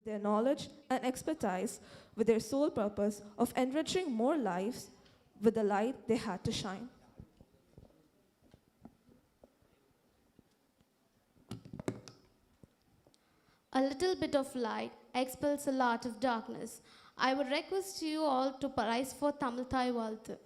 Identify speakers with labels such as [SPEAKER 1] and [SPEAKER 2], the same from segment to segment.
[SPEAKER 1] their knowledge and expertise with their sole purpose of enriching more lives with the light they had to shine.
[SPEAKER 2] A little bit of light expels a lot of darkness. I would request you all to rise for Tamil Thai Valthu.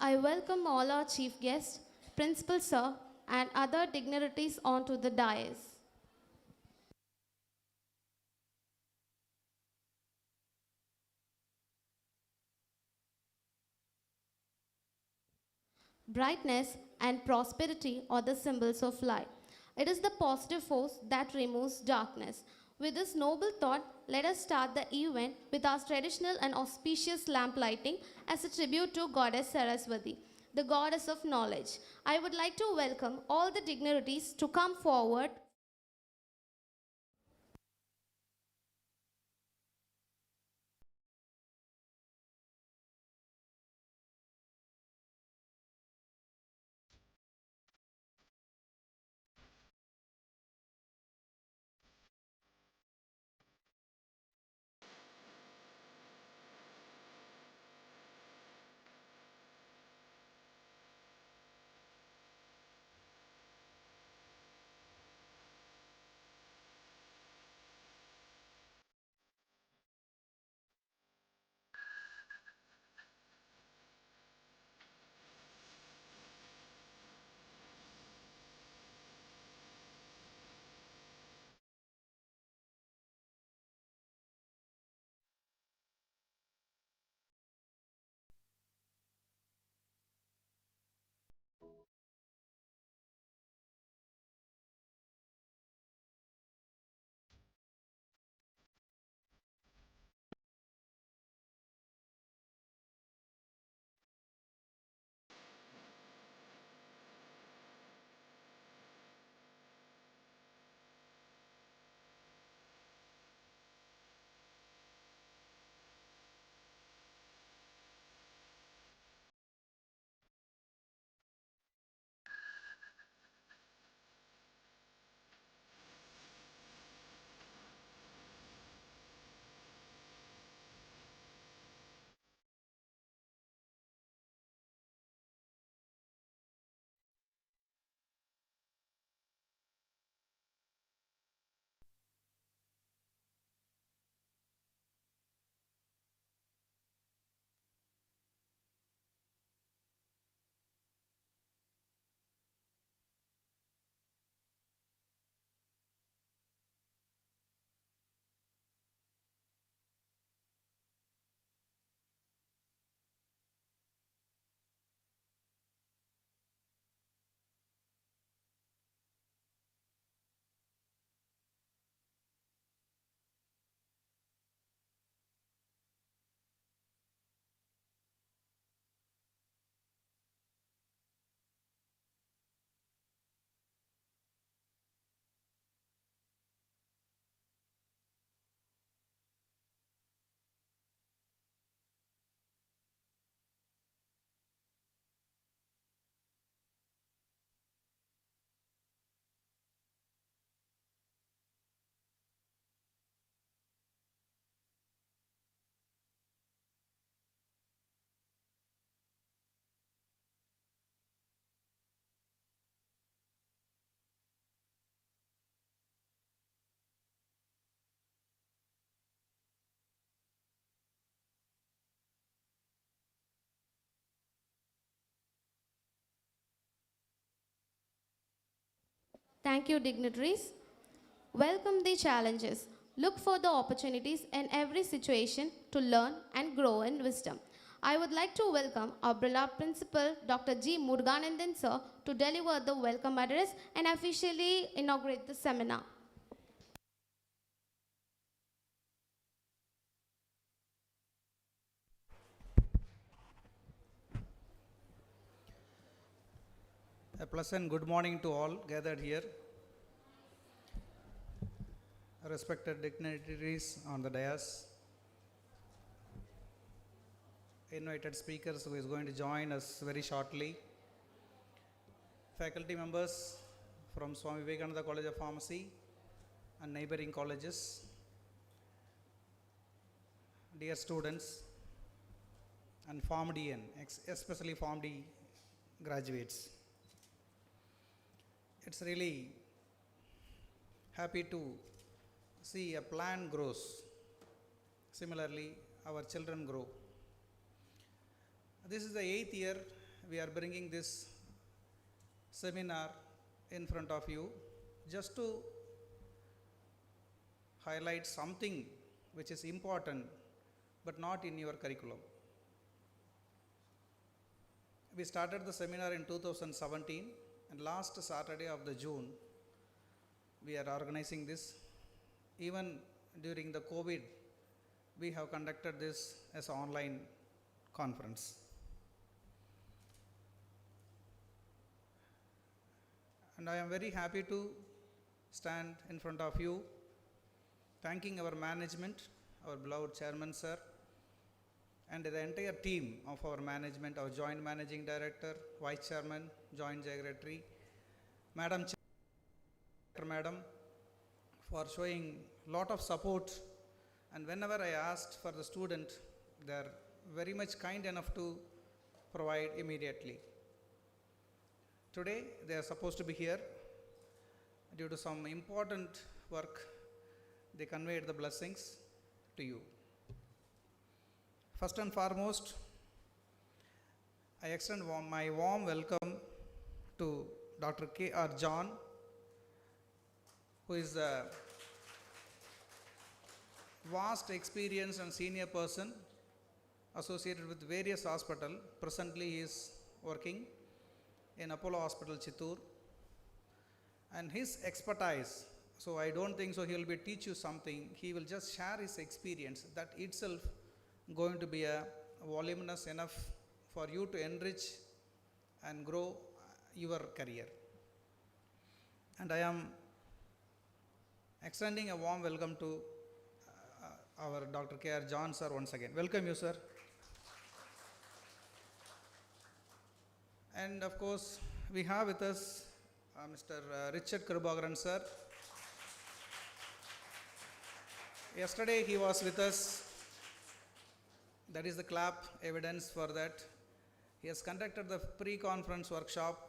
[SPEAKER 2] I welcome all our chief guests, principal sir, and other dignitaries onto the dais. Brightness and prosperity are the symbols of light. It is the positive force that removes darkness. With this noble thought, let us start the event with our traditional and auspicious lamp lighting as a tribute to Goddess Saraswati, the goddess of knowledge. I would like to welcome all the dignitaries to come forward. Thank you, dignitaries. Welcome the challenges. Look for the opportunities in every situation to learn and grow in wisdom. I would like to welcome our beloved principal, Dr. G. Muruganandan sir, to deliver the welcome address and officially inaugurate the seminar.
[SPEAKER 3] A pleasant good morning to all gathered here. Respected dignitaries on the dais, invited speakers who is going to join us very shortly, faculty members from SWAMY VIVEKANANDHA College of Pharmacy and neighboring colleges, dear students and PharmDN, especially PharmD graduates. It's really happy to see a plant grows. Similarly, our children grow. This is the 8th year we are bringing this seminar in front of you just to highlight something which is important but not in your curriculum. We started the seminar in 2017 and last Saturday of the June we are organizing this. Even during the COVID, we have conducted this as an online conference. And I am very happy to stand in front of you, thanking our management, our beloved Chairman sir, and the entire team of our management, our Joint Managing Director, Vice Chairman, Joint Secretary, Madam Chair, Madam, for showing lot of support, and whenever I asked for the student, they are very much kind enough to provide immediately. Today they are supposed to be here. Due to some important work, they conveyed the blessings to you. First and foremost, I extend my warm welcome to Dr. K.R. John, who is a vast experience and senior person associated with various hospitals. Presently he is working in Apollo Hospital, Chittoor. And his expertise, so I don't think so he will be teach you something, he will just share his experience. That itself going to be a voluminous enough for you to enrich and grow your career. And I am extending a warm welcome to our Dr. K.R. John sir once again. Welcome you, sir. And of course, we have with us Mr. Richard Krubagaran sir. Yesterday he was with us. That is the clap evidence for that. He has conducted the pre-conference workshop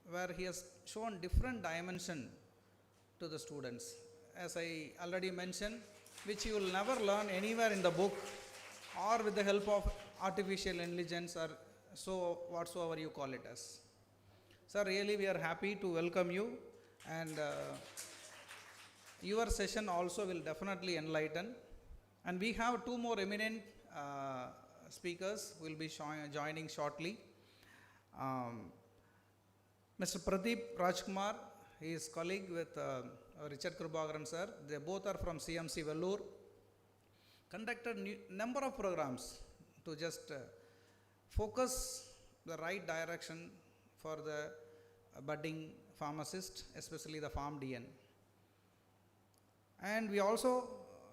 [SPEAKER 3] where he has shown different dimension to the students. As I already mentioned, which you will never learn anywhere in the book or with the help of artificial intelligence or so whatsoever you call it as. Sir, really we are happy to welcome you, and your session also will definitely enlighten. And we have two more eminent speakers will be joining shortly. Mr. Pradeep Rajkumar, he is colleague with Richard Krubagaran sir. They both are from CMC Vellore. Conducted number of programs to just focus the right direction for the budding pharmacist, especially the PharmDN. And we also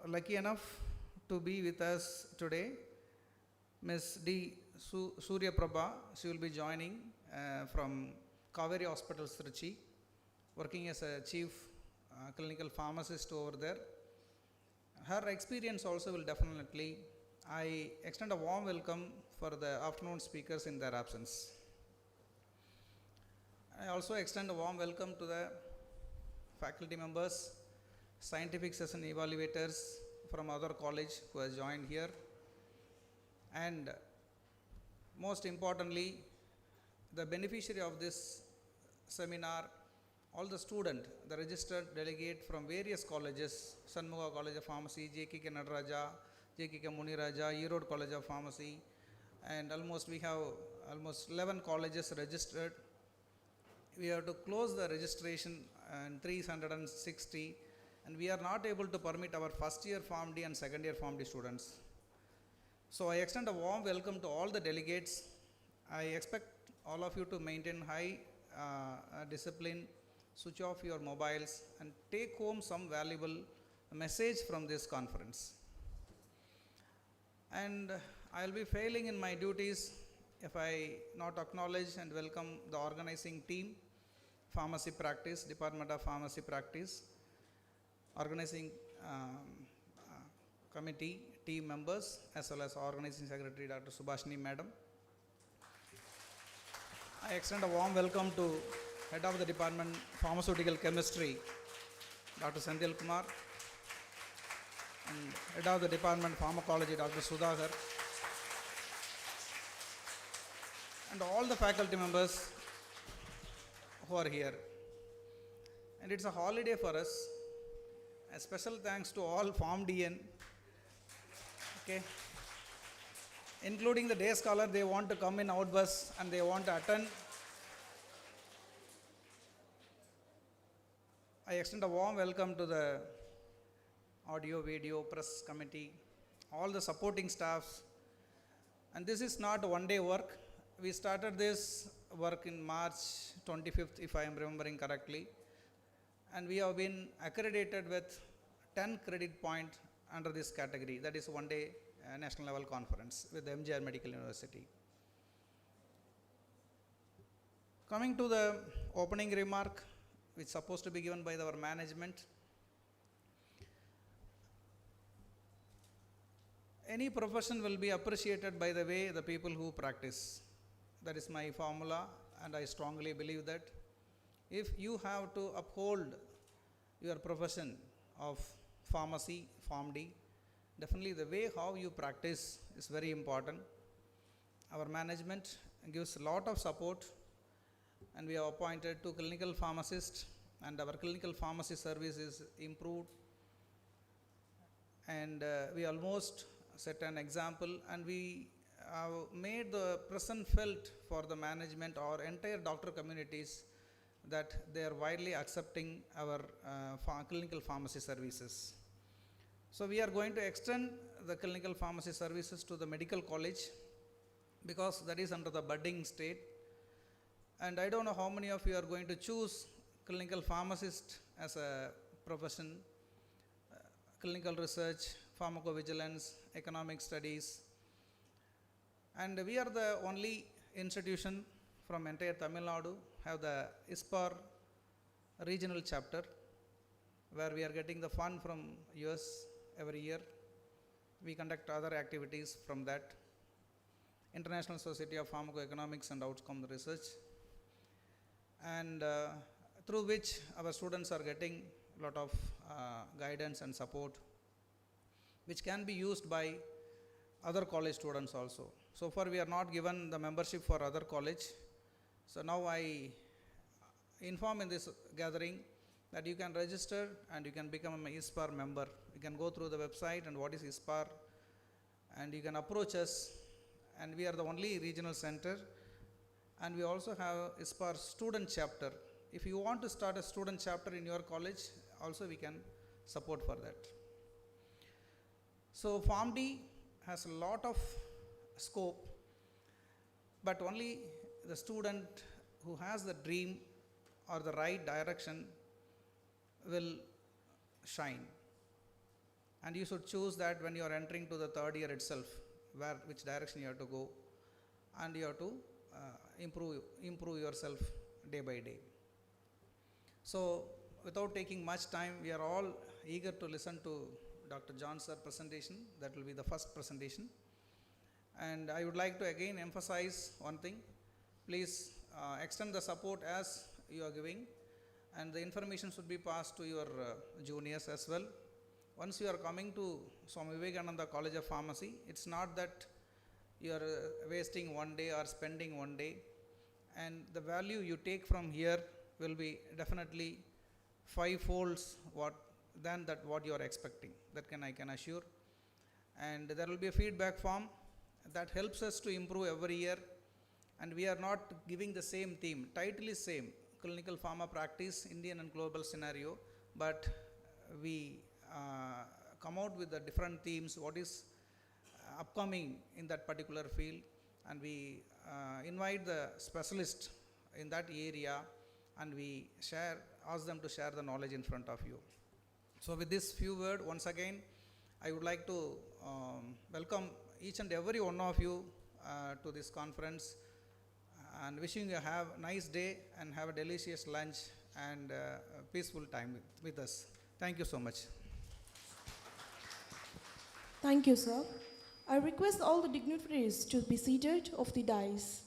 [SPEAKER 3] lucky enough to be with us today, Ms. D. Surya Prabha. She will be joining from Kaveri Hospital, Trichy, working as a chief clinical pharmacist over there. Her experience also will definitely, I extend a warm welcome for the afternoon speakers in their absence. I also extend a warm welcome to the faculty members, scientific session evaluators from other college who has joined here, and most importantly, the beneficiary of this seminar all the student, the registered delegate from various colleges, Sanmuga College of Pharmacy, JKK Nadaraja, JKK Muniraja, Erode College of Pharmacy, and we have almost 11 colleges registered. We have to close the registration in 360, and we are not able to permit our first year Pharm D and second year Pharm D students. So I extend a warm welcome to all the delegates. I expect all of you to maintain high discipline, switch off your mobiles, and take home some valuable message from this conference. And I will be failing in my duties if I not acknowledge and welcome the organizing team, Pharmacy Practice, Department of Pharmacy Practice, organizing committee, team members, as well as organizing secretary, Dr. Subhashini Madam. I extend a warm welcome to Head of the Department, Pharmaceutical Chemistry, Dr. Senthil Kumar, and Head of the Department, Pharmacology, Dr. Sudhakar, and all the faculty members who are here. And it's a holiday for us. A special thanks to all Pharm DN, okay, including the day scholar. They want to come in outbus and they want to attend. I extend a warm welcome to the audio, video, press committee, all the supporting staffs. And this is not a one-day work. We started this work in March 25th, if I am remembering correctly. And we have been accredited with 10 credit points under this category. That is one day national level conference with the MGR Medical University. Coming to the opening remark, which is supposed to be given by our management. Any profession will be appreciated by the way the people who practice. That is my formula, and I strongly believe that if you have to uphold your profession of pharmacy, Pharm D, definitely the way how you practice is very important. Our management gives a lot of support, and we have appointed 2 clinical pharmacists, and our clinical pharmacy service is improved, and we almost set an example, and we have made the present felt for the management or entire doctor communities that they are widely accepting our clinical pharmacy services. So we are going to extend the clinical pharmacy services to the medical college, because that is under the budding state. And I don't know how many of you are going to choose clinical pharmacist as a profession, clinical research, pharmacovigilance, economic studies. And we are the only institution from entire Tamil Nadu have the ISPAR regional chapter, where we are getting the fund from US every year. We conduct other activities from that. International Society of Pharmacoeconomics and Outcome Research, and through which our students are getting a lot of guidance and support, which can be used by other college students also. So far we are not given the membership for other college. So now I inform in this gathering that you can register and you can become an ISPAR member. You can go through the website and what is ISPAR, and you can approach us, and we are the only regional center, and we also have ISPAR student chapter. If you want to start a student chapter in your college, also we can support for that. So Pharm D has a lot of scope, but only the student who has the dream or the right direction will shine. And you should choose that when you are entering to the third year itself, which direction you have to go, and you have to improve yourself day by day. So without taking much time, we are all eager to listen to Dr. John's presentation. That will be the first presentation. And I would like to again emphasize one thing. Please extend the support as you are giving, and the information should be passed to your juniors as well. Once you are coming to SWAMY VIVEKANANDHA College of Pharmacy, it's not that you are wasting one day or spending one day, and the value you take from here will be definitely five-folds what you are expecting. I can assure. And there will be a feedback form that helps us to improve every year. And we are not giving the same theme. Title is same, clinical pharma practice, Indian and global scenario, but we come out with the different themes, what is upcoming in that particular field, and we invite the specialist in that area, and we ask them to share the knowledge in front of you. So with this few words, once again, I would like to welcome each and every one of you to this conference, and wishing you have a nice day and have a delicious lunch and a peaceful time with us. Thank you so much.
[SPEAKER 1] Thank you, sir. I request all the dignitaries to be seated off the dais.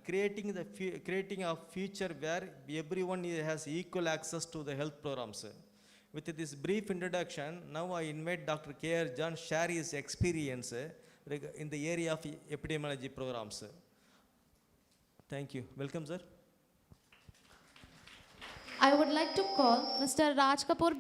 [SPEAKER 4] creating creating a future where everyone has equal access to the health programs. With this brief introduction, now I invite Dr. K.R. John share his experience in the area of epidemiology programs. Thank you. Welcome, sir.
[SPEAKER 2] I would like to call Mr. Raj Kapoor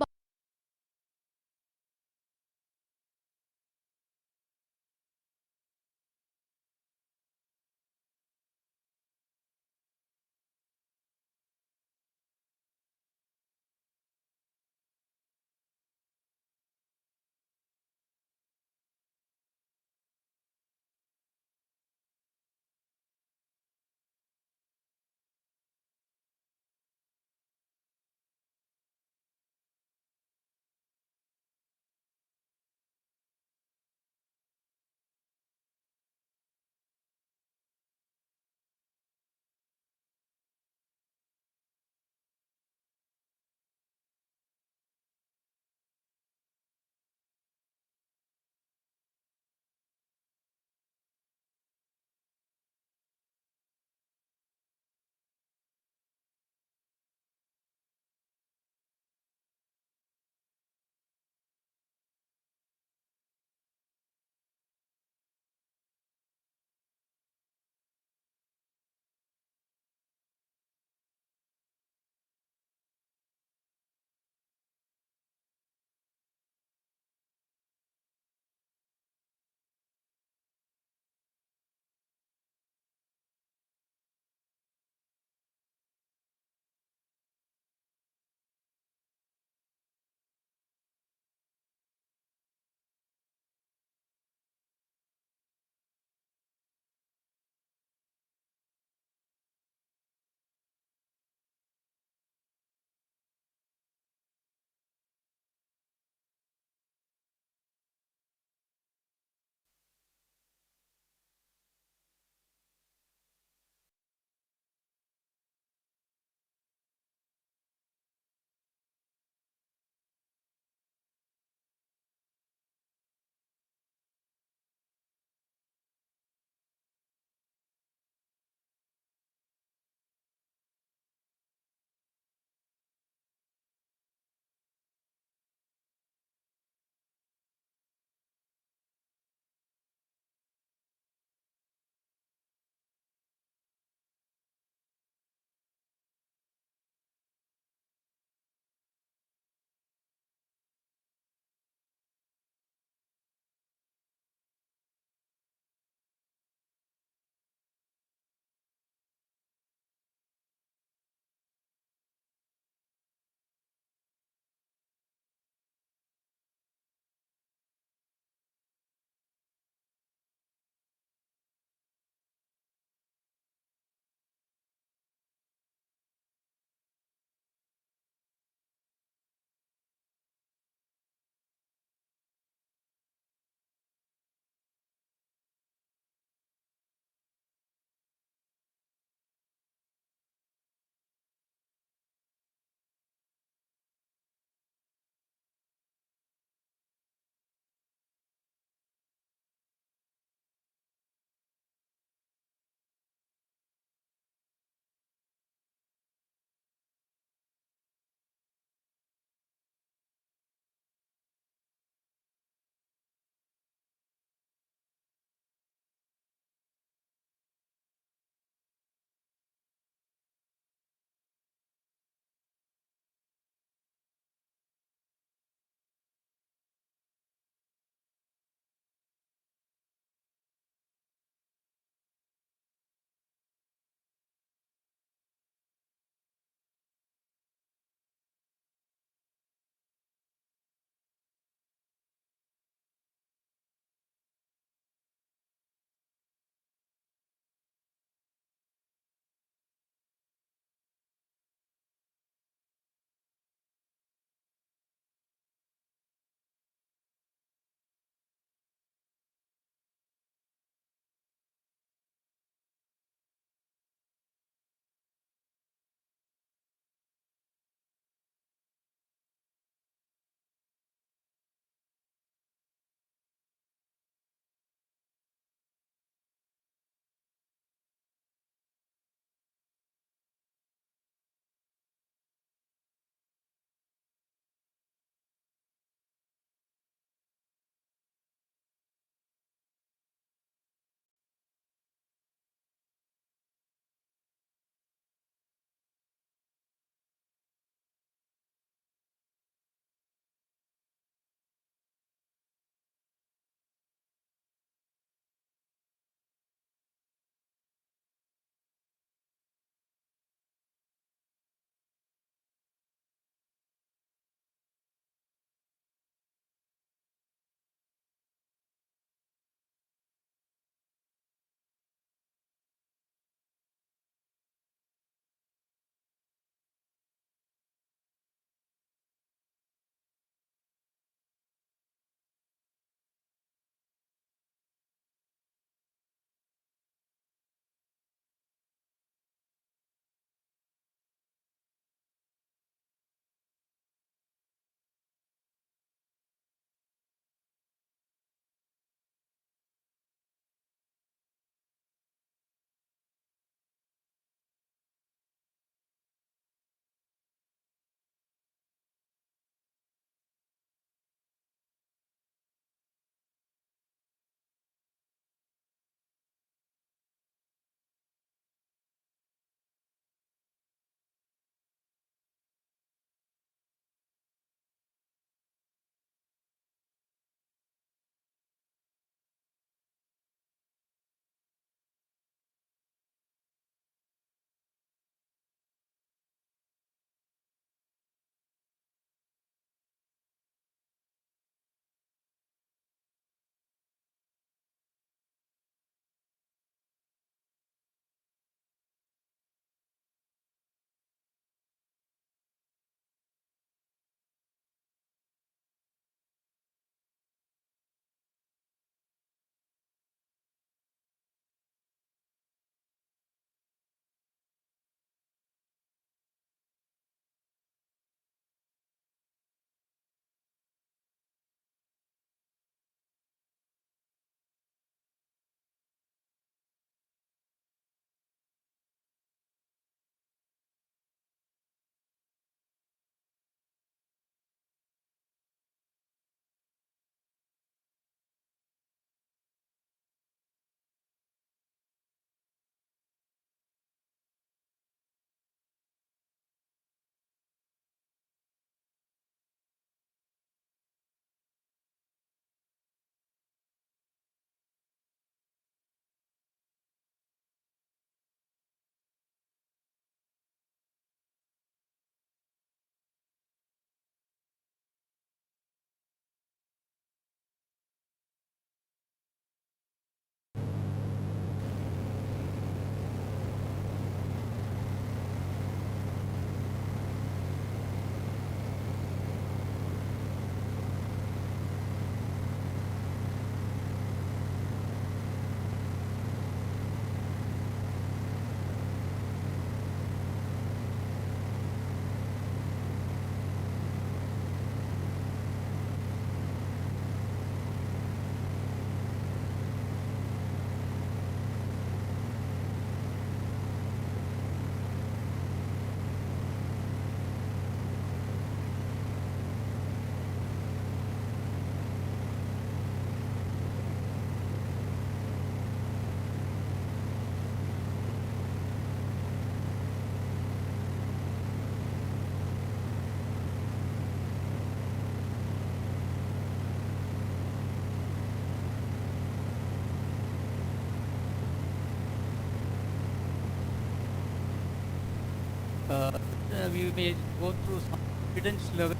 [SPEAKER 5] we may go through some evidence level,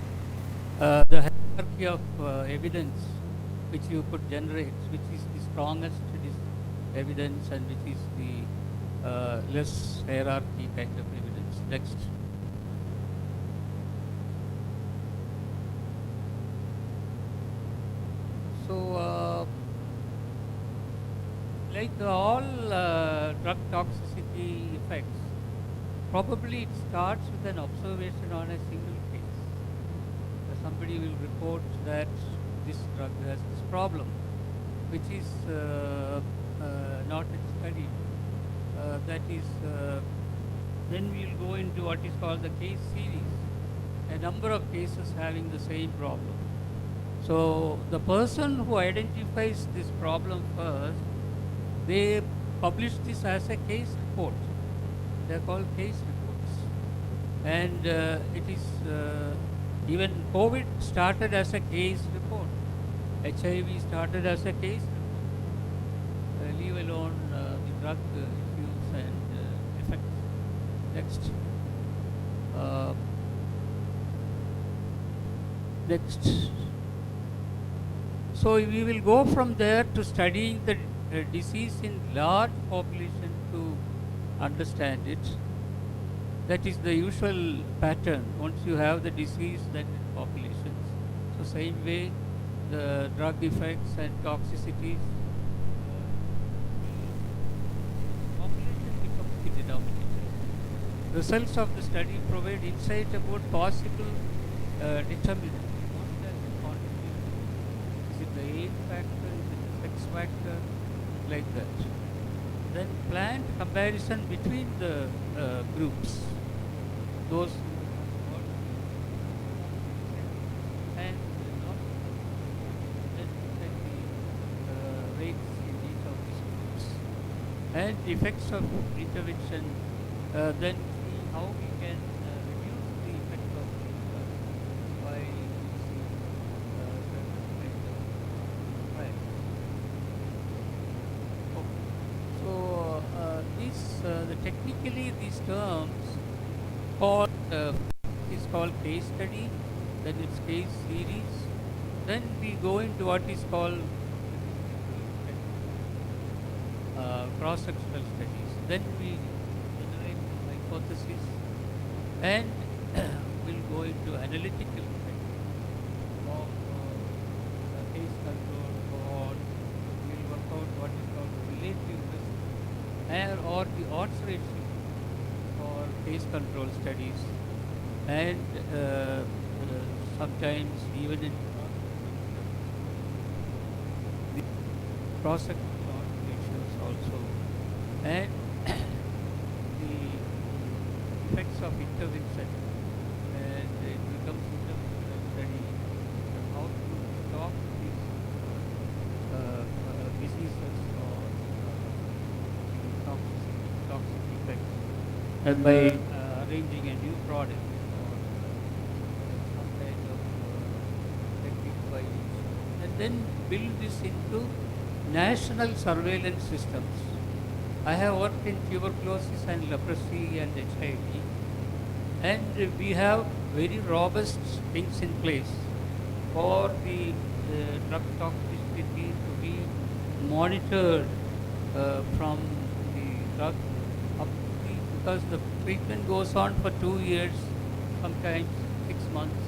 [SPEAKER 5] the hierarchy of evidence which you could generate, which is the strongest evidence and which is the less hierarchy kind of evidence. Next. So, like all drug toxicity effects, probably it starts with an observation on a single case. Somebody will report that this drug has this problem, which is not studied. That is, then we will go into what is called the case series, a number of cases having the same problem. So the person who identifies this problem first, they publish this as a case report. They are called case reports. And it is, even COVID started as a case report. HIV started as a case report. Leave alone the drug issues and effects. Next. Next. So we will go from there to studying the disease in large population to understand it. That is the usual pattern. Once you have the disease, then in populations. So same way, the drug effects and toxicities, population becomes the denominator. Results of the study provide insight about possible determinants. Is it the age factor? Is it the sex factor? Like that. Then planned comparison between the groups. Those and the rates in each of these groups and effects of intervention. Then see how we can reduce the effect of by using certain kind of trials. So technically these terms called is called case study, then it's case series, then we go into what is called cross-sectional studies, then we generate hypothesis, and we'll go into analytical study of case control cohort. We'll work out what is called relative risk or the odds ratio for case control studies, and sometimes even in the cross-sectional odds ratios also, and the effects of intervention, and it becomes interventional study, how to stop these diseases or toxic effects, and by arranging a new product or some kind of technique by use, and then build this into national surveillance systems. I have worked in tuberculosis and leprosy and HIV, and we have very robust things in place for the drug toxicity to be monitored from the drug up to because the treatment goes on for 2 years, sometimes 6 months.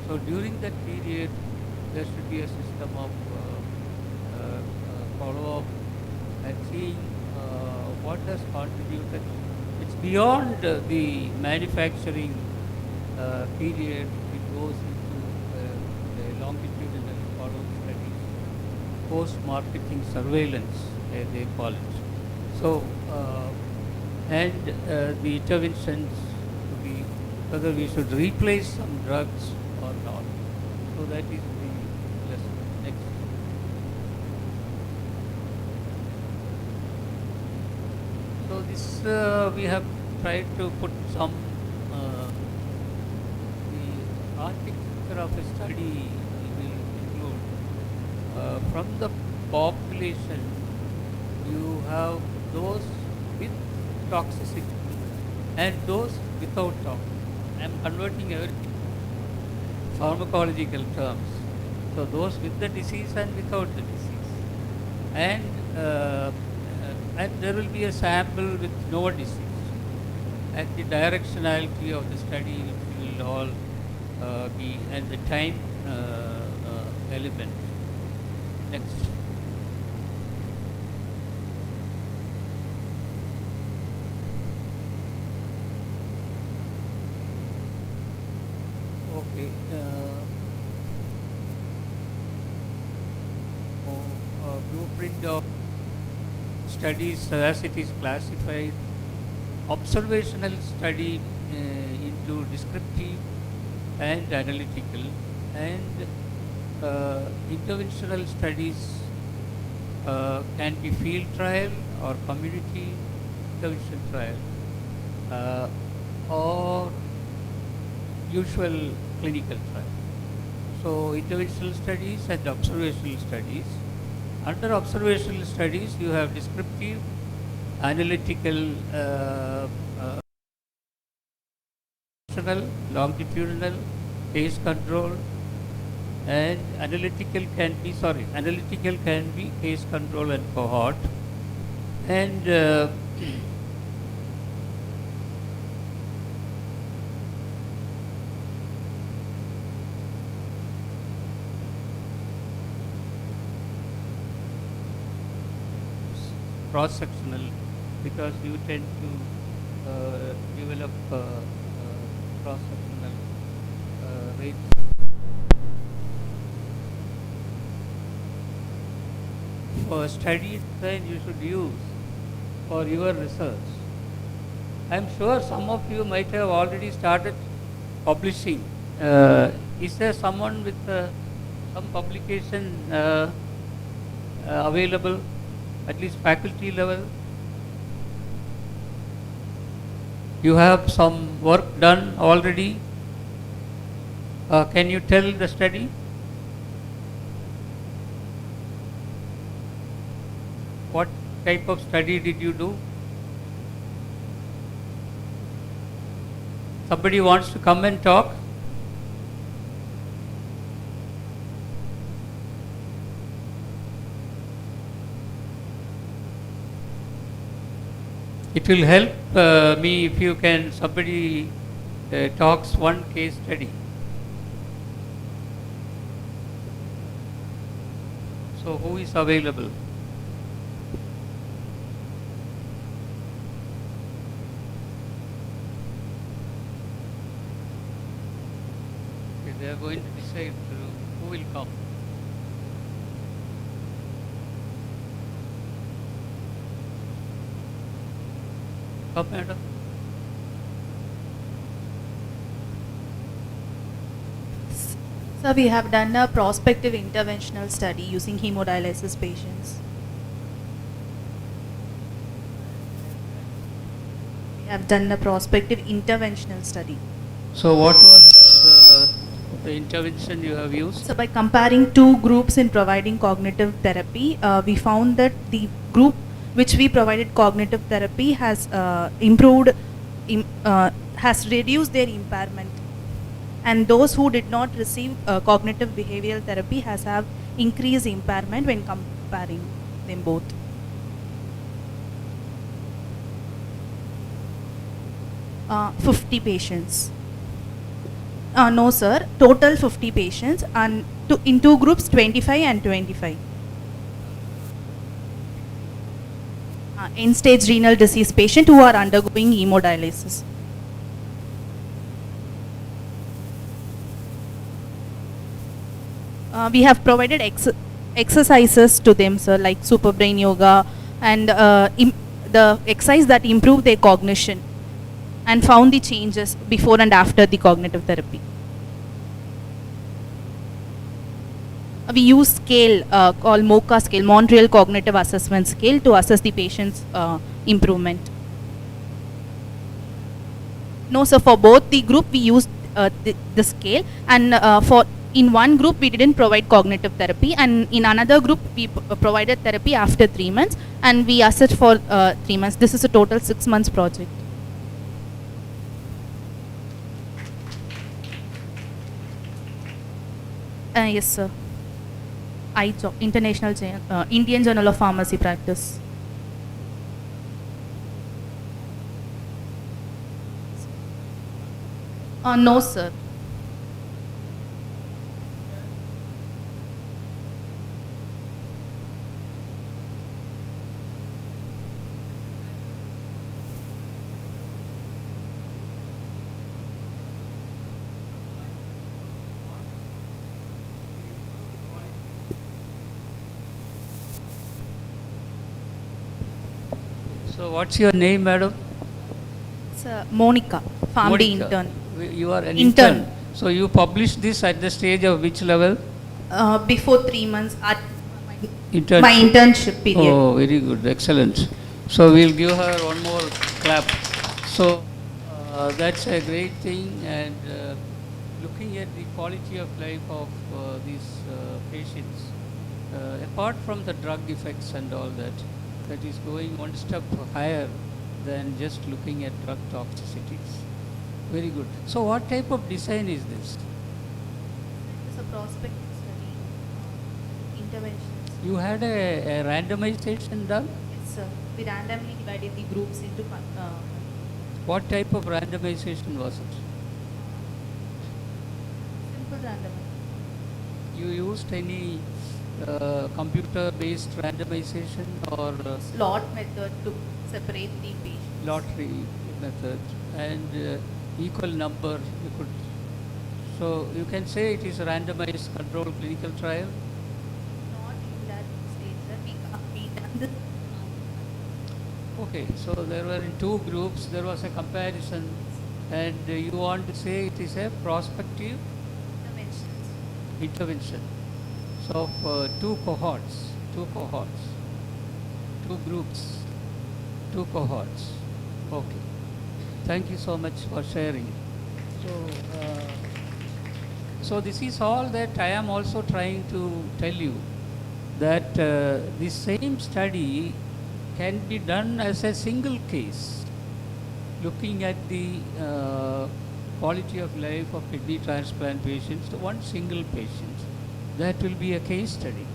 [SPEAKER 5] So during that period, there should be a system of follow-up and seeing what has contributed. It's beyond the manufacturing period. It goes into the longitudinal follow-up studies, post-marketing surveillance, they call it. So, and the interventions to be whether we should replace some drugs or not. So that is the lesson. Next. So this we have tried to put some the architecture of a study will include from the population. You have those with toxicity and those without tox. I am converting everything pharmacological terms. So those with the disease and without the disease. And there will be a sample with no disease. And the directionality of the study will all be, and the time element. Next. Okay. Blueprint of studies as it is classified: observational study into descriptive and analytical, and interventional studies can be field trial or community intervention trial or usual clinical trial. So interventional studies and observational studies. Under observational studies, you have descriptive, analytical, longitudinal, case control, and analytical can be case control and cohort, and cross-sectional, because you tend to develop cross-sectional rates. For study design you should use for your research. I am sure some of you might have already started publishing. Is there someone with some publication available, at least faculty level? You have some work done already. Can you tell the study? What type of study did you do? Somebody wants to come and talk? It will help me if you can, somebody talks one case study. So who is available? Okay, they are going to decide who will come. Come, madam.
[SPEAKER 6] So we have done a prospective interventional study using hemodialysis patients. We have done a prospective interventional study.
[SPEAKER 5] So what was the intervention you have used?
[SPEAKER 6] So by comparing two groups in providing cognitive therapy, we found that the group which we provided cognitive therapy has has reduced their impairment, and those who did not receive cognitive behavioral therapy has have increased impairment when comparing them both. Uh, 50 patients. No sir, total 50 patients, and in two groups 25 and 25. End-stage renal disease patient who are undergoing hemodialysis. We have provided exercises to them, sir, like super brain yoga and the exercise that improve their cognition, and found the changes before and after the cognitive therapy. We use scale called MOCA scale, Montreal Cognitive Assessment Scale, to assess the patient's improvement. No, sir, for both the group we used the scale, and for in one group we didn't provide cognitive therapy, and in another group we provided therapy after 3 months, and we assessed for 3 months. This is a total 6 months project. Yes, sir. Indian Journal of Pharmacy Practice. No, sir.
[SPEAKER 5] So what's your name, madam?
[SPEAKER 6] Sir, Monica, PharmD
[SPEAKER 5] Monica.
[SPEAKER 6] intern.
[SPEAKER 5] You are an
[SPEAKER 6] Intern.
[SPEAKER 5] intern. So you published this at the stage of which level?
[SPEAKER 6] Before 3 months at
[SPEAKER 5] Internship.
[SPEAKER 6] my internship period.
[SPEAKER 5] Oh, very good, excellent. So we'll give her one more clap. So that's a great thing, and looking at the quality of life of these patients, apart from the drug effects and all that, that is going one step higher than just looking at drug toxicities. Very good. So what type of design is this?
[SPEAKER 6] It's a prospective study, interventions.
[SPEAKER 5] You had a randomization done?
[SPEAKER 6] Yes, sir. We randomly divided the groups into
[SPEAKER 5] What type of randomization was it?
[SPEAKER 6] simple randomization.
[SPEAKER 5] You used any computer-based randomization or
[SPEAKER 6] Slot method to separate the patients.
[SPEAKER 5] lottery method, and equal number you could. So you can say it is a randomized controlled clinical trial.
[SPEAKER 6] Not in that stage, sir. We done this.
[SPEAKER 5] Okay, so there were in two groups, there was a comparison, and you want to say it is a prospective
[SPEAKER 6] Interventions.
[SPEAKER 5] intervention. So two cohorts, two groups, two cohorts. Okay. Thank you so much for sharing. So this is all that I am also trying to tell you, that the same study can be done as a single case, looking at the quality of life of kidney transplant patients, one single patient. That will be a case study.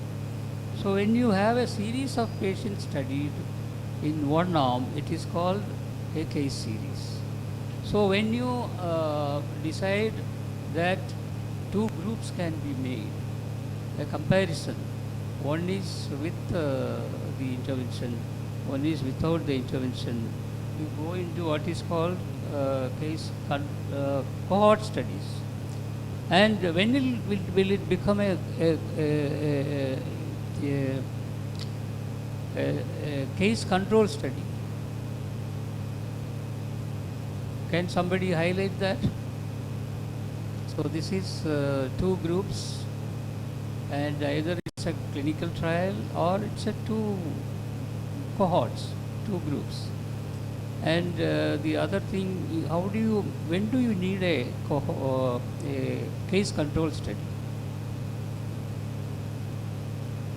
[SPEAKER 5] So when you have a series of patients studied in one arm, it is called a case series. So when you decide that two groups can be made, a comparison, one is with the intervention, one is without the intervention, you go into what is called cohort studies. And when will it become a case control study? Can somebody highlight that? So this is two groups, and either it's a clinical trial or it's a two cohorts, two groups. And the other thing, when do you need a case control study?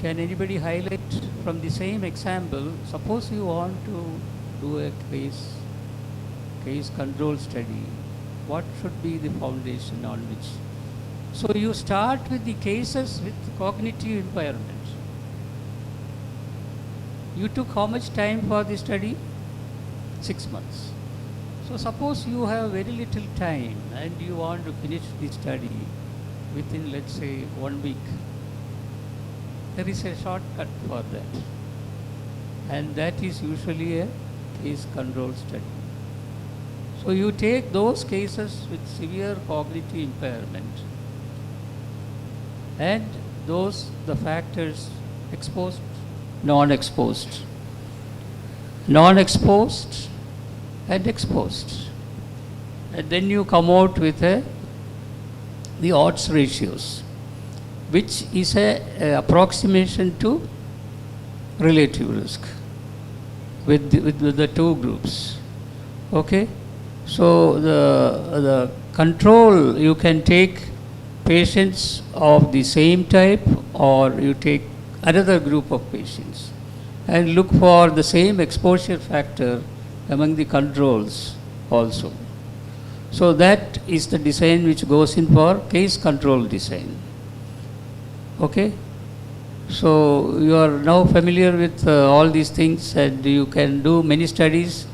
[SPEAKER 5] Can anybody highlight from the same example? Suppose you want to do a case control study. What should be the foundation on which? So you start with the cases with cognitive impairment. You took how much time for the study? 6 months. So suppose you have very little time and you want to finish the study within, let's say, 1 week. There is a shortcut for that. And that is usually a case control study. So you take those cases with severe cognitive impairment and the factors exposed, non-exposed, and exposed. And then you come out with the odds ratios, which is a approximation to relative risk with the two groups. Okay? So the control, you can take patients of the same type, or you take another group of patients and look for the same exposure factor among the controls also. So that is the design which goes in for case control design. Okay? So you are now familiar with all these things and you can do many studies.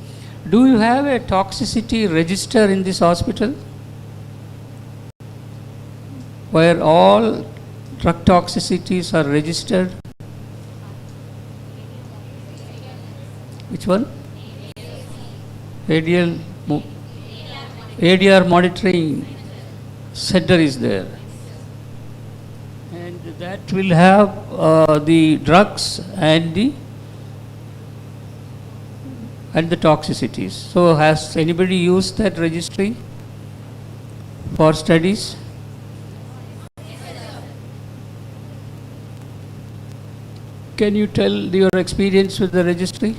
[SPEAKER 5] Do you have a toxicity register in this hospital? Where all drug toxicities are registered? Which one? ADL, ADR monitoring center is there. And that will have the drugs and the toxicities. So has anybody used that registry for studies? Can you tell your experience with the registry?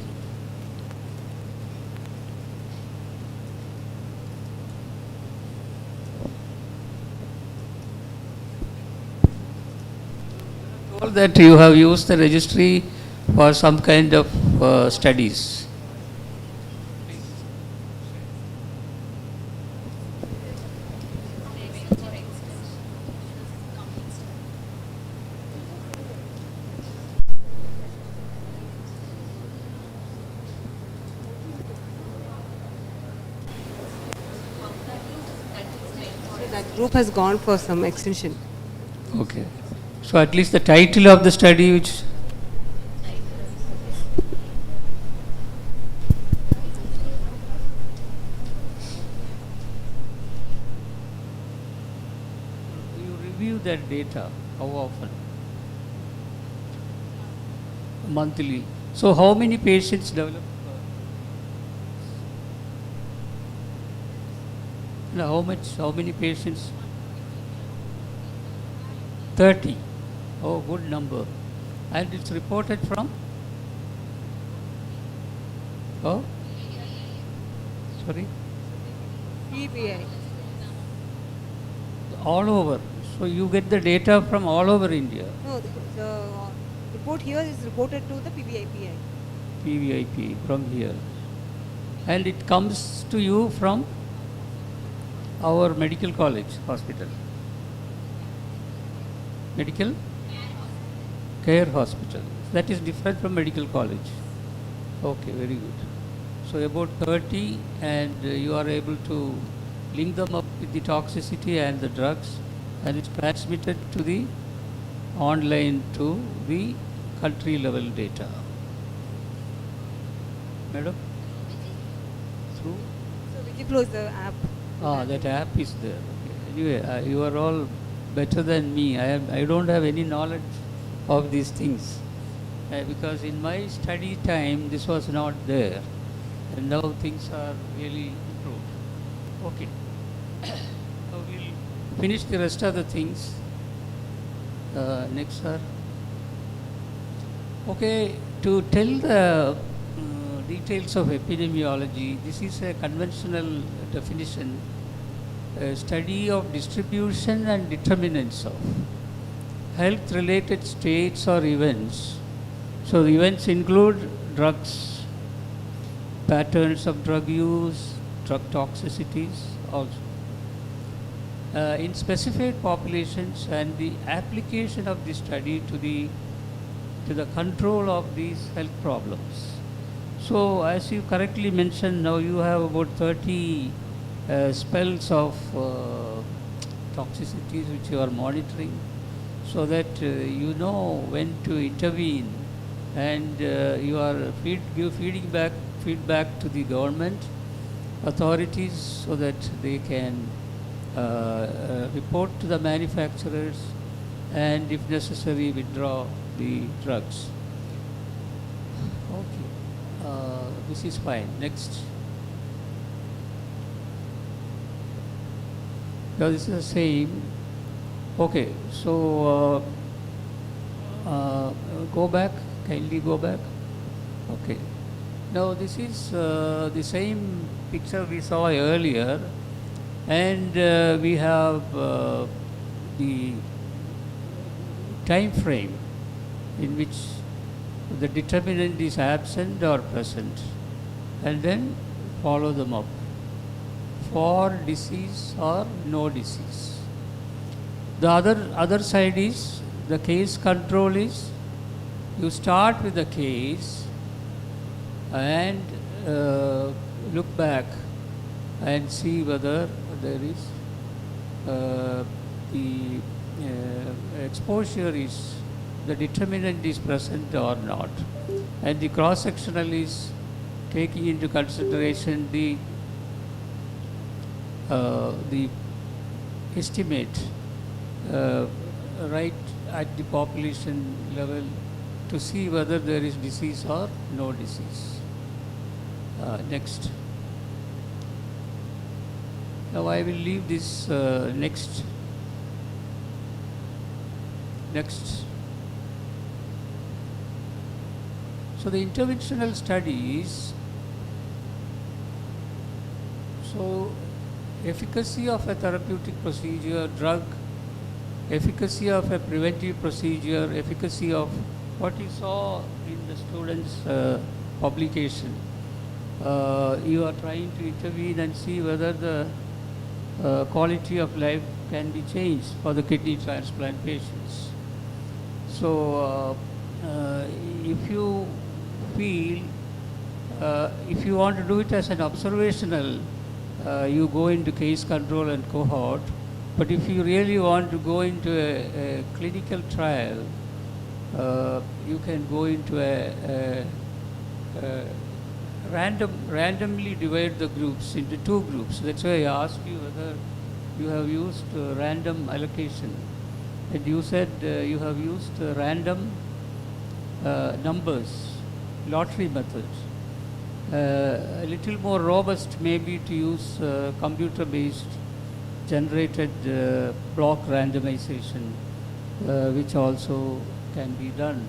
[SPEAKER 5] Told that you have used the registry for some kind of studies.
[SPEAKER 7] That group has gone for some extension.
[SPEAKER 5] Okay. So at least the title of the study which you review that data how often? Monthly. So how many patients develop? How many patients? 30. Oh, good number. And it's reported from? Oh? Sorry?
[SPEAKER 7] PBI.
[SPEAKER 5] All over. So you get the data from all over India.
[SPEAKER 7] No, the report here is reported to the PBIPI.
[SPEAKER 5] PVIP from here. And it comes to you from our medical college hospital. Medical care hospital. That is different from medical college. Okay, very good. So about 30 and you are able to link them up with the toxicity and the drugs and it's transmitted to the online to the country level data. Madam? Through?
[SPEAKER 7] So Vigipro is the app.
[SPEAKER 5] That app is there. Okay. Anyway, you are all better than me. I don't have any knowledge of these things because in my study time this was not there, and now things are really improved. Okay. So we'll finish the rest of the things. Next, sir. Okay, to tell the details of epidemiology, this is a conventional definition. A study of distribution and determinants of health related states or events. So the events include drugs, patterns of drug use, drug toxicities also. In specific populations and the application of this study to the control of these health problems. So as you correctly mentioned, now you have about 30 spells of toxicities which you are monitoring so that you know when to intervene and you are feedback to the government authorities so that they can report to the manufacturers and if necessary withdraw the drugs. Okay, this is fine. Next. Now this is the same. Okay, so go back, kindly go back. Okay. Now this is the same picture we saw earlier, and we have the time frame in which the determinant is absent or present, and then follow them up for disease or no disease. The other side is the case control is you start with the case and look back and see whether there is the exposure is, the determinant is present or not. And the cross-sectional is taking into consideration the estimate right at the population level to see whether there is disease or no disease. Next. Now I will leave this next. So the interventional studies, so efficacy of a therapeutic procedure, drug, efficacy of a preventive procedure, efficacy of what you saw in the students' publication. You are trying to intervene and see whether the quality of life can be changed for the kidney transplant patients. So if you feel, if you want to do it as an observational, you go into case control and cohort. But if you really want to go into a clinical trial, you can go into a randomly divide the groups into two groups. That's why I asked you whether you have used random allocation. And you said you have used random numbers, lottery method. A little more robust maybe to use computer-based generated block randomization, which also can be done.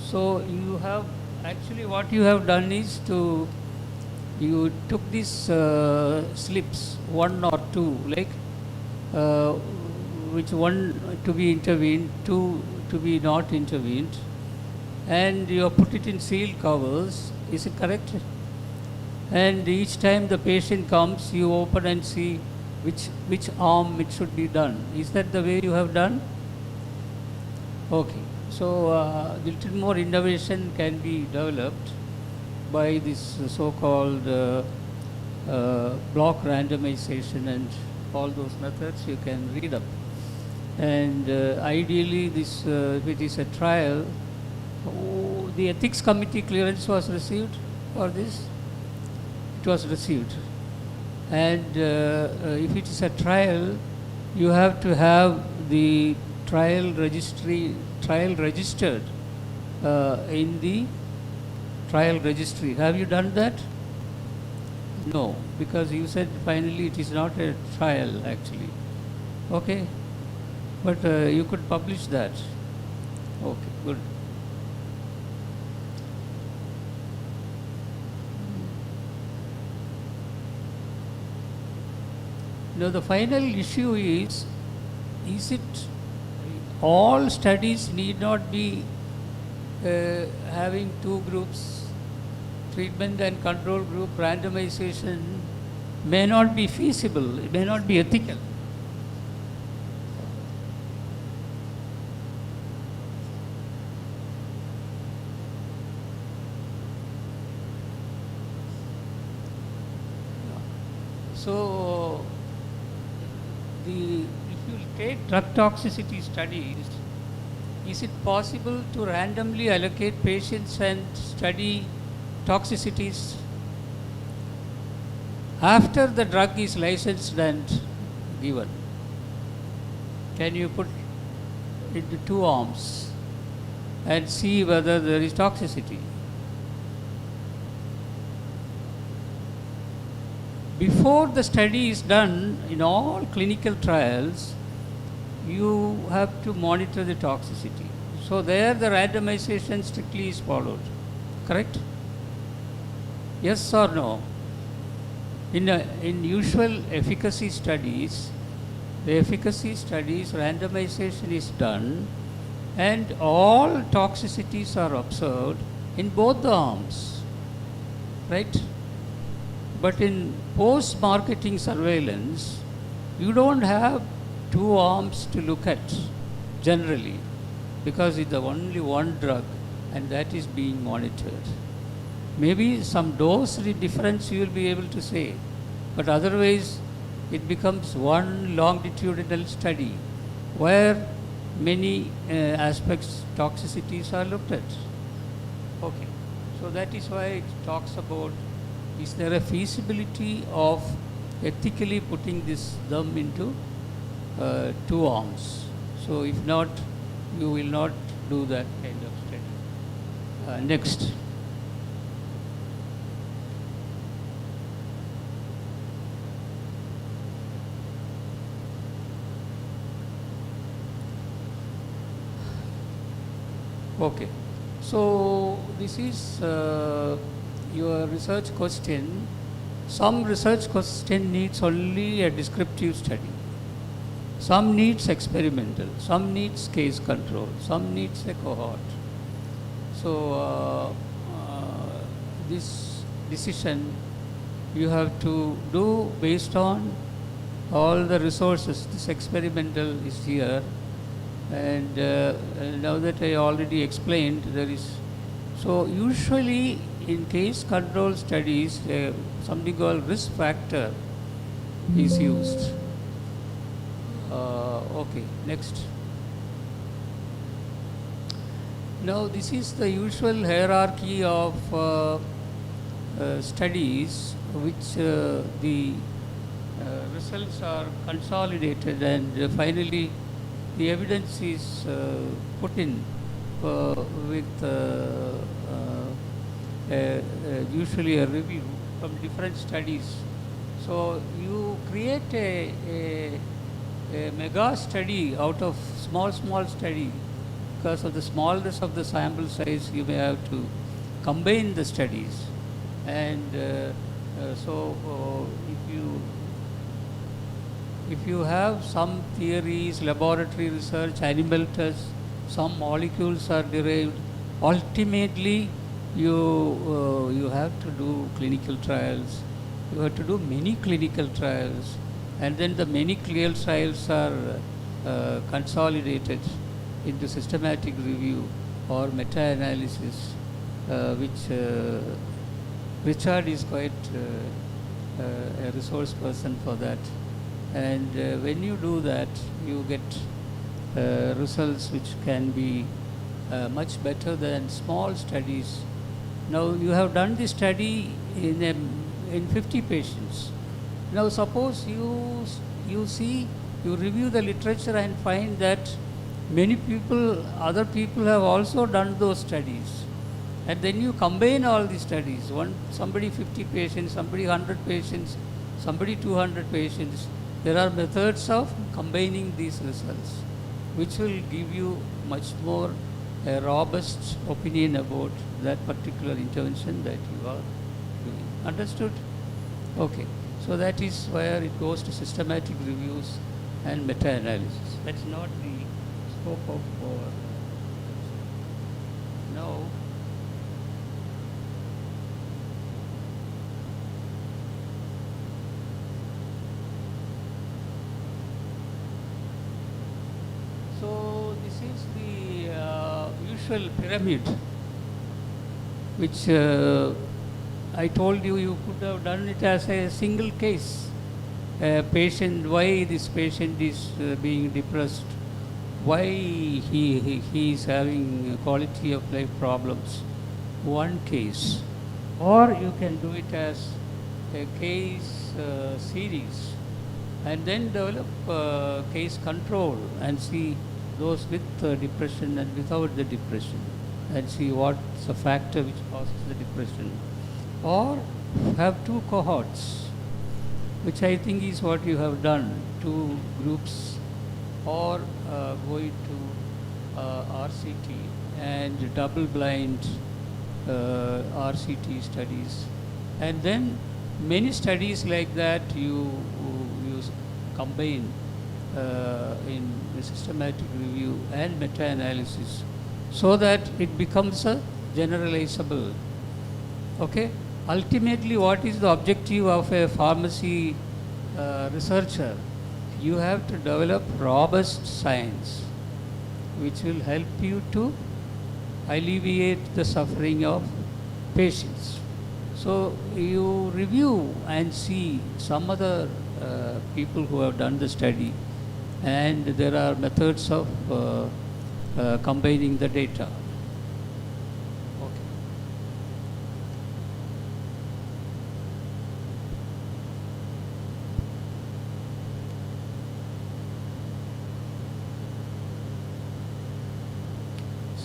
[SPEAKER 5] So you have, actually what you have done is you took these slips, 1 or 2, like which one to be intervened, 2 to be not intervened, and you have put it in sealed covers. Is it correct? And each time the patient comes, you open and see which arm it should be done. Is that the way you have done? Okay. So a little more innovation can be developed by this so-called block randomization and all those methods you can read up. And ideally this, if it is a trial, the ethics committee clearance was received for this? It was received. And if it is a trial, you have to have the trial registered in the trial registry. Have you done that? No, because you said finally it is not a trial actually. Okay, but you could publish that. Okay, good. Now the final issue is it all studies need not be having two groups, treatment and control group. Randomization may not be feasible, it may not be ethical. So if you take drug toxicity studies, is it possible to randomly allocate patients and study toxicities after the drug is licensed and given? Can you put into two arms and see whether there is toxicity? Before the study is done in all clinical trials, you have to monitor the toxicity. So there the randomization strictly is followed. Correct? Yes or no? In usual efficacy studies, the efficacy studies randomization is done and all toxicities are observed in both the arms. Right? But in post-marketing surveillance, you don't have two arms to look at generally, because it's the only one drug and that is being monitored. Maybe some dose difference you will be able to say, but otherwise it becomes one longitudinal study where many aspects, toxicities are looked at. Okay, so that is why it talks about, is there a feasibility of ethically putting them into two arms? So if not, you will not do that kind of study. Next. Okay, so this is your research question. Some research question needs only a descriptive study. Some needs experimental, some needs case control, some needs a cohort. So this decision you have to do based on all the resources. This experimental is here, and now that I already explained, there is, so usually in case control studies something called risk factor is used. Okay, next. Now this is the usual hierarchy of studies, which the results are consolidated, and finally the evidence is put in with usually a review from different studies. So you create a mega study out of small study. Because of the smallness of the sample size, you may have to combine the studies. And so if you have some theories, laboratory research, animal tests, some molecules are derived, ultimately you have to do clinical trials. You have to do many clinical trials, and then the many clinical trials are consolidated into systematic review or meta-analysis, which Richard is quite a resource person for that. And when you do that, you get results which can be much better than small studies. Now you have done the study in 50 patients. Now suppose you review the literature and find that many people, other people have also done those studies, and then you combine all the studies. Somebody 50 patients, somebody 100 patients, somebody 200 patients. There are methods of combining these results, which will give you much more a robust opinion about that particular intervention that you are doing. Understood? Okay. So that is where it goes to systematic reviews and meta-analysis. That's not the scope of our now. So this is the usual pyramid, which I told you could have done it as a single case. Patient, why this patient is being depressed, why he is having quality of life problems, one case. Or you can do it as a case series, and then develop case control and see those with depression and without the depression, and see what's the factor which causes the depression. Or have two cohorts, which I think is what you have done, two groups, or going to RCT and double-blind RCT studies. And then many studies like that you combine in the systematic review and meta-analysis, so that it becomes a generalizable. Okay? Ultimately, what is the objective of a pharmacy researcher? you have to develop robust science which will help you to alleviate the suffering of patients. So you review and see some other people who have done the study, and there are methods of combining the data. Okay.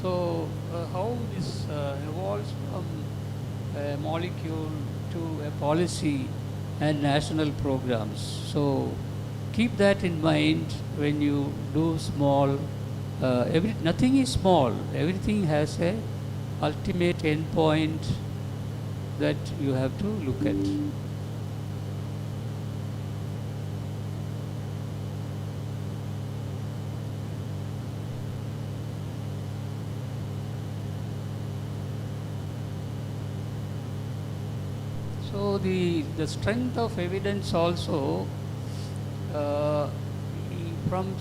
[SPEAKER 5] So how this evolves from a molecule to a policy and national programs. So keep that in mind when you do small. Nothing is small. Everything has a ultimate endpoint that you have to look at. So the strength of evidence also from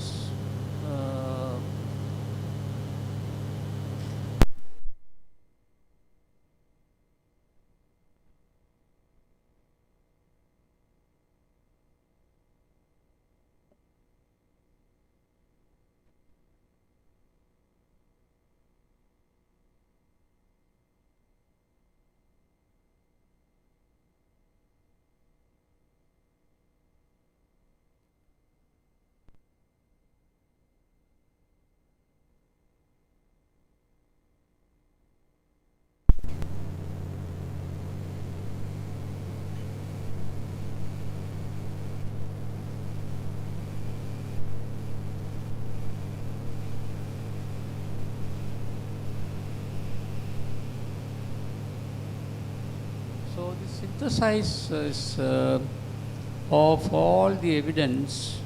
[SPEAKER 5] so the synthesis of all the evidence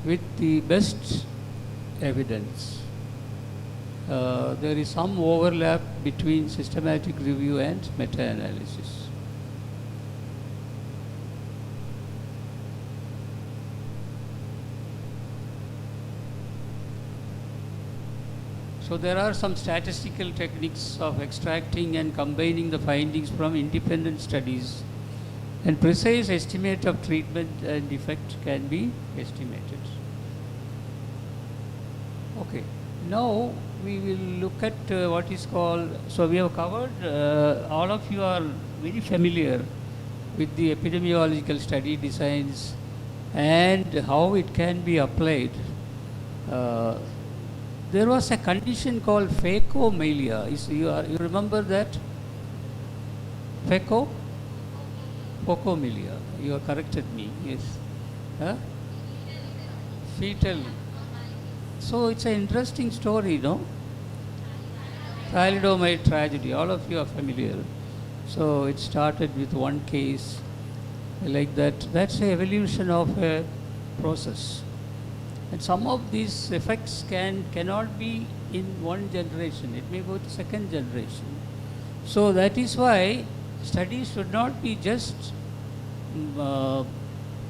[SPEAKER 5] with the best evidence. There is some overlap between systematic review and meta-analysis. So there are some statistical techniques of extracting and combining the findings from independent studies, and precise estimate of treatment and effect can be estimated. Okay, now we will look at what is called, so we have covered, all of you are very familiar with the epidemiological study designs and how it can be applied. There was a condition called phacomalia. You remember that? Phacomalia. You have corrected me. Yes. Huh? Fetal. So it's an interesting story, no? Thalidomide tragedy. All of you are familiar. So it started with one case like that. That's the evolution of a process. And some of these effects cannot be in one generation. It may go to second generation. So that is why studies should not be just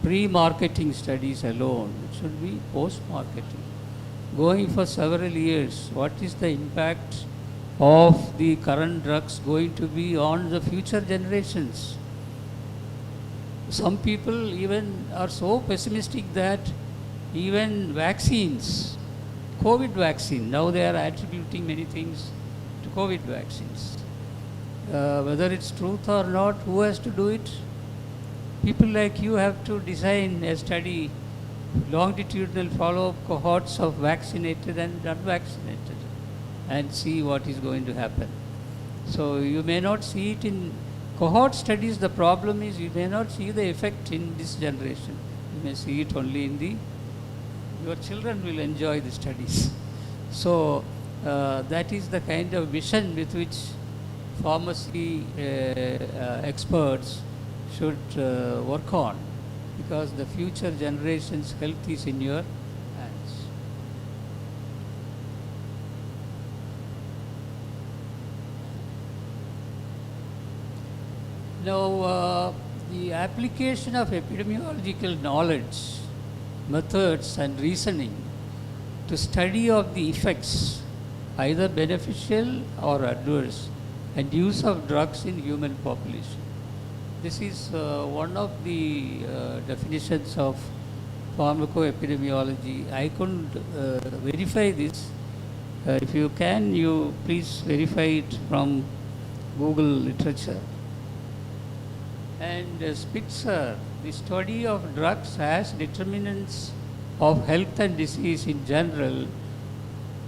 [SPEAKER 5] pre-marketing studies alone. It should be post-marketing. Going for several years, what is the impact of the current drugs going to be on the future generations? Some people even are so pessimistic that even vaccines, COVID vaccine, now they are attributing many things to COVID vaccines. Whether it's truth or not, who has to do it? People like you have to design a study, longitudinal follow-up cohorts of vaccinated and unvaccinated, and see what is going to happen. So you may not see it in cohort studies. The problem is you may not see the effect in this generation. You may see it only in your children will enjoy the studies. So that is the kind of vision with which pharmacy experts should work on, because the future generation's health is in your hands. Now, the application of epidemiological knowledge methods and reasoning to study of the effects, either beneficial or adverse, and use of drugs in human population. This is one of the definitions of pharmacoepidemiology. I couldn't verify this. If you can, you please verify it from Google literature. And Spitzer, the study of drugs as determinants of health and disease in general,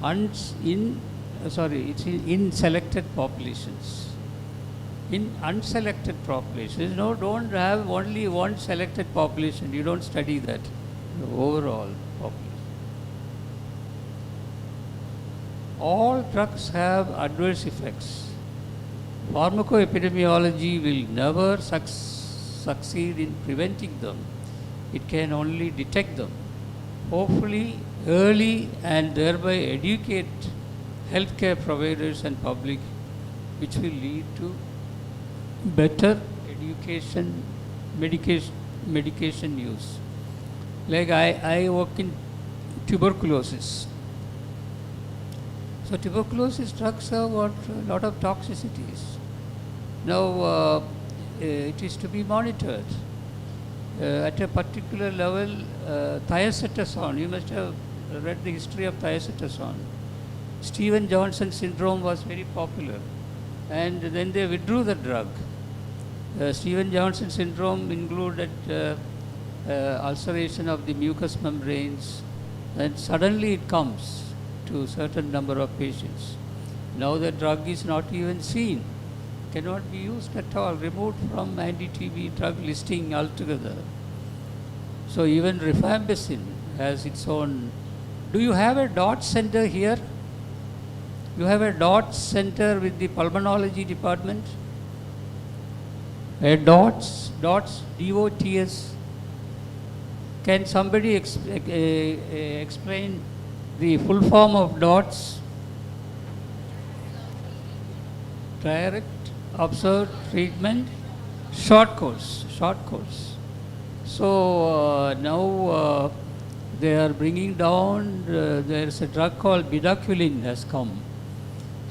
[SPEAKER 5] it's in selected populations. In unselected populations, no, don't have only one selected population. You don't study that, the overall population. All drugs have adverse effects. Pharmacoepidemiology will never succeed in preventing them. It can only detect them, hopefully early, and thereby educate healthcare providers and public, which will lead to better education, medication use. Like I work in tuberculosis. So tuberculosis drugs have got a lot of toxicities. Now it is to be monitored. At a particular level, thiacetazone, you must have read the history of thiacetazone. Stevens-Johnson syndrome was very popular, and then they withdrew the drug. Stevens-Johnson syndrome included ulceration of the mucous membranes, and suddenly it comes to a certain number of patients. Now the drug is not even seen, cannot be used at all, removed from anti-TB drug listing altogether. So even rifampicin has its own. Do you have a DOTS center here? You have a DOTS center with the pulmonology department? A DOTS, D-O-T-S. Can somebody explain the full form of DOTS? Direct Observed Treatment, short course. So now they are bringing down, there is a drug called bedaquiline has come.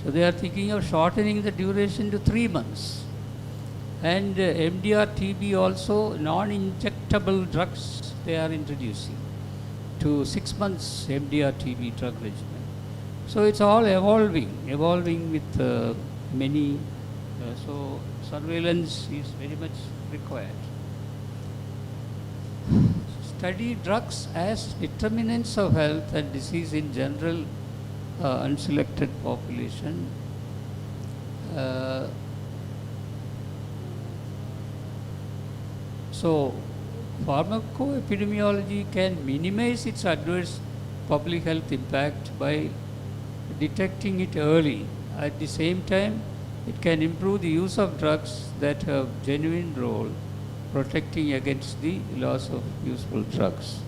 [SPEAKER 5] So they are thinking of shortening the duration to 3 months. And MDR-TB also, non-injectable drugs they are introducing to 6 months MDR-TB drug regimen. So it's all evolving with many, so surveillance is very much required. Study drugs as determinants of health and disease in general, unselected population. So pharmacoepidemiology can minimize its adverse public health impact by detecting it early. At the same time, it can improve the use of drugs that have genuine role protecting against the loss of useful drugs.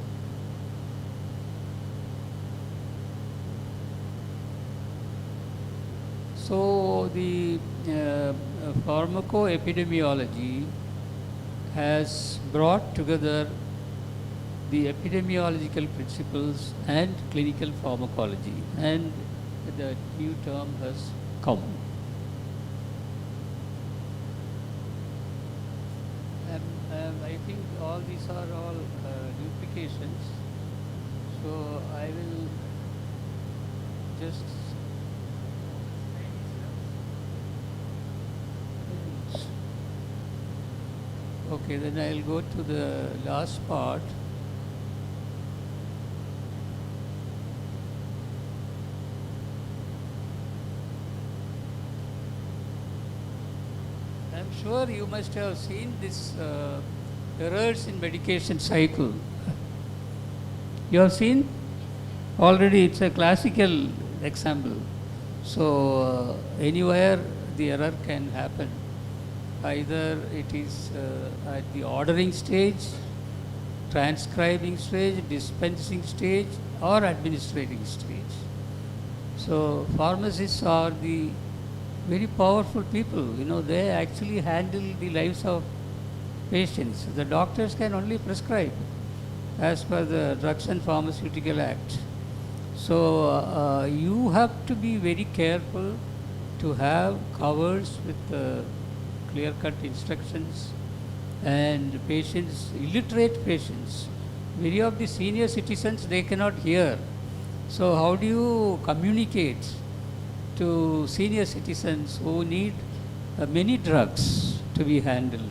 [SPEAKER 5] So the pharmacoepidemiology has brought together the epidemiological principles and clinical pharmacology, and the new term has come. I think all these are all duplications, so I will just okay, then I'll go to the last part. I'm sure you must have seen this errors in medication cycle. You have seen? Already it's a classical example. So anywhere the error can happen. Either it is at the ordering stage, transcribing stage, dispensing stage, or administrating stage. So pharmacists are the very powerful people. You know, they actually handle the lives of patients. The doctors can only prescribe. as per the Drugs and Pharmaceutical Act. So you have to be very careful to have covers with clear-cut instructions, and patients, illiterate patients, many of the senior citizens, they cannot hear. So how do you communicate to senior citizens who need many drugs to be handled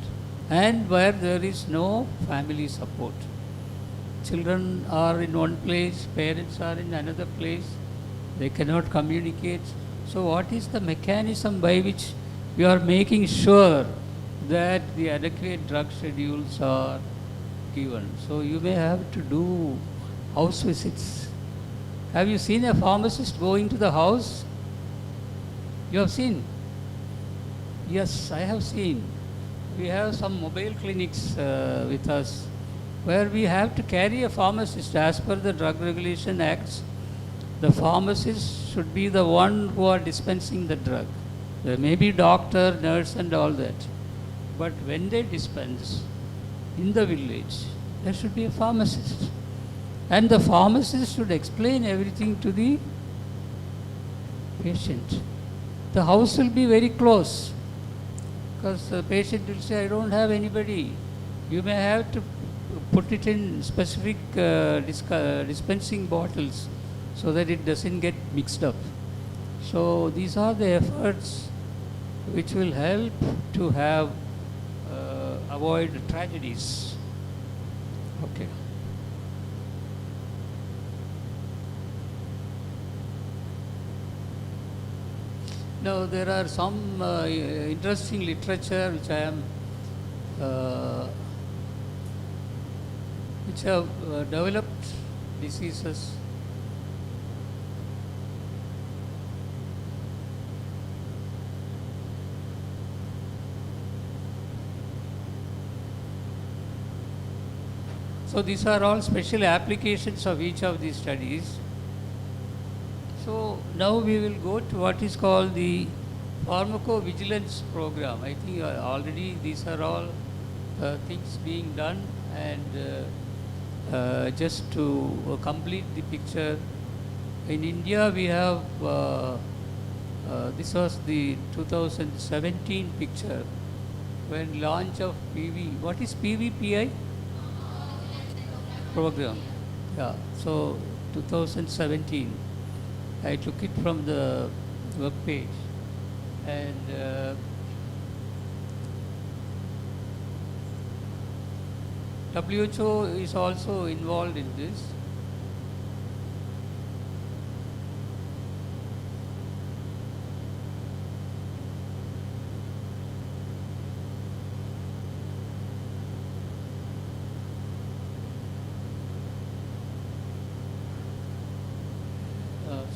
[SPEAKER 5] and where there is no family support? Children are in one place, parents are in another place, they cannot communicate. So what is the mechanism by which we are making sure that the adequate drug schedules are given? So you may have to do house visits. Have you seen a pharmacist going to the house? You have seen? Yes, I have seen. We have some mobile clinics with us where we have to carry a pharmacist. As per the Drug Regulation Acts, the pharmacist should be the one who are dispensing the drug. There may be doctor, nurse and all that. But when they dispense in the village, there should be a pharmacist. And the pharmacist should explain everything to the patient. The house will be very close because the patient will say, I don't have anybody. You may have to put it in specific dispensing bottles so that it doesn't get mixed up. So these are the efforts which will help to have avoid tragedies. Okay. Now there are some interesting literature which I am which have developed diseases. So these are all special applications of each of these studies. So now we will go to what is called the pharmacovigilance program. I think already these are all things being done, and just to complete the picture, in India we have, this was the 2017 picture when launch of PV, what is PVPI? Program. Yeah, so 2017. I took it from the web page, and WHO is also involved in this.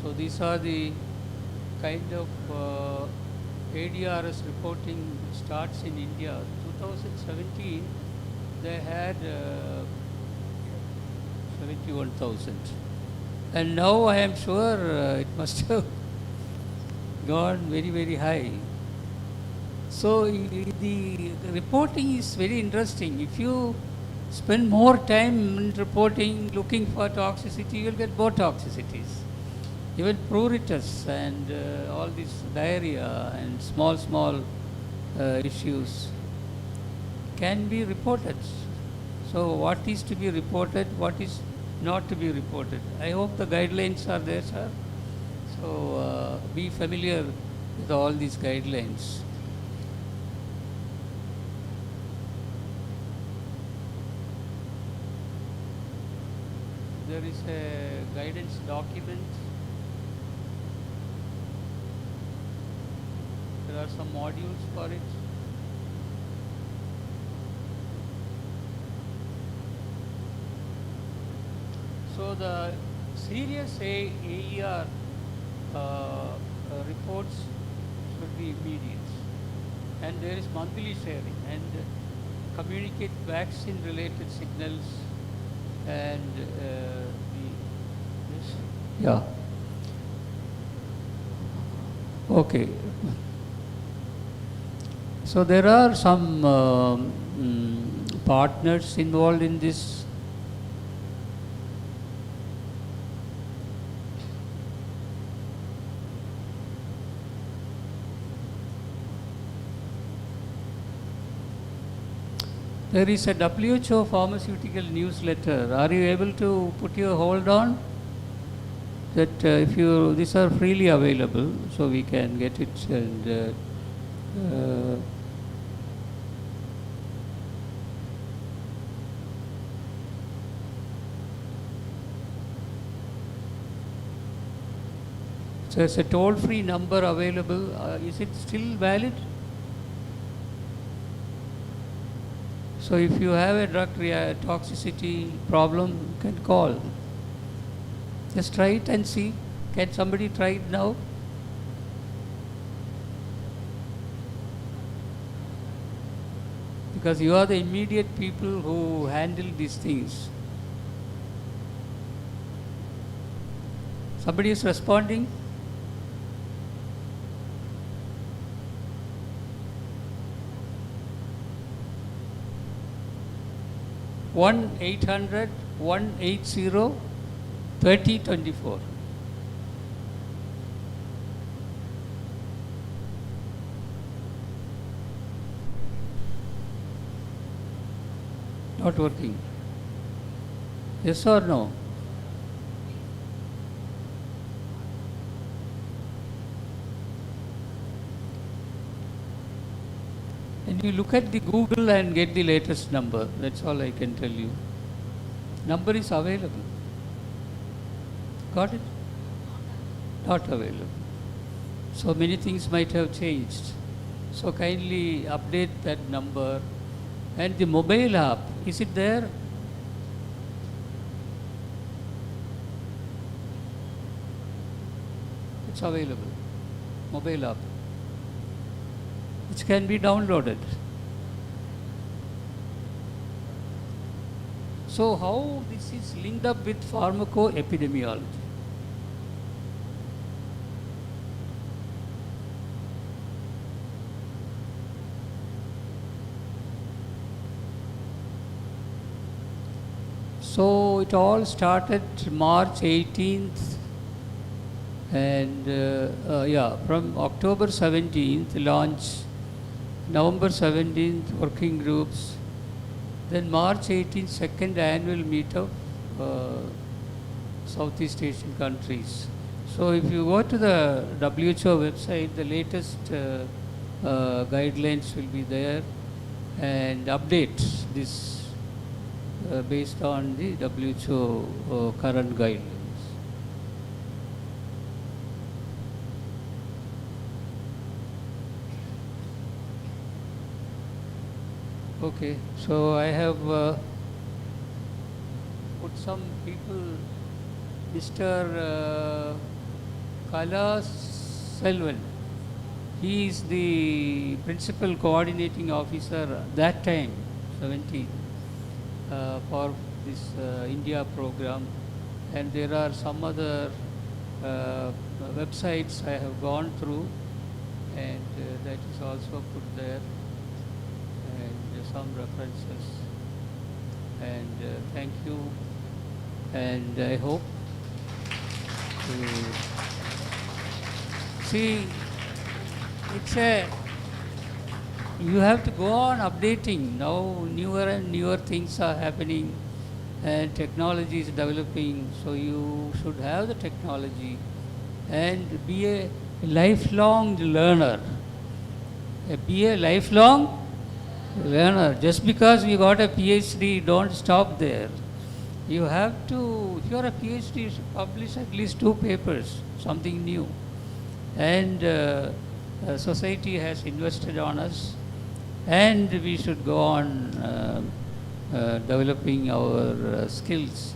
[SPEAKER 5] So these are the kind of ADRS reporting starts in India. 2017, they had 71,000. And now I am sure it must have gone very, very high. So the reporting is very interesting. If you spend more time in reporting, looking for toxicity, you will get more toxicities. Even pruritus and all this diarrhea and small issues can be reported. So what is to be reported, what is not to be reported? I hope the guidelines are there, sir. So be familiar with all these guidelines. There is a guidance document. There are some modules for it. So the serious AER reports should be immediate, and there is monthly sharing, and communicate vaccine related signals and yeah. Okay. So there are some partners involved in this There is a WHO pharmaceutical newsletter. Are you able to put your hold on? That if you, these are freely available, so we can get it and so there's a toll-free number available. Is it still valid? So if you have a drug toxicity problem, you can call. Just try it and see. Can somebody try it now? Because you are the immediate people who handle these things. Somebody is responding? One 800-180-3024. Not working. Yes or no? And you look at the Google and get the latest number. That's all I can tell you. Number is available. Got it? Not available. So many things might have changed. So kindly update that number. And the mobile app, is it there? It's available. Mobile app, which can be downloaded. So how this is linked up with pharmacoepidemiology? So it all started March 18th and from October 17th launch, November 17th working groups, then March 18th second annual meet of Southeast Asian countries. So if you go to the WHO website, the latest guidelines will be there and updates this based on the WHO current guidelines. Okay, so I have put some people, Mr. Kala Selvan. He is the principal coordinating officer that time, 17. For this India program, and there are some other websites I have gone through, and that is also put there, and some references, and thank you, and I hope to see it's a you have to go on updating. Now newer and newer things are happening and technology is developing, so you should have the technology and be a lifelong learner. Be a lifelong learner. Just because you got a PhD, don't stop there. You have to, if you are a PhD, you should publish at least 2 papers, something new. And society has invested on us, and we should go on developing our skills.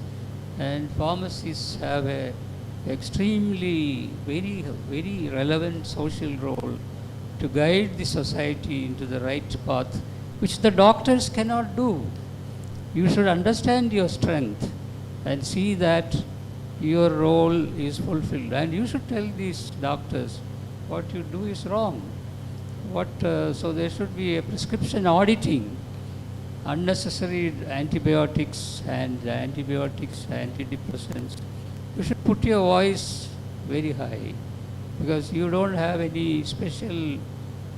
[SPEAKER 5] And pharmacists have a extremely very relevant social role to guide the society into the right path, which the doctors cannot do. You should understand your strength and see that your role is fulfilled, and you should tell these doctors what you do is wrong. So there should be a prescription auditing, unnecessary antibiotics, antidepressants. You should put your voice very high, because you don't have any special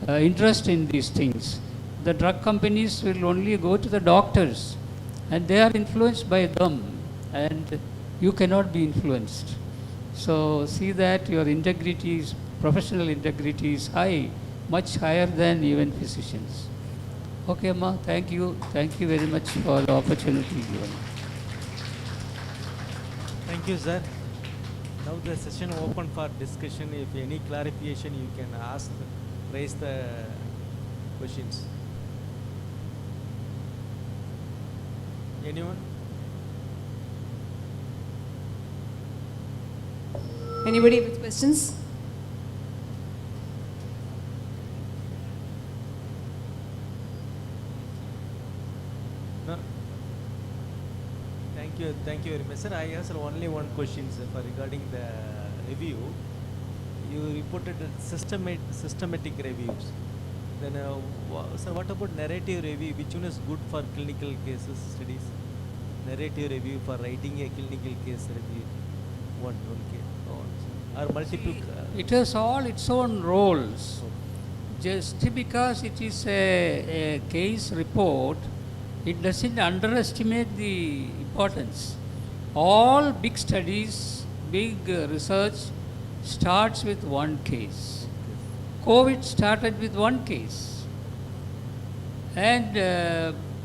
[SPEAKER 5] interest in these things. the drug companies will only go to the doctors and they are influenced by them and you cannot be influenced. So see that your integrity is, professional integrity is high, much higher than even physicians. Okay, Amma, thank you. Thank you very much for the opportunity given.
[SPEAKER 4] Thank you, sir. Now the session open for discussion. If any clarification, you can ask, raise the questions. Anyone?
[SPEAKER 7] Anybody with questions?
[SPEAKER 4] No? Thank you very much, sir. I answer only one question, sir, for regarding the review. You reported systematic reviews. Then, sir, what about narrative review? Which one is good for clinical cases studies? Narrative review for writing a clinical case review. One case. Or multiple.
[SPEAKER 5] It has all its own roles. Just because it is a case report, it doesn't underestimate the importance. All big studies, big research starts with one case. COVID started with one case. And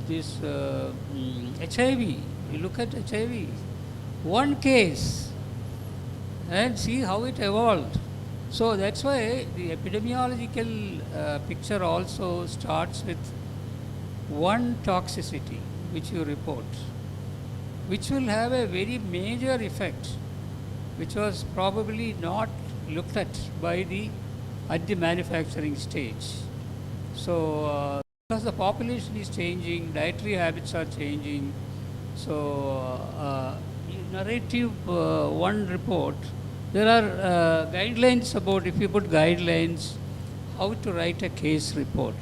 [SPEAKER 5] this HIV, you look at HIV, one case. And see how it evolved. So that's why the epidemiological picture also starts with one toxicity which you report, which will have a very major effect, which was probably not looked at at the manufacturing stage. So because the population is changing, dietary habits are changing, so narrative one report, there are guidelines about, if you put guidelines, how to write a case report,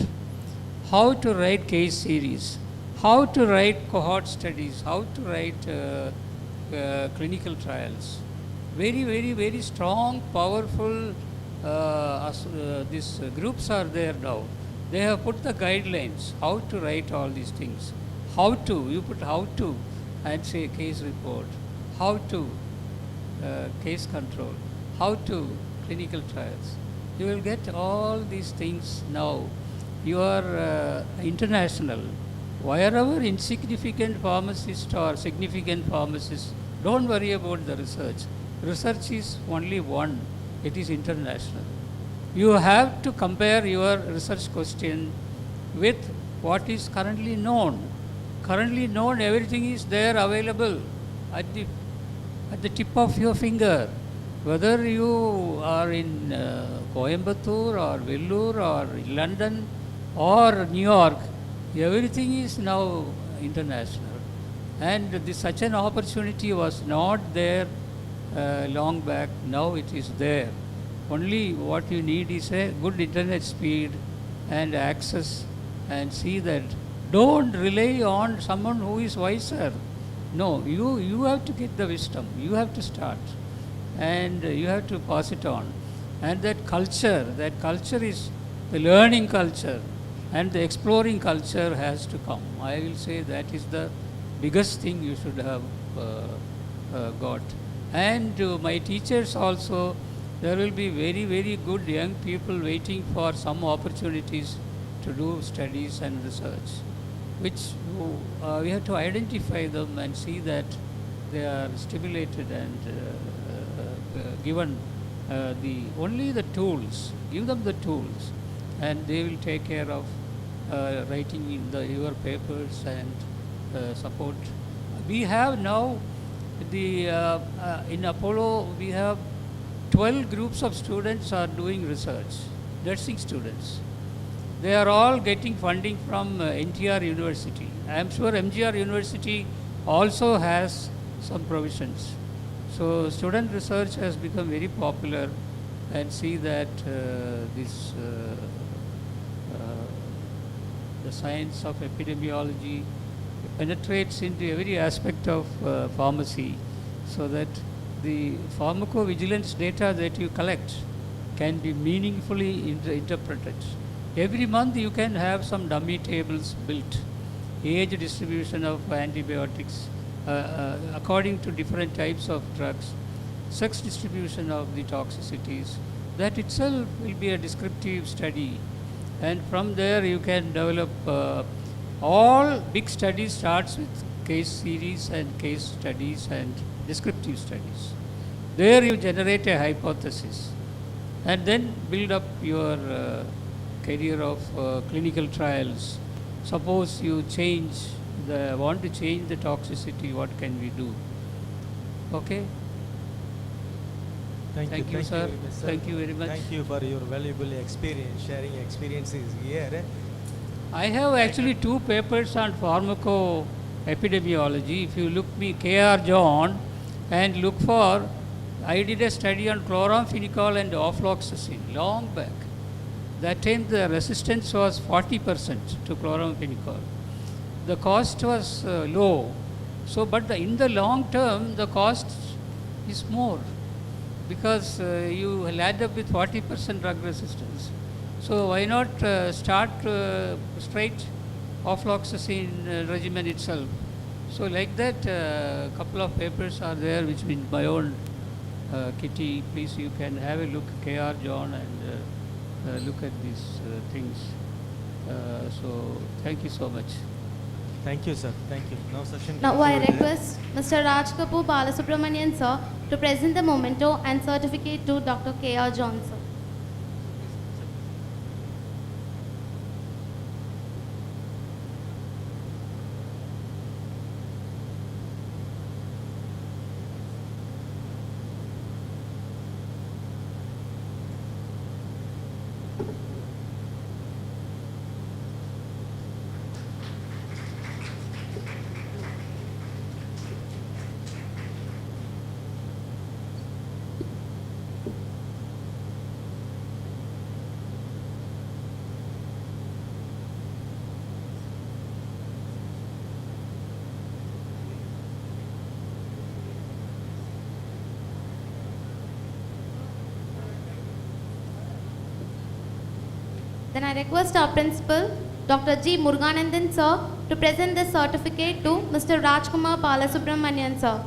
[SPEAKER 5] how to write case series, how to write cohort studies, how to write clinical trials. Very, very, very strong, powerful these groups are there now. They have put the guidelines, how to write all these things. How to, you put how to and say case report, how to case control, how to clinical trials. You will get all these things now. You are international. Wherever insignificant pharmacist or significant pharmacist, don't worry about the research. Research is only one. It is international. You have to compare your research question with what is currently known. Currently known, everything is there available at the tip of your finger. Whether you are in Coimbatore or Vellore or London or New York, everything is now international. And such an opportunity was not there long back. Now it is there. Only what you need is a good internet speed and access, and see that. Don't rely on someone who is wiser. No, you have to get the wisdom. You have to start. And you have to pass it on. And that culture is the learning culture, and the exploring culture has to come. I will say that is the biggest thing you should have got. And my teachers also, there will be very, very good young people waiting for some opportunities to do studies and research, which we have to identify them and see that they are stimulated and given only the tools. Give them the tools, and they will take care of writing your papers and support. We have now in Apollo, we have 12 groups of students are doing research, nursing students. They are all getting funding from NTR University. I am sure MGR University also has some provisions. So student research has become very popular, and see that the science of epidemiology penetrates into every aspect of pharmacy, so that the pharmacovigilance data that you collect can be meaningfully interpreted. Every month you can have some dummy tables built, age distribution of antibiotics according to different types of drugs, sex distribution of the toxicities. That itself will be a descriptive study, and from there you can develop all big studies starts with case series and case studies and descriptive studies. There you generate a hypothesis and then build up your career of clinical trials. Suppose you want to change the toxicity, what can we do? Okay? Thank you, sir.
[SPEAKER 4] very much, sir.
[SPEAKER 5] Thank you very much.
[SPEAKER 4] Thank you for your valuable experience, sharing experiences here.
[SPEAKER 5] I have actually 2 papers on pharmacoepidemiology. If you look me, K.R. John, and look for, I did a study on chloramphenicol and ofloxacin long back. That time the resistance was 40% to chloramphenicol. The cost was low. So, but in the long term, the cost is more because you will add up with 40% drug resistance. So why not start straight ofloxacin regimen itself? So like that, couple of papers are there which in my own kitty. Please, you can have a look, K.R. John, and look at these things. So thank you so much.
[SPEAKER 4] Thank you, sir. Thank you. Now session
[SPEAKER 2] Now I
[SPEAKER 4] concluded.
[SPEAKER 2] request Mr. Raj Kapoor Balasubramanian sir to present the memento and certificate to Dr. K.R. John sir. Then I request our principal, Dr. G. Muruganandan sir, to present the certificate to Mr. Rajkumar Balasubramanian sir.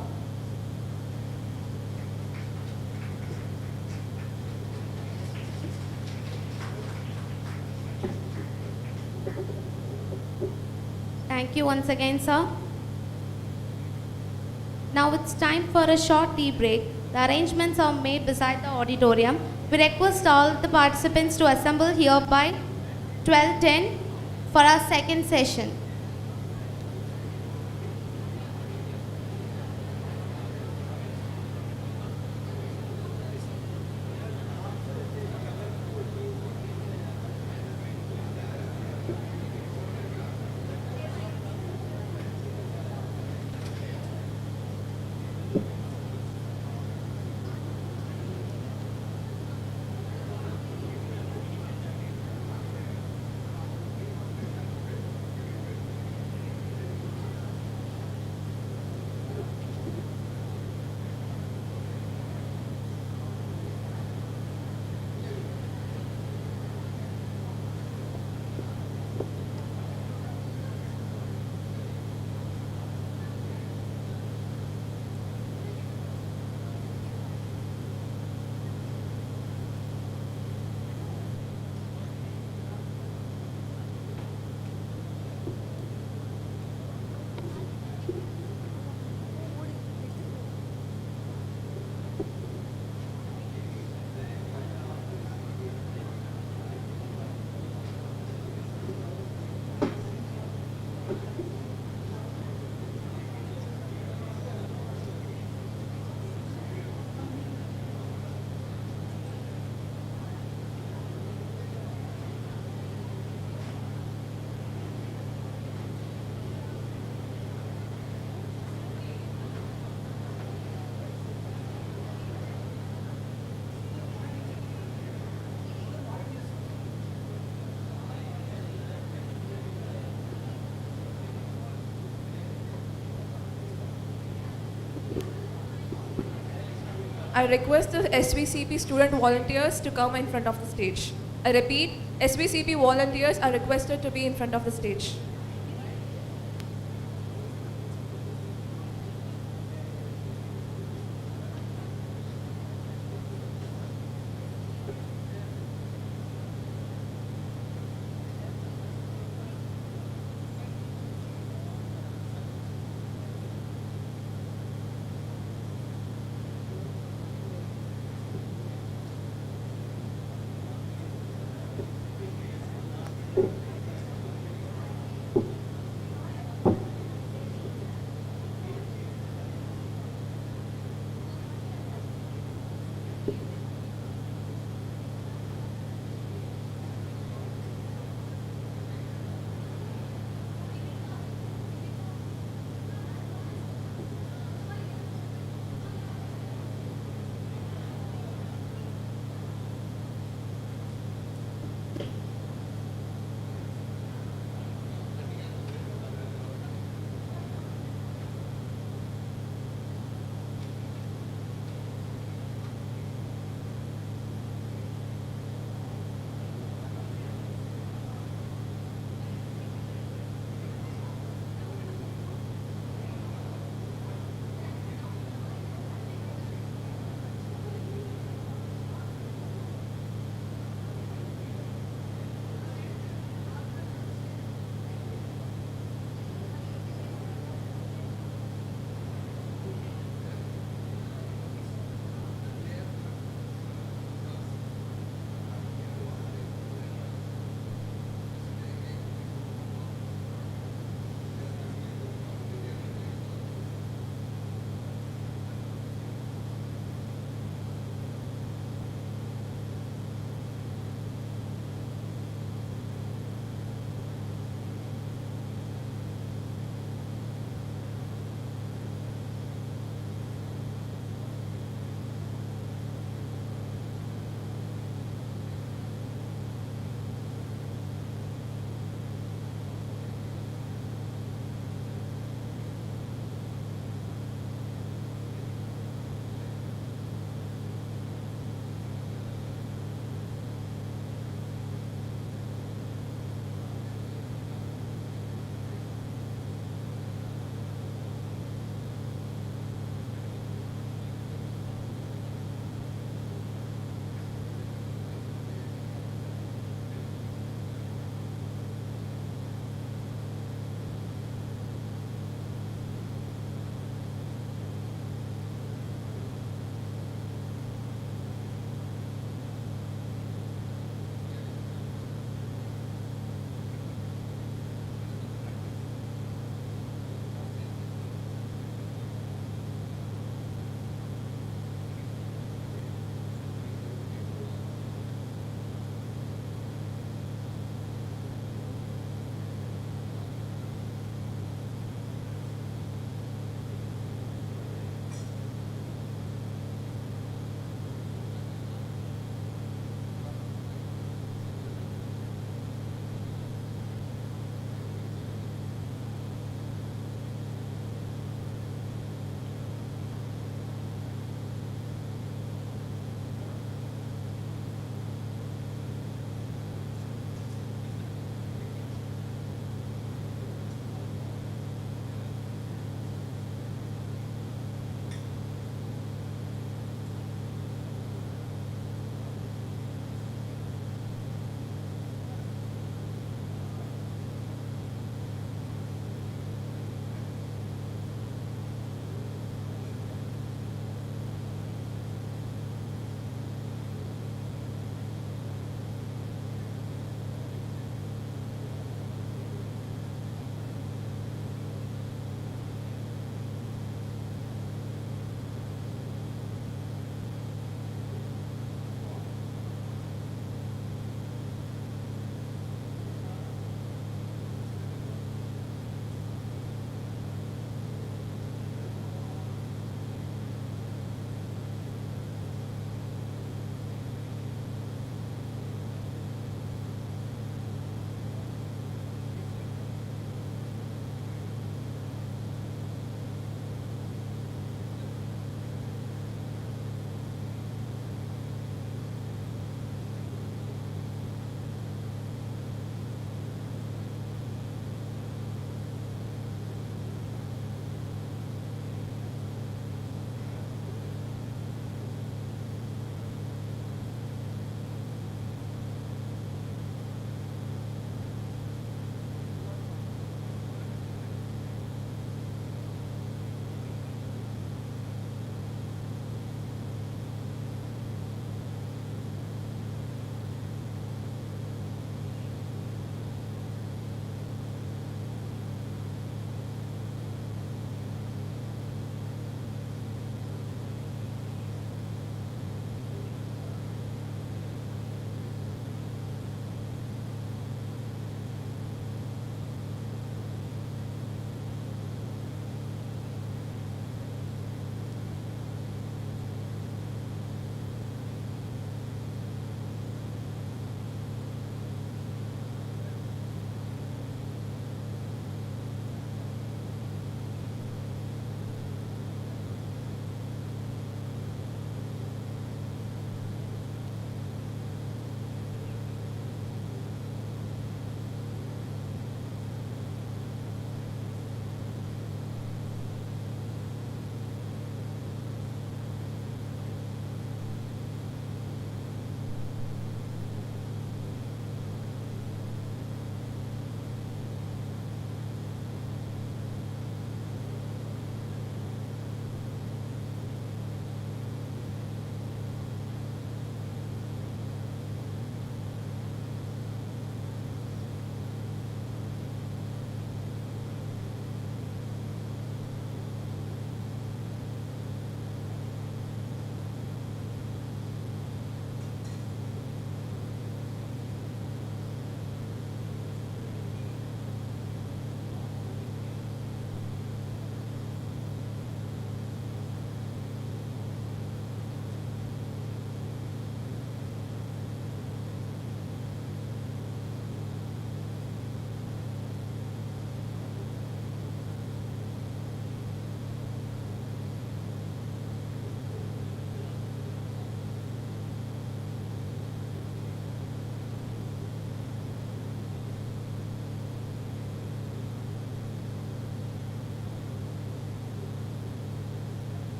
[SPEAKER 2] Thank you once again, sir. Now it's time for a short tea break. The arrangements are made beside the auditorium. We request all the participants to assemble here by 12:10 for our second session.
[SPEAKER 1] I request the SVCP student volunteers to come in front of the stage. I repeat, SVCP volunteers are requested to be in front of the stage.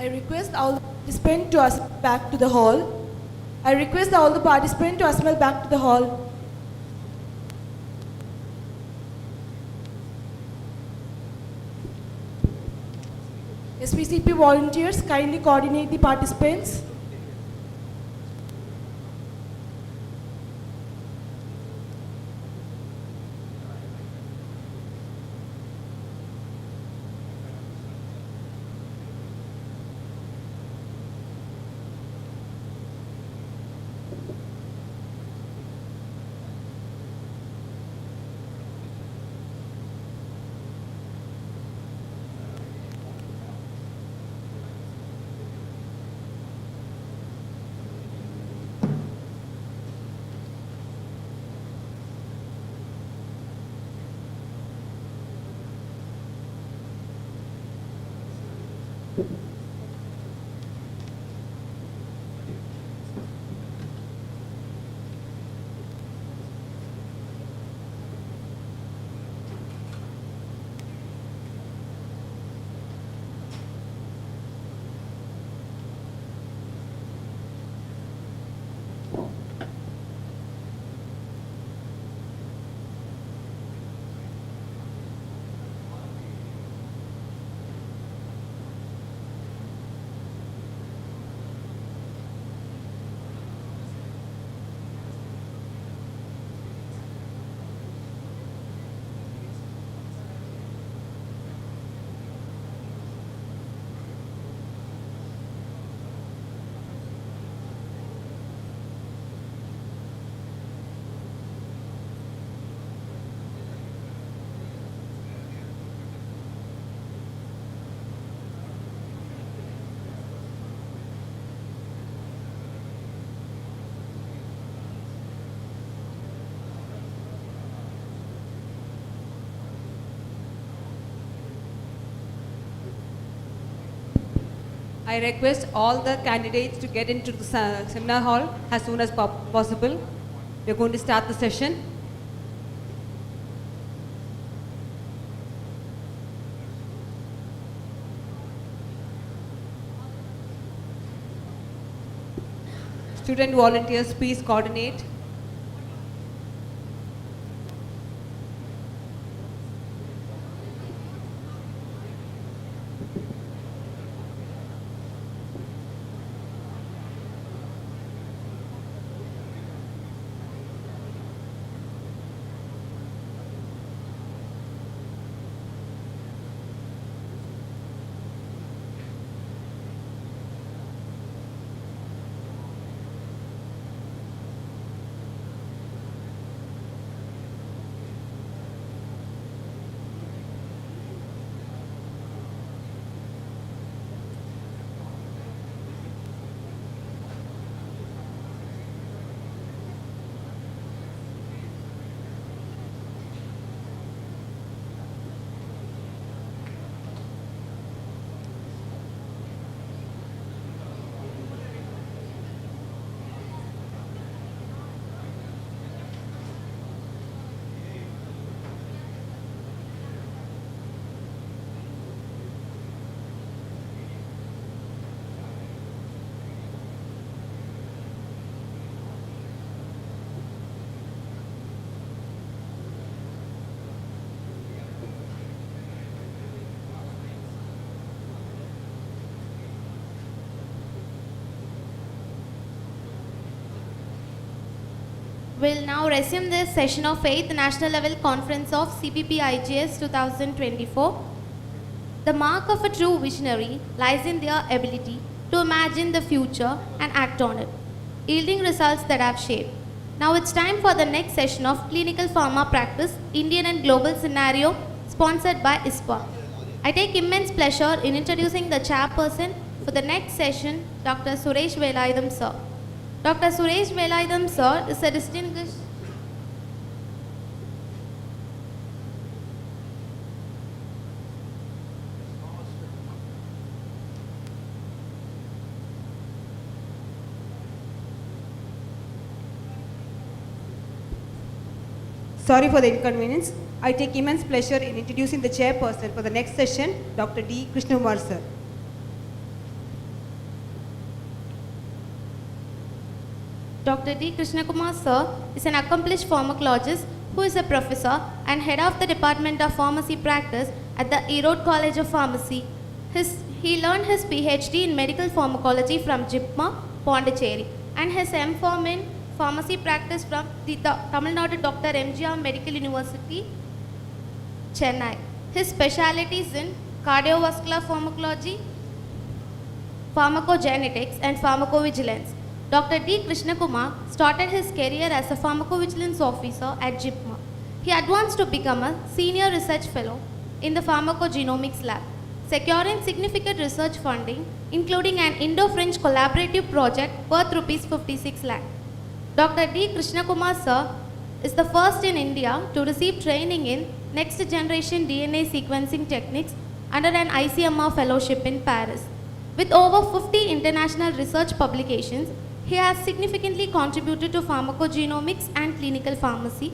[SPEAKER 8] I request all the participants to assemble back to the hall. I request all the participants to assemble back to the hall. SPCP volunteers, kindly coordinate the participants.
[SPEAKER 7] I request all the candidates to get into the seminar hall as soon as possible. We are going to start the session. Student volunteers, please coordinate.
[SPEAKER 2] We'll now resume this session of 8th National Level Conference of CPP-IGS 2024. The mark of a true visionary lies in their ability to imagine the future and act on it, yielding results that have shape. Now it's time for the next session of Clinical Pharma Practice, Indian and Global Scenario, sponsored by ISPA. I take immense pleasure in introducing the chairperson for the next session, Dr. Suresh Velaidam sir. Dr. Suresh Velaidam sir is a distinguished
[SPEAKER 7] Sorry for the inconvenience. I take immense pleasure in introducing the chairperson for the next session, Dr. D. Krishnamurthy sir.
[SPEAKER 2] Dr. D. Krishnakumar sir is an accomplished pharmacologist who is a professor and head of the Department of Pharmacy Practice at the Erode College of Pharmacy. He learned his PhD in medical pharmacology from JIPMA, Pondicherry, and his M.Pharm in pharmacy practice from the Tamil Nadu Dr. MGR Medical University, Chennai. His specialities in cardiovascular pharmacology, pharmacogenetics, and pharmacovigilance. Dr. D. Krishnakumar started his career as a pharmacovigilance officer at JIPMA. He advanced to become a senior research fellow in the pharmacogenomics lab, securing significant research funding, including an Indo-French collaborative project worth Rs 56 lakh. Dr. D. Krishnakumar sir is the first in India to receive training in next generation DNA sequencing techniques under an ICMR fellowship in Paris. With over 50 international research publications, he has significantly contributed to pharmacogenomics and clinical pharmacy,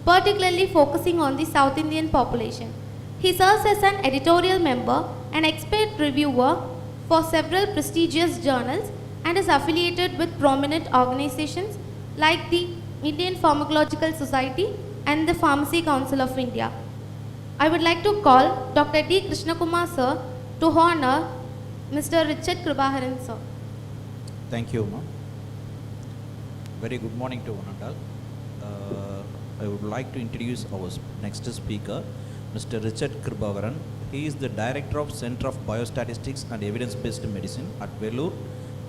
[SPEAKER 2] particularly focusing on the South Indian population. He serves as an editorial member and expert reviewer for several prestigious journals and is affiliated with prominent organizations like the Indian Pharmacological Society and the Pharmacy Council of India. I would like to call Dr. D. Krishnakumar sir to honor Mr. Richard Kribakaran sir.
[SPEAKER 9] Thank you, ma'am. Very good morning to one and all. I would like to introduce our next speaker, Mr. Richard Kribakaran. He is the Director of Center of Biostatistics and Evidence-Based Medicine at Vellore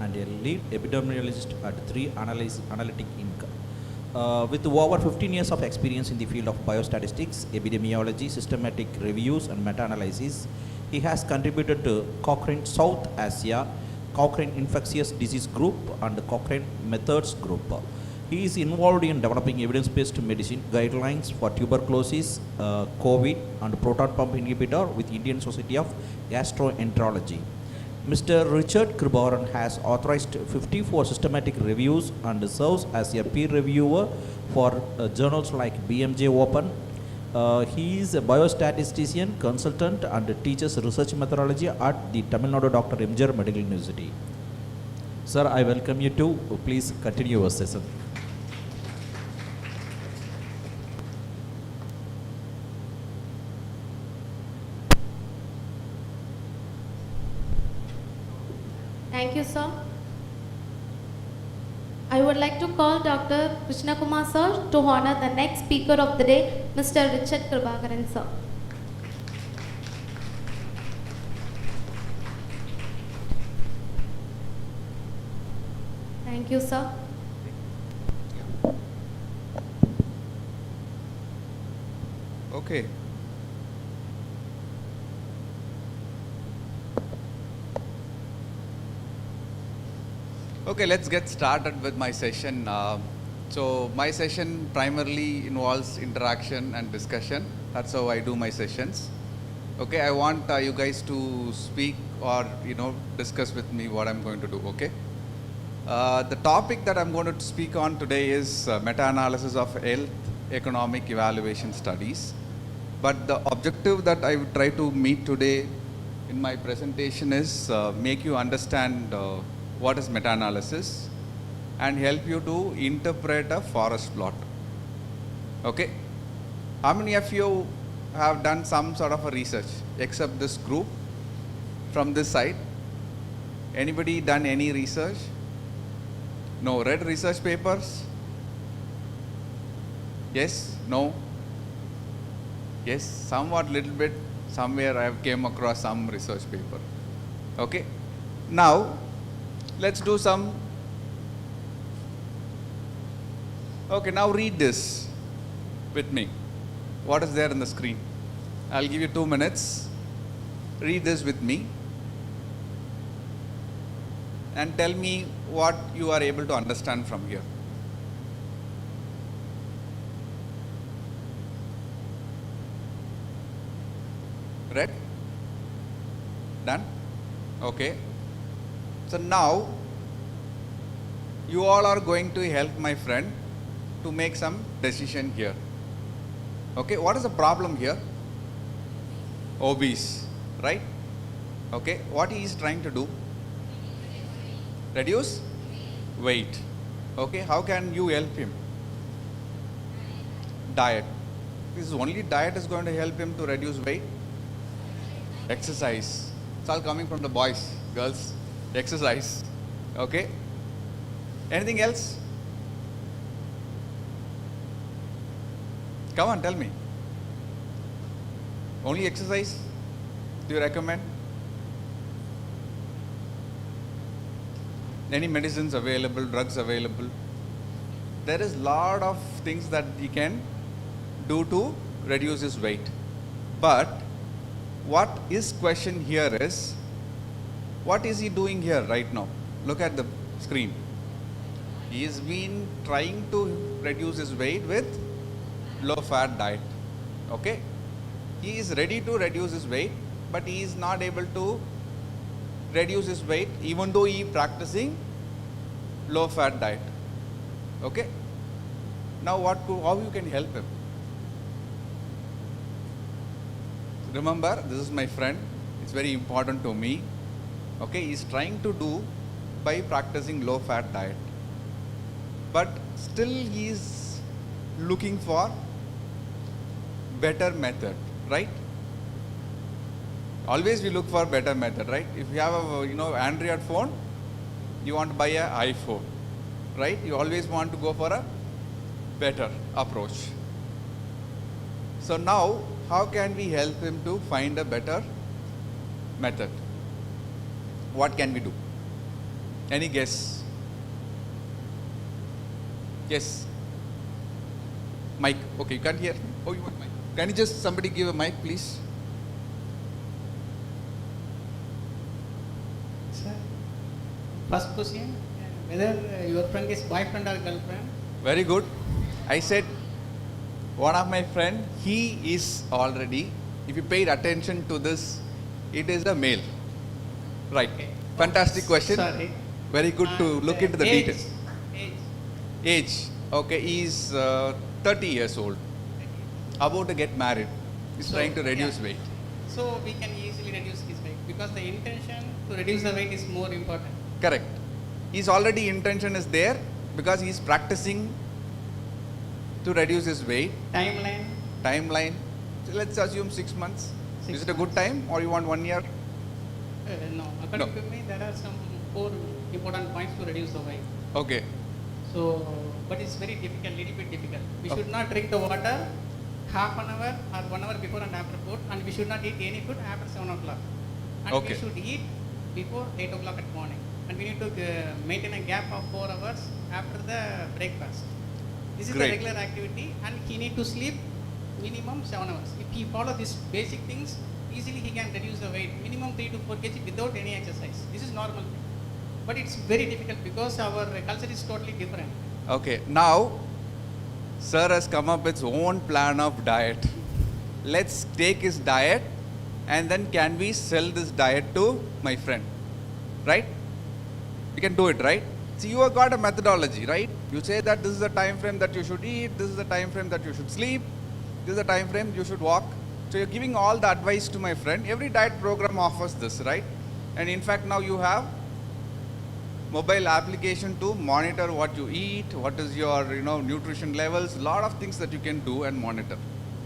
[SPEAKER 9] and a lead epidemiologist at 3 Analytic Inc. With over 15 years of experience in the field of biostatistics, epidemiology, systematic reviews and meta-analysis, he has contributed to Cochrane South Asia, Cochrane Infectious Disease Group and Cochrane Methods Group. He is involved in developing evidence-based medicine guidelines for tuberculosis, COVID and proton pump inhibitor with Indian Society of Gastroenterology. Mr. Richard Kribakaran has authorized 54 systematic reviews and serves as a peer reviewer for journals like BMJ Open. He is a biostatistician, consultant and teaches research methodology at the Tamil Nadu Dr. MGR Medical University. Sir, I welcome you to please continue your session.
[SPEAKER 2] Thank you, sir. I would like to call Dr. Krishnakumar sir to honor the next speaker of the day, Mr. Richard Kribakaran sir. Thank you, sir.
[SPEAKER 10] Okay. Okay, let's get started with my session. So my session primarily involves interaction and discussion. That's how I do my sessions. Okay, I want you guys to speak or discuss with me what I'm going to do. Okay. The topic that I'm going to speak on today is meta-analysis of health economic evaluation studies. But the objective that I would try to meet today in my presentation is make you understand what is meta-analysis and help you to interpret a forest plot. Okay? How many of you have done some sort of a research except this group from this side? Anybody done any research? No. Read research papers? Yes? No? Yes? Somewhat little bit. Somewhere I have came across some research paper. Okay? Now, let's do some. Okay, now read this with me. What is there in the screen? I'll give you 2 minutes. Read this with me and tell me what you are able to understand from here. Read? Done? Okay. So now, you all are going to help my friend to make some decision here. Okay, what is the problem here? Obese, right? Okay, what he is trying to do? Reduce weight. Okay, how can you help him? Diet. This is only diet is going to help him to reduce weight. Exercise. It's all coming from the boys, girls. Exercise. Okay. Anything else? Come on, tell me. Only exercise? Do you recommend? Any medicines available, drugs available? There is lot of things that he can do to reduce his weight. But what his question here is, what is he doing here right now? Look at the screen. He has been trying to reduce his weight with low fat diet. Okay? He is ready to reduce his weight, but he is not able to reduce his weight even though he is practicing low fat diet. Okay? Now how you can help him? Remember, this is my friend. It's very important to me. Okay, he's trying to do by practicing low fat diet. But still he is looking for better method, right? Always we look for better method, right? If you have a Android phone, you want to buy an iPhone, right? You always want to go for a better approach. So now, how can we help him to find a better method? What can we do? Any guess? Yes. Mic. Okay, you can't hear. Oh, you want mic? Can you just somebody give a mic, please?
[SPEAKER 11] Sir, first question, whether your friend is boyfriend or girlfriend?
[SPEAKER 10] Very good. I said, one of my friend, he is already, if you paid attention to this, it is a male. Right.
[SPEAKER 11] Okay.
[SPEAKER 10] Fantastic question.
[SPEAKER 11] Sorry.
[SPEAKER 10] Very good to look into the
[SPEAKER 11] age,
[SPEAKER 10] details.
[SPEAKER 11] Age.
[SPEAKER 10] Age. Okay, he is 30 years old. About to get married. He's trying to reduce weight.
[SPEAKER 11] So we can easily reduce his weight because the intention to reduce the weight is more important.
[SPEAKER 10] Correct. His already intention is there because he is practicing to reduce his weight.
[SPEAKER 11] Timeline.
[SPEAKER 10] Timeline. So let's assume 6 months. Is it a good time or you want 1 year?
[SPEAKER 11] No. According to me, there are some 4 important points to reduce the weight.
[SPEAKER 10] Okay.
[SPEAKER 11] So, but it's very difficult, little bit difficult. We should not drink the water half an hour or 1 hour before and after food, and we should not eat any food after 7 o'clock. And
[SPEAKER 10] Okay.
[SPEAKER 11] we should eat before 8 o'clock at morning. And we need to maintain a gap of 4 hours after the breakfast. This is
[SPEAKER 10] Great.
[SPEAKER 11] the regular activity, and he need to sleep minimum 7 hours. If he follow these basic things, easily he can reduce the weight, minimum 3 to 4 kg without any exercise. This is normal thing. But it's very difficult because our culture is totally different.
[SPEAKER 10] Okay. Now, sir has come up with his own plan of diet. Let's take his diet and then can we sell this diet to my friend? Right? We can do it, right? See, you have got a methodology, right? You say that this is the time frame that you should eat, this is the time frame that you should sleep, this is the time frame you should walk. So you're giving all the advice to my friend. Every diet program offers this, right? And in fact, now you have mobile application to monitor what you eat, what is your nutrition levels, lot of things that you can do and monitor.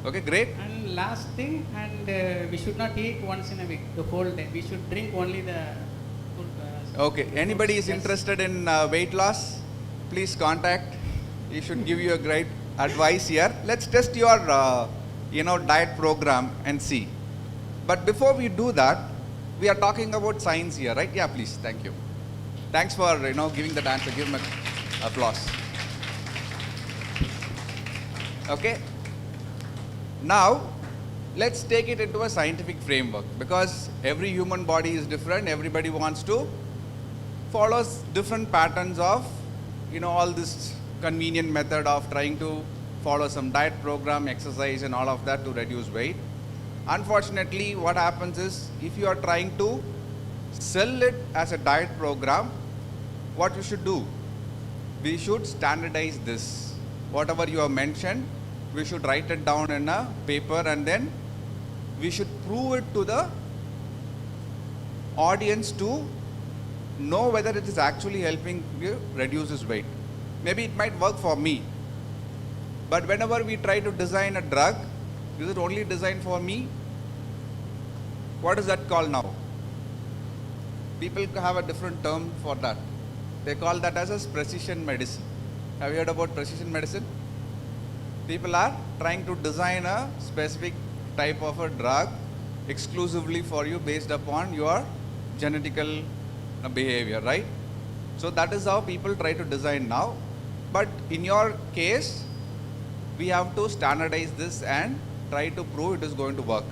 [SPEAKER 10] Okay, great.
[SPEAKER 11] And last thing, and we should not eat once in a week, the whole day. We should drink only the food.
[SPEAKER 10] Okay, anybody is
[SPEAKER 11] Yes.
[SPEAKER 10] interested in weight loss, please contact. He should give you a great advice here. Let's test your diet program and see. But before we do that, we are talking about science here, right? Yeah, please. Thank you. Thanks for giving that answer. Give him an applause. Okay. Now, let's take it into a scientific framework because every human body is different. Everybody wants to follow different patterns of all this convenient method of trying to follow some diet program, exercise and all of that to reduce weight. Unfortunately, what happens is if you are trying to sell it as a diet program, what you should do? We should standardize this. Whatever you have mentioned, we should write it down in a paper and then we should prove it to the audience to know whether it is actually helping you reduce his weight. Maybe it might work for me. But whenever we try to design a drug, is it only designed for me? What is that called now? People have a different term for that. They call that as precision medicine. Have you heard about precision medicine? People are trying to design a specific type of a drug exclusively for you based upon your genetical behavior, right? So that is how people try to design now. But in your case, we have to standardize this and try to prove it is going to work.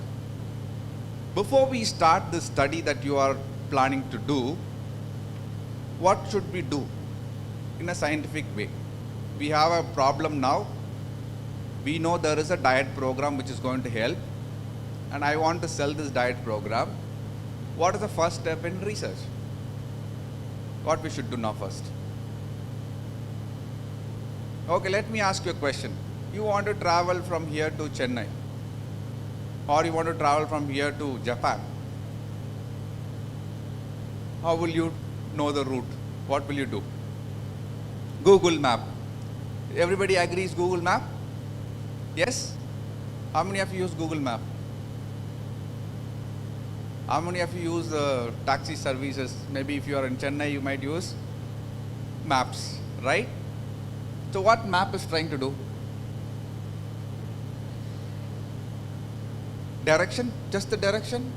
[SPEAKER 10] Before we start the study that you are planning to do, what should we do in a scientific way? We have a problem now. We know there is a diet program which is going to help, and I want to sell this diet program. What is the first step in research? What we should do now first? Okay, let me ask you a question. You want to travel from here to Chennai, or you want to travel from here to Japan. How will you know the route? What will you do? Google Map. Everybody agrees Google Map? Yes? How many of you use Google Map? How many of you use taxi services? Maybe if you are in Chennai, you might use maps, right? So what map is trying to do? Direction? Just the direction?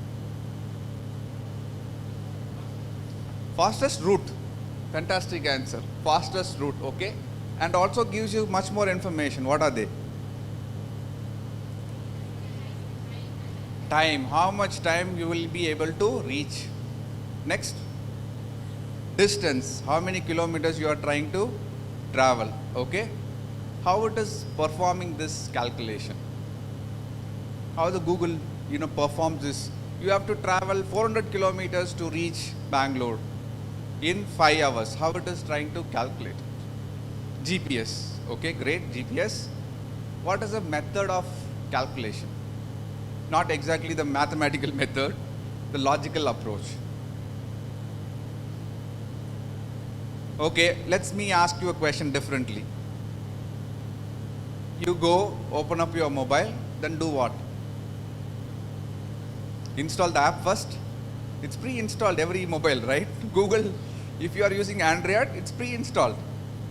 [SPEAKER 10] Fastest route. Fantastic answer. Fastest route, okay? And also gives you much more information. What are they? Time. How much time you will be able to reach. Next. Distance. How many kilometers you are trying to travel, okay? How it is performing this calculation. How the Google, performs this. You have to travel 400 kilometers to reach Bangalore in 5 hours. How it is trying to calculate? GPS. Okay, great, GPS. What is the method of calculation? Not exactly the mathematical method, the logical approach. Okay, let me ask you a question differently. You go, open up your mobile, then do what? Install the app first. It's pre-installed every mobile, right? Google, if you are using Android, it's pre-installed.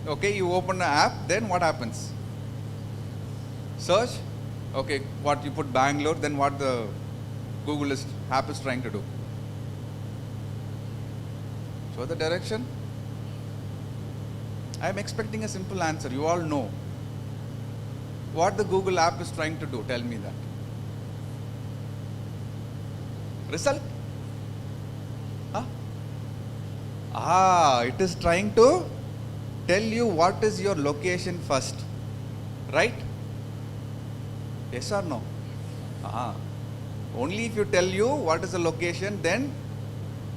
[SPEAKER 10] Okay, you open the app, then what happens? Search. Okay, what you put Bangalore, then what the Google app is trying to do? Show the direction. I am expecting a simple answer. You all know. What the Google app is trying to do? Tell me that. Result? Huh? It is trying to tell you what is your location first. Right? Yes or no? Only if you tell you what is the location, then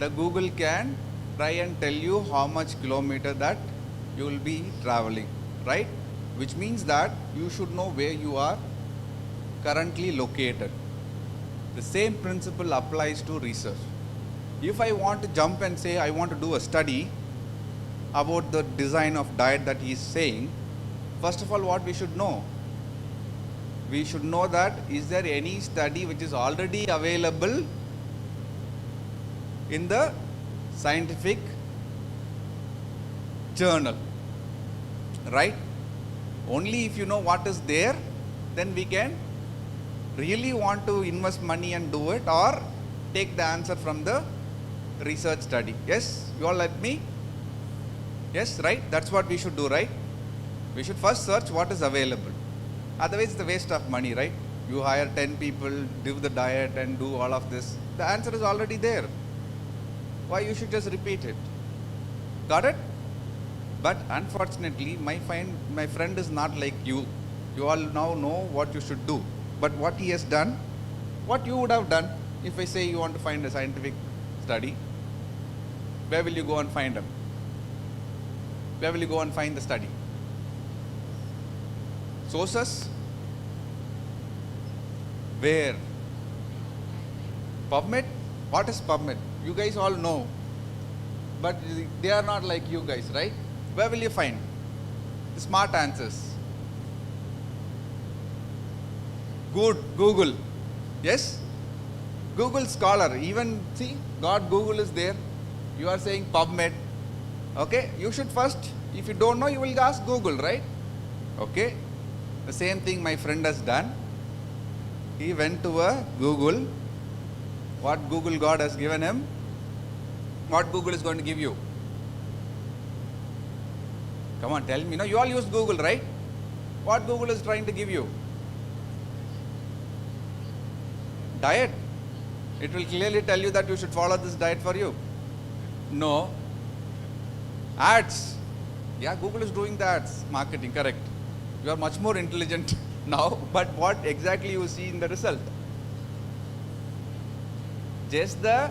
[SPEAKER 10] the Google can try and tell you how much kilometer that you will be traveling, right? Which means that you should know where you are currently located. The same principle applies to research. If I want to jump and say I want to do a study about the design of diet that he is saying, first of all, what we should know? We should know that is there any study which is already available in the scientific journal, right? Only if you know what is there, then we can really want to invest money and do it, or take the answer from the research study. Yes, you all let me? Yes, right? That's what we should do, right? We should first search what is available. Otherwise, it's a waste of money, right? You hire 10 people, do the diet and do all of this. The answer is already there. Why you should just repeat it? Got it? But unfortunately, my friend is not like you. You all now know what you should do. But what he has done, what you would have done, if I say you want to find a scientific study, where will you go and find them? Where will you go and find the study? Sources? Where? PubMed? What is PubMed? You guys all know. But they are not like you guys, right? Where will you find? smart answers. Good, Google. Yes? Google Scholar, even see, Google is there. You are saying PubMed. Okay, you should first, if you don't know, you will ask Google, right? Okay, the same thing my friend has done. He went to a Google. What Google God has given him, what Google is going to give you? Come on, tell me. No, you all use Google, right? What Google is trying to give you? Diet. It will clearly tell you that you should follow this diet for you. No. Ads. Yeah, Google is doing the ads, marketing, correct. You are much more intelligent now, but what exactly you see in the result? Just the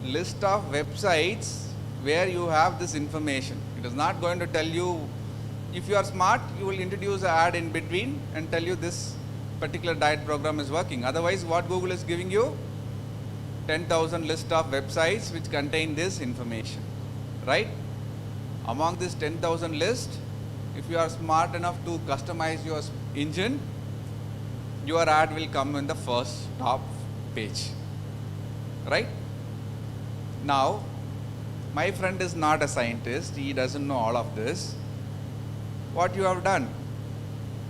[SPEAKER 10] list of websites where you have this information. It is not going to tell you, if you are smart, you will introduce an ad in between and tell you this particular diet program is working. Otherwise, what Google is giving you? 10,000 list of websites which contain this information, right? Among this 10,000 list, if you are smart enough to customize your engine, your ad will come in the first top page, right? Now, my friend is not a scientist, he doesn't know all of this. What you have done?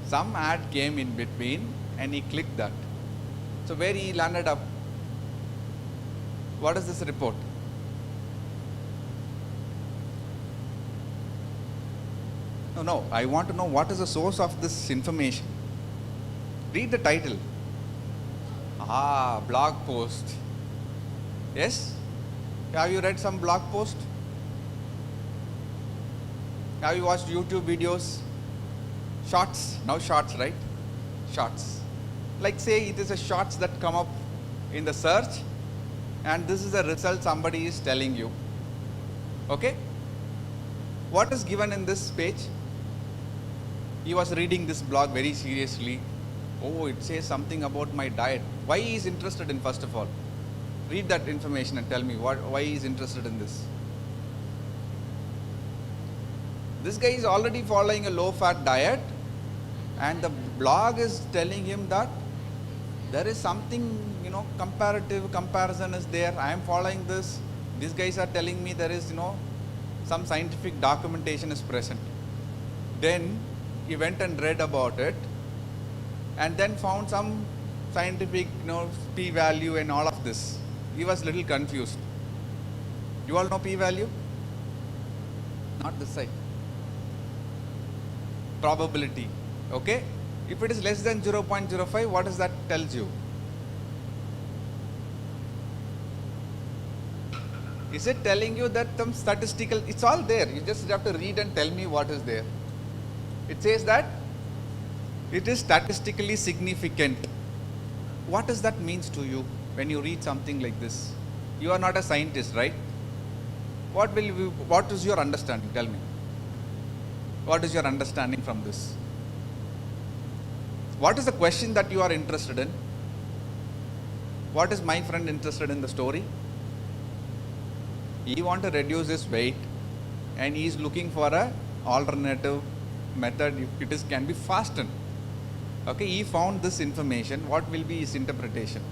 [SPEAKER 10] Some ad came in between and he clicked that. So where he landed up? What is this report? No, I want to know what is the source of this information. Read the title. Blog post. Yes? Have you read some blog post? Have you watched YouTube videos? Shorts. Now shorts, right? Shorts. Like say it is a shorts that come up in the search and this is the result somebody is telling you. Okay? What is given in this page? He was reading this blog very seriously. Oh, it says something about my diet. Why he is interested in, first of all? Read that information and tell me why he is interested in this. This guy is already following a low-fat diet and the blog is telling him that there is something, comparative comparison is there. I am following this. These guys are telling me there is, some scientific documentation is present. Then he went and read about it and then found some scientific, p-value and all of this. He was little confused. You all know p-value? Not this side. Probability. Okay? If it is less than 0.05, what does that tells you? Is it telling you that some statistical, it's all there. You just have to read and tell me what is there. It says that it is statistically significant. What does that means to you when you read something like this? You are not a scientist, right? What is your understanding? Tell me. What is your understanding from this? What is the question that you are interested in? What is my friend interested in the story? He wants to reduce his weight and he is looking for a alternative method if it can be fastened. Okay, he found this information. What will be his interpretation?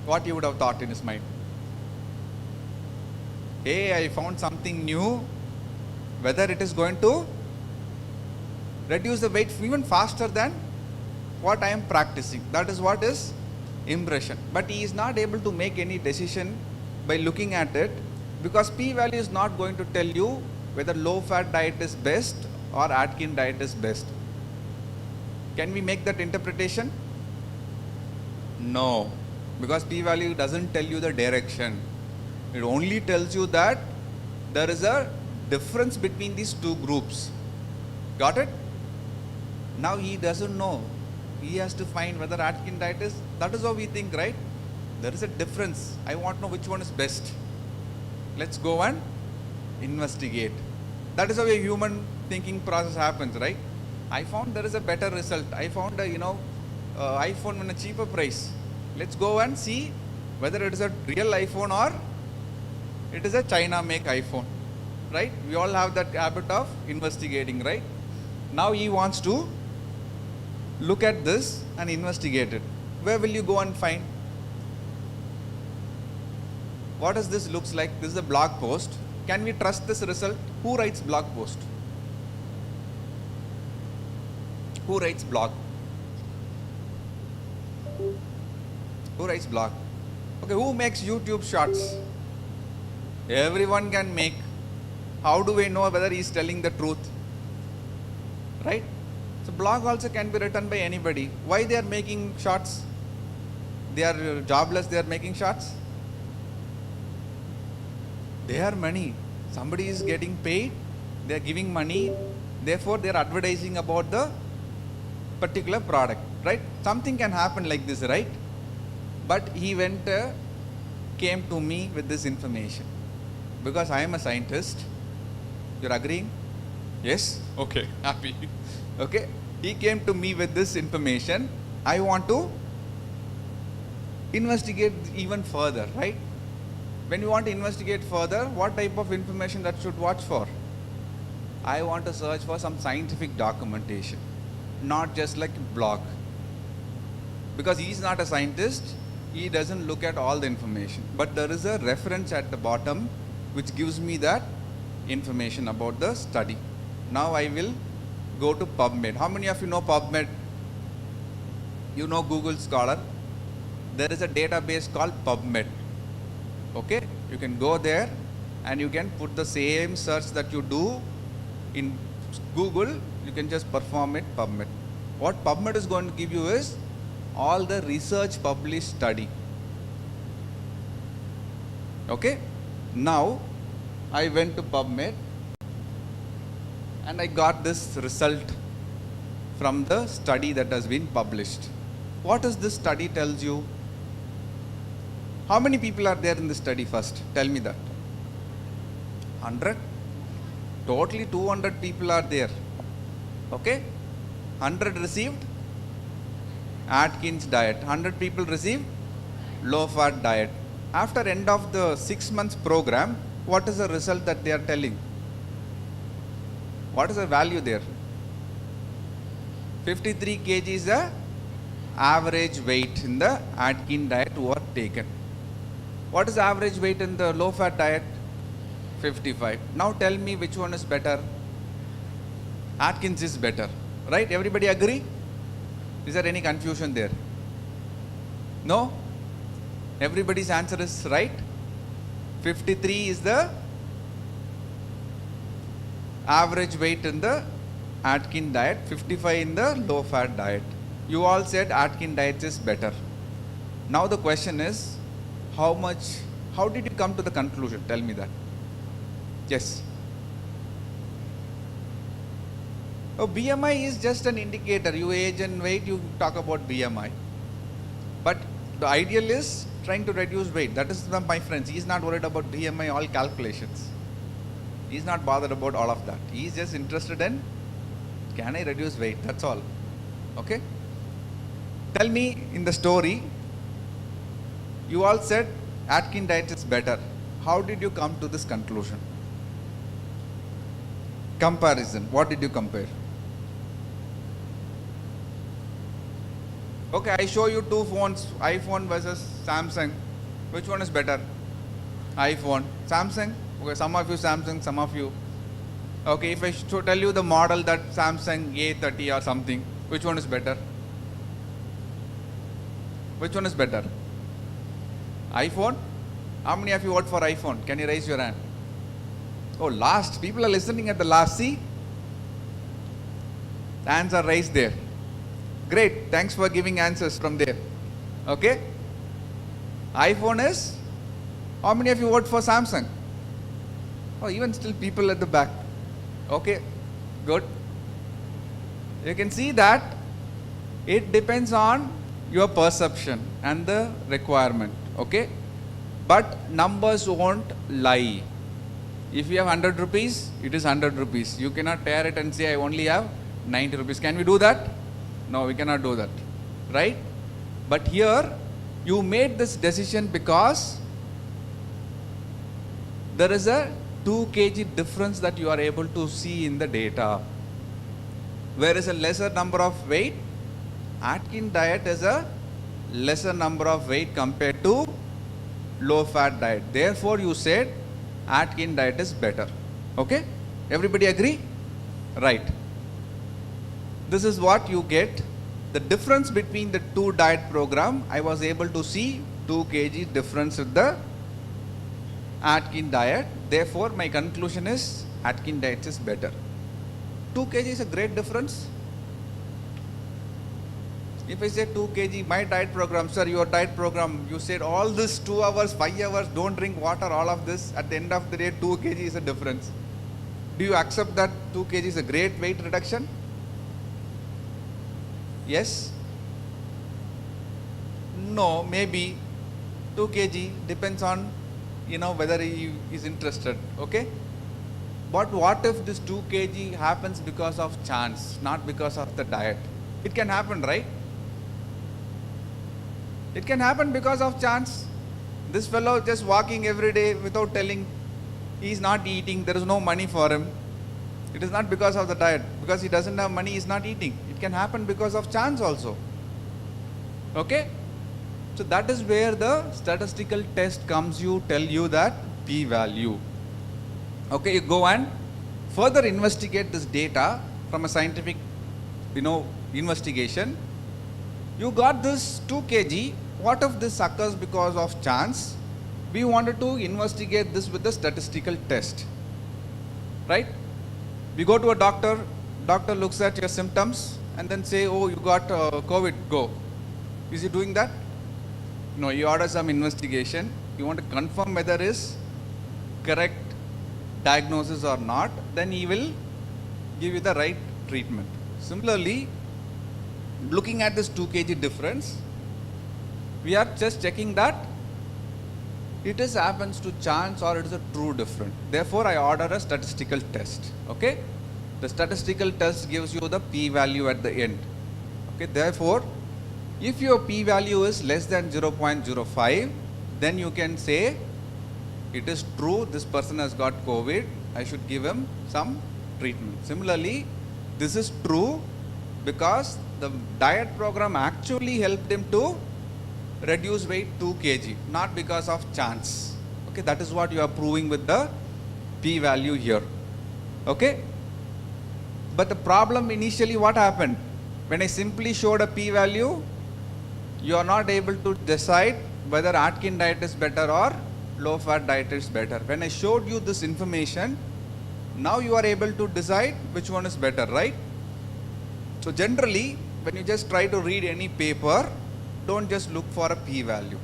[SPEAKER 10] What he would have thought in his mind? Hey, I found something new. Whether it is going to reduce the weight even faster than what I am practicing. That is what is impression. But he is not able to make any decision by looking at it because p-value is not going to tell you whether low-fat diet is best or Atkins diet is best. Can we make that interpretation? No, because p-value doesn't tell you the direction. It only tells you that there is a difference between these two groups. Got it? Now he doesn't know. He has to find whether Atkins diet is, that is how we think, right? There is a difference. I want to know which one is best. Let's go and investigate. That is how a human thinking process happens, right? I found there is a better result. I found a, iPhone in a cheaper price. Let's go and see whether it is a real iPhone or it is a China make iPhone, right? We all have that habit of investigating, right? Now he wants to look at this and investigate it. Where will you go and find? What does this looks like? This is a blog post. Can we trust this result? Who writes blog post? Who writes blog? Who writes blog? Okay, who makes YouTube shorts? Everyone can make. How do we know whether he is telling the truth? Right? So blog also can be written by anybody. Why they are making shorts? They are jobless, they are making shorts? They are money. Somebody is getting paid, they are giving money, therefore they are advertising about the particular product, right? Something can happen like this, right? But he came to me with this information. Because I am a scientist. You're agreeing? Yes? Okay, happy. Okay, he came to me with this information. I want to investigate even further, right? When you want to investigate further, what type of information that should watch for? I want to search for some scientific documentation, not just like a blog. Because he is not a scientist, he doesn't look at all the information. But there is a reference at the bottom which gives me that information about the study. Now I will go to PubMed. How many of you know PubMed? You know Google Scholar. There is a database called PubMed. Okay, you can go there and you can put the same search that you do in Google, you can just perform it PubMed. What PubMed is going to give you is all the research published study. Okay, now I went to PubMed and I got this result from the study that has been published. What does this study tells you? How many people are there in the study first? Tell me that. 100? Totally 200 people are there. Okay? 100 received Atkins diet. 100 people received low fat diet. After end of the 6 months program, what is the result that they are telling? What is the value there? 53 kg is the average weight in the Atkins diet who are taken. What is the average weight in the low fat diet? 55. Now tell me which one is better. Atkins is better. Right? Everybody agree? Is there any confusion there? No? Everybody's answer is right. 53 is the average weight in the Atkins diet, 55 in the low fat diet. You all said Atkins diet is better. Now the question is, how did you come to the conclusion? Tell me that. Yes. Oh, BMI is just an indicator. You age and weight, you talk about BMI. But the ideal is trying to reduce weight. That is my friends. He is not worried about BMI, all calculations. He is not bothered about all of that. He is just interested in, can I reduce weight? That's all. Okay? Tell me in the story, you all said Atkins diet is better. How did you come to this conclusion? Comparison. What did you compare? Okay, I show you two phones, iPhone versus Samsung. Which one is better? iPhone. Samsung? Okay, some of you Samsung, some of you. Okay, if I tell you the model that Samsung A30 or something, which one is better? Which one is better? iPhone? How many of you vote for iPhone? Can you raise your hand? Oh, last. People are listening at the last. See? The hands are raised there. Great. Thanks for giving answers from there. Okay? iPhone is? How many of you vote for Samsung? Oh, even still people at the back. Okay. Good. You can see that it depends on your perception and the requirement. Okay? But numbers won't lie. If you have 100 rupees, it is 100 rupees. You cannot tear it and say, I only have 90 rupees. Can we do that? No, we cannot do that. Right? But here, you made this decision because there is a 2 kg difference that you are able to see in the data. Whereas a lesser number of weight, Atkins diet is a lesser number of weight compared to low fat diet. Therefore, you said Atkins diet is better. Okay? Everybody agree? Right. This is what you get. The difference between the two diet program, I was able to see 2 kg difference with the Atkins diet. Therefore, my conclusion is Atkins diet is better. 2 kg is a great difference. If I say 2 kg, my diet program, sir, your diet program, you said all this 2 hours, 5 hours, don't drink water, all of this, at the end of the day, 2 kg is a difference. Do you accept that 2 kg is a great weight reduction? Yes? No, maybe 2 kg depends on, whether he is interested, okay? But what if this 2 kg happens because of chance, not because of the diet? It can happen, right? It can happen because of chance. This fellow just walking every day without telling, he is not eating, there is no money for him. It is not because of the diet. Because he doesn't have money, he is not eating. It can happen because of chance also. Okay? So that is where the statistical test comes, tell you that p-value. Okay, you go and further investigate this data from a scientific, investigation. You got this 2 kg. What if this occurs because of chance? We wanted to investigate this with a statistical test. Right? We go to a doctor looks at your symptoms and then say, oh, you got COVID, go. Is he doing that? No, you order some investigation. You want to confirm whether it is correct diagnosis or not, then he will give you the right treatment. Similarly, looking at this 2 kg difference, we are just checking that it is happens to chance or it is a true difference. Therefore, I order a statistical test. Okay? The statistical test gives you the p-value at the end. Okay? Therefore, if your p-value is less than 0.05, then you can say it is true, this person has got COVID, I should give him some treatment. Similarly, this is true because the diet program actually helped him to reduce weight 2 kg, not because of chance. Okay, that is what you are proving with the p-value here. Okay? But the problem initially, what happened? When I simply showed a p-value, you are not able to decide whether Atkins diet is better or low fat diet is better. When I showed you this information, now you are able to decide which one is better, right? So generally, when you just try to read any paper, don't just look for a p-value.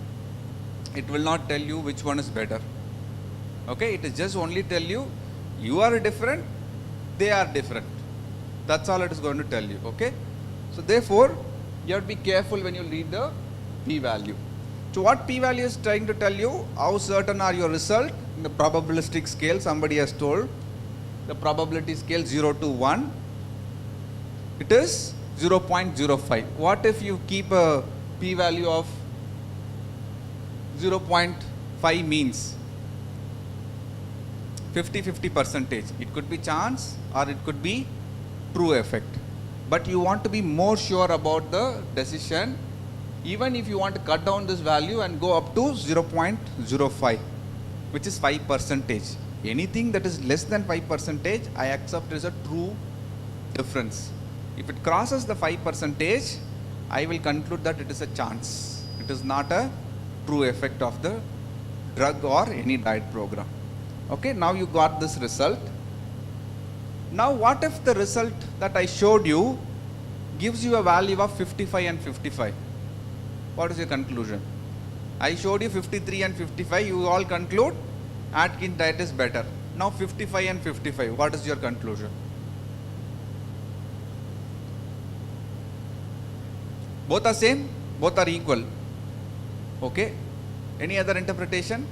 [SPEAKER 10] It will not tell you which one is better. Okay, it is just only tell you, you are different, they are different. That's all it is going to tell you, okay? So therefore, you have to be careful when you read the p-value. So what p-value is trying to tell you, how certain are your result in the probabilistic scale, somebody has told. The probability scale 0 to 1, it is 0.05. What if you keep a p-value of 0.5 means 50-50%. It could be chance or it could be true effect. But you want to be more sure about the decision. Even if you want to cut down this value and go up to 0.05, which is 5%. Anything that is less than 5%, I accept as a true difference. If it crosses the 5%, I will conclude that it is a chance. It is not a true effect of the drug or any diet program. Okay, now you got this result. Now what if the result that I showed you gives you a value of 55 and 55? What is your conclusion? I showed you 53 and 55, you all conclude Atkins diet is better. Now 55 and 55, what is your conclusion? Both are same, both are equal. Okay, any other interpretation?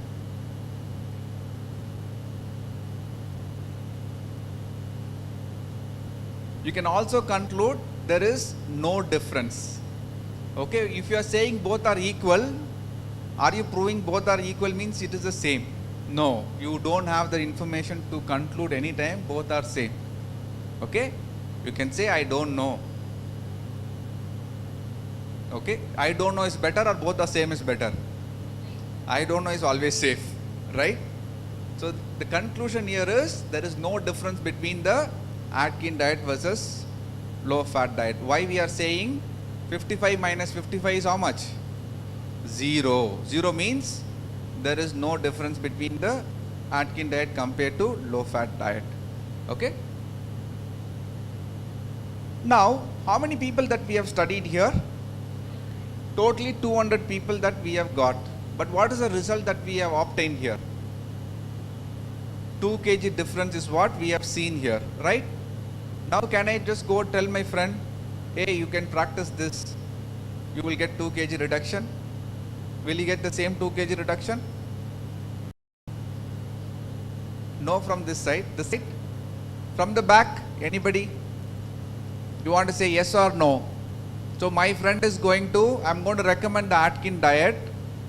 [SPEAKER 10] You can also conclude there is no difference. Okay, if you are saying both are equal, are you proving both are equal means it is the same? No, you don't have the information to conclude any time, both are same. Okay? You can say I don't know. Okay? I don't know is better or both the same is better? I don't know is always safe, right? So the conclusion here is there is no difference between the Atkins diet versus low fat diet. Why we are saying 55 minus 55 is how much? 0. 0 means there is no difference between the Atkins diet compared to low fat diet. Okay? Now, how many people that we have studied here? Totally 200 people that we have got. But what is the result that we have obtained here? 2 kg difference is what we have seen here, right? Now can I just go tell my friend, hey, you can practice this, you will get 2 kg reduction? Will you get the same 2 kg reduction? No from this side. This side? From the back, anybody? You want to say yes or no? So my friend is going to, I'm going to recommend the Atkins diet.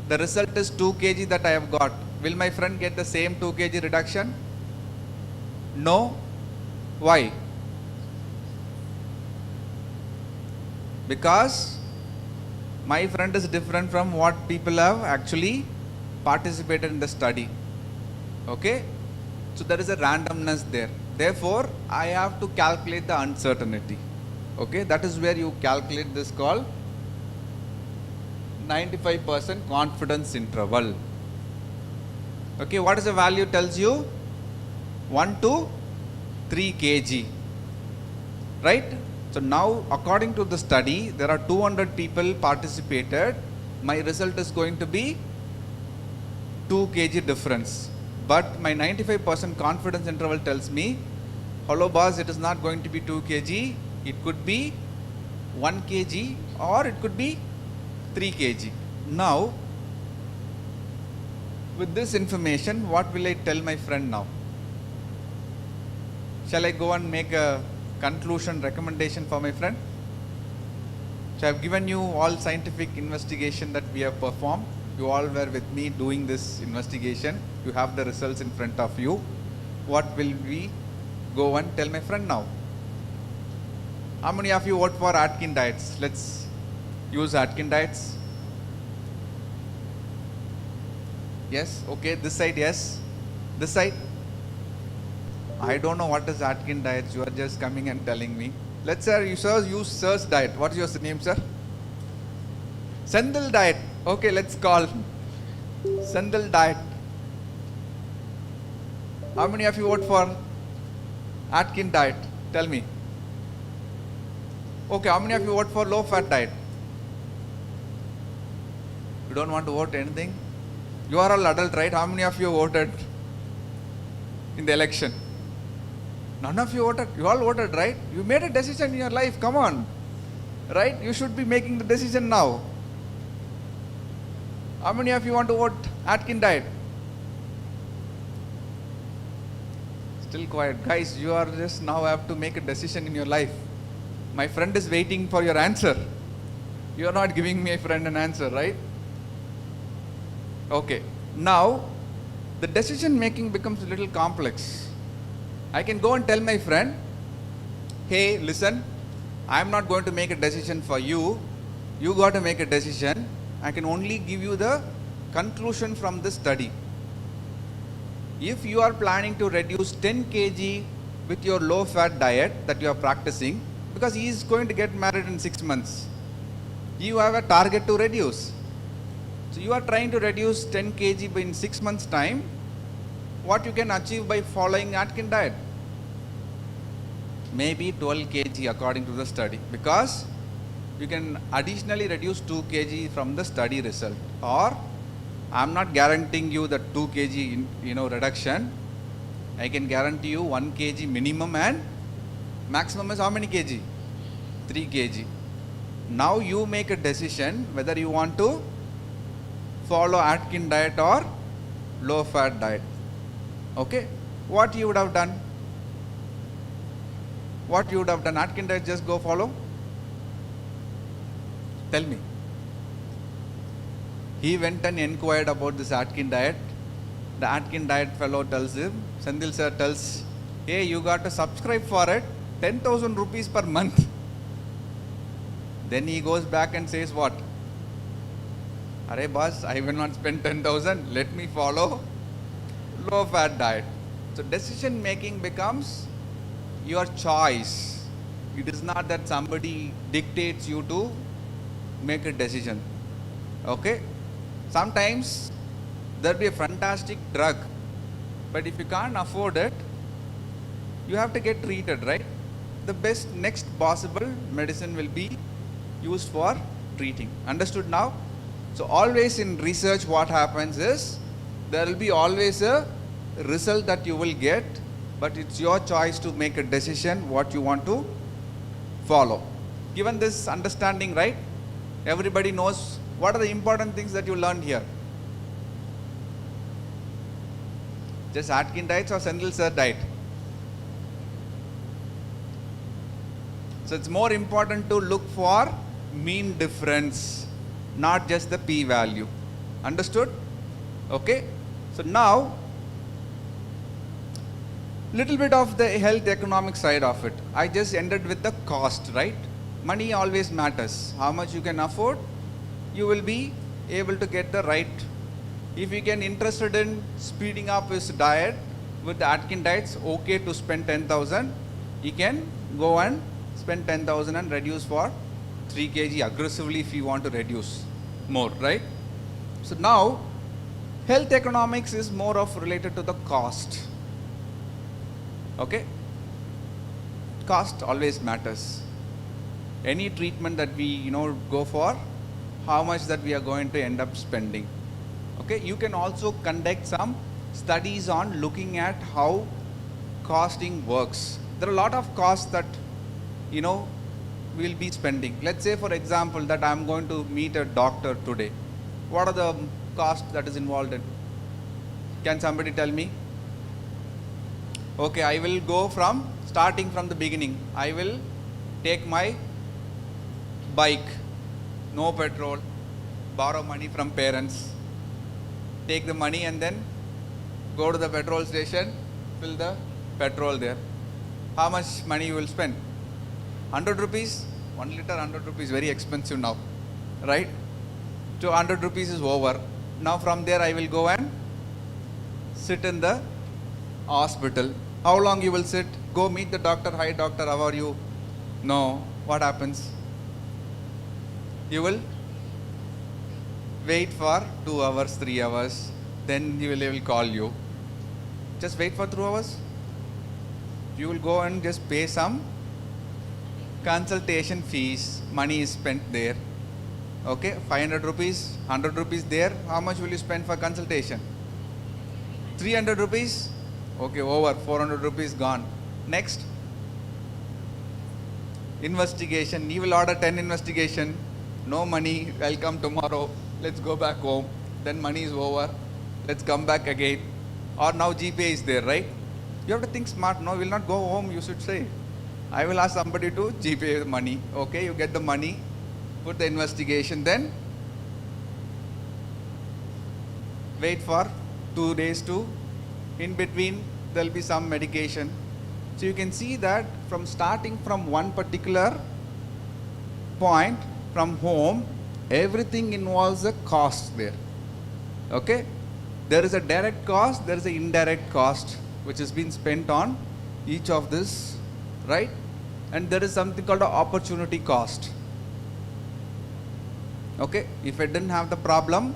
[SPEAKER 10] The result is 2 kg that I have got. Will my friend get the same 2 kg reduction? No. Why? Because my friend is different from what people have actually participated in the study. Okay? So there is a randomness there. Therefore, I have to calculate the uncertainty. Okay? That is where you calculate this called 95% confidence interval. Okay, what is the value tells you? 1 to 3 kg. Right? So now, according to the study, there are 200 people participated. My result is going to be 2 kg difference. But my 95% confidence interval tells me, hello boss, it is not going to be 2 kg. It could be 1 kg or it could be 3 kg. Now, with this information, what will I tell my friend now? Shall I go and make a conclusion recommendation for my friend? So I have given you all scientific investigation that we have performed. You all were with me doing this investigation. You have the results in front of you. What will we go and tell my friend now? How many of you vote for Atkins diets? Let's use Atkins diets. Yes, okay, this side, yes. This side? I don't know what is Atkins diets. You are just coming and telling me. Let's say you use Sir's diet. What is your name, sir? Sendil diet. Okay, let's call Sendil diet. How many of you vote for Atkins diet? Tell me. Okay, how many of you vote for low fat diet? You don't want to vote anything? You are all adult, right? How many of you voted in the election? None of you voted. You all voted, right? You made a decision in your life. Come on. Right? You should be making the decision now. How many of you want to vote Atkins diet? Still quiet. Guys, you are just now have to make a decision in your life. My friend is waiting for your answer. You are not giving my friend an answer, right? Okay. Now, the decision making becomes a little complex. I can go and tell my friend, hey, listen, I am not going to make a decision for you. You got to make a decision. I can only give you the conclusion from this study. If you are planning to reduce 10 kg with your low fat diet that you are practicing, because he is going to get married in 6 months, you have a target to reduce. So you are trying to reduce 10 kg in 6 months time. What you can achieve by following Atkins diet? Maybe 12 kg according to the study, because you can additionally reduce 2 kg from the study result. Or I am not guaranteeing you the 2 kg reduction. I can guarantee you 1 kg minimum and maximum is how many kg? 3 kg. Now you make a decision whether you want to follow Atkins diet or low fat diet. Okay? What you would have done? What you would have done? Atkins diet, just go follow? Tell me. He went and inquired about this Atkins diet. The Atkin diet fellow tells him, Sendil sir tells, hey, you got to subscribe for it, 10,000 rupees per month. Then he goes back and says what? Arey boss, I will not spend 10,000, let me follow low fat diet. So decision making becomes your choice. It is not that somebody dictates you to make a decision. Okay? Sometimes there will be a fantastic drug, but if you can't afford it, you have to get treated, right? The best next possible medicine will be used for treating. Understood now? So always in research what happens is, there will be always a result that you will get, but it's your choice to make a decision what you want to follow. Given this understanding, right? Everybody knows what are the important things that you learned here. Just Atkin diets or Sendil sir diet? So it's more important to look for mean difference, not just the p-value. Understood? Okay. So now, little bit of the health economic side of it. I just ended with the cost, right? Money always matters. How much you can afford, you will be able to get the right. If you can interested in speeding up his diet with the Atkin diets, okay to spend 10,000, he can go and spend 10,000 and reduce for 3 kg aggressively if you want to reduce more, right? So now, health economics is more of related to the cost. Okay? Cost always matters. Any treatment that we go for, how much that we are going to end up spending. Okay? You can also conduct some studies on looking at how costing works. There are a lot of costs that we'll be spending. Let's say for example that I'm going to meet a doctor today. What are the costs that is involved in? Can somebody tell me? Okay, I will go starting from the beginning. I will take my bike, no petrol, borrow money from parents, take the money and then go to the petrol station, fill the petrol there. How much money you will spend? 100 rupees? 1 liter 100 rupees, very expensive now, right? 200 rupees is over. Now from there I will go and sit in the hospital. How long you will sit? Go meet the doctor. Hi doctor, how are you? No. What happens? You will wait for 2 hours, 3 hours. Then he will call you. Just wait for 2 hours. You will go and just pay some consultation fees. Money is spent there. Okay, 500 rupees, 100 rupees there. How much will you spend for consultation? 300 rupees? Okay, over. 400 rupees gone. Next. Investigation. You will order 10 investigation. No money. I'll come tomorrow. Let's go back home. Then money is over. Let's come back again. Or now GPA is there, right? You have to think smart. No, you will not go home, you should say. I will ask somebody to GPA the money. Okay, you get the money. Put the investigation, then wait for 2 days to, in between there will be some medication. So you can see that from starting from one particular point from home, everything involves a cost there. Okay? There is a direct cost, there is an indirect cost which has been spent on each of this, right? And there is something called an opportunity cost. Okay, if I didn't have the problem,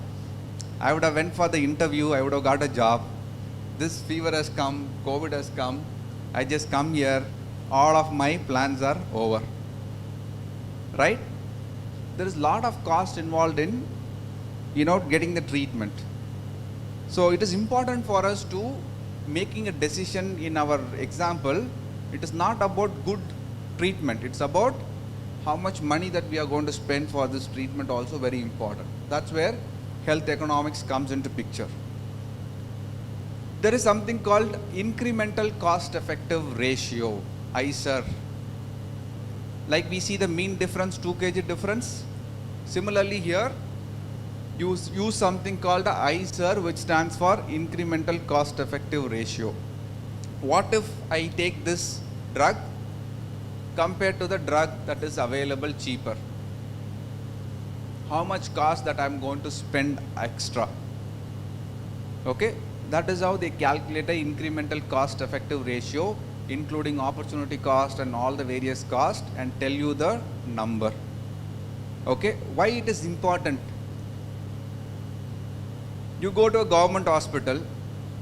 [SPEAKER 10] I would have went for the interview, I would have got a job. This fever has come, COVID has come, I just come here, all of my plans are over. Right? There is a lot of cost involved in, getting the treatment. So it is important for us to making a decision in our example. It is not about good treatment, it's about how much money that we are going to spend for this treatment, also very important. That's where health economics comes into picture. There is something called incremental cost effective ratio, ICER. Like we see the mean difference, 2 kg difference. Similarly here, use something called the ICER, which stands for incremental cost effective ratio. What if I take this drug compared to the drug that is available cheaper? How much cost that I'm going to spend extra? Okay, that is how they calculate the incremental cost effective ratio, including opportunity cost and all the various costs, and tell you the number. Okay, why it is important? You go to a government hospital,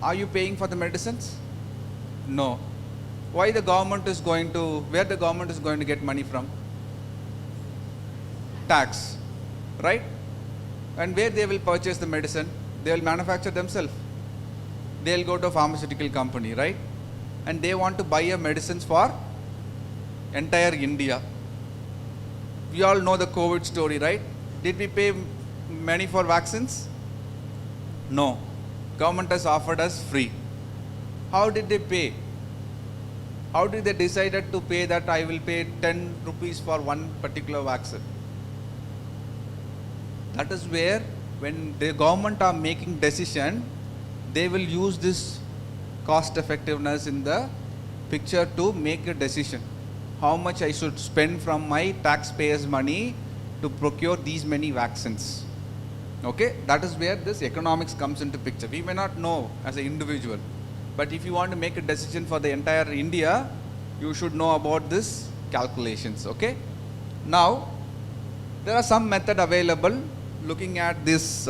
[SPEAKER 10] are you paying for the medicines? No. Why the government is going to, where the government is going to get money from? Tax, right? And where they will purchase the medicine? They will manufacture themselves. They will go to a pharmaceutical company, right? And they want to buy a medicines for entire India. We all know the COVID story, right? Did we pay money for vaccines? No. Government has offered us free. How did they pay? How did they decided to pay that I will pay 10 rupees for one particular vaccine? That is where when the government are making decision, they will use this cost effectiveness in the picture to make a decision. How much I should spend from my taxpayers' money to procure these many vaccines. Okay, that is where this economics comes into picture. We may not know as an individual, but if you want to make a decision for the entire India, you should know about this calculations. Okay, now there are some method available. Looking at this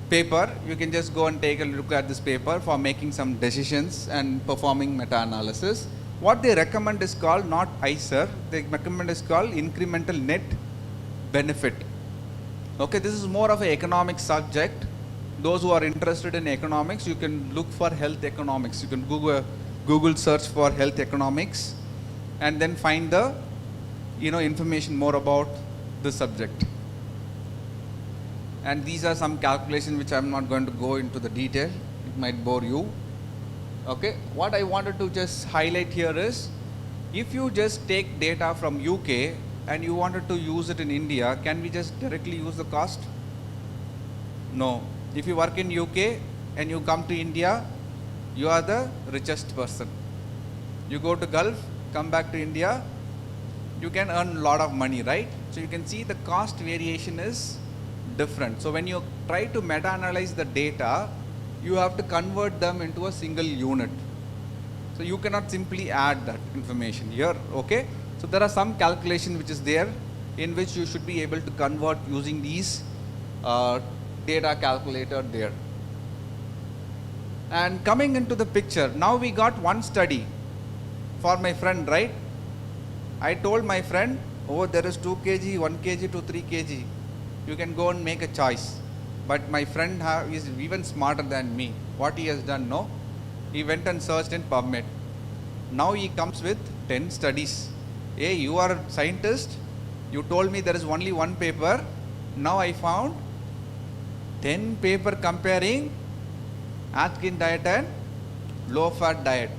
[SPEAKER 10] paper, you can just go and take a look at this paper for making some decisions and performing meta-analysis. What they recommend is called not ICER, they recommend is called incremental net benefit. Okay, this is more of an economic subject. Those who are interested in economics, you can look for health economics. You can Google search for health economics and then find the information more about the subject. And these are some calculations which I'm not going to go into the detail. It might bore you. Okay, what I wanted to just highlight here is, if you just take data from UK and you wanted to use it in India, can we just directly use the cost? No. If you work in UK and you come to India, you are the richest person. You go to Gulf, come back to India, you can earn a lot of money, right? So you can see the cost variation is different. So when you try to meta-analyze the data, you have to convert them into a single unit. So you cannot simply add that information here, okay? So there are some calculation which is there in which you should be able to convert using these data calculator there. And coming into the picture, now we got one study for my friend, right? I told my friend, oh, there is 2 kg, 1 kg to 3 kg. You can go and make a choice. But my friend is even smarter than me. What he has done, no? He went and searched in PubMed. Now he comes with 10 studies. Hey, you are a scientist. You told me there is only one paper. Now I found 10 paper comparing Atkins diet and low fat diet.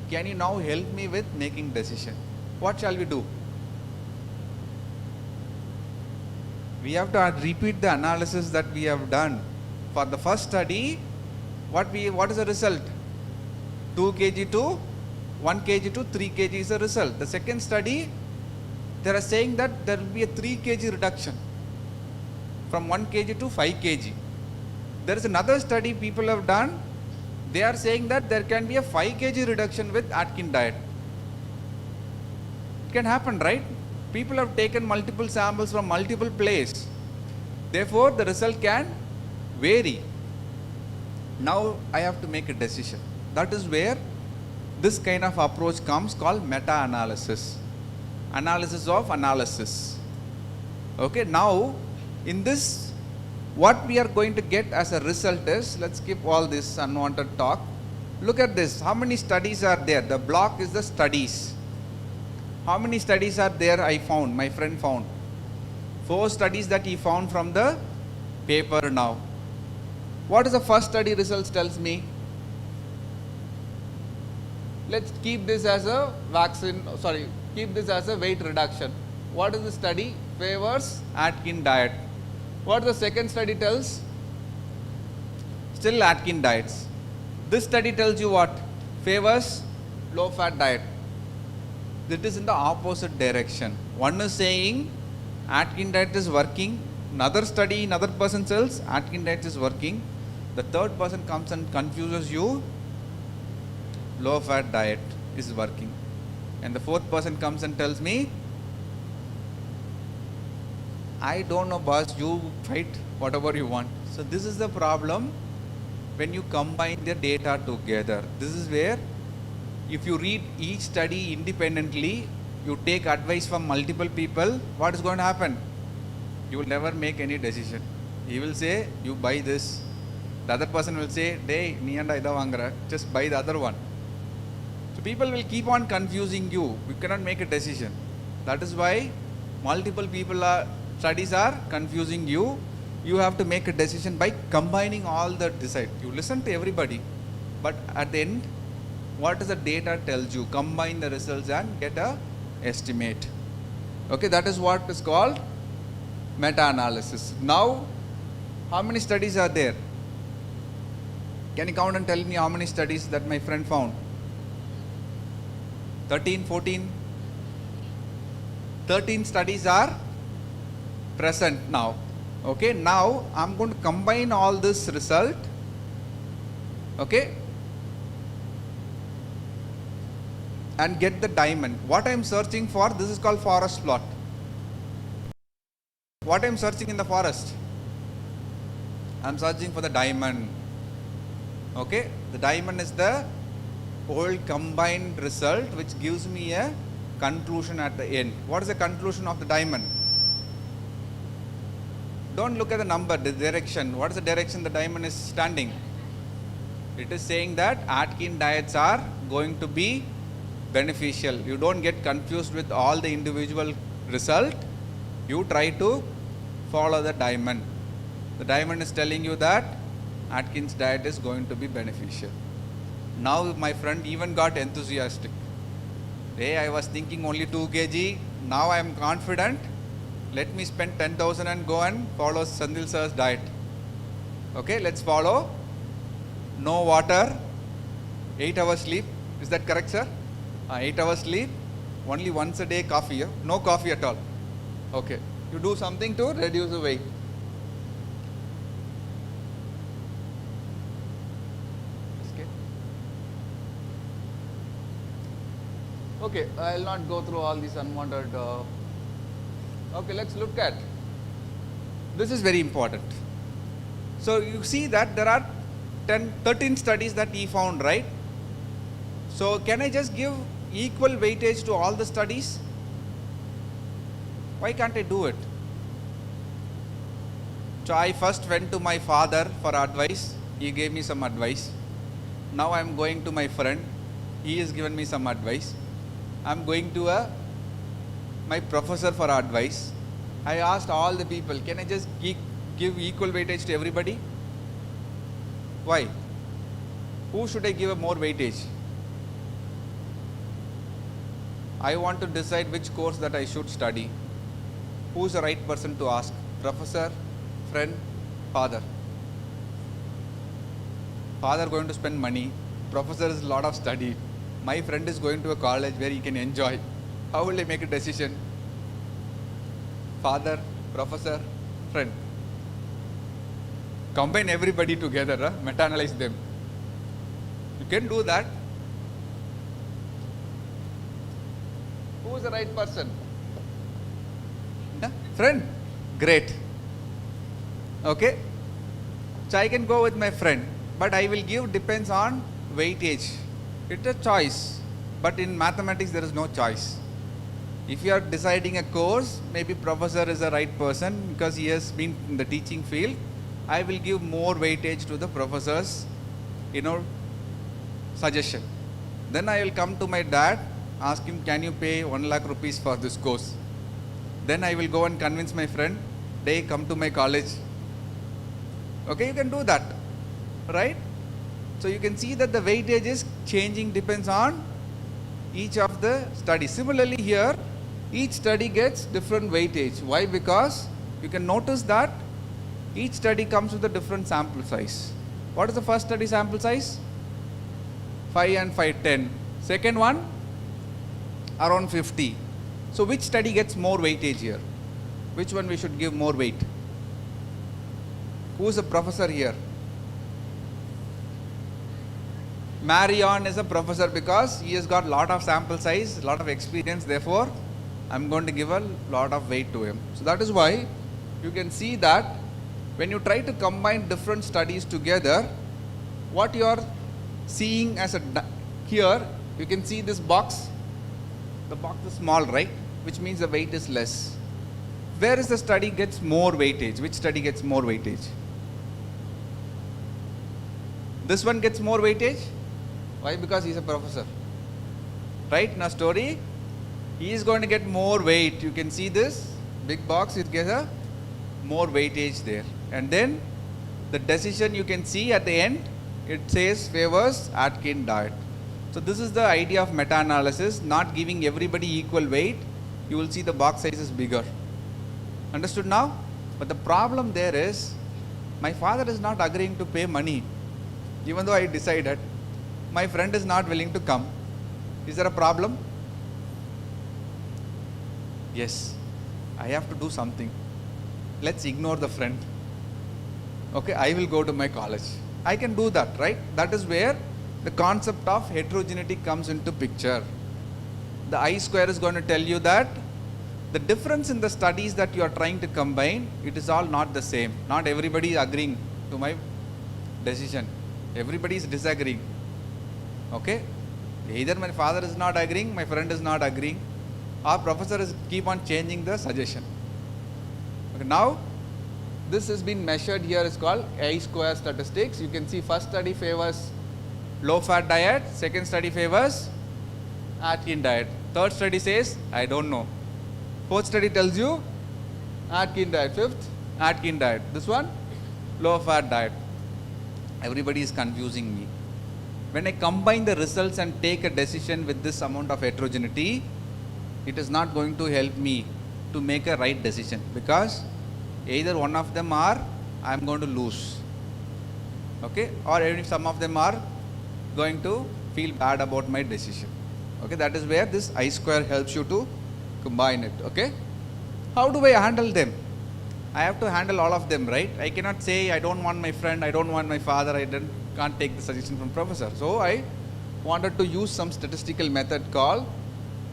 [SPEAKER 10] Can you now help me with making decision? What shall we do? We have to repeat the analysis that we have done. For the first study, what is the result? 2 kg to 1 kg to 3 kg is the result. The second study, they are saying that there will be a 3 kg reduction from 1 kg to 5 kg. There is another study people have done. They are saying that there can be a 5 kg reduction with Atkins diet. It can happen, right? People have taken multiple samples from multiple places. Therefore, the result can vary. Now I have to make a decision. That is where this kind of approach comes, called meta-analysis. Analysis of analysis. Okay, now in this, what we are going to get as a result is, let's skip all this unwanted talk. Look at this. How many studies are there? The block is the studies. How many studies are there? I found, my friend found 4 studies that he found from the paper now. What is the first study results tells me? Let's keep this as a keep this as a weight reduction. What is the study? Favors Atkins diet. What the second study tells? Still Atkins diets. This study tells you what? Favors low fat diet. That is in the opposite direction. One is saying Atkins diet is working. Another study, another person tells Atkins diet is working. The third person comes and confuses you. Low fat diet is working. And the fourth person comes and tells me, I don't know boss, you fight whatever you want. So this is the problem when you combine the data together. This is where if you read each study independently, you take advice from multiple people, what is going to happen? You will never make any decision. He will say, you buy this. The other person will say, hey, nee and ida vaangara, just buy the other one. So people will keep on confusing you. You cannot make a decision. That is why multiple studies are confusing you. You have to make a decision by combining all the decide. You listen to everybody, but at the end, what does the data tells you? Combine the results and get a estimate. Okay, that is what is called meta-analysis. Now, how many studies are there? Can you count and tell me how many studies that my friend found? 13, 14? 13 studies are present now. Okay, now I'm going to combine all this result. Okay, and get the diamond. What I am searching for, this is called forest plot. What I am searching in the forest? I am searching for the diamond. Okay, the diamond is the whole combined result which gives me a conclusion at the end. What is the conclusion of the diamond? Don't look at the number, the direction. What is the direction the diamond is standing? It is saying that Atkins diets are going to be beneficial. You don't get confused with all the individual result. You try to follow the diamond. The diamond is telling you that Atkins diet is going to be beneficial. Now my friend even got enthusiastic. Hey, I was thinking only 2 kg. Now I am confident. Let me spend 10,000 and go and follow Sandil sir's diet. Okay, let's follow. No water, 8 hours sleep. Is that correct, sir? 8 hours sleep, only once a day coffee. No coffee at all. Okay, you do something to reduce the weight. Okay, I will not go through all these unwanted. Okay, let's look at. This is very important. So you see that there are 13 studies that he found, right? So can I just give equal weightage to all the studies? Why can't I do it? So I first went to my father for advice. He gave me some advice. Now I am going to my friend. He has given me some advice. I am going to my professor for advice. I asked all the people, can I just give equal weightage to everybody? Why? Who should I give a more weightage? I want to decide which course that I should study. Who is the right person to ask? Professor, friend, father. Father going to spend money. Professor is a lot of study. My friend is going to a college where he can enjoy. How will I make a decision? Father, professor, friend. Combine everybody together, meta-analyze them. You can do that. Who is the right person? Friend. Great. Okay. So I can go with my friend, but I will give depends on weightage. It's a choice, but in mathematics there is no choice. If you are deciding a course, maybe professor is the right person because he has been in the teaching field. I will give more weightage to the professor's, suggestion. Then I will come to my dad, ask him, can you pay 1 lakh rupees for this course? Then I will go and convince my friend, they come to my college. Okay, you can do that, right? So you can see that the weightage is changing depends on each of the studies. Similarly here, each study gets different weightage. Why? Because you can notice that Each study comes with a different sample size. What is the first study sample size? 5 and 5, 10. Second one, around 50. So which study gets more weightage here? Which one we should give more weight? Who is a professor here? Marion is a professor because he has got lot of sample size, lot of experience, therefore I'm going to give a lot of weight to him. So that is why you can see that when you try to combine different studies together, what you are seeing as here, you can see this box. The box is small, right? Which means the weight is less. Where is the study gets more weightage? Which study gets more weightage? This one gets more weightage. Why? Because he is a professor. Right? In a story, he is going to get more weight. You can see this big box, it gets a more weightage there. And then the decision you can see at the end, it says favors Atkins diet. So this is the idea of meta-analysis, not giving everybody equal weight. You will see the box size is bigger. Understood now? But the problem there is, my father is not agreeing to pay money. Even though I decided, my friend is not willing to come. Is there a problem? Yes, I have to do something. Let's ignore the friend. Okay, I will go to my college. I can do that, right? That is where the concept of heterogeneity comes into picture. The I square is going to tell you that the difference in the studies that you are trying to combine, it is all not the same. Not everybody is agreeing to my decision. Everybody is disagreeing. Okay? Either my father is not agreeing, my friend is not agreeing, or professor is keep on changing the suggestion. Okay, now, this has been measured here, is called I square statistics. You can see first study favors low fat diet, second study favors Atkins diet. Third study says, I don't know. Fourth study tells you Atkins diet. Fifth, Atkins diet. This one, low fat diet. Everybody is confusing me. When I combine the results and take a decision with this amount of heterogeneity, it is not going to help me to make a right decision, because either one of them are I am going to lose. Okay? Or even if some of them are going to feel bad about my decision. Okay? That is where this I square helps you to combine it. Okay? How do I handle them? I have to handle all of them, right? I cannot say I don't want my friend, I don't want my father, can't take the suggestion from professor. So I wanted to use some statistical method called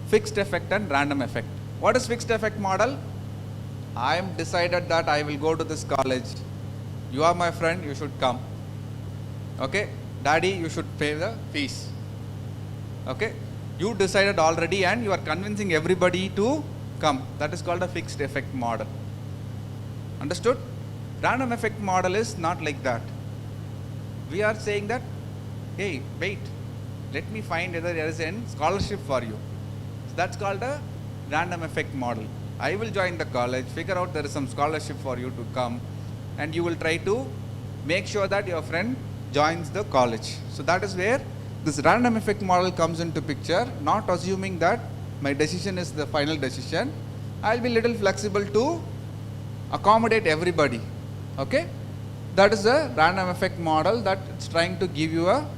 [SPEAKER 10] fixed effect and random effect. What is fixed effect model? I am decided that I will go to this college. You are my friend, you should come. Okay? Daddy, you should pay the fees. Okay? You decided already and you are convincing everybody to come. That is called a fixed effect model. Understood? Random effect model is not like that. We are saying that, hey, wait, let me find whether there is a scholarship for you. So that's called a random effect model. I will join the college, figure out there is some scholarship for you to come, and you will try to make sure that your friend joins the college. So that is where this random effect model comes into picture, not assuming that my decision is the final decision. I will be little flexible to accommodate everybody. Okay? That is a random effect model that it's trying to give you a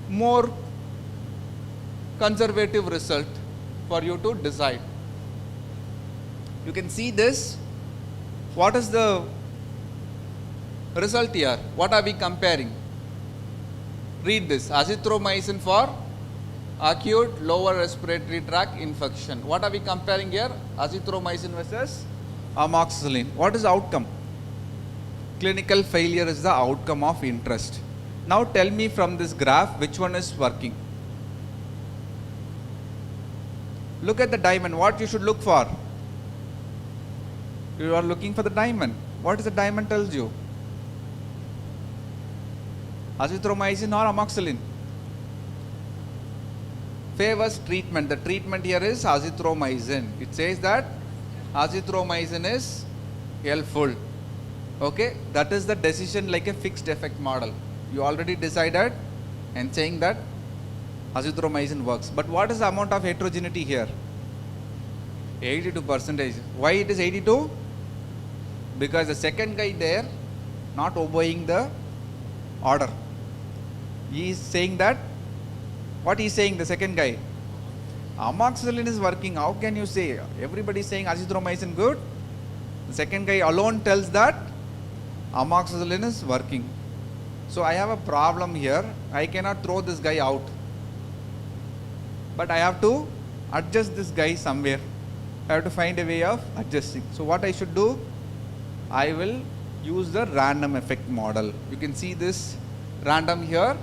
[SPEAKER 10] more conservative result for you to decide. You can see this. What is the result here? What are we comparing? Read this. Azithromycin for acute lower respiratory tract infection. What are we comparing here? Azithromycin versus amoxicillin. What is the outcome? Clinical failure is the outcome of interest. Now tell me from this graph which one is working. Look at the diamond. What you should look for? You are looking for the diamond. What is the diamond tells you? Azithromycin or amoxicillin? Favors treatment. The treatment here is azithromycin. It says that azithromycin is helpful. Okay, that is the decision like a fixed effect model. You already decided and saying that azithromycin works. But what is the amount of heterogeneity here? 82%. Why it is 82? Because the second guy there not obeying the order. He is saying that, what he is saying, the second guy? Amoxicillin is working. How can you say? Everybody is saying azithromycin good. The second guy alone tells that amoxicillin is working. So I have a problem here. I cannot throw this guy out. But I have to adjust this guy somewhere. I have to find a way of adjusting. So what I should do? I will use the random effect model. You can see this random here.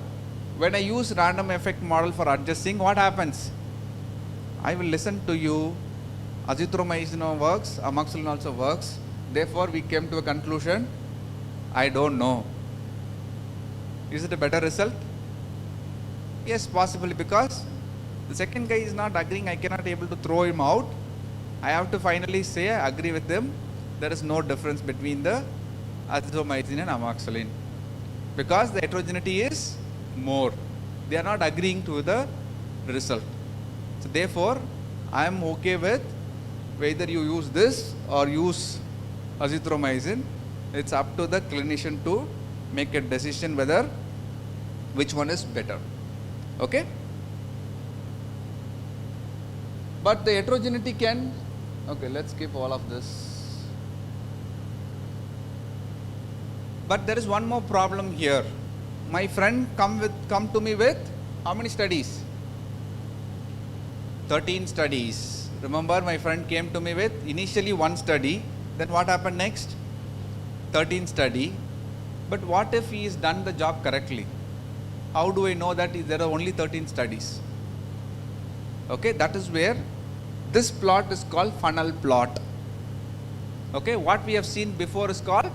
[SPEAKER 10] When I use random effect model for adjusting, what happens? I will listen to you. Azithromycin works, amoxicillin also works. Therefore, we came to a conclusion, I don't know. Is it a better result? Yes, possibly, because the second guy is not agreeing. I cannot able to throw him out. I have to finally say I agree with him. There is no difference between the azithromycin and amoxicillin, because the heterogeneity is more. They are not agreeing to the result. So therefore, I am okay with whether you use this or use azithromycin. It's up to the clinician to make a decision whether which one is better. Okay? But the heterogeneity can, okay, let's skip all of this. But there is one more problem here. My friend come to me with how many studies? 13 studies. Remember, my friend came to me with initially 1 study. Then what happened next? 13 study. But what if he has done the job correctly? How do I know that there are only 13 studies? Okay, that is where this plot is called funnel plot. Okay, what we have seen before is called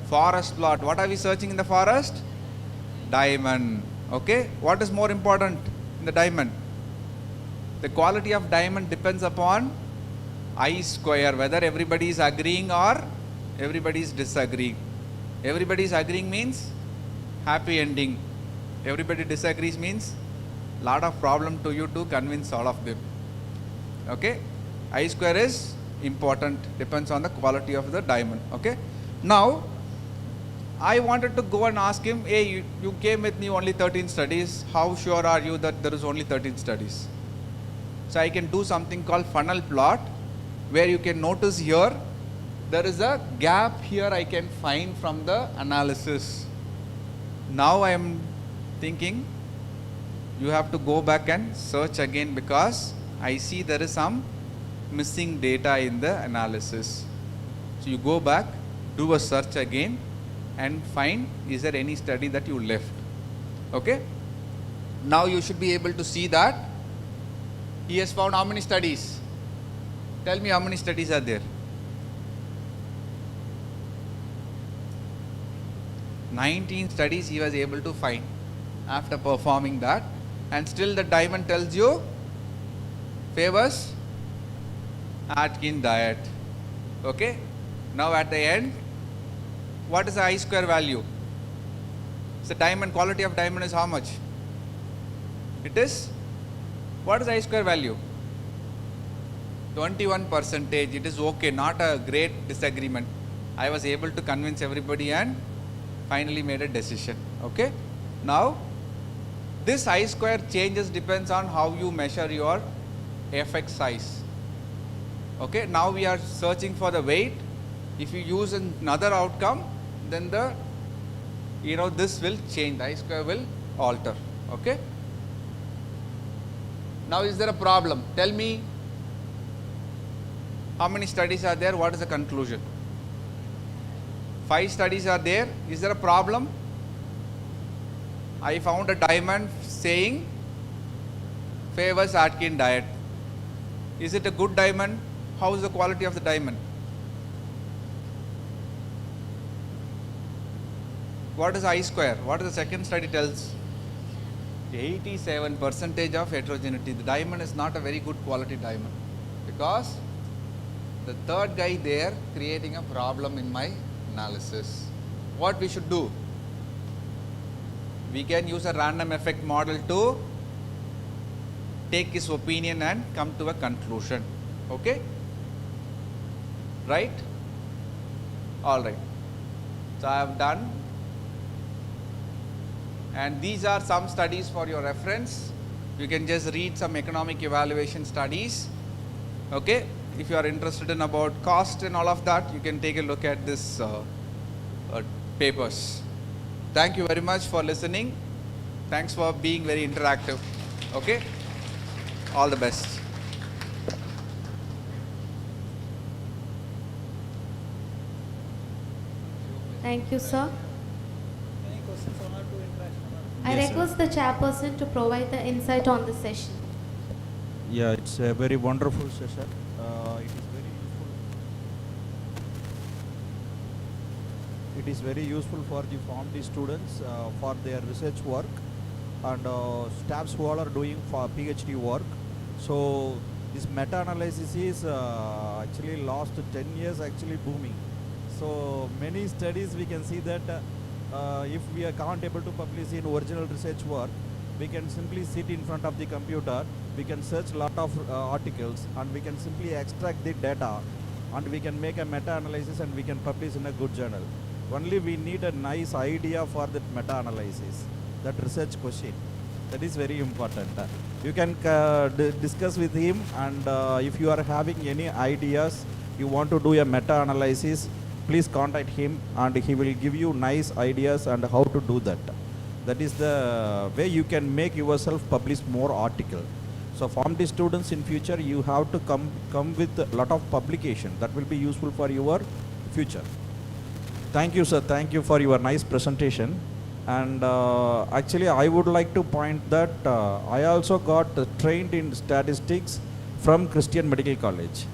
[SPEAKER 10] forest plot. What are we searching in the forest? Diamond. Okay, what is more important in the diamond? The quality of diamond depends upon I square, whether everybody is agreeing or everybody is disagreeing. Everybody is agreeing means happy ending. Everybody disagrees means lot of problem to you to convince all of them. Okay, I square is important, depends on the quality of the diamond. Okay, now I wanted to go and ask him, hey, you came with me only 13 studies. How sure are you that there is only 13 studies? So I can do something called funnel plot, where you can notice here, there is a gap here I can find from the analysis. Now I am thinking, you have to go back and search again, because I see there is some missing data in the analysis. So you go back, do a search again, and find, is there any study that you left? Okay, now you should be able to see that he has found how many studies? Tell me how many studies are there? 19 studies he was able to find after performing that, and still the diamond tells you favors Atkins diet. Okay, now at the end, what is the I square value? So diamond, quality of diamond is how much? It is, what is I square value? 21%. It is okay, not a great disagreement. I was able to convince everybody and finally made a decision. Okay, now this I square changes depends on how you measure your effect size. Okay, now we are searching for the weight. If you use another outcome, then the, this will change, the I square will alter. Okay, now is there a problem? Tell me how many studies are there, what is the conclusion? 5 studies are there. Is there a problem? I found a diamond saying favors Atkins diet. Is it a good diamond? How is the quality of the diamond? What is I square? What is the second study tells? 87% of heterogeneity. The diamond is not a very good quality diamond, because the third guy there creating a problem in my analysis. What we should do? We can use a random effect model to take his opinion and come to a conclusion. Okay? Right? All right. So I have done, and these are some studies for your reference. You can just read some economic evaluation studies. Okay, if you are interested in about cost and all of that, you can take a look at this papers. Thank you very much for listening. Thanks for being very interactive. Okay, all the best.
[SPEAKER 2] Thank you, sir.
[SPEAKER 3] Any questions on to interaction?
[SPEAKER 2] I
[SPEAKER 9] Yes, sir.
[SPEAKER 2] request the chairperson to provide the insight on the session.
[SPEAKER 9] Yeah, it's a very wonderful session. It is very useful. It is very useful for the PharmD students for their research work, and staffs who all are doing for PhD work. So this meta-analysis is actually last 10 years actually booming. So many studies we can see that if we are can't able to publish in original research work, we can simply sit in front of the computer, we can search lot of articles, and we can simply extract the data, and we can make a meta-analysis and we can publish in a good journal. Only we need a nice idea for that meta-analysis, that research question. That is very important. You can discuss with him, and if you are having any ideas, you want to do a meta-analysis, please contact him and he will give you nice ideas and how to do that. That is the way you can make yourself publish more article. So PharmD students in future, you have to come with a lot of publication that will be useful for your future. Thank you, sir. Thank you for your nice presentation. And actually I would like to point that I also got trained in statistics from Christian Medical College.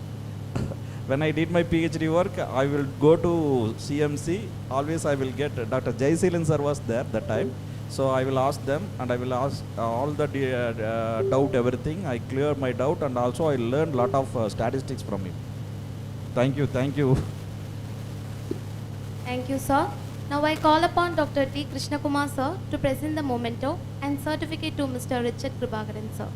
[SPEAKER 9] When I did my PhD work, I will go to CMC. Always I will get Dr. Jaiseelan sir was there that time. So I will ask them, and I will ask all the doubt, everything. I clear my doubt, and also I learned lot of statistics from him. Thank you, thank you.
[SPEAKER 2] Thank you, sir. Now I call upon Dr. T. Krishnakumar sir to present the memento and certificate to Mr. Richard Kribakaran sir.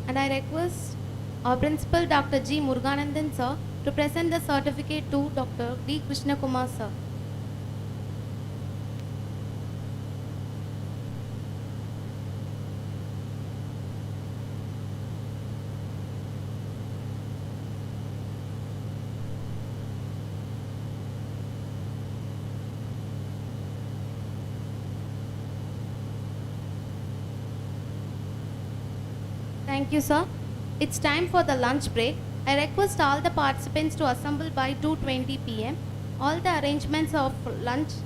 [SPEAKER 2] And I request our principal Dr. G. Muruganandan sir to present the certificate to Dr. D. Krishnakumar sir. Thank you, sir. It's time for the lunch break. I request all the participants to assemble by 2:20 p.m. All the arrangements of lunch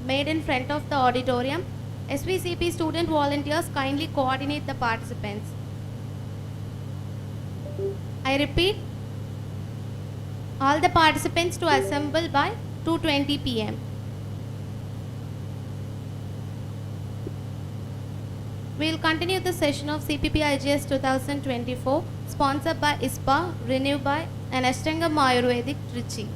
[SPEAKER 2] made in front of the auditorium. SVCP student volunteers kindly coordinate the participants. I repeat, all the participants to assemble by 2:20 p.m. We will continue the session of CPP IGS 2024, sponsored by ISPA, Renew by, and Ashtangam Ayurvedic, Trichy.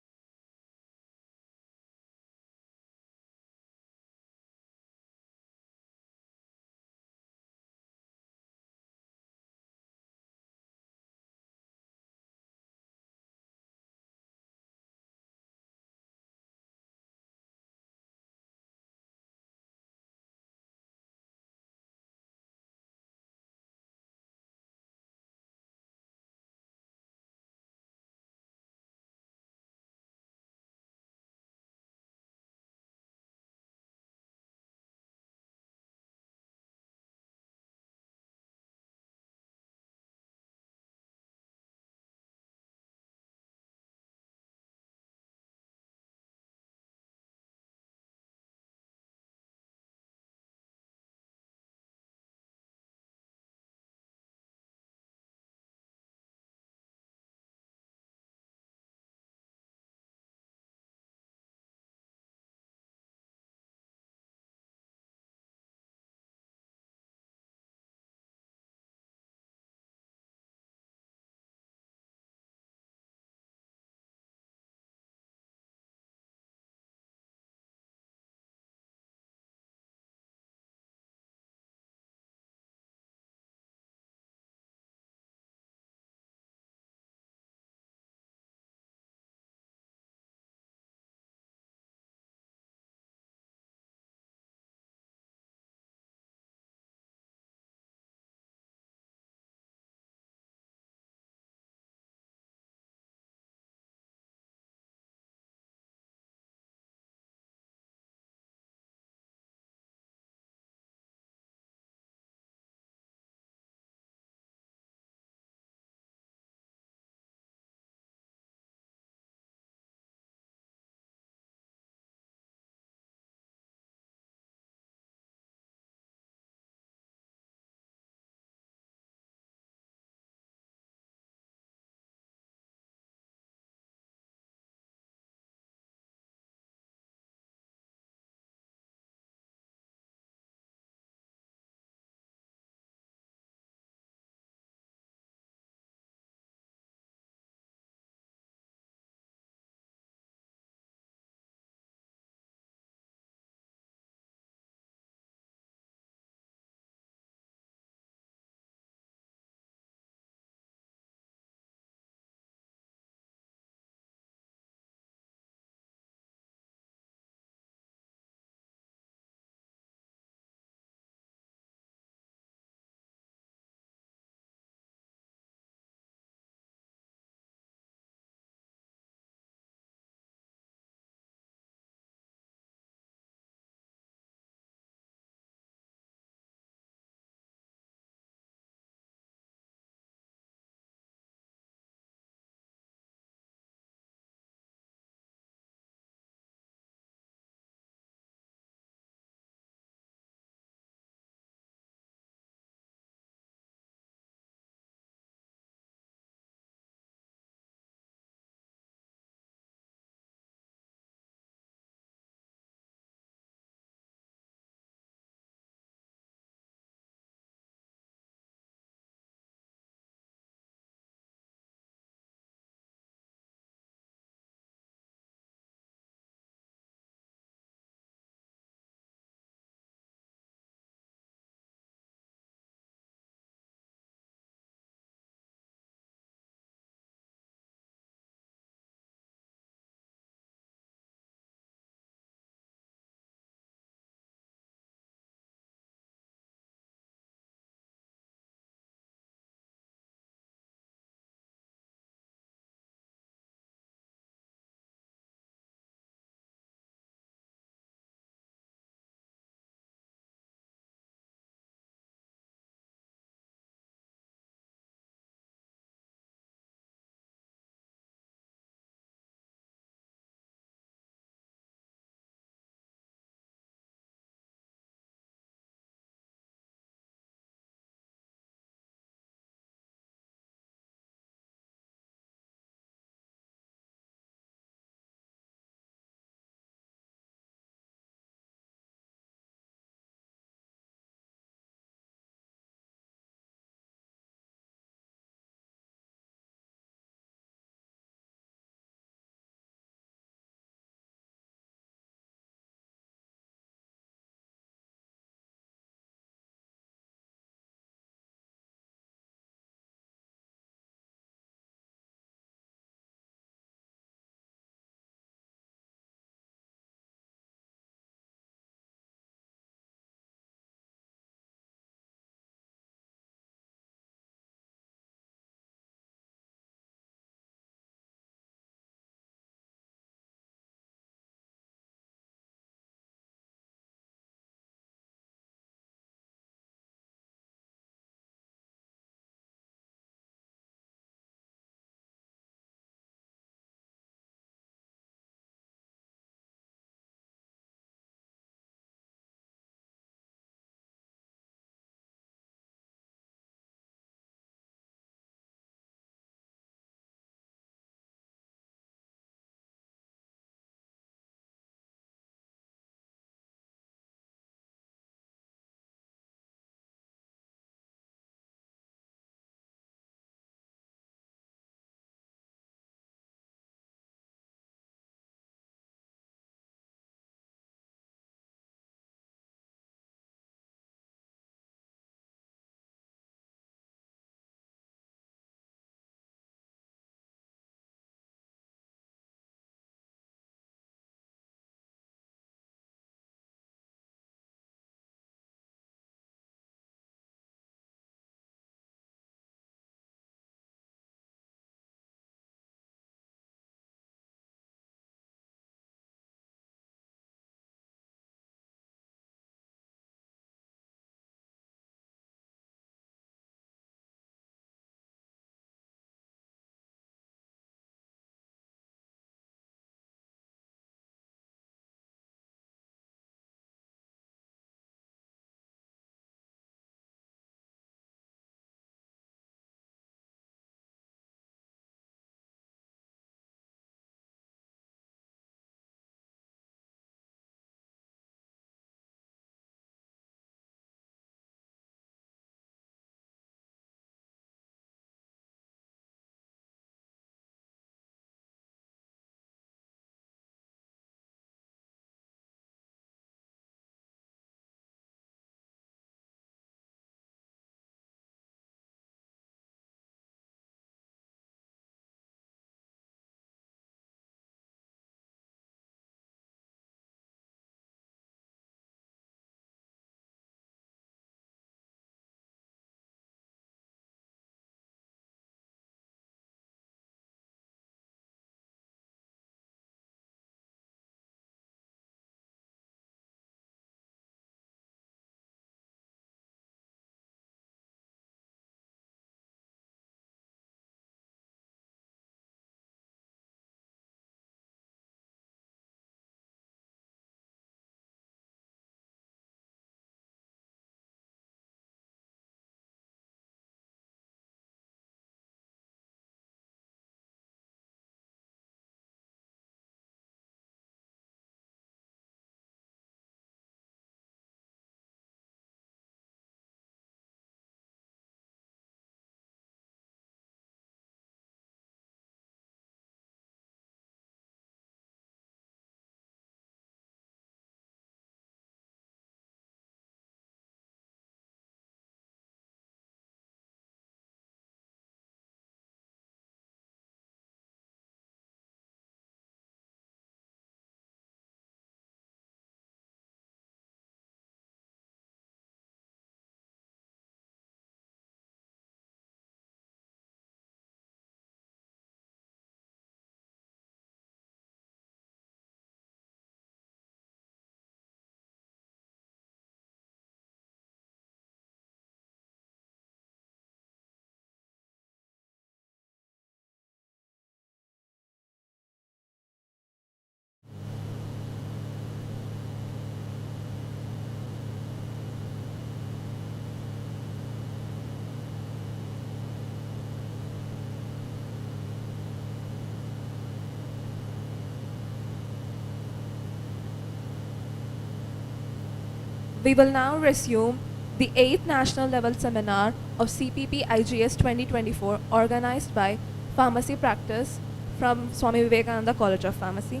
[SPEAKER 1] We will now resume the 8th National Level Seminar of CPP IGS 2024 organized by Pharmacy Practice from SWAMY VIVEKANANDHA College of Pharmacy.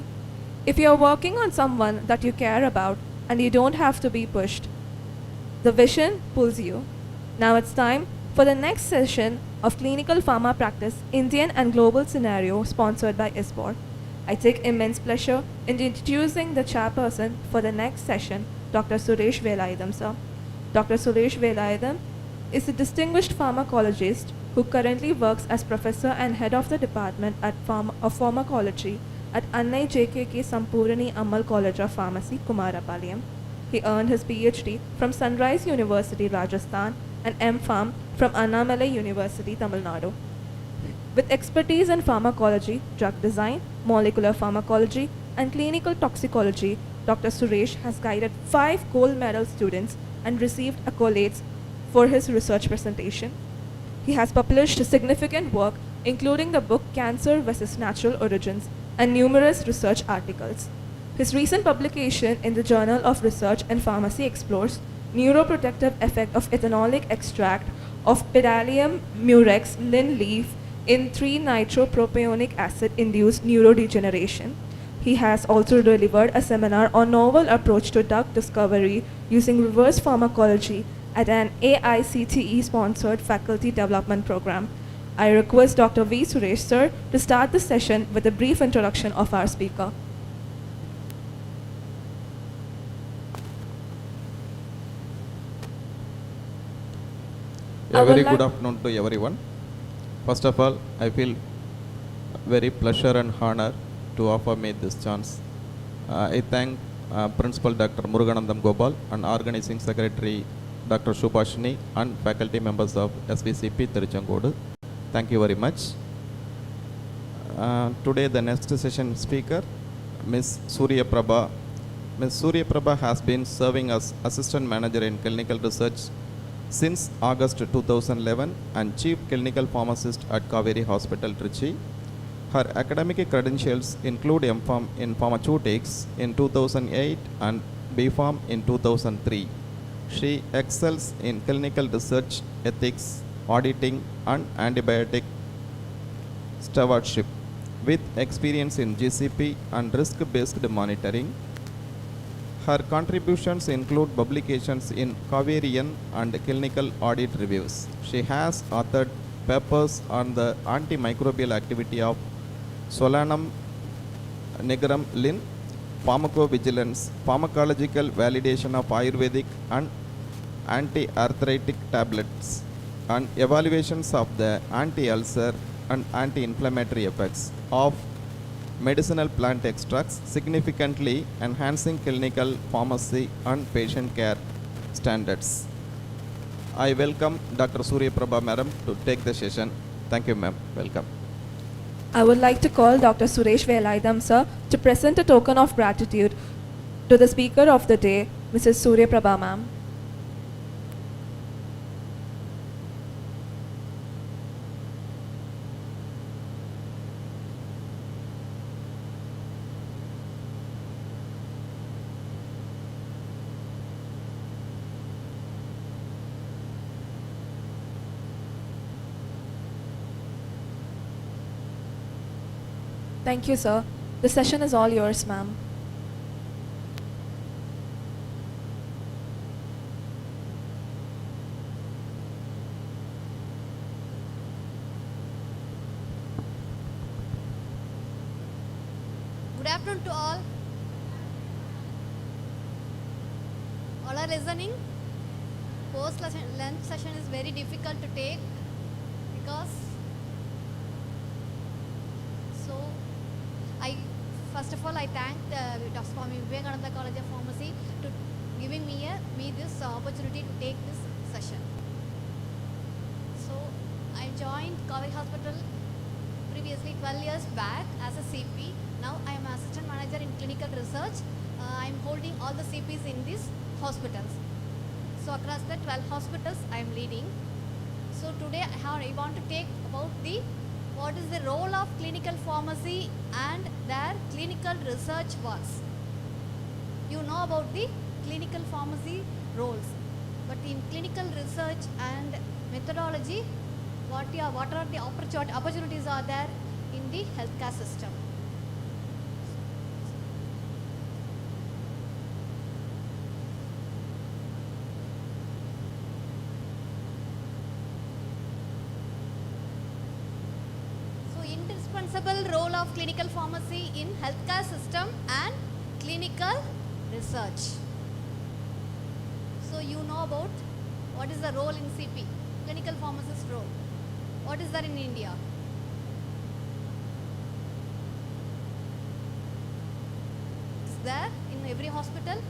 [SPEAKER 1] If you are working on someone that you care about and you don't have to be pushed, the vision pulls you. Now it's time for the next session of Clinical Pharma Practice Indian and Global Scenario sponsored by ISPOR. I take immense pleasure in introducing the chairperson for the next session, Dr. Suresh Velaidam, sir. Dr. Suresh Velaidam is a distinguished pharmacologist who currently works as professor and head of the department of pharmacology at Annai JKK Sampurani Ammal College of Pharmacy, Kumarapalayam. He earned his PhD from Sunrise University, Rajasthan, and M.Pharm from Annamalai University, Tamil Nadu. With expertise in pharmacology, drug design, molecular pharmacology, and clinical toxicology, Dr. Suresh has guided 5 gold medal students and received accolades for his research presentation. He has published significant work, including the book Cancer vs. Natural Origins and numerous research articles. His recent publication in the Journal of Research in Pharmacy explores neuroprotective effect of ethanolic extract of Pidalium murex lin leaf in 3-nitropropionic acid-induced neurodegeneration. He has also delivered a seminar on novel approach to drug discovery using reverse pharmacology at an AICTE-sponsored faculty development program. I request Dr. V. Suresh, sir, to start the session with a brief introduction of our speaker.
[SPEAKER 12] A very good afternoon to everyone. First of all, I feel very pleasure and honor to offer me this chance. I thank Principal Dr. Muruganandam Gopal and Organizing Secretary Dr. Shubhashini and faculty members of SVCP Tiruchengodu. Thank you very much. Today the next session speaker, Ms. Surya Prabha. Ms. Surya Prabha has been serving as Assistant Manager in Clinical Research since August 2011 and Chief Clinical Pharmacist at Kaveri Hospital, Trichy. Her academic credentials include M.Pharm in Pharmaceutics in 2008 and B.Pharm in 2003. She excels in clinical research, ethics, auditing, and antibiotic stewardship with experience in GCP and risk-based monitoring. Her contributions include publications in Kaverian and clinical audit reviews. She has authored papers on the antimicrobial activity of Solanum nigrum lin, pharmacovigilance, pharmacological validation of Ayurvedic and anti-arthritic tablets, and evaluations of the anti-ulcer and anti-inflammatory effects of medicinal plant extracts, significantly enhancing clinical pharmacy and patient care standards. I welcome Dr. Surya Prabha Madam to take the session. Thank you, ma'am. Welcome.
[SPEAKER 1] I would like to call Dr. Suresh Velaidam, sir, to present a token of gratitude to the speaker of the day, Mrs. Surya Prabha, ma'am. Thank you, sir. The session is all yours, ma'am.
[SPEAKER 2] Good afternoon to all. All are listening? Post-lunch session is very difficult to take because first of all, I thank Dr. SWAMY VIVEKANANDHA College of Pharmacy to giving me this opportunity to take this session. So, I joined Kaveri Hospital previously 12 years back as a CP. Now, I am Assistant Manager in Clinical Research. I am holding all the CPs in these hospitals. So, across the 12 hospitals, I am leading. So, today I want to take about what is the role of clinical pharmacy and their clinical research works. You know about the clinical pharmacy
[SPEAKER 13] roles. But in clinical research and methodology, what are the opportunities are there in the healthcare system? So indispensable role of clinical pharmacy in healthcare system and clinical research. So you know about what is the role in CP, clinical pharmacist role. What is there in India? Is there in every hospital?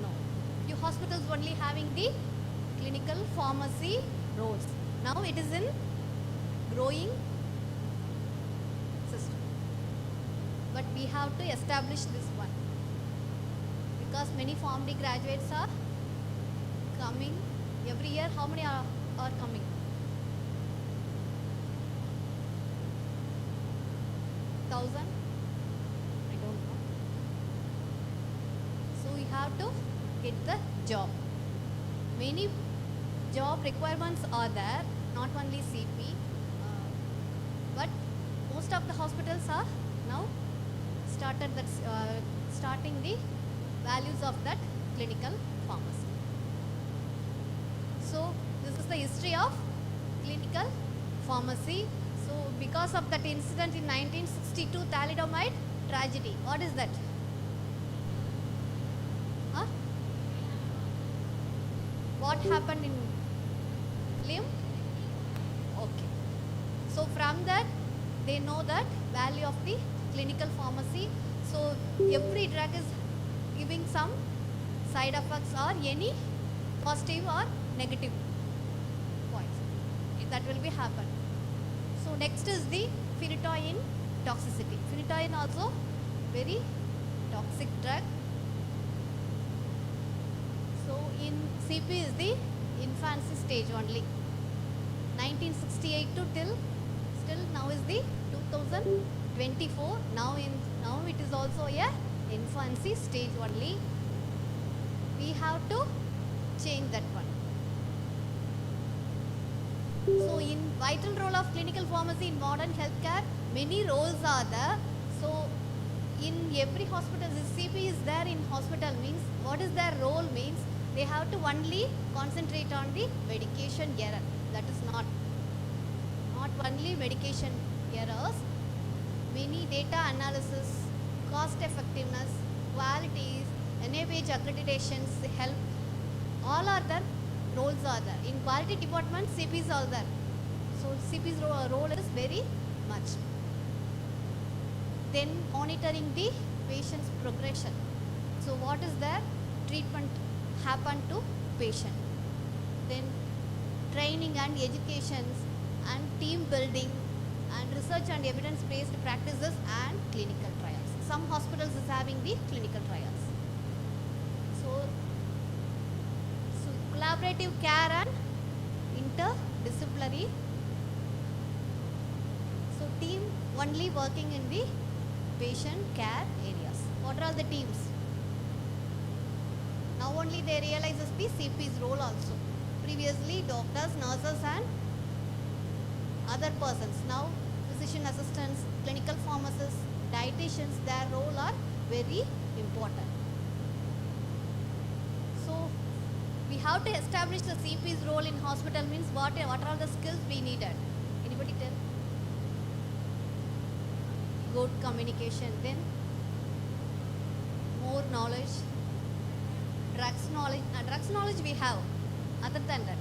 [SPEAKER 13] No. Few hospitals only having the clinical pharmacy roles. Now it is in growing system. But we have to establish this one. Because many PharmD graduates are coming every year. How many are coming? 1,000? I don't know. So we have to get the job. Many job requirements are there, not only CP, but most of the hospitals are now starting the values of that clinical pharmacy. So this is the history of clinical pharmacy. So because of that incident in 1962 thalidomide tragedy, what is that? Huh? What happened in limb? Okay. So from that they know that value of the clinical pharmacy. So every drug is giving some side effects or any positive or negative points. That will be happen. So next is the phenytoin toxicity. Phenytoin also very toxic drug. So in CP is the infancy stage only. 1968 to still now is the 2024. Now it is also a infancy stage only. We have to change that one. So in vital role of clinical pharmacy in modern healthcare, many roles are there. So in every hospital, this CP is there in hospital means what is their role means they have to only concentrate on the medication error. That is not only medication errors. Many data analysis, cost effectiveness, qualities, NABH accreditations help. All are there. Roles are there. In quality department, CPs are there. So CP's role is very much. Then monitoring the patient's progression. So what is there? Treatment happen to patient. Then training and educations and team building and research and evidence-based practices and clinical trials. Some hospitals is having the clinical trials. So collaborative care and interdisciplinary. So team only working in the patient care areas. What are the teams? Now only they realizes the CP's role also. Previously doctors, nurses and other persons. Now physician assistants, clinical pharmacists, dietitians, their role are very important. So we have to establish the CP's role in hospital means what are the skills we needed? Anybody tell? Good communication, then more knowledge, drugs knowledge we have. Other than that,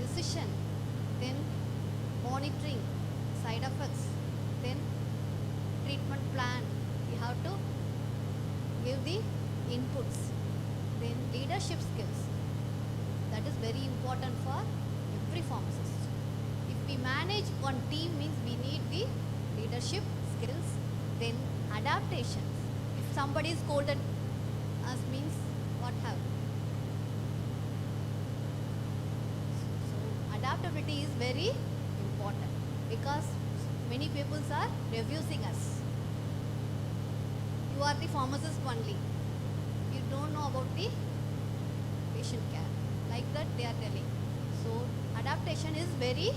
[SPEAKER 13] decision, then monitoring, side effects, then treatment plan. We have to give the inputs, then leadership skills. That is very important for every pharmacist. If we manage one team means we need the leadership skills, then adaptations. If somebody is scolded us means what have. So adaptability is very important because many people are refusing us. You are the pharmacist only. we don't know about the patient care. Like that they are telling. So adaptation is very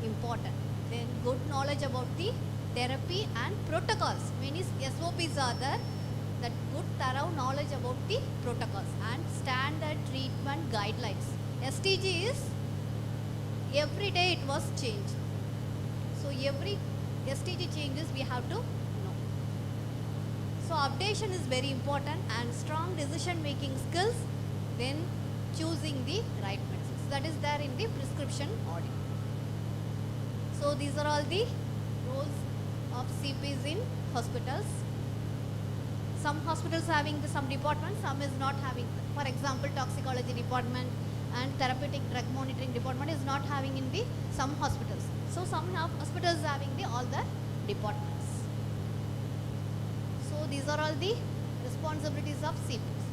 [SPEAKER 13] important. Then good knowledge about the therapy and protocols. Many SOPs are there. That good thorough knowledge about the protocols and standard treatment guidelines. STG is every day it was changed. So every STG changes we have to know. So updation is very important and strong decision making skills, then choosing the right medicines. That is there in the prescription audit. So these are all the roles of CPs in hospitals. Some hospitals having some departments, some is not having. For example, toxicology department and therapeutic drug monitoring department is not having in the some hospitals. So some hospitals having the all the departments. So these are all the responsibilities of CPs.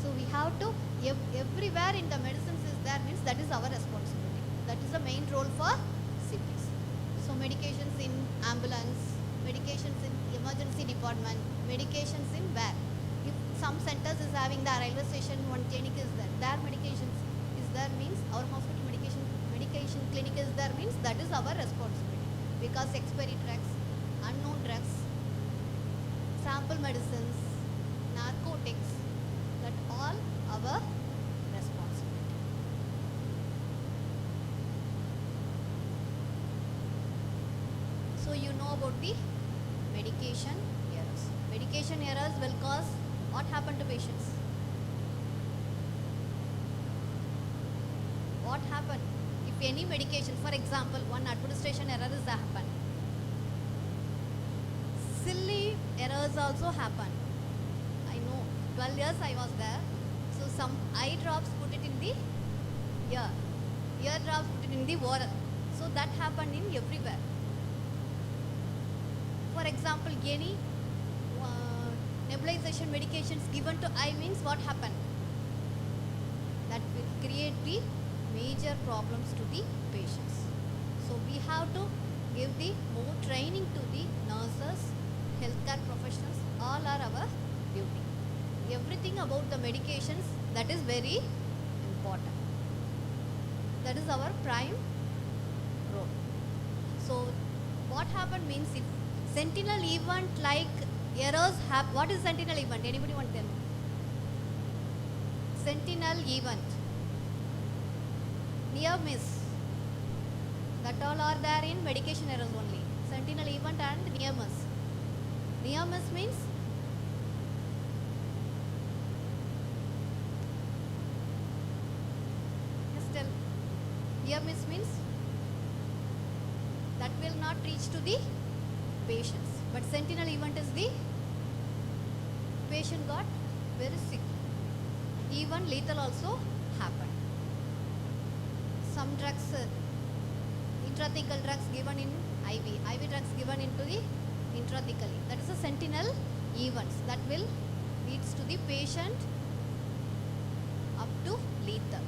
[SPEAKER 13] So we have to everywhere in the medicines is there means that is our responsibility. That is the main role for CPs. So medications in ambulance, medications in emergency department, medications in where. If some centers is having the railway station, one clinic is there, their medications is there means our hospital medication clinic is there means that is our responsibility. Because expiry drugs, unknown drugs, sample medicines, narcotics, that all our responsibility. So you know about the medication errors. Medication errors will cause what happened to patients? What happened? If any medication, for example, one administration error is happened. Silly errors also happen. I know, 12 years I was there. So some eye drops put it in the ear drops put it in the oral. So that happened in everywhere. For example, any nebulization medications given to eye means what happened? That will create the major problems to the patients. So we have to give the more training to the nurses, healthcare professionals, all are our duty. Everything about the medications, that is very important. That is our prime role. So what happened means if sentinel event like errors have, what is sentinel event? Anybody want to tell me? Sentinel event. Near miss. That all are there in medication errors only. Sentinel event and near miss. Near miss means just tell. Near miss means that will not reach to the patients. But sentinel event is the patient got very sick. Even lethal also happened. Some drugs, intrathecal drugs given in IV drugs given into the intrathecally. That is a sentinel events that will leads to the patient up to lethal.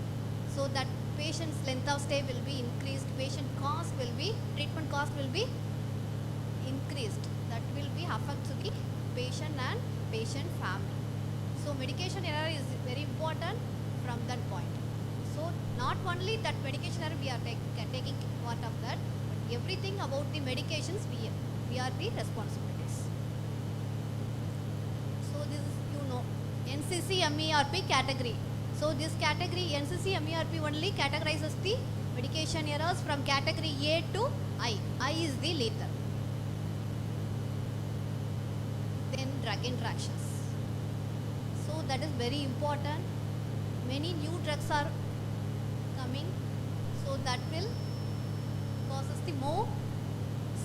[SPEAKER 13] So that patient's length of stay will be increased, treatment cost will be increased. That will be affect to the patient and patient family. So medication error is very important from that point. So not only that medication error we are taking part of that, but everything about the medications we are the responsibilities. So this is NCC MERP category. So this category NCC MERP only categorizes the medication errors from category A to I. I is the lethal. Then drug interactions. So that is very important. Many new drugs are coming, so that will causes the more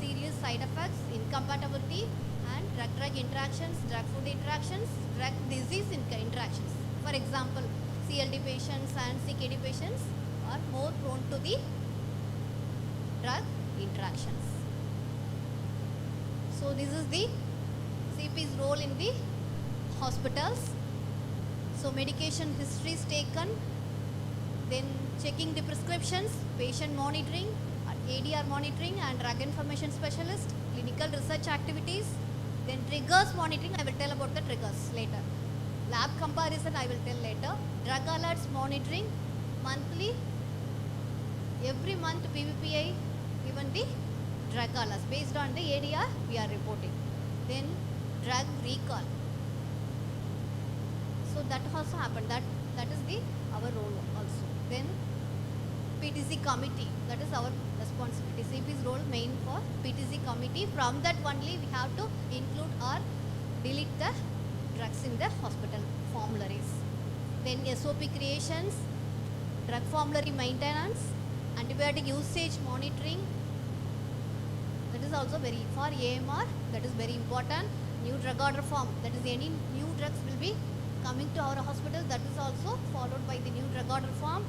[SPEAKER 13] serious side effects, incompatibility and drug-drug interactions, drug-food interactions, drug disease interactions. For example, CLD patients and CKD patients are more prone to the drug interactions. So this is the CP's role in the hospitals. So medication history is taken, then checking the prescriptions, patient monitoring, ADR monitoring and drug information specialist, clinical research activities, then triggers monitoring. I will tell about the triggers later. Lab comparison I will tell later. Drug alerts monitoring monthly. Every month PVPI given the drug alerts based on the ADR we are reporting. Then drug recall. So that also happened. That is the our role also. Then PTC committee, that is our responsibility. CP's role main for PTC committee. From that only we have to include or delete the drugs in the hospital formularies. Then SOP creations, drug formulary maintenance, antibiotic usage monitoring. That is also very, for AMR, that is very important. New drug order form, that is any new drugs will be coming to our hospital, that is also followed by the new drug order form.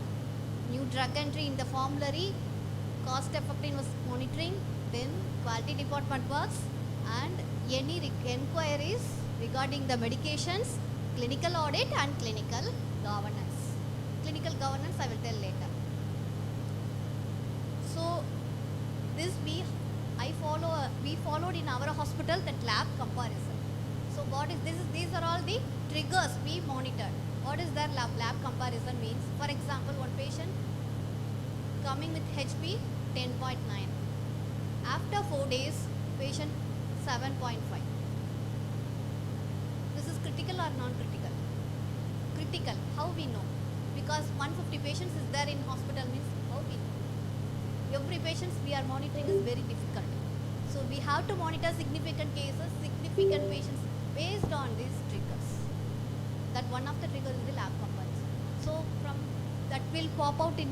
[SPEAKER 13] New drug entry in the formulary, cost effectiveness monitoring, then quality department works, and any enquiries regarding the medications, clinical audit and clinical governance. Clinical governance I will tell later. So this we followed in our hospital that lab comparison. So what is this? These are all the triggers we monitored. What is their lab comparison means? For example, one patient coming with HP 10.9. After 4 days, patient 7.5. This is critical or non-critical? Critical. How we know? Because 150 patients is there in hospital means how we know? Every patient we are monitoring is very difficult. So we have to monitor significant cases, significant patients based on these triggers. That one of the triggers is the lab comparison. So from that will pop out in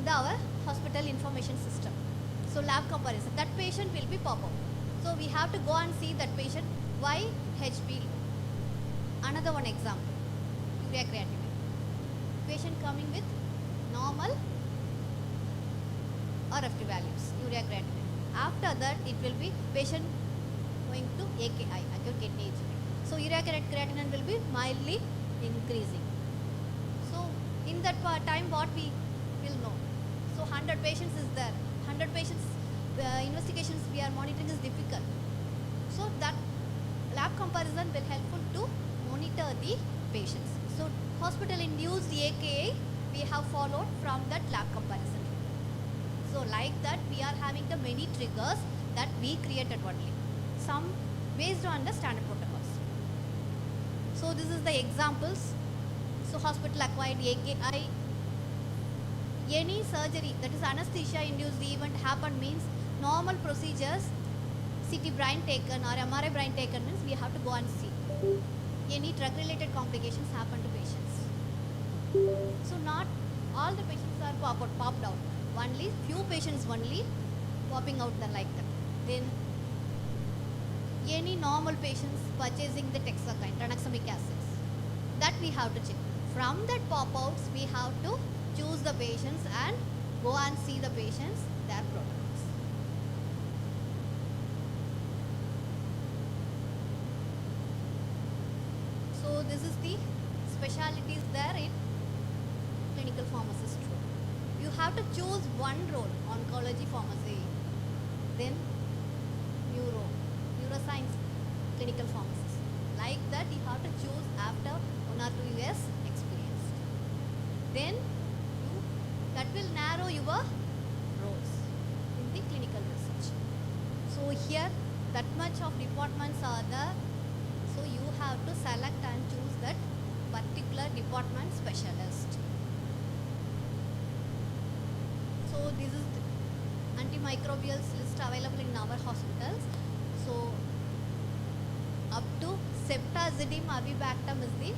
[SPEAKER 13] our hospital information system. So lab comparison, that patient will be pop out. So we have to go and see that patient why HP low. Another one example, urea creatinine. Patient coming with normal RFT values, urea creatinine. After that it will be patient going to AKI, acute kidney injury. So urea creatinine will be mildly increasing. So in that time what we will know? So 100 patients is there. 100 patients investigations we are monitoring is difficult. So that lab comparison will helpful to monitor the patients. So hospital induced AKI we have followed from that lab comparison. So like that we are having the many triggers that we created only. Some based on the standard protocols. So this is the examples. So hospital acquired AKI. Any surgery that is anesthesia induced event happened means normal procedures, CT brain taken or MRI brain taken means we have to go and see. Any drug related complications happen to patients. So not all the patients are popped out. Only few patients only popping out the like that. Then any normal patients purchasing the Texacycline, tranexamic acids, that we have to check. From that pop-outs, we have to choose the patients and go and see the patients, their protocols. So this is the specialties there in clinical pharmacist role. You have to choose one role, oncology, pharmacy, then neuroscience, clinical pharmacist. Like that you have to choose after 1 or 2 years experience. Then that will narrow your roles in the clinical research. So here that much of departments are there. So you have to select and choose that particular department specialist. So this is the antimicrobials list available in our hospitals. So up to ceftazidime avibactam is the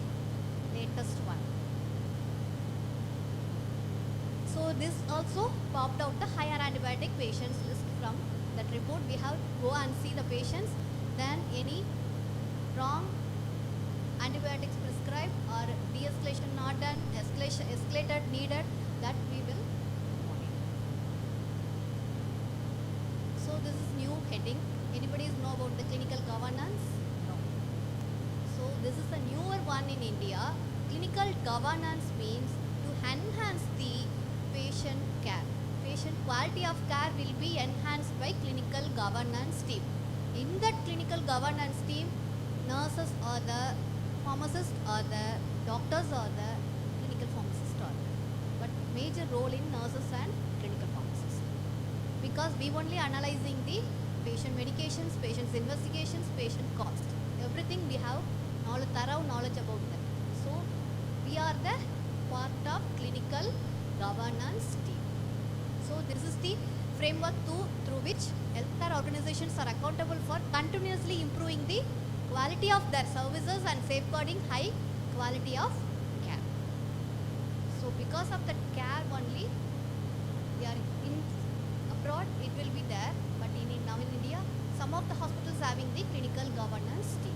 [SPEAKER 13] latest one. So this also popped out the higher antibiotic patients list from that report. We have to go and see the patients, then any wrong antibiotics prescribed or de-escalation not done, escalated needed, that we will monitor. So this is new heading. Anybody know about the clinical governance? No. So this is a newer one in India. Clinical governance means to enhance the patient care. Patient quality of care will be enhanced by clinical governance team. In that clinical governance team, nurses are the pharmacists are the doctors are the clinical pharmacists are the, but major role in nurses and clinical pharmacists, because we only analyzing the patient medications, patient's investigations, patient cost, everything we have knowledge, thorough knowledge about that. So we are the part of clinical governance team. So this is the framework through which healthcare organizations are accountable for continuously improving the quality of their services and safeguarding high quality of care. So because of that care only, we are in abroad it will be there, but now in India, some of the hospitals having the clinical governance team.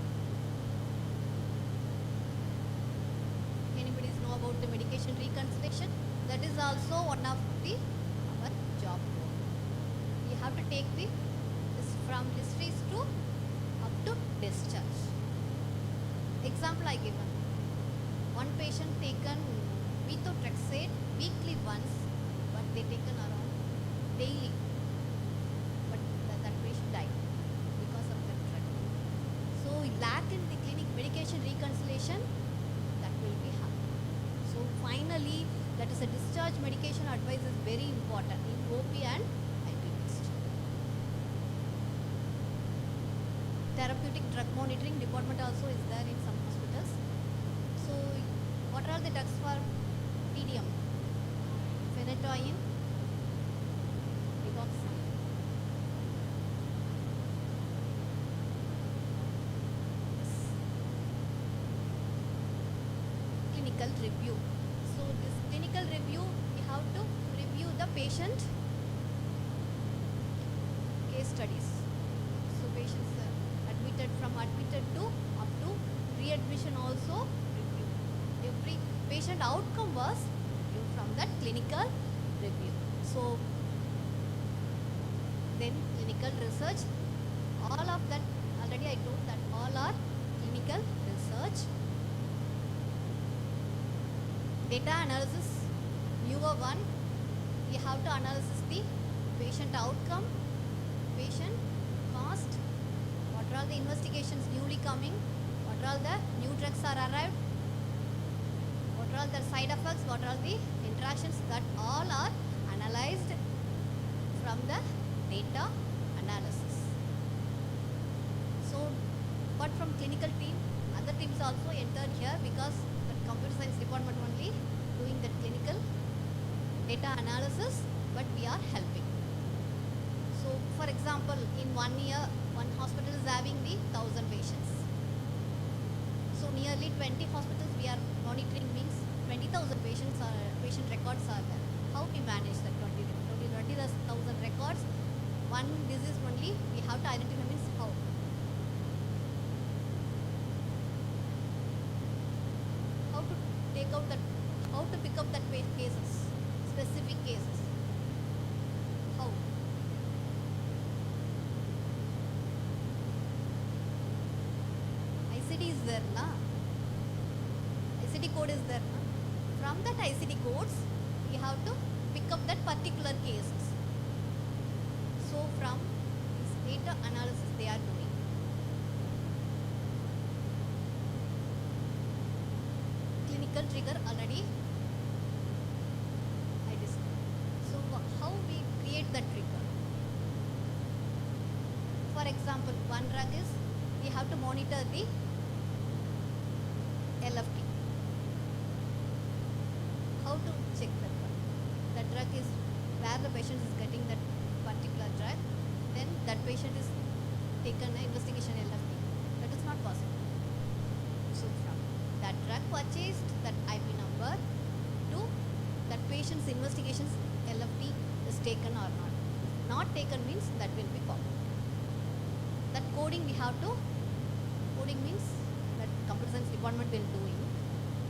[SPEAKER 13] Anybody know about the medication reconciliation? That is also one of the our job role. We have to take this from histories to up to discharge. Example I given. One patient taken methotrexate weekly once, but they taken around daily. But that patient died because of that drug. So lack in the clinic medication reconciliation, that will be happening. So finally, that is a discharge medication advice is very important in OP and IP discharge. Therapeutic drug monitoring department also is there in some hospitals. So what are the drugs for TDM? Phenytoin, digoxin. Clinical review. So this clinical review, we have to review the patient case studies. So patients admitted to up to readmission also review. Every patient outcome was reviewed from that clinical review. So then clinical research, all of that already I told that all are clinical research. Data analysis, newer one, we have to analyze the patient outcome, patient cost, what are the investigations newly coming, what are the new drugs are arrived, what are the side effects, what are the interactions, that all are analyzed from the data analysis. So, apart from clinical team, other teams also entered here because the computer science department only doing the clinical data analysis, but we are helping. So, for example, in 1 year, one hospital is having the 1,000 patients. So, nearly 20 hospitals we are monitoring, means 20,000 patients are, patient records are there. How we manage that 20,000 records? One disease only we have to identify, means how? How to take out that, how to pick up that cases, specific cases. How? ICD is there, na? ICD code is there, na? From that ICD codes, we have to pick up that particular cases. So from this data analysis they are doing. Clinical trigger already I discussed. So how we create that trigger? For example, one drug is, we have to monitor the LFT. How to check that one? That drug is where the patient is getting that particular drug, then that patient is taken an investigation LFT. That is not possible. So from that drug purchased, that IP number, to that patient's investigations LFT is taken or not. Not taken means that will be popped. That coding we have to, coding means that computer science department will doing.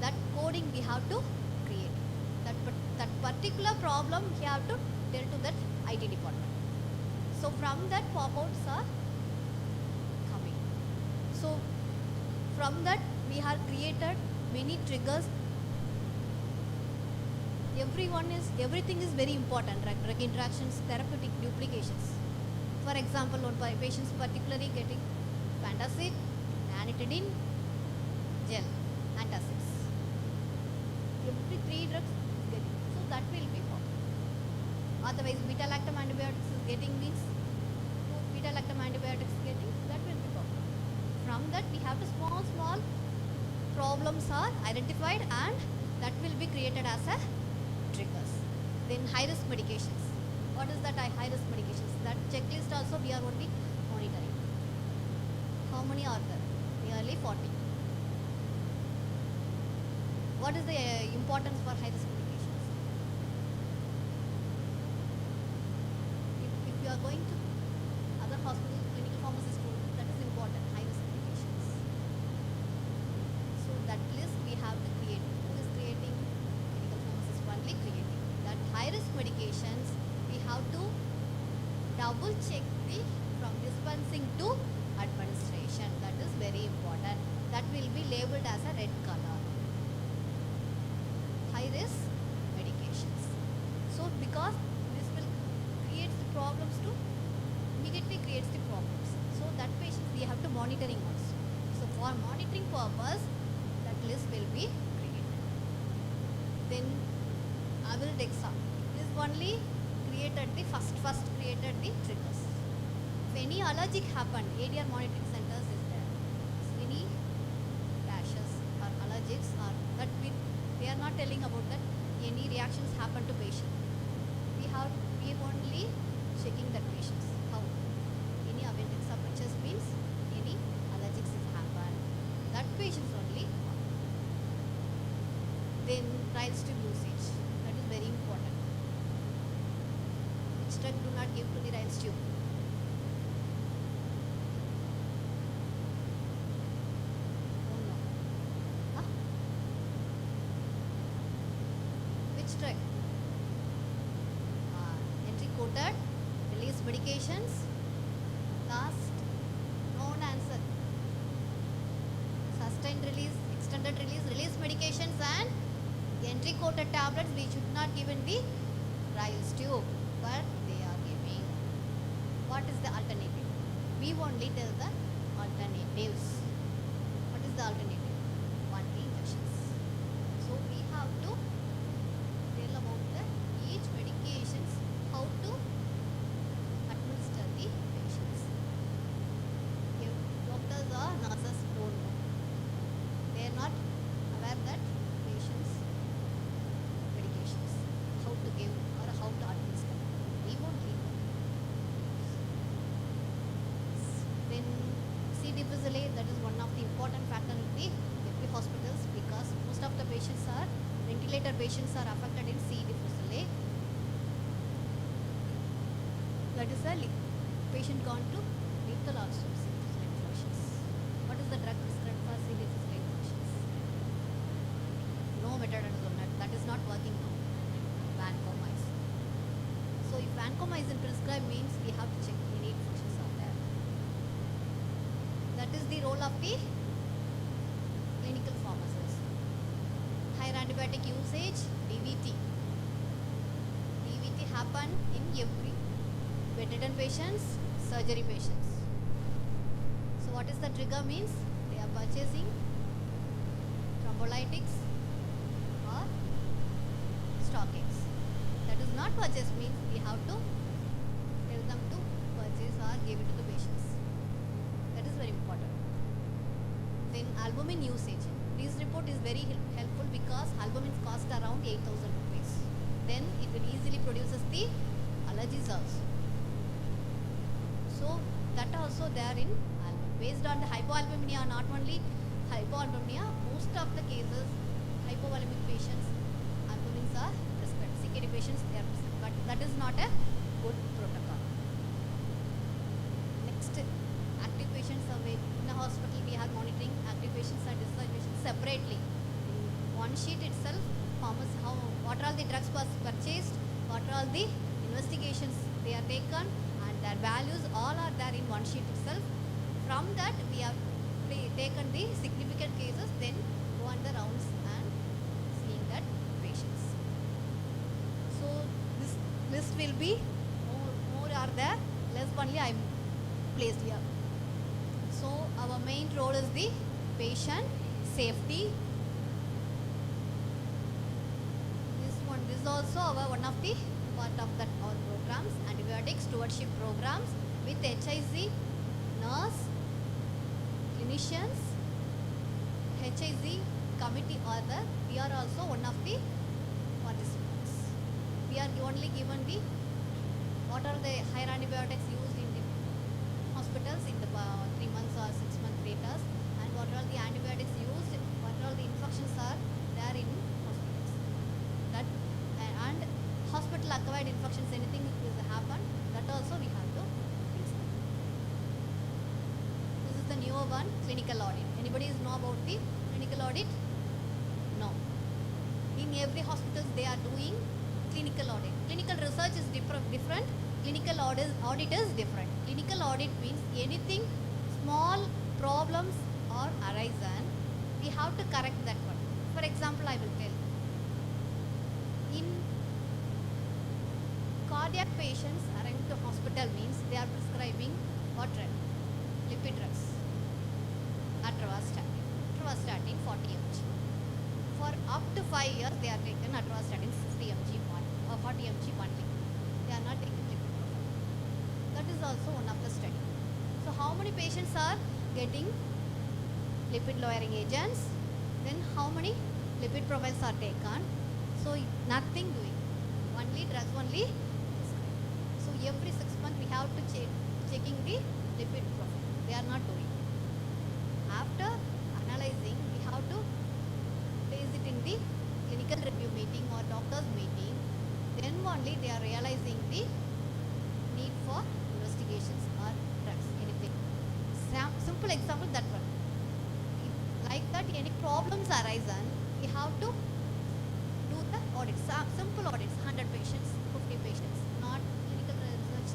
[SPEAKER 13] That coding we have to create. That particular problem we have to tell to that IT department. So from that pop-outs are coming. So from that we have created many triggers. Everything is very important, right? Drug interactions, therapeutic duplications. For example, one patient is particularly getting Pantacid, Ranitidine, gel, antacids. Every 3 drugs is getting. So that will be problem. Otherwise, beta-lactam antibiotics is getting means 2 beta-lactam antibiotics getting, that will be problem. From that, we have to small problems are identified and that will be created as a triggers. Then high-risk medications. What is that high-risk medications? That checklist also we are only monitoring. How many are there? Nearly 40. What is the importance for high-risk medications? If you are going to other hospitals, clinical pharmacist role, that is important, high-risk medications. So that list we have to create. Who is creating? Clinical pharmacist only creating. That high-risk medications, we have to double check from dispensing to administration. That is very important. That will be labeled as a red color. High-risk medications. So because this will create the problems to, immediately creates the problems. So that patients we have to monitoring also. So for monitoring purpose, that list will be created. Then Avildexa is only created the first created the triggers. If any allergic happened, ADR monitoring centers is there. So any rashes or allergics or that they are not telling about that any reactions happen to patient. We only checking that patients how any Avildexa purchase means any allergics has happened. That patients only. Then trials to usage. That is very important. Which drug do not give to the rice tube? Oh no. Huh? Which drug? Entry coded, release medications. Last, known answer. Sustained release, extended release medications and entry coated tablets we should not give in the trials tube, but they are giving. What is the alternative? We only tell the alternatives. What is the alternative? 1 injections. So we have to tell about the each medications, how to administer the patients. If doctors or nurses don't know, they are not aware that patients medications, how to give or how to administer. We won't leave them. Then C. difficile, that is one of the important factors in the every hospitals because most of the patients are ventilator patients are affected in C. difficile. That is a patient gone to lethal also C. difficile infections. What is the drug prescribed for C. difficile infections? No metadone, that is not working now. Vancomycin. So if vancomycin prescribed means we have to check any infections are there. That is the role of the clinical pharmacist. Higher antibiotic usage, DVT. DVT happen in every bedridden patients, surgery patients. So what is the trigger means? They are purchasing thrombolytics or stockings. That is not purchase means we have to tell them to purchase or give it to the patients. That is very important. Then albumin usage. This report is very helpful because albumin cost around 8,000 rupees. Then it will easily produces the allergies also. So that also there in albumin. Based on the hypoalbuminemia, not only hypoalbuminemia, most of the cases hypovolemic patients albumins are prescribed. CKD patients they are prescribed, but that is not a good protocol. Next, active patients survey. In a hospital we are monitoring active patients and discharged patients separately. In one sheet itself, what are all the drugs purchased, what are all the investigations they are taken, and their values all are there in one sheet itself. From that we have taken the significant cases, then go on the rounds and seeing that patients. So this list will be more are there less only I am placed here. So our main role is the patient safety. This is also one of the part of that our programs, antibiotic stewardship programs with HIZ, nurse, clinicians, HIZ committee are there. We are also one of the participants. We are only given the what are the higher antibiotics used in the hospitals in the 3 months or 6 month status, and what are the antibiotics used, what are the infections are there in hospitals. That and hospital acquired infections, anything is happen, that also we have to fix them. This is the newer one, clinical audit. Anybody know about the clinical audit? No. In every hospitals they are doing clinical audit. Clinical research is different. Clinical audit is different. Clinical audit means anything small problems are arisen, we have to correct that one. For example, I will tell. In cardiac patients arriving to hospital means they are prescribing what drug? Lipid drugs. Atorvastatin 40 mg. For up to 5 years they are taken atorvastatin 60 mg or 40 mg monthly. They are not taking lipid profile. That is also one of the study. So how many patients are getting lipid lowering agents? Then how many lipid profiles are taken? So nothing doing. Only drugs only. So every 6 months we have to checking the lipid profile. They are not doing. After analyzing, we have to place it in the clinical review meeting or doctor's meeting. Then only they are realizing the need for investigations or drugs, anything. Simple example, that one. Like that, any problems arisen, we have to do the audits. Simple audits, 100 patients, 50 patients, not clinical research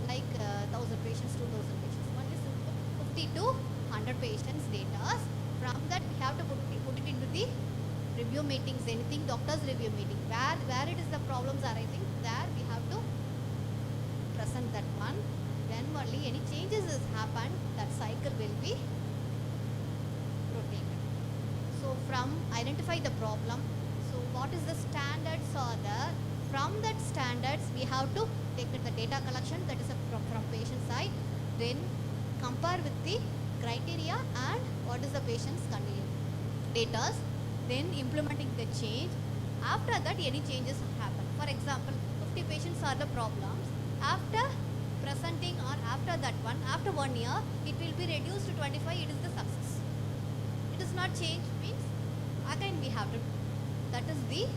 [SPEAKER 13] like 1000 patients, 2000 patients. Only simple 50 to 100 patients data. From that, we have to put it into the review meetings, anything doctor's review meeting. Where it is the problems arising, there we have to present that one. Then only any changes has happened, that cycle will be rotated. So from identify the problem, so what is the standards are there? From that standards, we have to take the data collection, that is from patient side, then compare with the criteria and what is the patient's data, then implementing the change. After that, any changes happen. For example, 50 patients are the problems. After presenting or after that one, after 1 year, it will be reduced to 25, it is the success. It is not change, means again we have to, that is the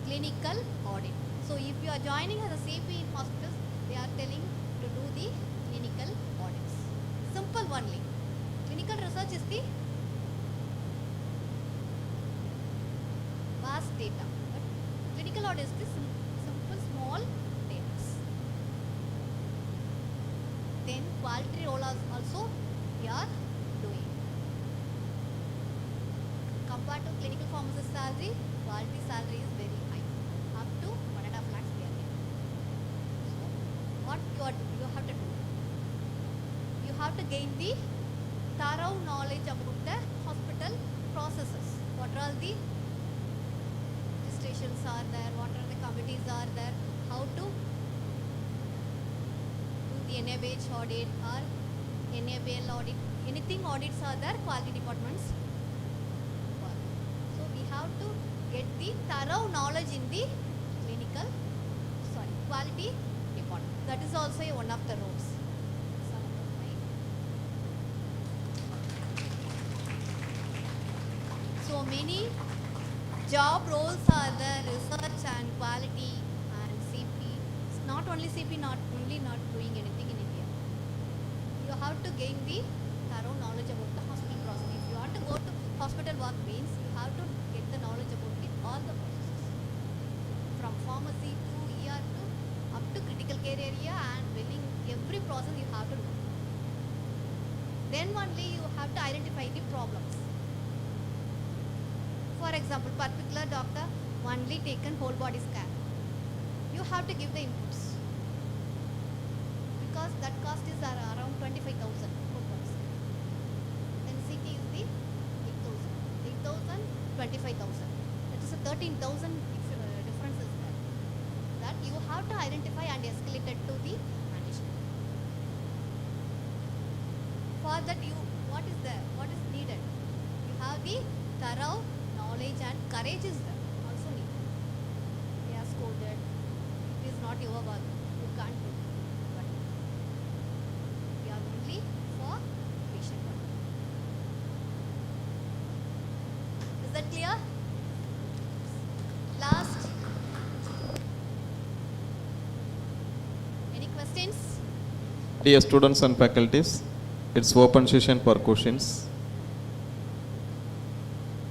[SPEAKER 13] clinical audit. So if you are joining as a CP in hospitals, they are telling to do the clinical audits. Simple only. Clinical research is the vast data, but clinical audit is the simple small data. Then quality role also we are doing. Compared to clinical pharmacist salary, quality salary is very high, up to 1.5 lakhs we are getting. So what you have to do? You have to gain the thorough knowledge about the hospital processes. What are the registrations are there, what are the committees are there, how to do the NABH audit or NABL audit, anything audits are there, quality departments. So we have to get the thorough knowledge in the quality department. That is also one of the roles. So many job roles are there, research and quality and CP. It's not only CP, not doing anything in India. You have to gain the thorough knowledge about the hospital process. If you want to go to hospital work means, you have to get the knowledge about all the processes. From pharmacy to ER to up to critical care area and billing, every process you have to know. Then only you have to identify the problems. For example, particular doctor only taken whole body scan. You have to give the inputs. Because cost is around 25,000 programs. Then CT is the 8,000, 25,000. That is a 13,000 differences there. That you have to identify and escalate it to the management. For that, what is needed? You have the thorough knowledge and courage is there also needed. They are scolded. It is not your work. You can't do it. But we are only for patient work. Is that clear? Last. Any questions?
[SPEAKER 12] Dear students and faculties, it's open session for questions.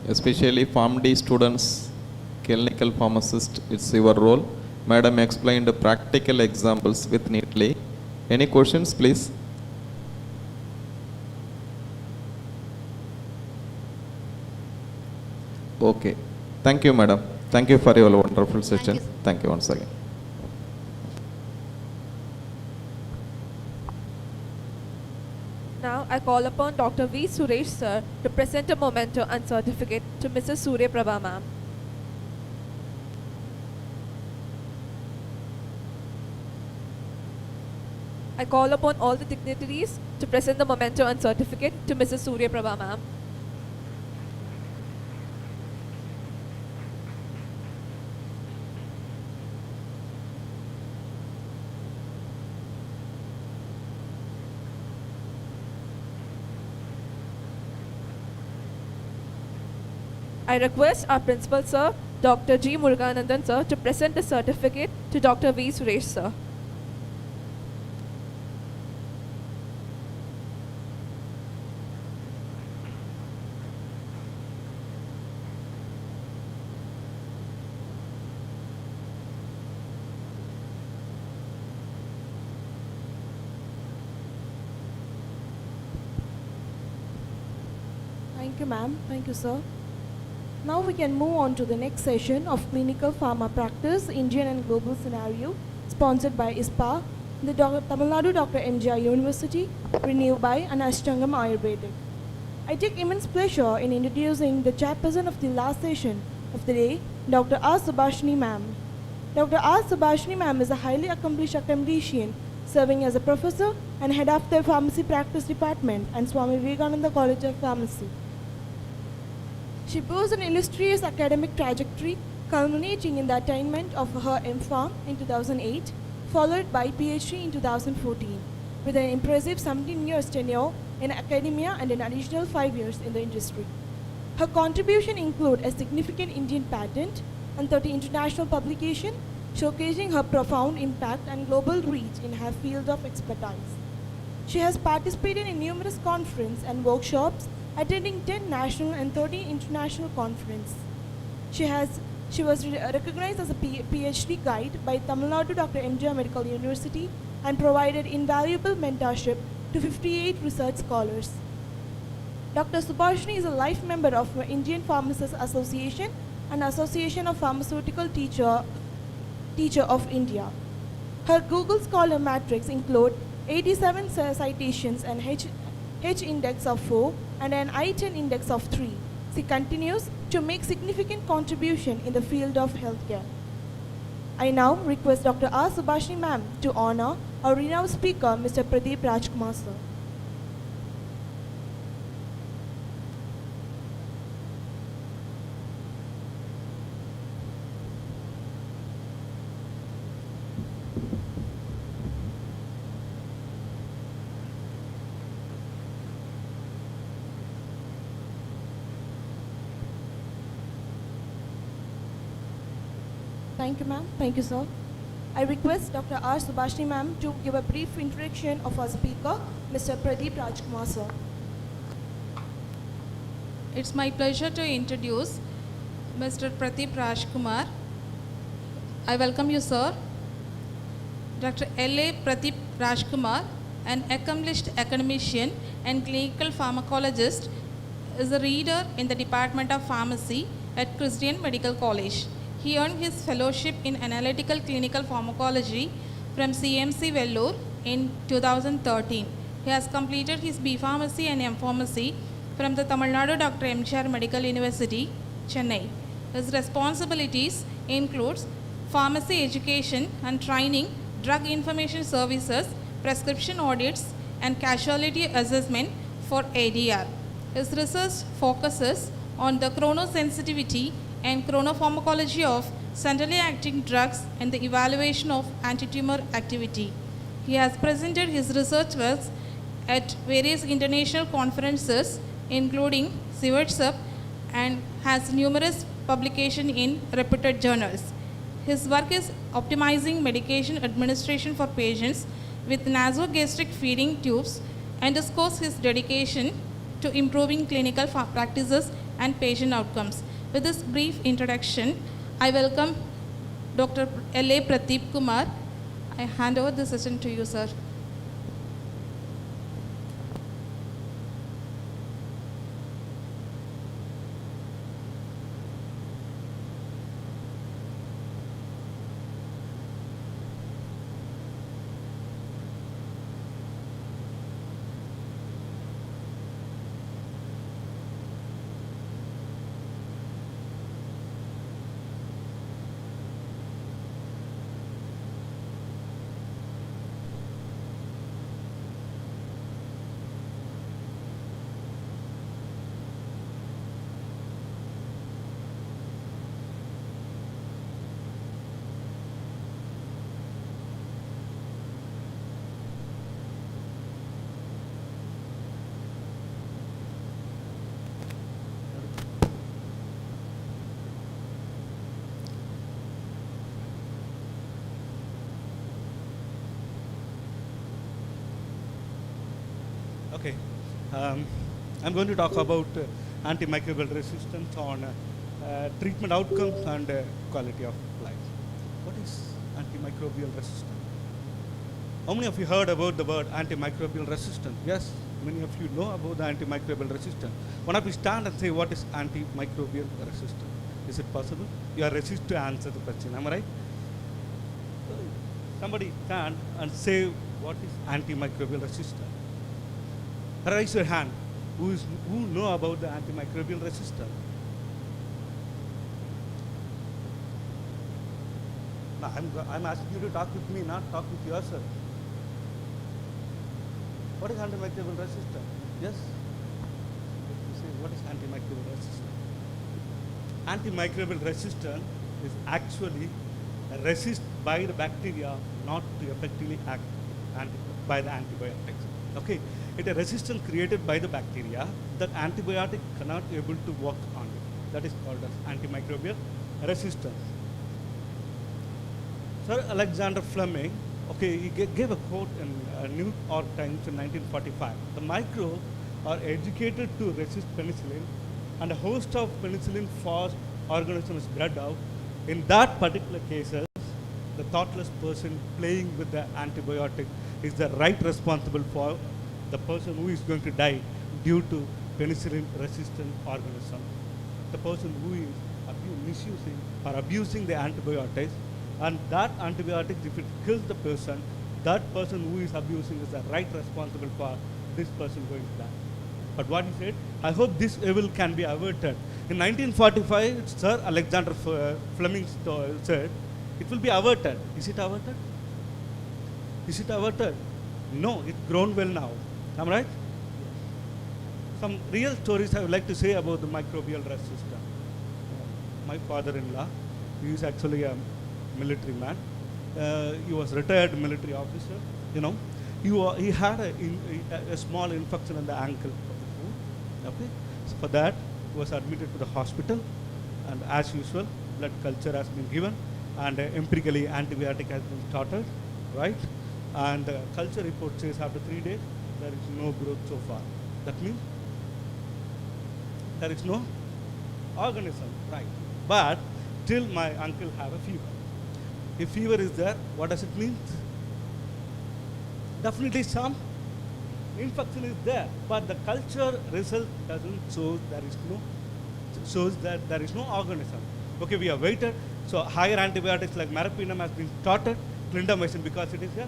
[SPEAKER 12] Especially PharmD students, clinical pharmacist, it's your role. Madam explained practical examples with neatly. Any questions, please? Okay. Thank you, madam. Thank you for your wonderful session. Thank you once again.
[SPEAKER 1] Now I call upon Dr. V. Suresh sir to present a memento and certificate to Mrs. Surya Prabha ma'am. I call upon all the dignitaries to present the memento and certificate to Mrs. Surya Prabha ma'am. I request our principal sir, Dr. G. Muruganandan sir, to present the certificate to Dr. V. Suresh sir.
[SPEAKER 8] Thank you, ma'am. Thank you, sir. Now we can move on to the next session of Clinical Pharma Practice, Indian and Global Scenario, sponsored by ISPA, the Tamil Nadu Dr. MGR University, renewed by Anashtangam Ayurvedic. I take immense pleasure in introducing the chairperson of the last session of the day, Dr. R. Subhashini ma'am. Dr. R. Subhashini ma'am is a highly accomplished academician serving as a professor and head of the Pharmacy Practice Department and SWAMY VIVEKANANDHA College of Pharmacy. She boasts an illustrious academic trajectory culminating in the attainment of her M.Pharm in 2008, followed by PhD in 2014, with an impressive 17 years tenure in academia and an additional 5 years in the industry. Her contribution include a significant Indian patent and 30 international publications, showcasing her profound impact and global reach in her field of expertise. She has participated in numerous conferences and workshops, attending 10 national and 30 international conferences. She was recognized as a PhD guide by Tamil Nadu Dr. MGR Medical University and provided invaluable mentorship to 58 research scholars. Dr. Subhashini is a life member of Indian Pharmacists Association and Association of Pharmaceutical Teacher of India. Her Google Scholar matrix include 87 citations and H index of 4 and an I-10 index of 3. She continues to make significant contribution in the field of healthcare. I now request Dr. R. Subhashini ma'am to honor our renowned speaker, Mr. Pradeep Rajkumar sir. Thank you, ma'am. Thank you, sir. I request Dr. R. Subhashini ma'am to give a brief introduction of our speaker, Mr. Pradeep Rajkumar sir.
[SPEAKER 14] It's my pleasure to introduce Mr. Pradeep Rajkumar. I welcome you, sir. Dr. L.A. Pradeep Rajkumar, an accomplished academician and clinical pharmacologist, is a reader in the Department of Pharmacy at Christian Medical College. He earned his fellowship in analytical clinical pharmacology from CMC Vellore in 2013. He has completed his B Pharmacy and M Pharmacy from the Tamil Nadu Dr. M.G.R. Medical University, Chennai. His responsibilities includes pharmacy education and training, drug information services, prescription audits, and casualty assessment for ADR. His research focuses on the chronosensitivity and chronopharmacology of centrally acting drugs and the evaluation of antitumor activity. He has presented his research works at various international conferences, including CIVERSUP, and has numerous publications in reputed journals. His work is optimizing medication administration for patients with nasogastric feeding tubes, underscores his dedication to improving clinical practices and patient outcomes. With this brief introduction, I welcome Dr. L.A. Pradeep Kumar. I hand over the session to you, sir.
[SPEAKER 15] Okay, I'm going to talk about antimicrobial resistance on treatment outcomes and quality of life. What is antimicrobial resistance? How many of you heard about the word antimicrobial resistance? Yes, many of you know about the antimicrobial resistance. One of you stand and say, what is antimicrobial resistance? Is it possible? You are resist to answer the question, am I right? Somebody stand and say, what is antimicrobial resistance? Raise your hand. Who know about the antimicrobial resistance? Now, I'm asking you to talk with me, not talk with yourself. What is antimicrobial resistance? Yes? You say, what is antimicrobial resistance? Antimicrobial resistance is actually a resist by the bacteria not to effectively act by the antibiotics. Okay? It's a resistance created by the bacteria that antibiotic cannot be able to work on it. That is called as antimicrobial resistance. Sir Alexander Fleming, okay, he gave a quote in New York Times in 1945. The microbes are educated to resist penicillin, and a host of penicillin-fast organisms is bred out. In that particular cases, the thoughtless person playing with the antibiotic is the right responsible for the person who is going to die due to penicillin-resistant organism. The person who is misusing or abusing the antibiotics, and that antibiotics, if it kills the person, that person who is abusing is the right responsible for this person going to die. But what he said, I hope this evil can be averted. In 1945, Sir Alexander Fleming said, it will be averted. Is it averted? Is it averted? No, it's grown well now. Am I right? Some real stories I would like to say about the microbial resistance. My father-in-law, he is actually a military man. He was a retired military officer. You know, he had a small infection in the ankle of the foot. Okay, so for that he was admitted to the hospital, and as usual, blood culture has been given, and empirically antibiotic has been started, right? And the culture report says after 3 days there is no growth so far. That means there is no organism, right? But still my uncle have a fever. If fever is there, what does it mean? Definitely some infection is there, but the culture result doesn't show shows that there is no organism. Okay, we have waited. So higher antibiotics like meropenem has been started, clindamycin because it is here,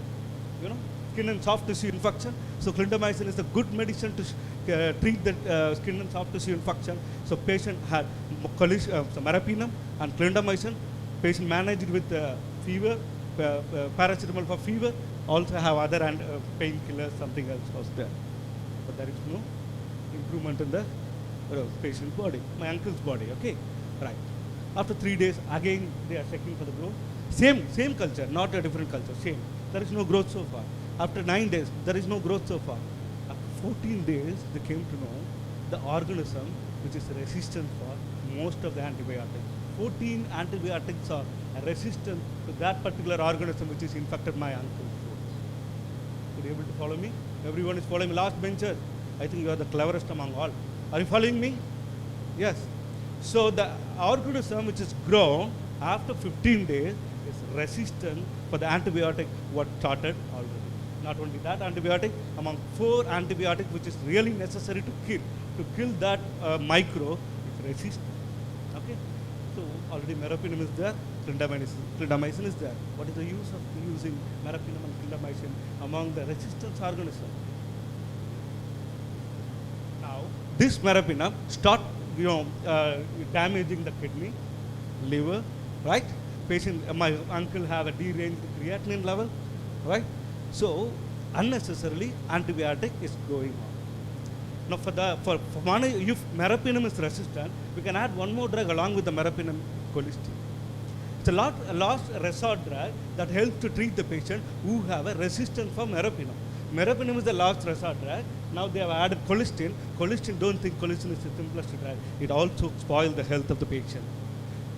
[SPEAKER 15] you know. skin and soft tissue infection. So clindamycin is a good medicine to treat the skin and soft tissue infection. So patient had meropenem and clindamycin. Patient managed with fever, paracetamol for fever. Also have other painkillers, something else was there. But there is no improvement in the patient's body, my uncle's body, okay? Right. After 3 days, again they are checking for the growth. Same culture, not a different culture, same. There is no growth so far. After 9 days, there is no growth so far. After 14 days, they came to know the organism which is resistant for most of the antibiotics. 14 antibiotics are resistant to that particular organism which is infected my uncle's food. Could you able to follow me? Everyone is following me. Last bencher, I think you are the cleverest among all. Are you following me? Yes. So the organism which is grown after 15 days is resistant for the antibiotic what started already. Not only that antibiotic, among 4 antibiotics which is really necessary to kill that micro is resistant. Okay. So already meropenem is there, clindamycin is there. What is the use of using meropenem and clindamycin among the resistance organism? Now this meropenem start damaging the kidney, liver, right? My uncle have a deranged creatinine level, right? So unnecessarily antibiotic is going on. Now if meropenem is resistant, we can add one more drug along with the meropenem colistin. It's a last resort drug that helps to treat the patient who have a resistance for meropenem. Meropenem is the last resort drug. Now they have added colistin. Colistin, don't think colistin is the simplest drug. It also spoils the health of the patient.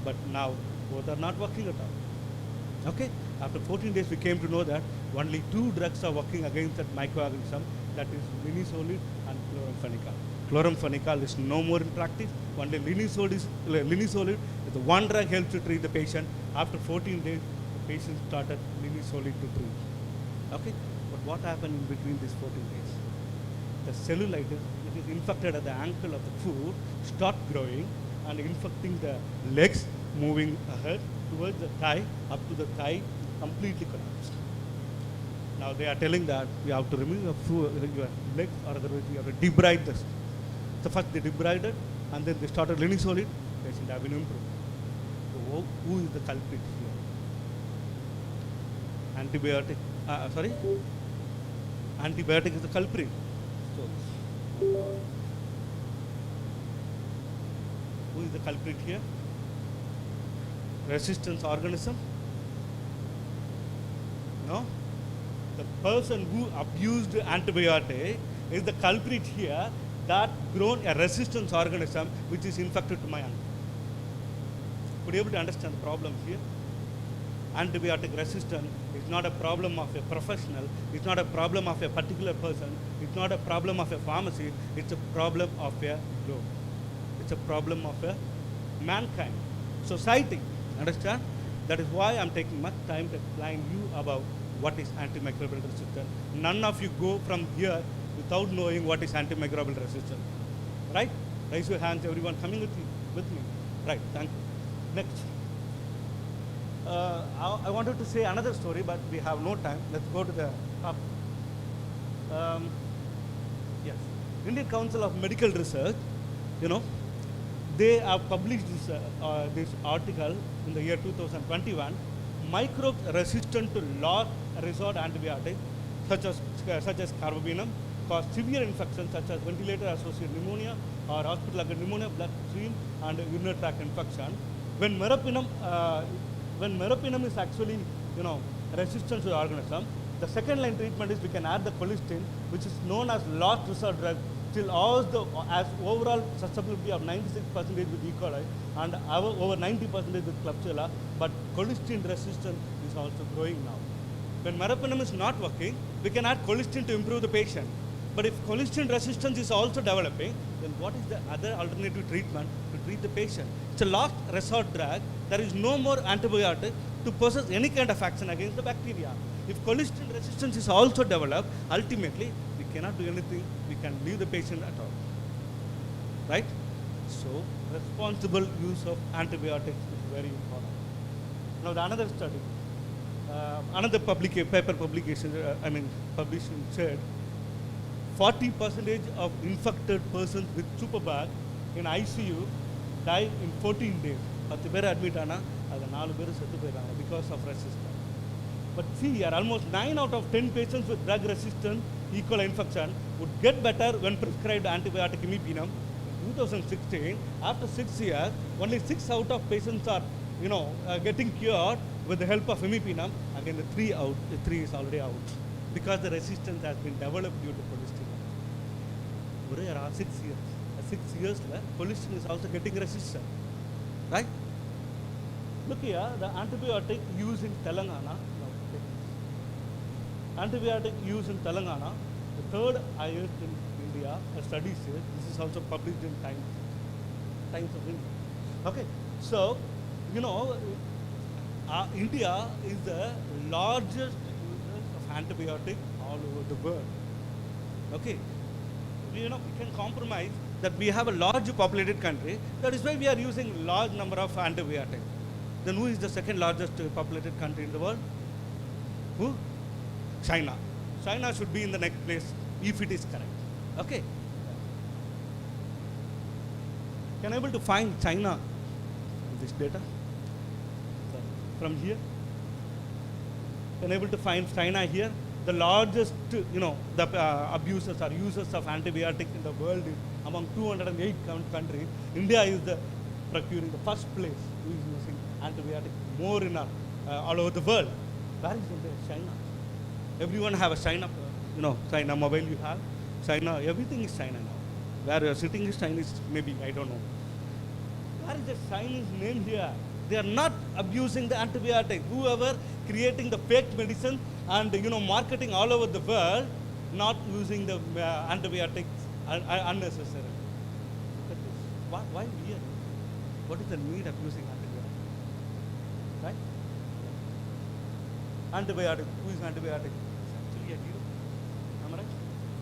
[SPEAKER 15] But now both are not working at all. Okay? After 14 days we came to know that only 2 drugs are working against that microorganism, that is linezolid and chloramphenicol. Chloramphenicol is no more in practice. Only linezolid is the one drug helps to treat the patient. After 14 days, the patient started linezolid to treat. Okay? But what happened in between these 14 days? The cellulitis, which is infected at the ankle of the foot, start growing and infecting the legs, moving ahead towards the thigh, up to the thigh, completely collapsed. Now they are telling that you have to remove your legs, or otherwise you have to debride this. So first they debrided and then they started linezolid, patient have been improved. So who is the culprit here? Antibiotic, antibiotic is the culprit. So who is the culprit here? Resistance organism? No? The person who abused antibiotic is the culprit here, that grown a resistance organism which is infected to my uncle. Could you able to understand the problem here? Antibiotic resistance is not a problem of a professional, it's not a problem of a particular person, it's not a problem of a pharmacy, it's a problem of a globe. It's a problem of a mankind, society. Understand? That is why I'm taking much time to explain you about what is antimicrobial resistance. None of you go from here without knowing what is antimicrobial resistance. Right? Raise your hands, everyone coming with me. Right, thank you. Next. I wanted to say another story, but we have no time. Let's go to the top. Yes. Indian Council of Medical Research, they have published this article in the year 2021. Microbes resistant to last resort antibiotics, such as carbapenem, cause severe infections such as ventilator-associated pneumonia or hospital-acquired pneumonia, bloodstream and urinary tract infection. When meropenem is actually, resistant to the organism, the second line treatment is we can add the colistin, which is known as last resort drug, till as overall susceptibility of 96% with E. coli and over 90% with Klebsiella, but colistin resistance is also growing now. When meropenem is not working, we can add colistin to improve the patient. But if colistin resistance is also developing, then what is the other alternative treatment to treat the patient? It's a last resort drug. There is no more antibiotic to possess any kind of action against the bacteria. If colistin resistance is also developed, ultimately we cannot do anything. We can leave the patient at all. Right? So responsible use of antibiotics is very important. Now the another study. another paper publication, publishing said 40% of infected persons with superbug in ICU die in 14 days. 10 பேர் admit ஆனால் அது 4 பேர் செத்து போயிடுறாங்க because of resistance. But see here, almost 9 out of 10 patients with drug-resistant E. coli infection would get better when prescribed antibiotic imipenem. In 2016, after 6 years, only 6 out of patients are, getting cured with the help of imipenem. Again, the 3 is already out because the resistance has been developed due to cholesterol. 6 years. 6 years, cholesterol is also getting resistant, right? Look here, the antibiotic used in Telangana. Antibiotic use in Telangana, the third highest in India, a study says. This is also published in Times of India. Okay, so, India is the largest user of antibiotic all over the world. Okay, we can compromise that we have a large populated country. That is why we are using large number of antibiotics. Then who is the second largest populated country in the world? Who? China. China should be in the next place if it is correct. Okay. Can I able to find China in this data? From here? Can I able to find China here? The largest, the abusers or users of antibiotics in the world is among 208 countries. India is procuring the first place who is using antibiotics more in all over the world. Where is India? China. Everyone have a China, China mobile you have. China, everything is China now. Where you are sitting is Chinese, maybe, I don't know. Where is the Chinese name here? They are not abusing the antibiotic. Whoever creating the fake medicine and, marketing all over the world, not using the antibiotics unnecessarily. Why we are? What is the need of using antibiotics? Right? Antibiotic. Who is antibiotic? It's actually a hero. Am I right?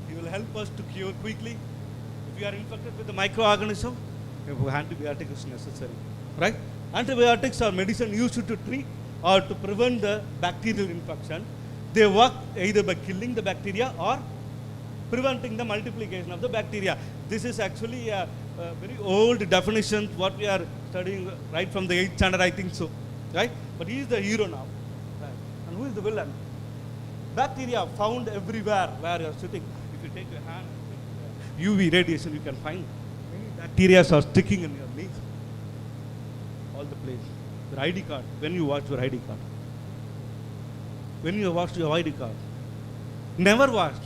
[SPEAKER 15] He will help us to cure quickly. If we are infected with the microorganism, antibiotic is necessary. Right? Antibiotics are medicine used to treat or to prevent the bacterial infection. They work either by killing the bacteria or preventing the multiplication of the bacteria. This is actually a very old definition, what we are studying right from the 8th standard, I think so. Right? But he is the hero now. And who is the villain? Bacteria found everywhere where you are sitting. If you take your hand, UV radiation, you can find many bacteria are sticking in your knees. All the place. Your ID card, when you watch your ID card. When you watch your ID card. Never washed.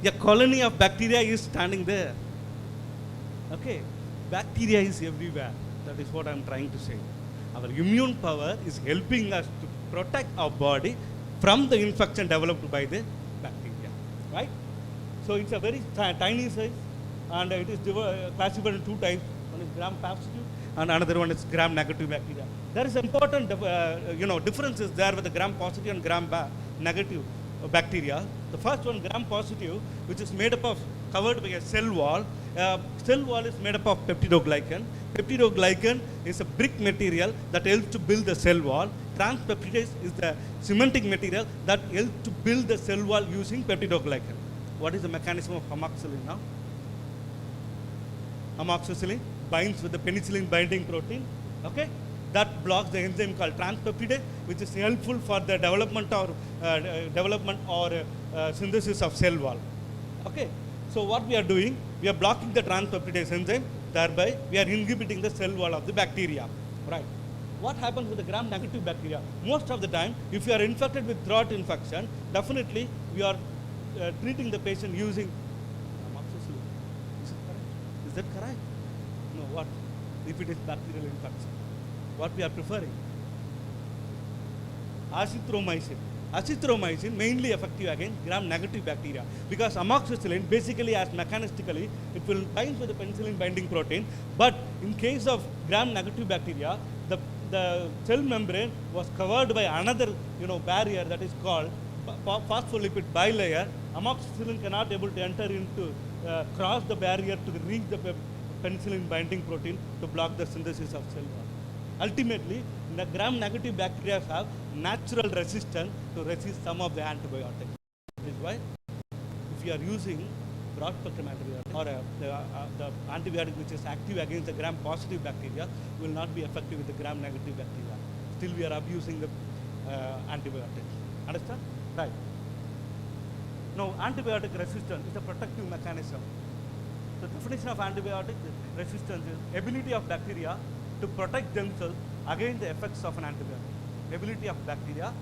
[SPEAKER 15] A colony of bacteria is standing there. Okay. Bacteria is everywhere. That is what I am trying to say. Our immune power is helping us to protect our body from the infection developed by the bacteria, right? So it's a very tiny size, and it is classified in 2 types. One is gram-positive, and another one is gram-negative bacteria. There is important, differences there with the gram-positive and gram-negative bacteria. The first one, gram-positive, which is made up of, covered by a cell wall. Cell wall is made up of peptidoglycan. Peptidoglycan is a brick material that helps to build the cell wall. Transpeptidase is the cementing material that helps to build the cell wall using peptidoglycan. What is the mechanism of amoxicillin now? Amoxicillin binds with the penicillin binding protein, okay? That blocks the enzyme called transpeptidase, which is helpful for the development or synthesis of cell wall, okay? So what we are doing, we are blocking the transpeptidase enzyme, thereby we are inhibiting the cell wall of the bacteria, right? What happens with the gram-negative bacteria? Most of the time, if you are infected with throat infection, definitely we are treating the patient using amoxicillin. Is that correct? No, what? If it is bacterial infection, what we are preferring? Azithromycin. Azithromycin mainly effective against gram-negative bacteria, because amoxicillin basically as mechanistically it will bind with the penicillin binding protein, but in case of gram-negative bacteria, the cell membrane was covered by another barrier that is called phospholipid bilayer. Amoxicillin cannot able to enter into cross the barrier to reach the penicillin binding protein to block the synthesis of cell wall. Ultimately, the gram-negative bacteria have natural resistance to resist some of the antibiotics. That is why if you are using broad spectrum antibiotic or the antibiotic which is active against the gram-positive bacteria will not be effective with the gram-negative bacteria. Still we are abusing the antibiotics. Understand? Right. Now, antibiotic resistance is a protective mechanism. The definition of antibiotic resistance is ability of bacteria to protect themselves against the effects of an antibiotic. Ability of bacteria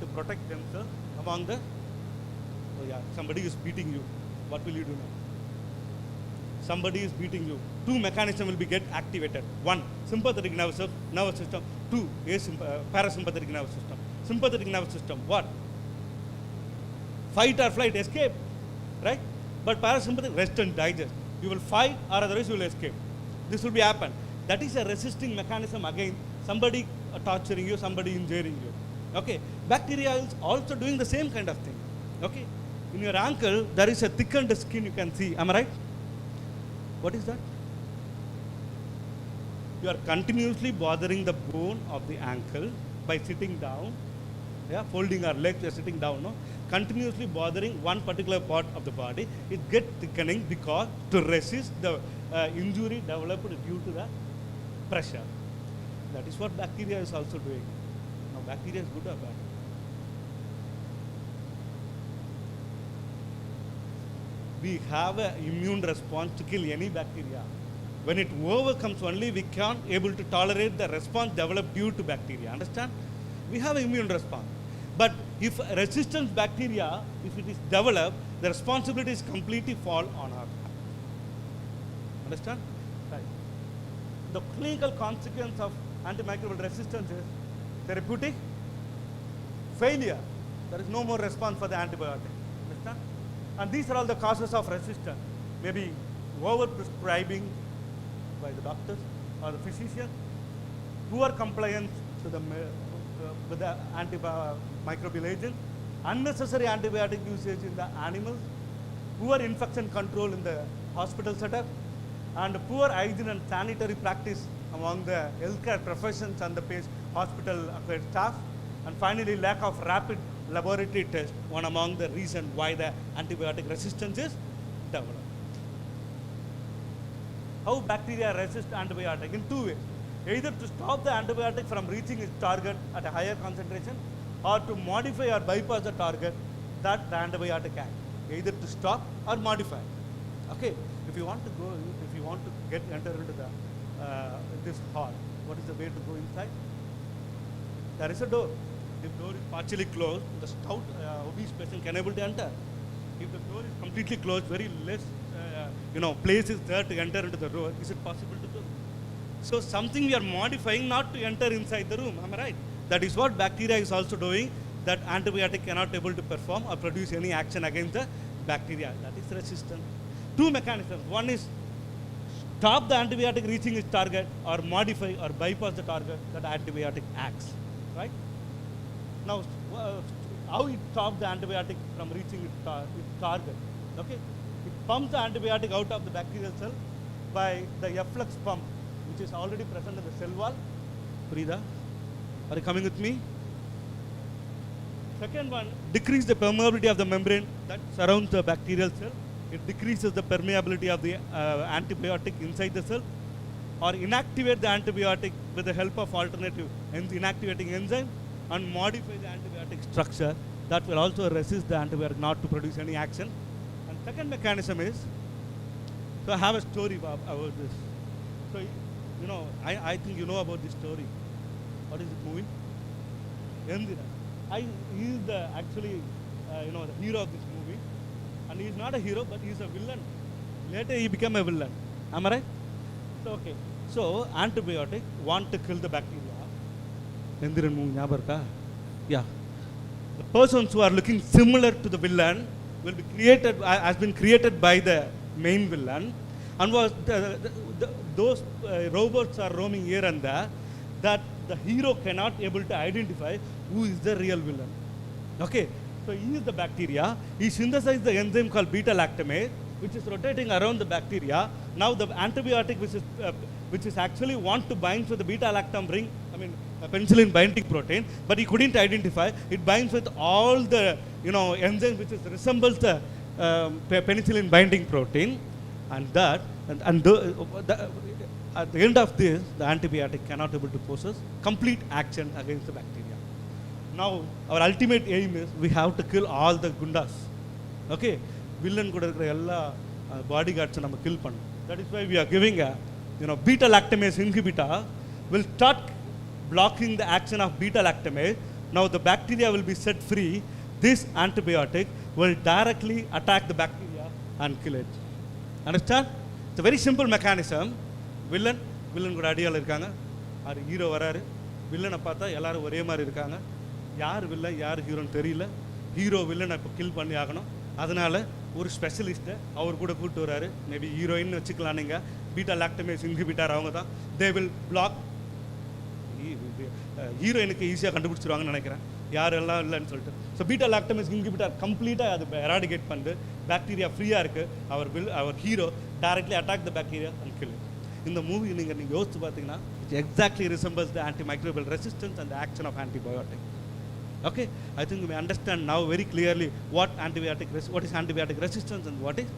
[SPEAKER 15] to protect themselves among the, oh yeah, somebody is beating you. What will you do now? Somebody is beating you. Two mechanisms will be get activated. One, sympathetic nervous system. Two, parasympathetic nervous system. Sympathetic nervous system, what? Fight or flight, escape, right? But parasympathetic, rest and digest. You will fight or otherwise you will escape. This will be happen. That is a resisting mechanism against somebody torturing you, somebody injuring you. Okay. Bacteria is also doing the same kind of thing. Okay. In your ankle, there is a thickened skin you can see. Am I right? What is that? You are continuously bothering the bone of the ankle by sitting down. Yeah, folding our legs, you are sitting down. No? Continuously bothering one particular part of the body. It gets thickening because to resist the injury developed due to the pressure. That is what bacteria is also doing. Now, bacteria is good or bad? We have an immune response to kill any bacteria. When it overcomes only, we can't able to tolerate the response developed due to bacteria. Understand? We have an immune response. But if resistance bacteria, if it is developed, the responsibility is completely fall on us. Understand? Right. The clinical consequence of antimicrobial resistance is therapeutic failure. There is no more response for the antibiotic. Understand? And these are all the causes of resistance. Maybe over-prescribing by the doctors or the physician, poor compliance to the with the antimicrobial agent, unnecessary antibiotic usage in the animals, poor infection control in the hospital setup, and poor hygiene and sanitary practice among the healthcare professions and the hospital staff, and finally lack of rapid laboratory test, one among the reasons why the antibiotic resistance is developed. How bacteria resist antibiotic? In two ways. Either to stop the antibiotic from reaching its target at a higher concentration, or to modify or bypass the target that the antibiotic acts. Either to stop or modify. Okay. If you want to go, if you want to enter into the this hall, what is the way to go inside? There is a door. If the door is partially closed, the stout obese person can able to enter. If the door is completely closed, very less place is there to enter into the room. Is it possible to do? So something we are modifying not to enter inside the room. Am I right? That is what bacteria is also doing. That antibiotic cannot able to perform or produce any action against the bacteria. That is resistance. Two mechanisms. One is stop the antibiotic reaching its target, or modify or bypass the target that antibiotic acts. Right? Now, how it stops the antibiotic from reaching its target? Okay, it pumps the antibiotic out of the bacterial cell by the efflux pump, which is already present in the cell wall. Frida, are you coming with me? Second one, decrease the permeability of the membrane that surrounds the bacterial cell. It decreases the permeability of the antibiotic inside the cell, or inactivate the antibiotic with the help of alternative inactivating enzyme, and modify the antibiotic structure that will also resist the antibiotic not to produce any action. And second mechanism is, so I have a story about this. So, I think you know about this story. What is it movie? Endira. He is the hero of this movie, and he is not a hero, but he is a villain. Later he became a villain. Am I right? So okay. So antibiotic want to kill the bacteria. Endiran movie nyabarka? Yeah. The persons who are looking similar to the villain will be created, has been created by the main villain, and was those robots are roaming here and there, that the hero cannot able to identify who is the real villain. Okay, so he is the bacteria. He synthesized the enzyme called beta-lactamase, which is rotating around the bacteria. Now the antibiotic, which is actually want to bind to the beta-lactam ring, penicillin binding protein, but he couldn't identify. It binds with all the enzymes which resembles the penicillin binding protein, and that at the end of this, the antibiotic cannot able to possess complete action against the bacteria. Now, our ultimate aim is we have to kill all the gundas. Okay, villain kuda irukra ella bodyguards nama kill pannu. That is why we are giving a beta lactamase inhibitor will start blocking the action of beta lactamase. Now the bacteria will be set free. This antibiotic will directly attack the bacteria and kill it. Understand? It's a very simple mechanism. Villain kuda adiyala irukanga. Ar hero vararu. Villain paatha ellarum ore mari irukanga. Yaar villain yaar hero nu theriyala. Hero villain appo kill panni aganum. Adanal ஒரு specialist அவர் கூட கூப்பிட்டு வராரு. Maybe heroine வச்சுக்கலாம் நீங்கள். Beta lactamase inhibitor அவங்க தான். They will black. ஹீரோயினுக்கு ஈஸியாக கண்டுபிடிச்சிருவாங்கன்னு நினைக்கிறேன், யாரெல்லாம் இல்லைன்னு சொல்லிட்டு. ஸோ பீட்டா லாக்டமேஸ் இன்ஹிபிட்டர் கம்ப்ளீட்டாக அது எராடிகேட் பண்ணிட்டு பாக்டீரியா ஃப்ரீயாக இருக்குது. அவர் hero directly attack the bacteria and kill. இந்த மூவி நீங்கள் யோசிச்சு பார்த்தீங்கன்னா it exactly resembles the antimicrobial resistance and the action of antibiotic. Okay, I think we understand now very clearly what is antibiotic resistance and what is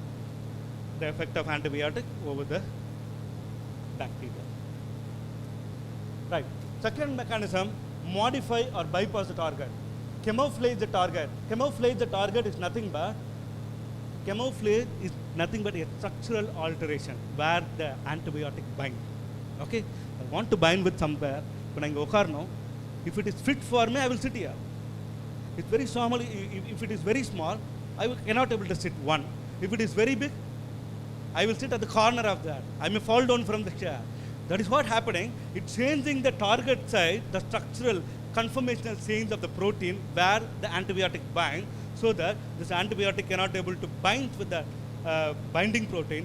[SPEAKER 15] the effect of antibiotic over the bacteria. Right. Second mechanism, modify or bypass the target. Camouflage the target. Camouflage the target is nothing but a structural alteration where the antibiotic bind. Okay, I want to bind with somewhere. When I go karno, if it is fit for me, I will sit here. It's very small. If it is very small, I cannot able to sit one. If it is very big, I will sit at the corner of that. I may fall down from the chair. That is what happening. It's changing the target side, the structural conformational change of the protein where the antibiotic binds, so that this antibiotic cannot able to bind with the binding protein.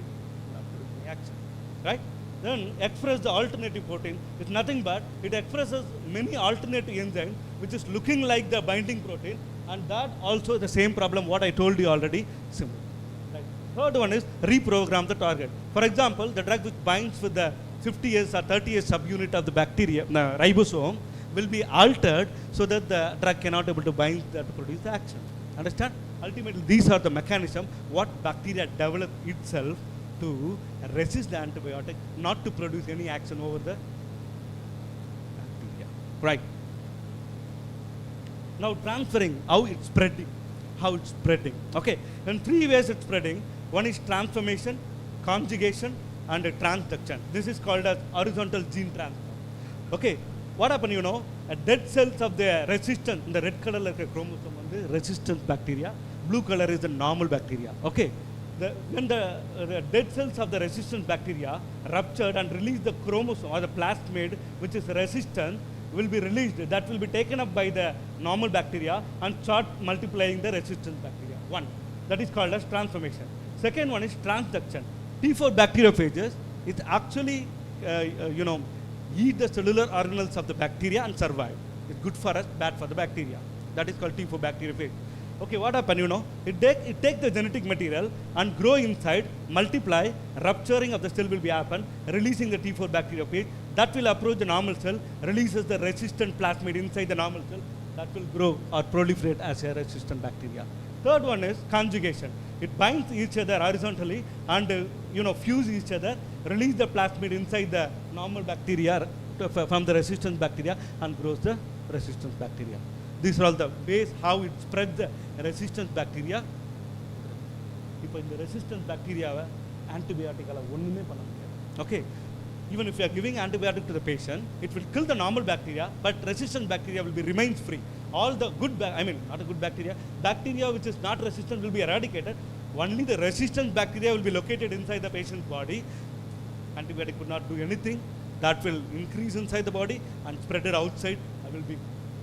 [SPEAKER 15] Right? Then express the alternative protein. It's nothing but it expresses many alternative enzymes which is looking like the binding protein, and that also the same problem what I told you already, similar. Right. Third one is reprogram the target. For example, the drug which binds with the 50S or 30S subunit of the bacteria, ribosome, will be altered so that the drug cannot able to bind that to produce the action. Understand? Ultimately, these are the mechanism what bacteria develop itself to resist the antibiotic, not to produce any action over the bacteria. Right. Now transferring, how it's spreading. Okay, in three ways it's spreading. One is transformation, conjugation, and transduction. This is called as horizontal gene transfer. Okay, what happened, dead cells of the resistant, in the red color like a chromosome on the resistant bacteria, blue color is the normal bacteria. Okay, when the dead cells of the resistant bacteria ruptured and release the chromosome or the plasmid which is resistant, will be released. That will be taken up by the normal bacteria and start multiplying the resistant bacteria. One, that is called as transformation. Second one is transduction. T4 bacteriophages, it actually eat the cellular organelles of the bacteria and survive. It's good for us, bad for the bacteria. That is called T4 bacteriophage. Okay, what happened, it takes the genetic material and grow inside, multiply, rupturing of the cell will be happen, releasing the T4 bacteriophage. That will approach the normal cell, releases the resistant plasmid inside the normal cell. That will grow or proliferate as a resistant bacteria. Third one is conjugation. It binds each other horizontally and fuse each other, release the plasmid inside the normal bacteria from the resistant bacteria and grows the resistant bacteria. These are all the ways how it spreads the resistant bacteria. இப்போ இந்த resistant bacteria antibiotic ஒண்ணுமே பண்ண முடியாது. Okay, even if you are giving antibiotic to the patient, it will kill the normal bacteria, but resistant bacteria will be remains free. All the good not a good bacteria which is not resistant will be eradicated. Only the resistant bacteria will be located inside the patient's body. Antibiotic could not do anything. That will increase inside the body and spread it outside. I will be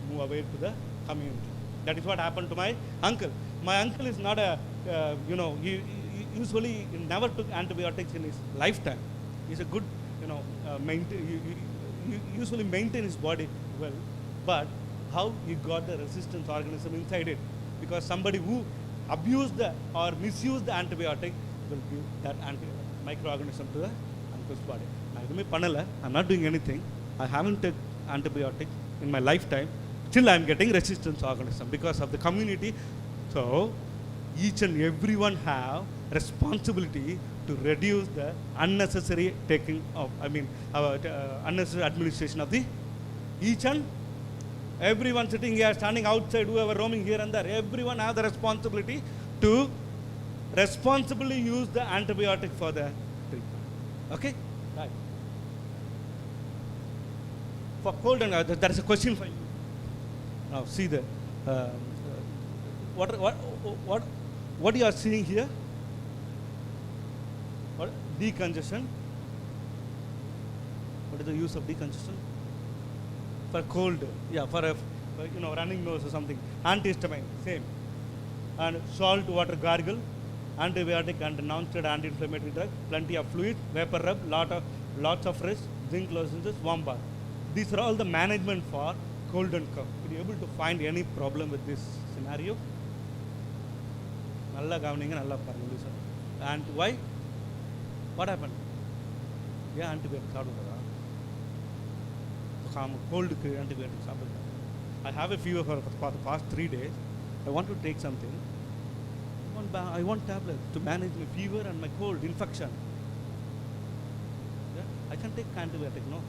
[SPEAKER 15] move away to the community. That is what happened to my uncle. My uncle is not a, he usually never took antibiotics in his lifetime. He's a good, usually maintain his body well. But how he got the resistance organism inside it? Because somebody who abused or misused the antibiotic will give that microorganism to the uncle's body. I'm not doing anything. I haven't antibiotic in my lifetime. Still I am getting resistance organism because of the community. So each and everyone have responsibility to reduce the unnecessary taking of, unnecessary administration of the each and everyone sitting here, standing outside, whoever roaming here and there, everyone have the responsibility to responsibly use the antibiotic for the treatment. Okay? Right. For cold and there is a question for you. Now see the what you are seeing here? What decongestion? What is the use of decongestion? For cold, yeah, for a running nose or something. Antihistamine, same. And salt water gargle, antibiotic and non-steroidal anti-inflammatory drug, plenty of fluid, vapor rub, lots of rest, zinc lozenges, warm bath. These are all the management for cold and cough. Are you able to find any problem with this scenario? Nalla gavaninga, nalla parunga, sir. And why? What happened? Yeah, antibiotics. Cold antibiotics. I have a fever for the past 3 days. I want to take something. I want tablets to manage my fever and my cold infection. Yeah? I can take antibiotic, no?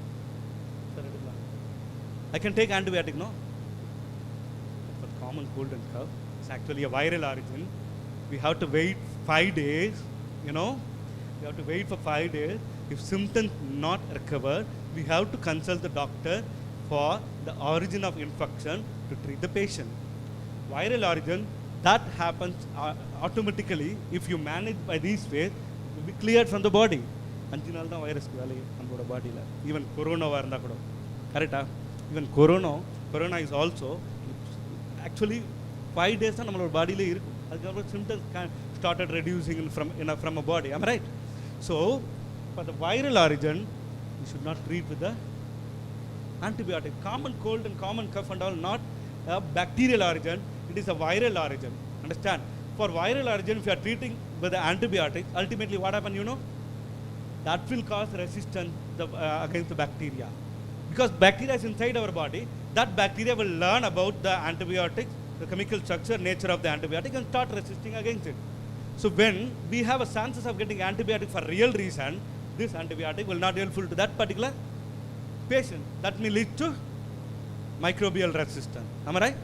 [SPEAKER 15] I can take antibiotic, no? But for common cold and cough, it's actually a viral origin. We have to wait 5 days, We have to wait for 5 days. If symptoms not recovered, we have to consult the doctor for the origin of infection to treat the patient. Viral origin, that happens automatically if you manage by these ways, it will be cleared from the body. Anjinal da virus namoda body la. Even corona varna kuda. Correct? Even corona is also actually 5 days na namoda body la irukku. Adukapra symptoms started reducing from a body. Am I right? So for the viral origin, you should not treat with the antibiotic. Common cold and common cough and all not a bacterial origin, it is a viral origin. Understand? For viral origin, if you are treating with the antibiotics, ultimately what happens, that will cause resistance against the bacteria. Because bacteria is inside our body, that bacteria will learn about the antibiotics, the chemical structure, nature of the antibiotic, and start resisting against it. So when we have a chances of getting antibiotic for real reason, this antibiotic will not be helpful to that particular patient. That may lead to microbial resistance. Am I right?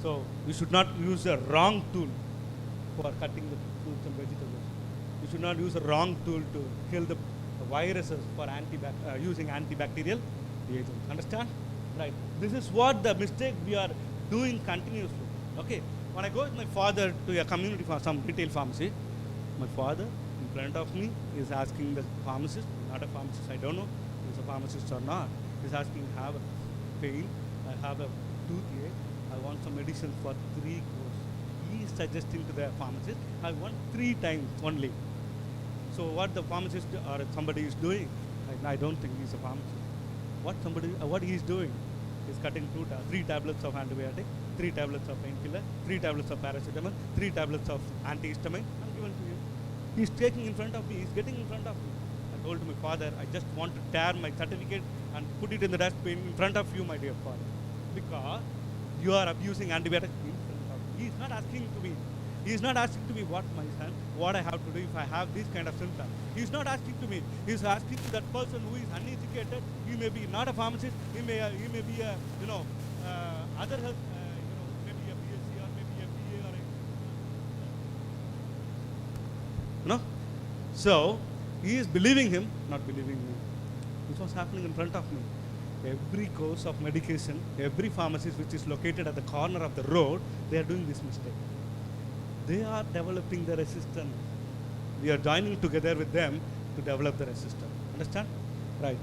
[SPEAKER 15] So we should not use a wrong tool for cutting the fruits and vegetables. We should not use a wrong tool to kill the viruses for using antibacterial agents. Understand? Right. This is what the mistake we are doing continuously. Okay. When I go with my father to a community for some retail pharmacy, my father in front of me is asking the pharmacist, not a pharmacist, I don't know if he's a pharmacist or not, he's asking, I have a pain, I have a toothache, I want some medicine for 3 courses. He is suggesting to the pharmacist, I want 3 times only. So what the pharmacist or somebody is doing, I don't think he's a pharmacist. What he is doing is cutting 3 tablets of antibiotic, 3 tablets of painkiller, 3 tablets of paracetamol, 3 tablets of antihistamine, and given to him. He's taking in front of me, he's getting in front of me. I told my father, I just want to tear my certificate and put it in the dustbin in front of you, my dear father. Because you are abusing antibiotics in front of me. He is not asking to me. He is not asking to me what I have to do if I have these kind of symptoms. He is not asking to me. He is asking to that person who is uneducated. He may be not a pharmacist. He may be a other health. Maybe a BSc or maybe a BA or a. So he is believing him, not believing me. This was happening in front of me. Every course of medication, every pharmacist which is located at the corner of the road, they are doing this mistake. They are developing the resistance. We are joining together with them to develop the resistance. Understand? Right.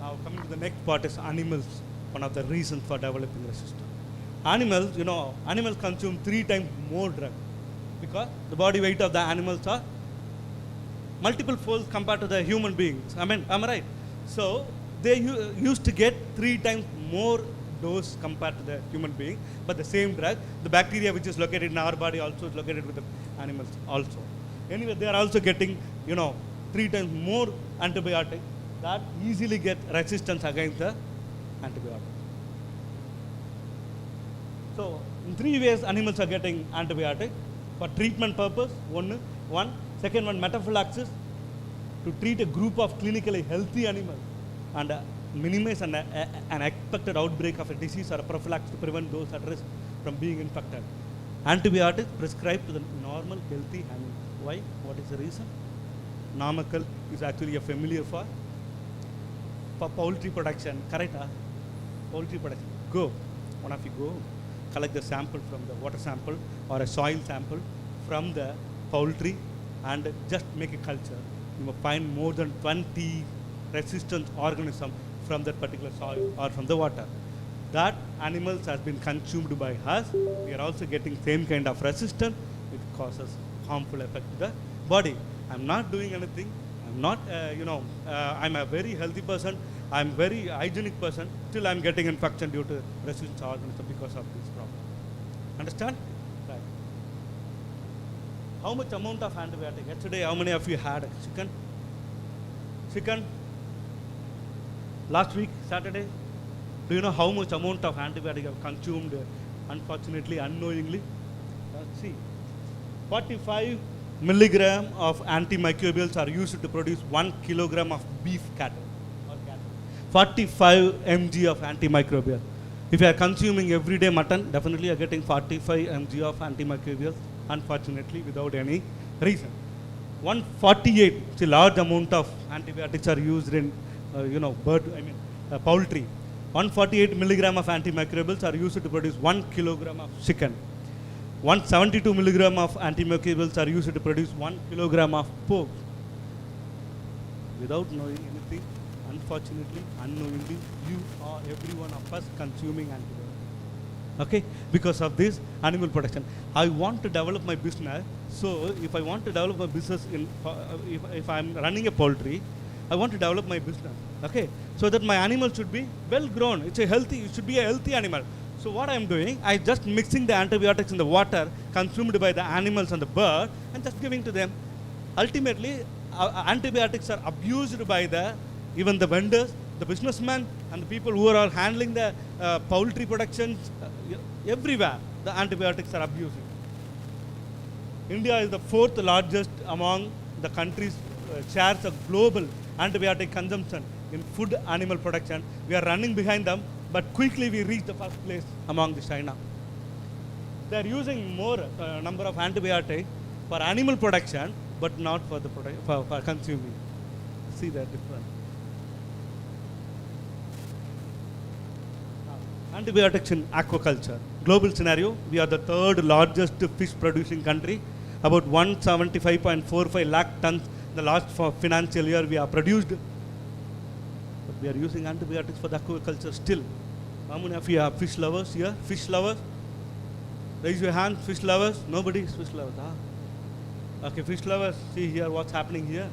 [SPEAKER 15] Now coming to the next part is animals, one of the reasons for developing resistance. Animals consume 3 times more drug because the body weight of the animals are multiple folds compared to the human beings. Am I right? So they used to get 3 times more dose compared to the human being, but the same drug, the bacteria which is located in our body also is located with the animals also. Anyway, they are also getting, 3 times more antibiotic that easily get resistance against the antibiotic. So in 3 ways animals are getting antibiotic. For treatment purpose, one. Second one, metaphylaxis, to treat a group of clinically healthy animals and minimize an expected outbreak of a disease or a prophylaxis to prevent those at risk from being infected. Antibiotics prescribed to the normal healthy animals. Why? What is the reason? Namakkal is actually a familiar for poultry production. Correct? Poultry production. Go. One of you go. Collect the sample from the water sample or a soil sample from the poultry and just make a culture. You will find more than 20 resistant organisms from that particular soil or from the water. That animals has been consumed by us. We are also getting same kind of resistance. It causes harmful effect to the body. I'm not doing anything. I'm not, I'm a very healthy person. I'm very hygienic person. Still I'm getting infection due to resistant organism because of this problem. Understand? Right. How much amount of antibiotic? Yesterday, how many of you had chicken? Chicken? Last week, Saturday? Do you know how much amount of antibiotic I've consumed, unfortunately, unknowingly? See, 45 milligram of antimicrobials are used to produce 1 kilogram of beef cattle. 45 mg of antimicrobial. If you are consuming everyday mutton, definitely you are getting 45 mg of antimicrobials, unfortunately, without any reason. 148, it's a large amount of antibiotics are used in, poultry. 148 milligram of antimicrobials are used to produce 1 kilogram of chicken. 172 milligram of antimicrobials are used to produce 1 kilogram of pork. Without knowing anything, unfortunately, unknowingly, you or every one of us consuming antibiotics. Okay? Because of this animal production. I want to develop my business. So, if I want to develop my business, if I'm running a poultry, I want to develop my business. Okay? So that my animal should be well grown. It should be a healthy animal. So what I am doing, I just mixing the antibiotics in the water consumed by the animals and the bird and just giving to them. Ultimately, antibiotics are abused by even the vendors, the businessmen, and the people who are handling the poultry production. Everywhere, the antibiotics are abused. India is the 4th largest among the countries shares of global antibiotic consumption in food animal production. We are running behind them, but quickly we reach the first place among the China. They are using more number of antibiotics for animal production, but not for the for consuming. See that difference. Antibiotics in aquaculture. Global scenario, we are the 3rd largest fish producing country. About 175.45 lakh tons the last financial year we are produced. But we are using antibiotics for the aquaculture still. How many of you are fish lovers here? Fish lovers? Raise your hand, fish lovers. Nobody is fish lovers. Okay, fish lovers, see here what's happening here.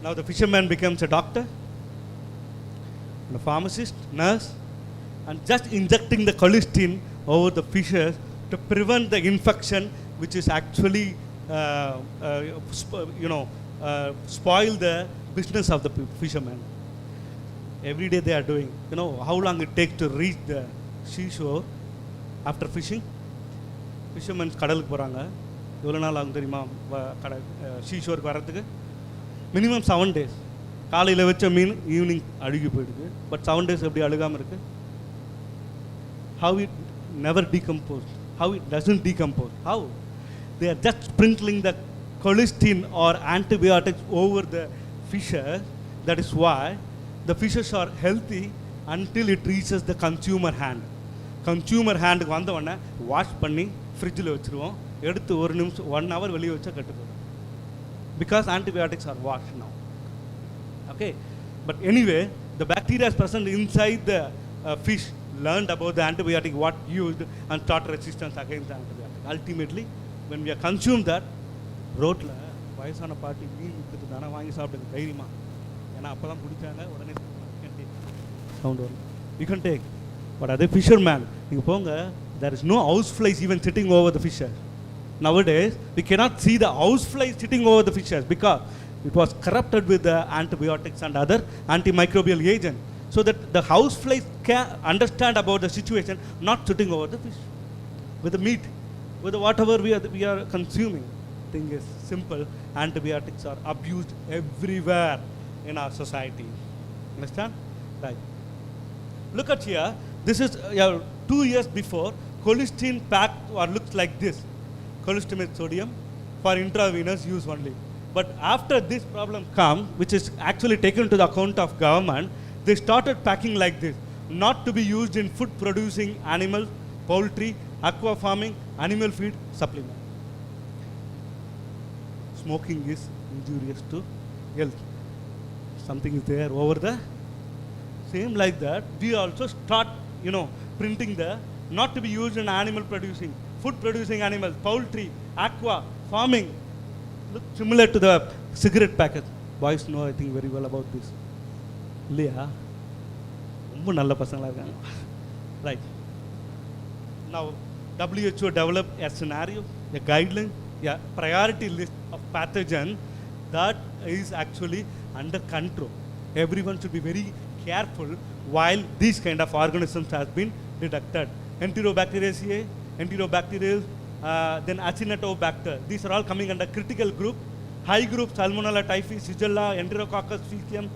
[SPEAKER 15] Now the fisherman becomes a doctor, and a pharmacist, nurse, and just injecting the cholesterol over the fishes to prevent the infection, which is actually, spoil the business of the fisherman. Every day they are doing. You know how long it takes to reach the seashore after fishing? Fishermen கடலுக்கு போறாங்க. எவ்வளவு நாள் ஆகும் தெரியுமா seashore-க்கு வரதுக்கு? Minimum 7 days. காலையில் வச்ச மீன் evening அழுகி போயிடுது. But 7 days எப்படி அழுகாம இருக்கு? How it never decomposed? How it doesn't decompose? How? They are just sprinkling the cholesterol or antibiotics over the fishes. That is why the fishes are healthy until it reaches the consumer hand. Consumer hand க்கு வந்த உடனே wash பண்ணி ஃப்ரிட்ஜில் வச்சுருவோம். எடுத்து 1 hour வெளியே வச்சா கெட்டு போயிடும். Because antibiotics are washed now. Okay? But anyway, the bacteria is present inside the fish learned about the antibiotic, what used, and start resistance against the antibiotic. Ultimately, when we consume that, ரோட்டில் வயசான பாட்டி மீன் விற்றுட்டு தானே வாங்கி சாப்பிடுங்க தைரியமாக. ஏன்னா அப்போ தான் பிடிச்சாங்க உடனே சவுண்ட் வரும். You can take. பட் அதே ஃபிஷர்மேன் நீங்கள் போங்க There is no houseflies even sitting over the fishes. Nowadays, we cannot see the houseflies sitting over the fishes because it was corrupted with the antibiotics and other antimicrobial agents. So that the houseflies can understand about the situation, not sitting over the fish. With the meat, with the whatever we are consuming. Thing is simple, antibiotics are abused everywhere in our society. Understand? Right. Look at here, this is 2 years before, cholesterol packed or looks like this. Cholesterol sodium for intravenous use only. But after this problem come, which is actually taken to the account of government, they started packing like this. Not to be used in food producing animals, poultry, aqua farming, animal feed, supplement. Smoking is injurious to health. Something is there over the same like that. We also start, printing the not to be used in animal producing, food producing animals, poultry, aqua, farming. Look similar to the cigarette packet. Boys know, I think, very well about this. Leah, right. Now, WHO developed a scenario, a guideline, a priority list of pathogens that is actually under control. Everyone should be very careful while these kind of organisms has been detected. Enterobacteriaceae, enterobacterial, then Acinetobacter. These are all coming under critical group. High group, Salmonella typhi, Shigella, Enterococcus faecium,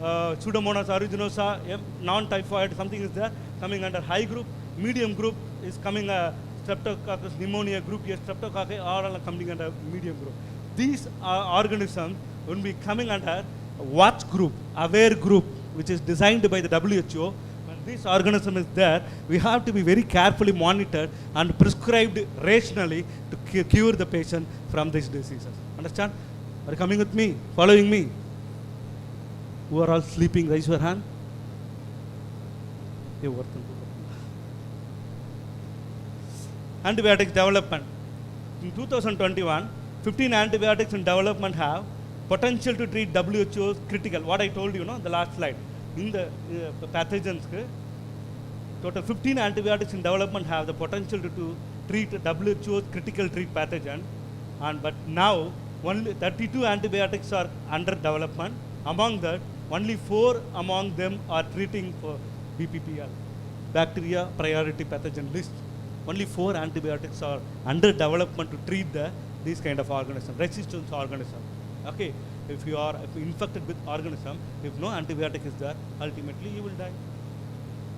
[SPEAKER 15] Pseudomonas aeruginosa, non-typhoid, something is there, coming under high group. Medium group is coming Streptococcus pneumonia group, yes, Streptococcus are all coming under medium group. These organisms will be coming under watch group, aware group, which is designed by the WHO. When this organism is there, we have to be very carefully monitored and prescribed rationally to cure the patient from these diseases. Understand? Are you coming with me? Following me? Who are all sleeping? Raise your hand. Antibiotics development. In 2021, 15 antibiotics in development have potential to treat WHO's critical. What I told you, the last slide. In the pathogens, total 15 antibiotics in development have the potential to treat WHO's critical treat pathogen. But now, only 32 antibiotics are under development. Among that, only 4 among them are treating for BPPL, bacteria priority pathogen list. Only 4 antibiotics are under development to treat these kind of organisms, resistance organism. Okay, if you are infected with organism, if no antibiotic is there, ultimately you will die.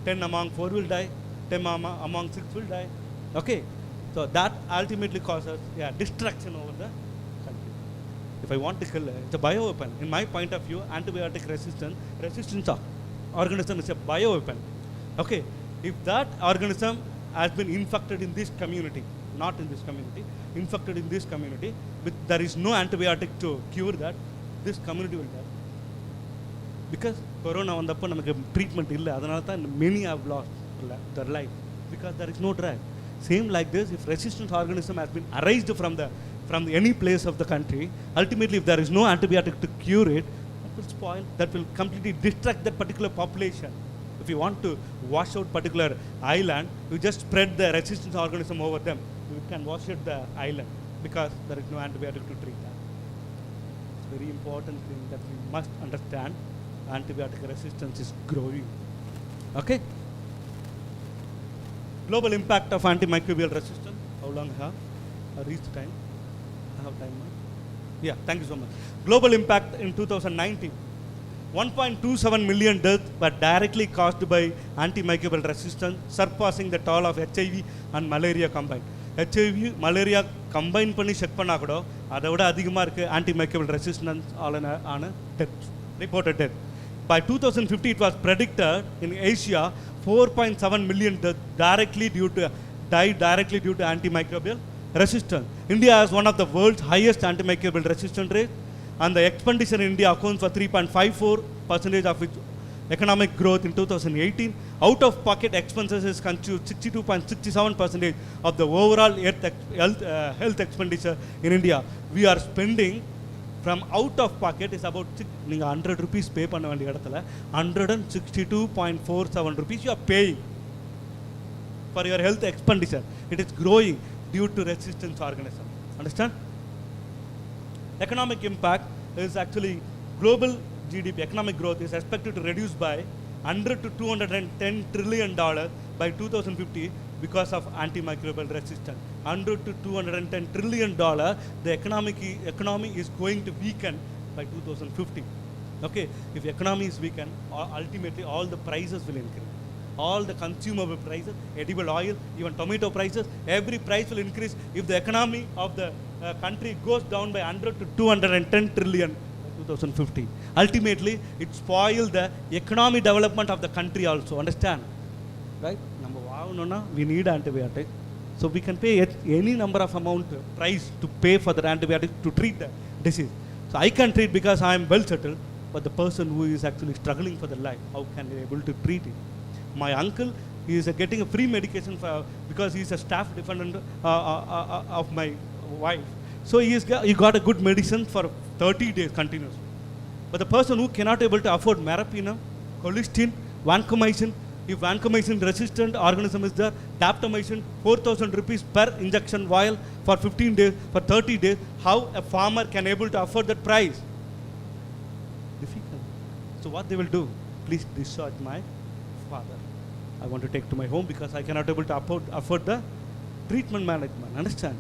[SPEAKER 15] 10 among 4 will die, 10 among 6 will die. Okay, so that ultimately causes destruction over the country. If I want to kill it's a bioweapon. In my point of view, antibiotic resistance organism is a bioweapon. Okay, if that organism has been infected in this community, not in this community, infected in this community, but there is no antibiotic to cure that, this community will die. Because corona vandappo namakku treatment illa, adanal many have lost their life because there is no drug. Same like this, if resistance organism has been arised from any place of the country, ultimately if there is no antibiotic to cure it, that will spoil, that will completely distract that particular population. If you want to wash out particular island, you just spread the resistance organism over them. You can wash out the island because there is no antibiotic to treat that. It's a very important thing that we must understand. Antibiotic resistance is growing. Okay? Global impact of antimicrobial resistance. How long I have? I reached time. I have time now. Yeah, thank you so much. Global impact in 2019. 1.27 million deaths were directly caused by antimicrobial resistance, surpassing the toll of HIV and malaria combined. HIV, malaria combined பண்ணி check பண்ணா கூட அதை விட அதிகமாக இருக்குது antimicrobial resistance ஆன death, reported death. By 2050, it was predicted in Asia 4.7 million deaths died directly due to antimicrobial resistance. India has one of the world's highest antimicrobial resistance rates, and the expenditure in India accounts for 3.54% of its economic growth in 2018. Out-of-pocket expenses constitute 62.67% of the overall health expenditure in India. We are spending from out-of-pocket is about 100 rupees pay பண்ண வேண்டிய இடத்துல 162.47 rupees you are paying for your health expenditure. It is growing due to resistance organism. Understand? Economic impact is actually global GDP, economic growth is expected to reduce by 100 to 210 trillion dollars by 2050 because of antimicrobial resistance. 100 to 210 trillion dollars, the economy is going to weaken by 2050. Okay, if economy is weakened, ultimately all the prices will increase. All the consumable prices, edible oil, even tomato prices, every price will increase if the economy of the country goes down by 100 to 210 trillion by 2050. Ultimately, it spoils the economic development of the country also. Understand? Right? Number one, we need antibiotic. So we can pay any number of amount price to pay for the antibiotic to treat the disease. So I can treat because I am well settled, but the person who is actually struggling for the life, how can they be able to treat it? My uncle is getting a free medication because he is a staff dependent of my wife. So he got a good medicine for 30 days continuously. But the person who cannot able to afford meropenem, colistin, vancomycin, if vancomycin resistant organism is there, daptomycin, 4,000 rupees per injection vial for 15 days, for 30 days, how a farmer can able to afford that price? Difficult. So what they will do? Please discharge my father. I want to take to my home because I cannot able to afford the treatment management. Understand?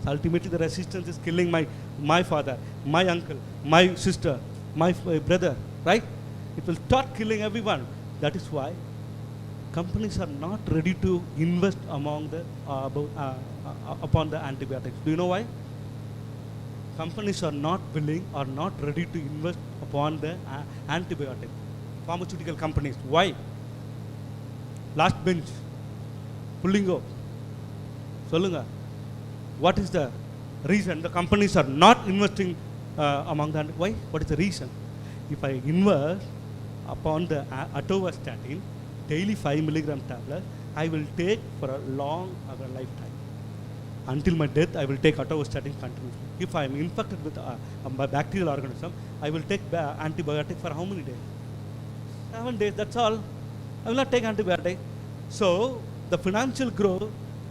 [SPEAKER 15] So ultimately the resistance is killing my father, my uncle, my sister, my brother, right? It will start killing everyone. That is why companies are not ready to invest upon the antibiotics. Do you know why? Companies are not willing or not ready to invest upon the antibiotic. Pharmaceutical companies. Why? Last bench. Pulling up. Solunga. What is the reason the companies are not investing among the why? What is the reason? If I invest upon the atorvastatin, daily 5 milligram tablet, I will take for a long lifetime. Until my death, I will take atorvastatin continuously. If I am infected with a bacterial organism, I will take antibiotic for how many days? 7 days, that's all. I will not take antibiotic. So, the financial growth,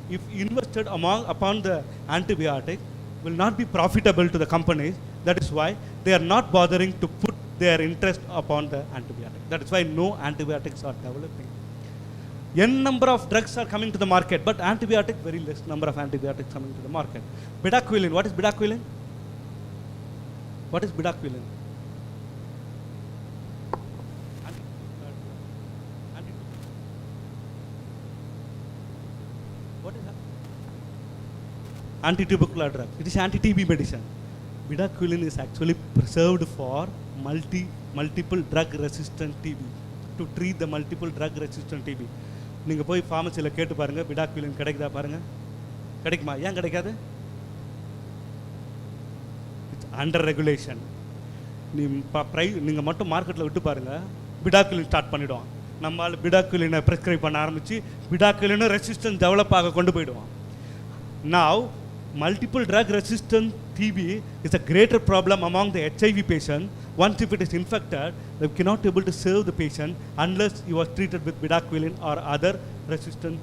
[SPEAKER 15] if invested upon the antibiotic, will not be profitable to the companies. That is why they are not bothering to put their interest upon the antibiotic. That is why no antibiotics are developing. N number of drugs are coming to the market, but antibiotic, very less number of antibiotics coming to the market. Bedaquiline, what is bedaquiline? What is bedaquiline? What is that? Antitubercular drug. It is anti-TB medicine. Bedaquiline is actually preserved for multiple drug resistant TB, to treat the multiple drug resistant TB. நீங்கள் போய் ஃபார்மசியில் கேட்டு பாருங்கள், பிடாக்விலின் கிடைக்குதா பாருங்கள். கிடைக்குமா? ஏன் கிடைக்காது? It's under regulation. நீங்கள் மட்டும் மார்க்கெட்டில் விட்டு பாருங்கள், பிடாக்விலின் ஸ்டார்ட் பண்ணிவிடுவான். நம்மளால் பிடாக்விலினை ப்ரிஸ்கிரைப் பண்ண ஆரம்பித்து பிடாக்விலினை ரெசிஸ்டன்ஸ் டெவலப் ஆக கொண்டு போயிடுவான். Now, multiple drug resistant TB is a greater problem among the HIV patient. Once if it is infected, they cannot be able to serve the patient unless you are treated with bedaquiline or other resistant,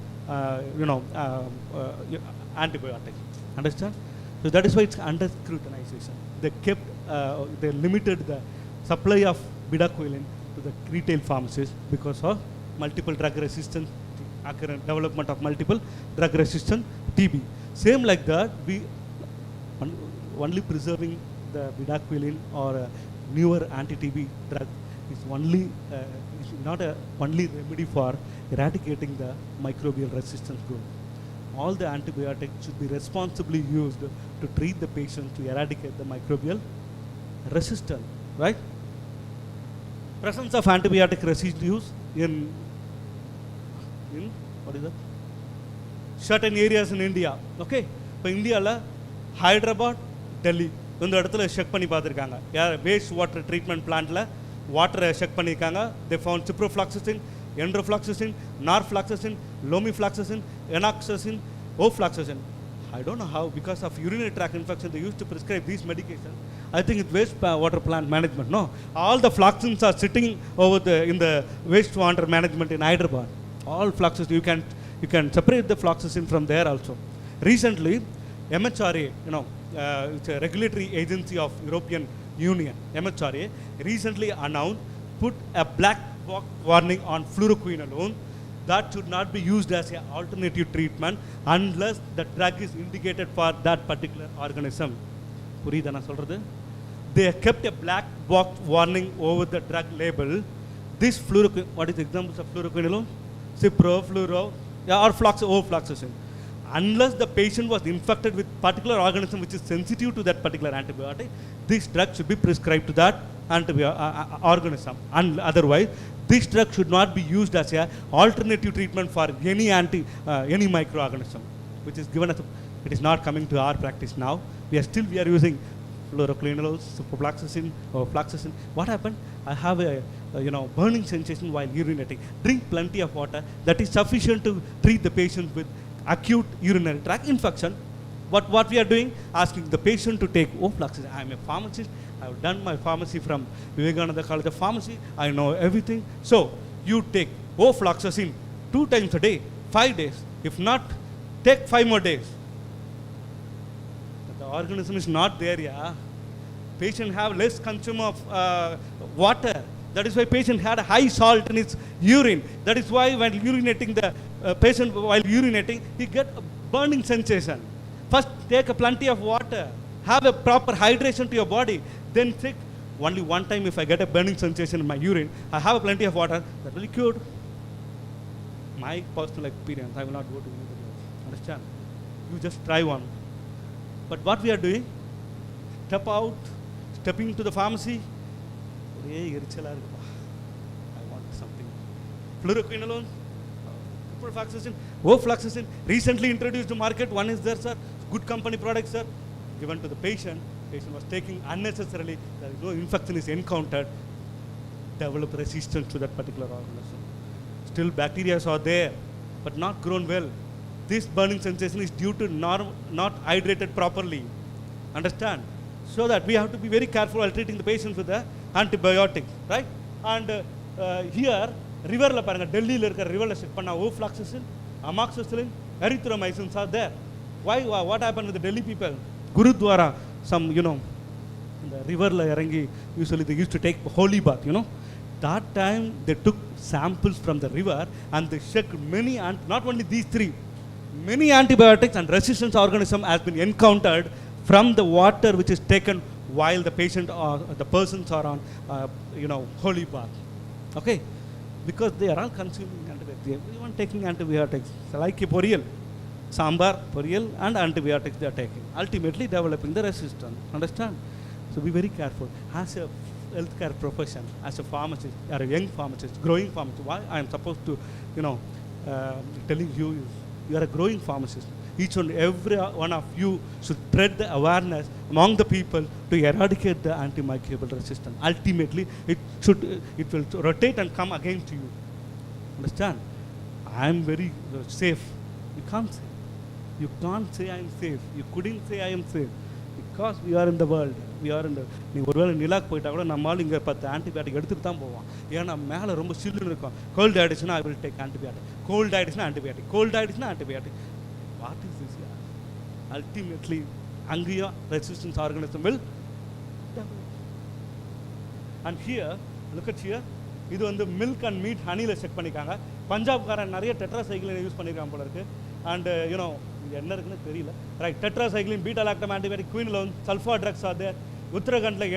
[SPEAKER 15] antibiotics. Understand? So that is why it's under scrutinization. They limited the supply of bedaquiline to the retail pharmacies because of multiple drug resistant development of multiple drug resistant TB. Same like that, we only preserving the bedaquiline or newer anti-TB drug is not a only remedy for eradicating the microbial resistance growth. All the antibiotics should be responsibly used to treat the patient to eradicate the microbial resistance, right? Presence of antibiotic residues in what is that? Certain areas in India. Okay, இப்போ இந்தியாவில் ஹைதராபாத், டெல்லி இந்த இடத்துல check பண்ணி பார்த்துருக்காங்க. Waste water treatment பிளான்ட்டில் வாட்டரை check பண்ணியிருக்காங்க. They found ciprofloxacin, enrofloxacin, norfloxacin, lomefloxacin, enoxacin, ofloxacin. I don't know how, because of urinary tract infection, they used to prescribe these medications. I think it's waste water plant management. No, all the fluoxins are sitting in the waste water management in Hyderabad. All fluoxins, You can separate the fluoxetine from there also. Recently, MHRA, it's a regulatory agency of European Union, MHRA, recently announced, put a black box warning on fluoroquinolone that should not be used as an alternative treatment unless the drug is indicated for that particular organism. புரியுதா நான் சொல்றது? They kept a black box warning over the drug label. This what is the examples of fluoroquinolone? Cipro, fluoro, or fluoxetine. Unless the patient was infected with particular organism which is sensitive to that particular antibiotic, this drug should be prescribed to that organism. And otherwise, this drug should not be used as a alternative treatment for any microorganism, which is given as it is not coming to our practice now. We are using fluoroquinolones, ciprofloxacin or fluoxetine. What happened? I have a burning sensation while urinating. Drink plenty of water. That is sufficient to treat the patient with acute urinary tract infection. What we are doing? Asking the patient to take ofloxacin. I am a pharmacist. I have done my pharmacy from Vivekananda College of Pharmacy. I know everything. So you take ofloxacin 2 times a day, 5 days. If not, take 5 more days. The organism is not there, yeah. Patient have less consumption of water. That is why patient had a high salt in his urine. That is why when urinating, the patient while urinating, he get a burning sensation. First, take a plenty of water. Have a proper hydration to your body. Then take only one time if I get a burning sensation in my urine, I have a plenty of water, that will be cured. My personal experience, I will not go to anybody else. Understand? You just try one. But what we are doing, stepping to the pharmacy, I want something. Fluoroquinolone, ofloxacin, recently introduced to market. One is there, sir. Good company product, sir. Given to the patient. Patient was taking unnecessarily. There is no infection is encountered. Develop resistance to that particular organism. Still bacteria are there, but not grown well. This burning sensation is due to not hydrated properly. Understand? So that we have to be very careful while treating the patient with the antibiotics, right? And here, river la paranga, Delhi la irukka river la check panna ofloxacin, amoxicillin, erythromycins are there. Why? What happened with the Delhi people? Gurudwara, some, the river la irangi, usually they used to take holy bath, That time they took samples from the river and they checked many, not only these 3, many antibiotics and resistance organism has been encountered from the water which is taken while the patient or the persons are on, holy bath. Okay? Because they are all consuming antibiotics. Everyone taking antibiotics. So like a poriyal, sambar, poriyal and antibiotics they are taking. Ultimately developing the resistance. Understand? So be very careful. As a healthcare profession, as a pharmacist, or a young pharmacist, growing pharmacist, why I am supposed to, telling you is, you are a growing pharmacist. Each and every one of you should spread the awareness among the people to eradicate the antimicrobial resistance. Ultimately, it will rotate and come again to you. Understand? I am very safe. You can't say. You can't say I am safe. You couldn't say I am safe. Because we are in the world. We are in the world. Nilak poita kuda nammal inga 10 antibiotic eduthu dhaan povam. Ena mela romba chillu irukum. Cold dietitian I will take antibiotic. Cold dietitian antibiotic. Cold dietitian antibiotic. What is this here? Ultimately, angriya resistance organism will develop. And here, look at here. This is milk and meat honey la check panikanga. Punjab karan nariya tetracycline use panirukan pola irukku. And enna irukku theriyala. Right, tetracycline, beta-lactam antibiotic, quinolone, sulfur drugs are there. Uttarakhand la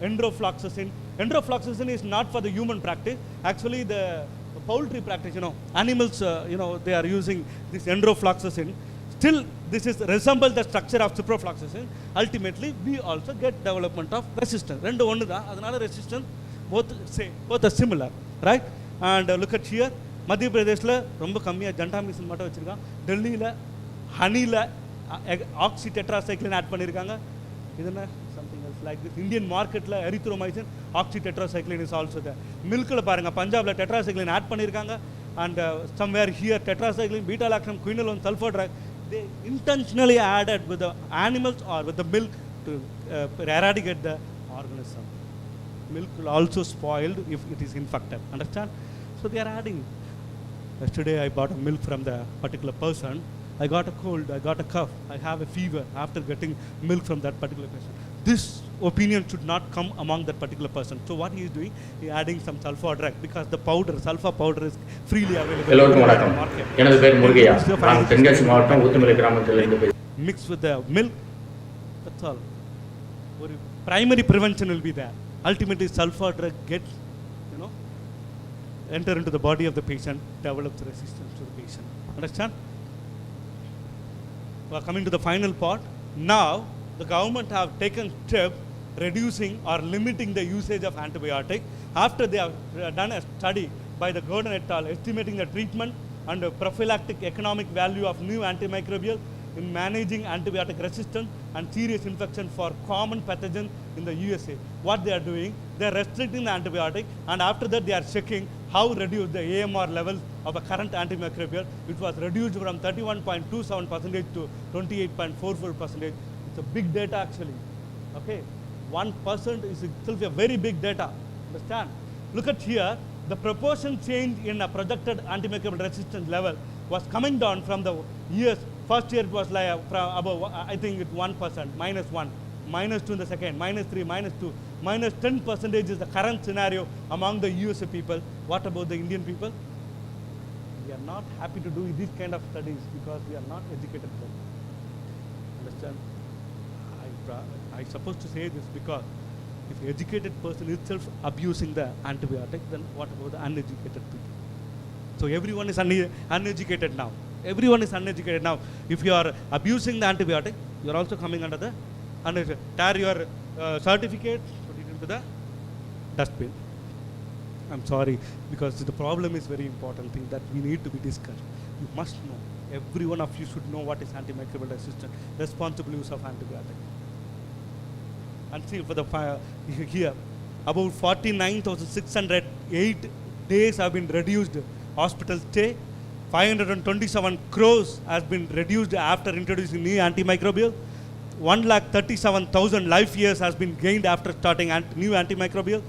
[SPEAKER 15] enrofloxacin. Enrofloxacin is not for the human practice. Actually, the poultry practice, animals, they are using this enrofloxacin. Still, this is resemble the structure of ciprofloxacin. Ultimately, we also get development of resistance. Rendu onnu da, adanal resistance both are similar, right? And look at here, Madhya Pradesh la romba kammiya gentamicin mattum vechirukanga. Delhi la honey la oxytetracycline add pannirukanga. Idana something else like this. Indian market la erythromycin, oxytetracycline is also there. Milk la paranga Punjab la tetracycline add pannirukanga. And somewhere here tetracycline, beta-lactam, quinolone, sulfur drug, they intentionally added with the animals or with the milk to eradicate the organism. Milk will also spoiled if it is infected. Understand? So they are adding. Yesterday I bought a milk from the particular person. I got a cold, I got a cough, I have a fever after getting milk from that particular person. This opinion should not come among that particular person. So what he is doing, he is adding some sulfur drug because the powder, sulfur powder is freely available
[SPEAKER 16] எல்லோருக்கும்
[SPEAKER 15] in the
[SPEAKER 16] வணக்கம்.
[SPEAKER 15] market.
[SPEAKER 16] எனது பேர் முருகையா.
[SPEAKER 15] This is the
[SPEAKER 16] நான்
[SPEAKER 15] final
[SPEAKER 16] Tenkasi
[SPEAKER 15] system.
[SPEAKER 16] மாவட்டம் ஊத்துமலை கிராமத்திலிருந்து பேசுகிறேன்.
[SPEAKER 15] Mixed with the milk, that's all. Or primary prevention will be there. Ultimately, sulfur drug gets, enter into the body of the patient, develops resistance to the patient. Understand? We are coming to the final part. Now, the government have taken steps reducing or limiting the usage of antibiotic. After they have done a study by the Gordon et al. Estimating the treatment and the prophylactic economic value of new antimicrobial in managing antibiotic resistance and serious infection for common pathogens in the USA. What they are doing, they are restricting the antibiotic, and after that they are checking how reduce the AMR levels of a current antimicrobial, which was reduced from 31.27% to 28.44%. It's a big data actually. Okay, 1% is itself a very big data. Understand? Look at here, the proportion change in a projected antimicrobial resistance level was coming down from the years. First year it was like from above, I think it's 1%, -1, -2 in the second, -3, -2, -10% is the current scenario among the USA people. What about the Indian people? We are not happy to do these kind of studies because we are not educated people. Understand? I supposed to say this because if the educated person itself abusing the antibiotic, then what about the uneducated people? So everyone is uneducated now. Everyone is uneducated now. If you are abusing the antibiotic, you are also coming under the tear your certificate, put it into the dustbin. I'm sorry, because the problem is very important thing that we need to be discussed. You must know. Every one of you should know what is antimicrobial resistance, responsible use of antibiotic. And see for the here, about 49,608 days have been reduced hospital stay. 527 crores has been reduced after introducing new antimicrobial. 1,37,000 life years has been gained after starting new antimicrobial.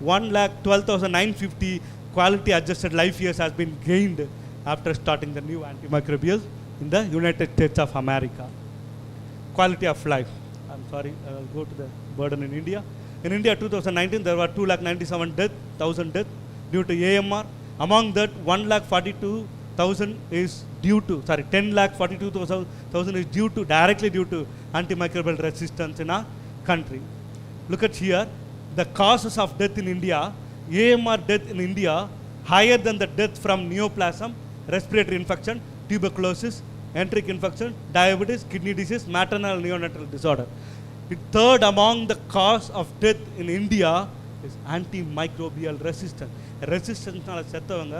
[SPEAKER 15] 1,12,950 quality adjusted life years has been gained after starting the new antimicrobial in the United States of America. Quality of life. I'm sorry, I'll go to the burden in India. In India 2019 there were 2,97,000 deaths due to AMR. Among that 1,42,000 is due to, 10,42,000 is directly due to antimicrobial resistance in our country. Look at here, the causes of death in India, AMR death in India higher than the death from neoplasm, respiratory infection, tuberculosis, enteric infection, diabetes, kidney disease, maternal neonatal disorder. The third among the cause of death in India is antimicrobial resistance. Resistance செத்தவங்க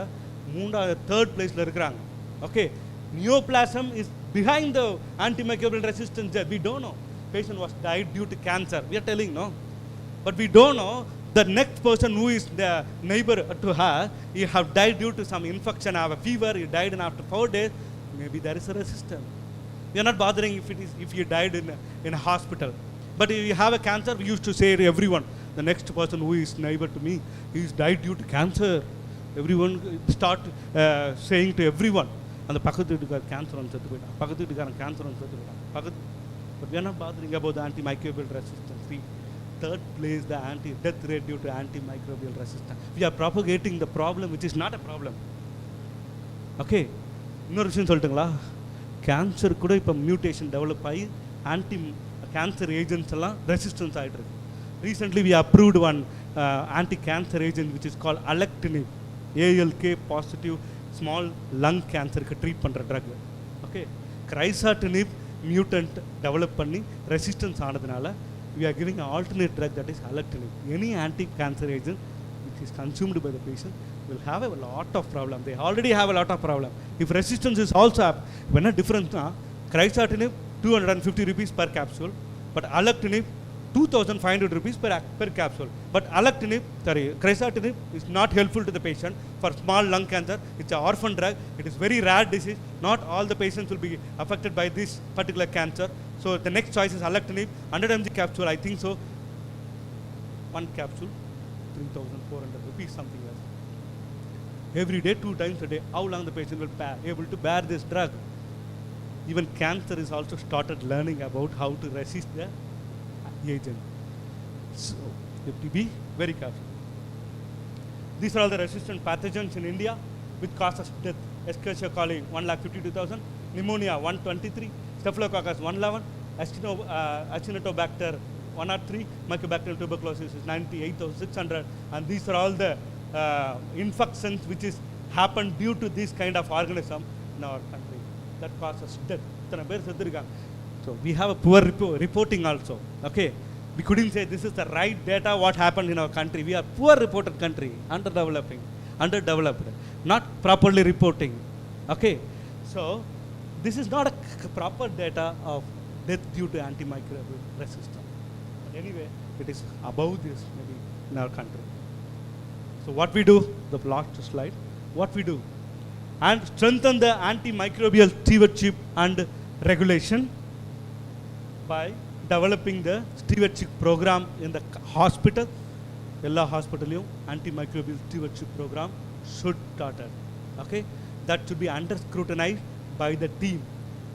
[SPEAKER 15] third place la irukkranga. Okay, neoplasm is behind the antimicrobial resistance. We don't know. Patient was died due to cancer. We are telling no, but we don't know the next person who is the neighbor to her, he have died due to some infection, have a fever, he died in after 4 days. Maybe there is a resistance. We are not bothering if he died in a hospital. But if you have a cancer, we used to say to everyone, the next person who is neighbor to me, he is died due to cancer. Everyone start saying to everyone, and the pakathu vidukar cancer on settu poida, pakathu vidukar cancer on settu poida. But we are not bothering about the antimicrobial resistance. See, third place the death rate due to antimicrobial resistance. We are propagating the problem which is not a problem. Okay, இன்னொரு விஷயம் சொல்லட்டுங்களா, cancer கூட இப்போ mutation develop ஆகி cancer agents எல்லாம் resistance ஆகிட்டு இருக்கு. Recently we approved one anti-cancer agent which is called alectinib, ALK positive small lung cancer க்கு ட்ரீட் பண்ணுற ட்ரக். ஓகே, கிரைசாட்டினிப் மியூட்டன்ட் டெவலப் பண்ணி ரெசிஸ்டன்ஸ் ஆனதுனால we are giving an alternate drug that is alectinib. Any anti-cancer agent which is consumed by the patient will have a lot of problem. They already have a lot of problem. If resistance is also up, when a difference na, crisatinib 250 rupees per capsule, but alectinib 2,500 rupees per capsule. But crisatinib is not helpful to the patient for small lung cancer. It's an orphan drug. It is very rare disease. Not all the patients will be affected by this particular cancer. So the next choice is alectinib, 100 mg capsule, I think so. One capsule, 3,400 rupees, something else. every day, 2 times a day. How long the patient will able to bear this drug? Even cancer is also started learning about how to resist the agent. So you have to be very careful. These are all the resistant pathogens in India which causes death. Escherichia coli 1,52,000, pneumonia 123, staphylococcus 111, Acinetobacter 103, mycobacterial tuberculosis is 98,600, and these are all the infections which is happened due to this kind of organism in our country that causes death. So we have a poor reporting also. Okay, we couldn't say this is the right data what happened in our country. We are poor reported country, underdeveloped, not properly reporting. Okay, so this is not a proper data of death due to antimicrobial resistance. But anyway, it is above this maybe in our country. So what we do, the last slide, what we do, and strengthen the antimicrobial stewardship and regulation by developing the stewardship program in the hospital. Ella hospital antimicrobial stewardship program should started. Okay, that should be under scrutinized by the team,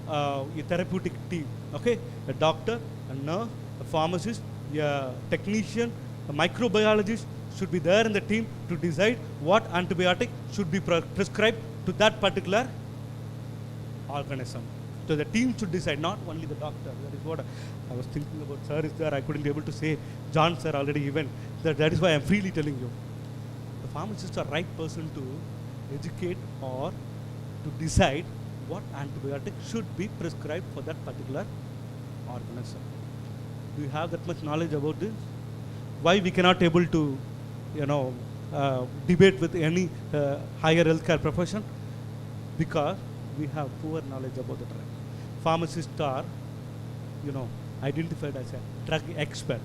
[SPEAKER 15] a therapeutic team. Okay, a doctor, a nurse, a pharmacist, a technician, a microbiologist should be there in the team to decide what antibiotic should be prescribed to that particular organism. So the team should decide, not only the doctor. That is what I was thinking about. Sir is there, I couldn't be able to say. John sir already even. That is why I am freely telling you. The pharmacist are right person to educate or to decide what antibiotic should be prescribed for that particular organism. Do you have that much knowledge about this? Why we cannot able to, debate with any higher healthcare profession? Because we have poor knowledge about the drug. Pharmacists are, identified as a drug expert.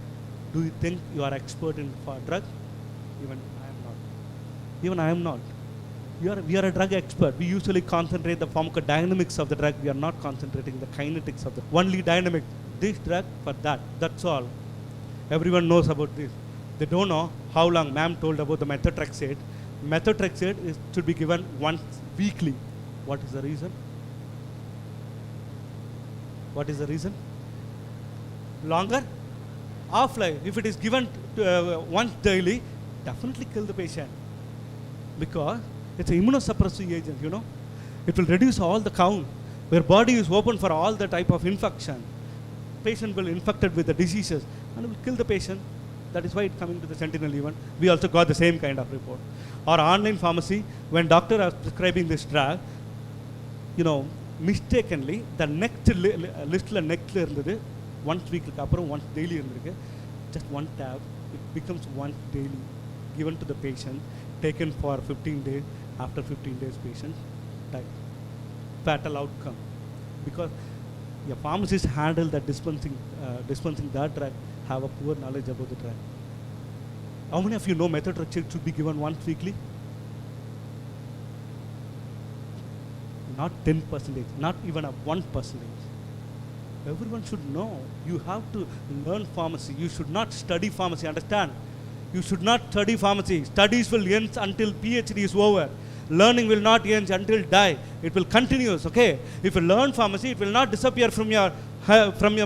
[SPEAKER 15] Do you think you are expert in drug? Even I am not. Even I am not. We are a drug expert. We usually concentrate the pharmacodynamics of the drug. We are not concentrating the kinetics of the only dynamic. This drug for that. That's all. Everyone knows about this. They don't know how long. Ma'am told about the methotrexate. Methotrexate should be given once weekly. What is the reason? What is the reason? Longer half-life. If it is given once daily, definitely kill the patient, because it's an immunosuppressive agent. It will reduce all the count. Where body is open for all the type of infection, patient will infected with the diseases and will kill the patient. That is why it's coming to the Sentinel event. We also got the same kind of report. Or online pharmacy, when doctor is prescribing this drug, mistakenly the next list next once weekly once daily just one tab, it becomes once daily given to the patient, taken for 15 days. After 15 days patient died. Fatal outcome, because a pharmacist handle that dispensing that drug have a poor knowledge about the drug. How many of you know methotrexate should be given once weekly? Not 10%, not even a 1%. Everyone should know. You have to learn pharmacy. You should not study pharmacy, understand? You should not study pharmacy. Studies will end until PhD is over. Learning will not end until die. It will continue, okay? If you learn pharmacy, it will not disappear from your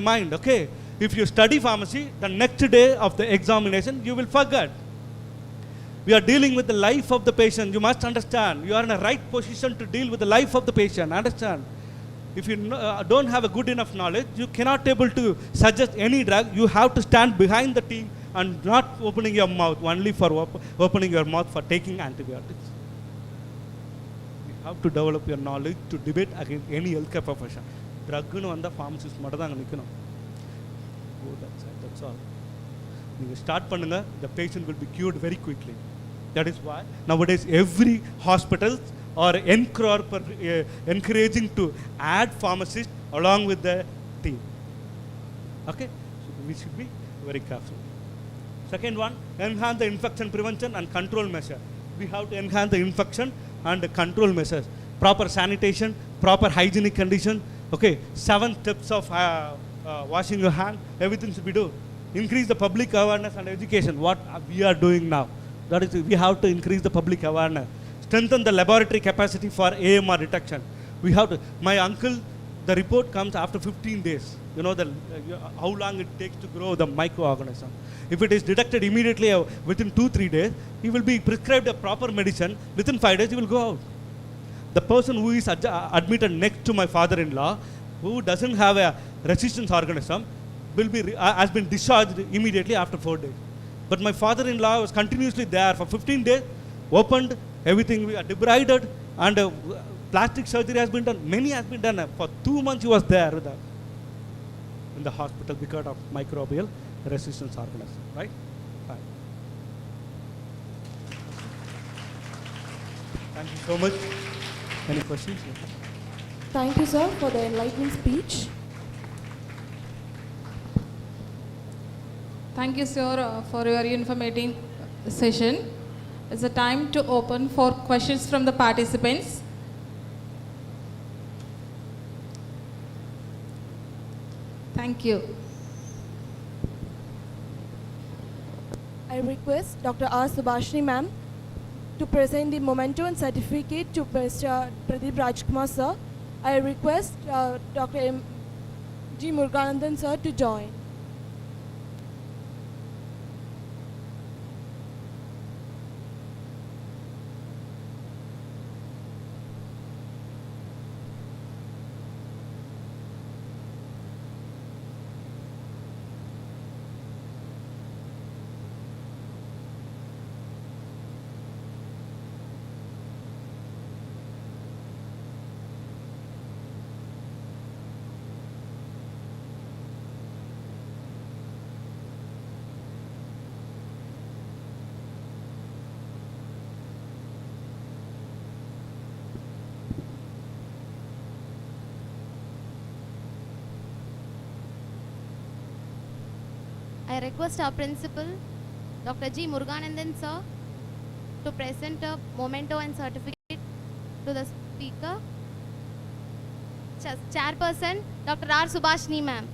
[SPEAKER 15] mind, okay? If you study pharmacy, the next day of the examination, you will forget. We are dealing with the life of the patient. You must understand. You are in a right position to deal with the life of the patient. Understand? If you don't have a good enough knowledge, you cannot able to suggest any drug. You have to stand behind the team and not opening your mouth, only for opening your mouth for taking antibiotics. You have to develop your knowledge to debate against any healthcare profession. Drug on the pharmacist matadanga nikkanum. Go that side, that's all. You start pannunga, the patient will be cured very quickly. That is why nowadays every hospital are encouraging to add pharmacists along with the team. Okay, so we should be very careful. Second one, enhance the infection prevention and control measure. We have to enhance the infection and the control measures. Proper sanitation, proper hygienic condition. Okay, 7 steps of washing your hand, everything should be done. Increase the public awareness and education. What we are doing now. That is, we have to increase the public awareness. strengthen the laboratory capacity for AMR detection. We have to, my uncle, the report comes after 15 days. You know how long it takes to grow the microorganism. If it is detected immediately within 2-3 days, he will be prescribed a proper medicine. Within 5 days, he will go out. The person who is admitted next to my father-in-law, who doesn't have a resistance organism, will be has been discharged immediately after 4 days. But my father-in-law was continuously there for 15 days, opened, everything we are debrided, and plastic surgery has been done. Many has been done. For 2 months he was there in the hospital because of microbial resistance organism, right? Fine. Thank you so much. Any questions?
[SPEAKER 8] Thank you, sir, for the enlightening speech.
[SPEAKER 14] Thank you, sir, for your informative session. It's a time to open for questions from the participants. Thank you.
[SPEAKER 8] I request Dr. R. Subhashini ma'am to present the memento and certificate to Mr. Pradeep Rajkumar sir. I request Dr. M. G. Muruganathan sir to join.
[SPEAKER 2] I request our principal, Dr. G. Muruganathan sir, to present a memento and certificate to the speaker. Chairperson, Dr. R. Subhashini ma'am.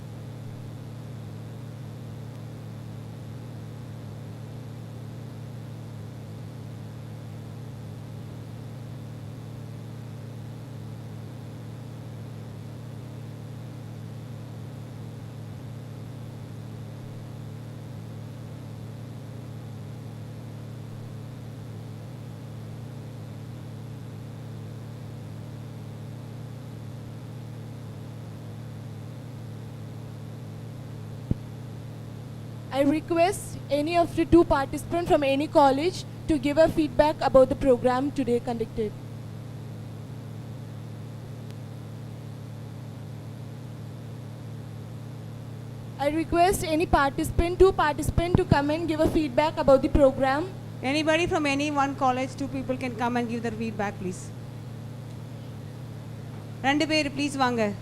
[SPEAKER 8] I request any of the two participants from any college to give a feedback about the program today conducted. I request any participant, two participants to come and give a feedback about the program.
[SPEAKER 7] Anybody from any one college, two people can come and give their feedback, please. Rendu per, please vaanga.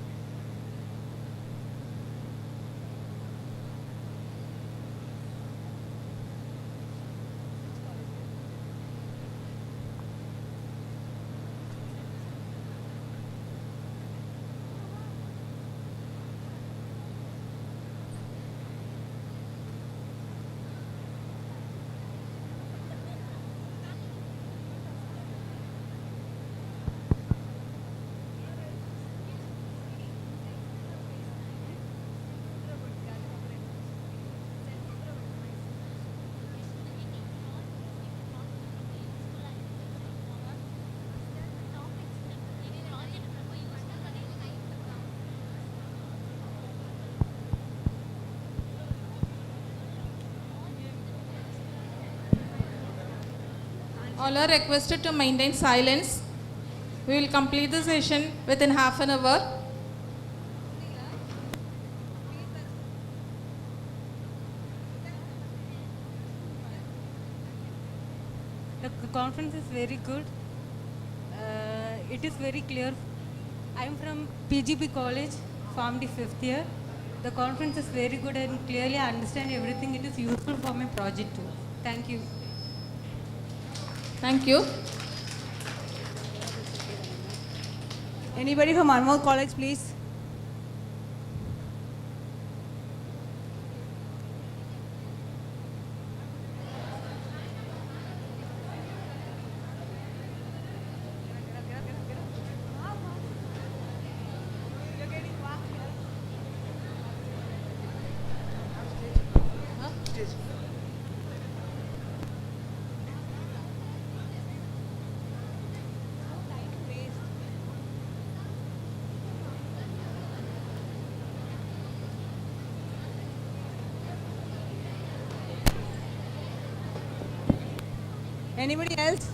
[SPEAKER 14] All are requested to maintain silence. We will complete the session within half an hour.
[SPEAKER 17] The conference is very good. It is very clear. I am from PGP College, PharmD 5th year. The conference is very good and clearly I understand everything. It is useful for my project too. Thank you.
[SPEAKER 14] Thank you.
[SPEAKER 7] Anybody from Anmol College, please? Anybody else?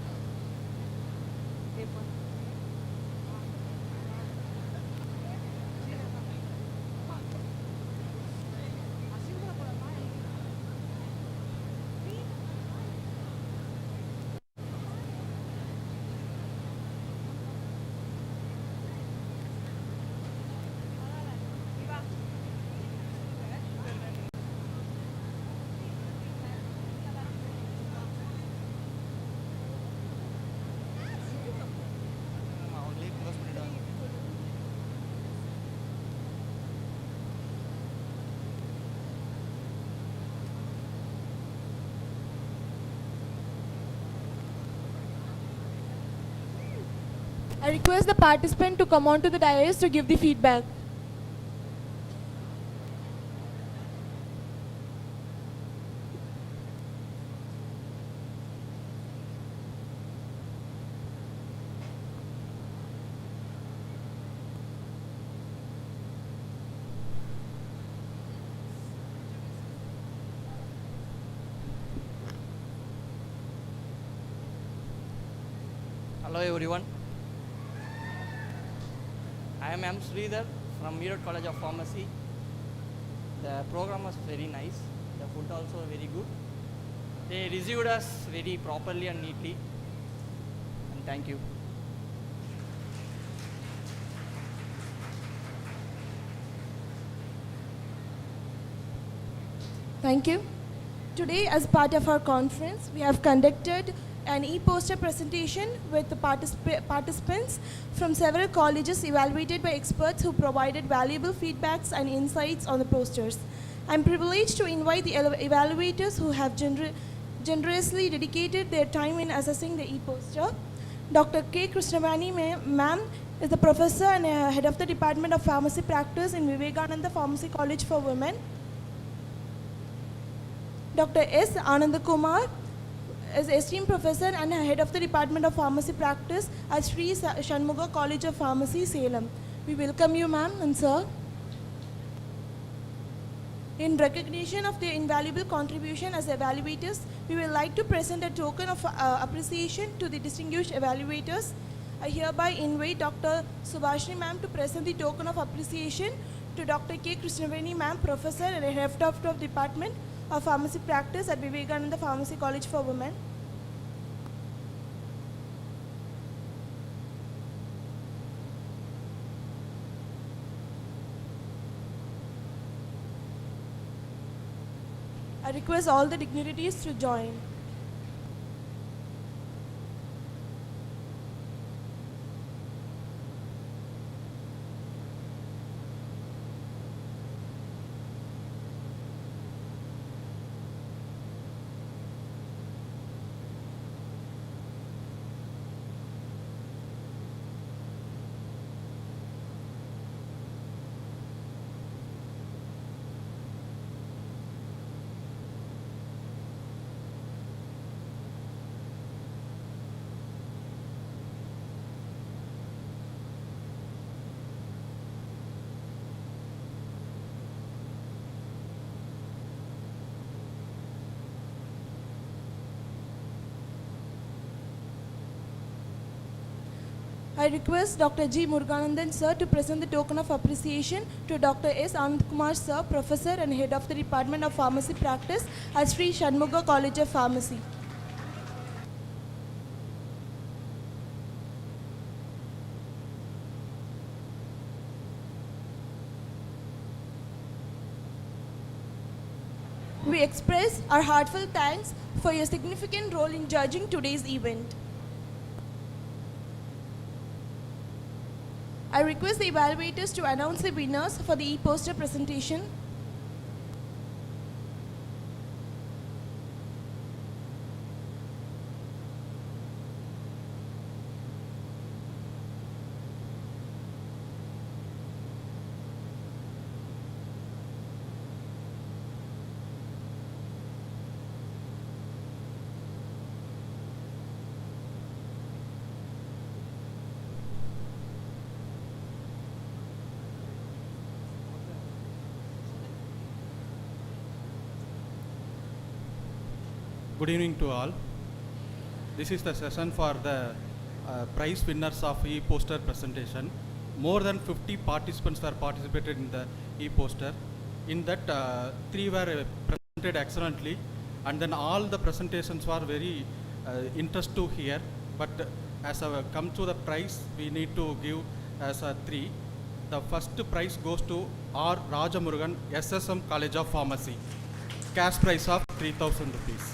[SPEAKER 8] I request the participant to come onto the dais to give the feedback.
[SPEAKER 18] Hello everyone. I am M. Sridhar from Meerut College of Pharmacy. The program was very nice. The food also very good. They received us very properly and neatly. And thank you.
[SPEAKER 8] Thank you. Today, as part of our conference, we have conducted an e-poster presentation with the participants from several colleges evaluated by experts who provided valuable feedbacks and insights on the posters. I'm privileged to invite the evaluators who have generously dedicated their time in assessing the e-poster. Dr. K. Krishnavani ma'am is the professor and head of the Department of Pharmacy Practice in Vivekananda Pharmacy College for Women. Dr. S. Anandakumar is esteemed professor and head of the Department of Pharmacy Practice at Sri Shanmuga College of Pharmacy, Salem. We welcome you, ma'am and sir. In recognition of their invaluable contribution as evaluators, we would like to present a token of appreciation to the distinguished evaluators. I hereby invite Dr. Subhashini ma'am to present the token of appreciation to Dr. K. Krishnavani ma'am, professor and head of the Department of Pharmacy Practice at Vivekananda Pharmacy College for Women. I request all the dignitaries to join. I request Dr. G. Muruganandan sir to present the token of appreciation to Dr. S. Anandkumar sir, professor and head of the Department of Pharmacy Practice at Sri Shanmuga College of Pharmacy. We express our heartfelt thanks for your significant role in judging today's event. I request the evaluators to announce the winners for the e-poster presentation.
[SPEAKER 19] Good evening to all. This is the session for the prize winners of e-poster presentation. More than 50 participants were participated in the e-poster. In that, 3 were presented excellently, and then all the presentations were very interest to hear. But as I come to the prize, we need to give as a 3. The first prize goes to R. Rajamurugan, SSM College of Pharmacy. Cash prize of 3,000 rupees.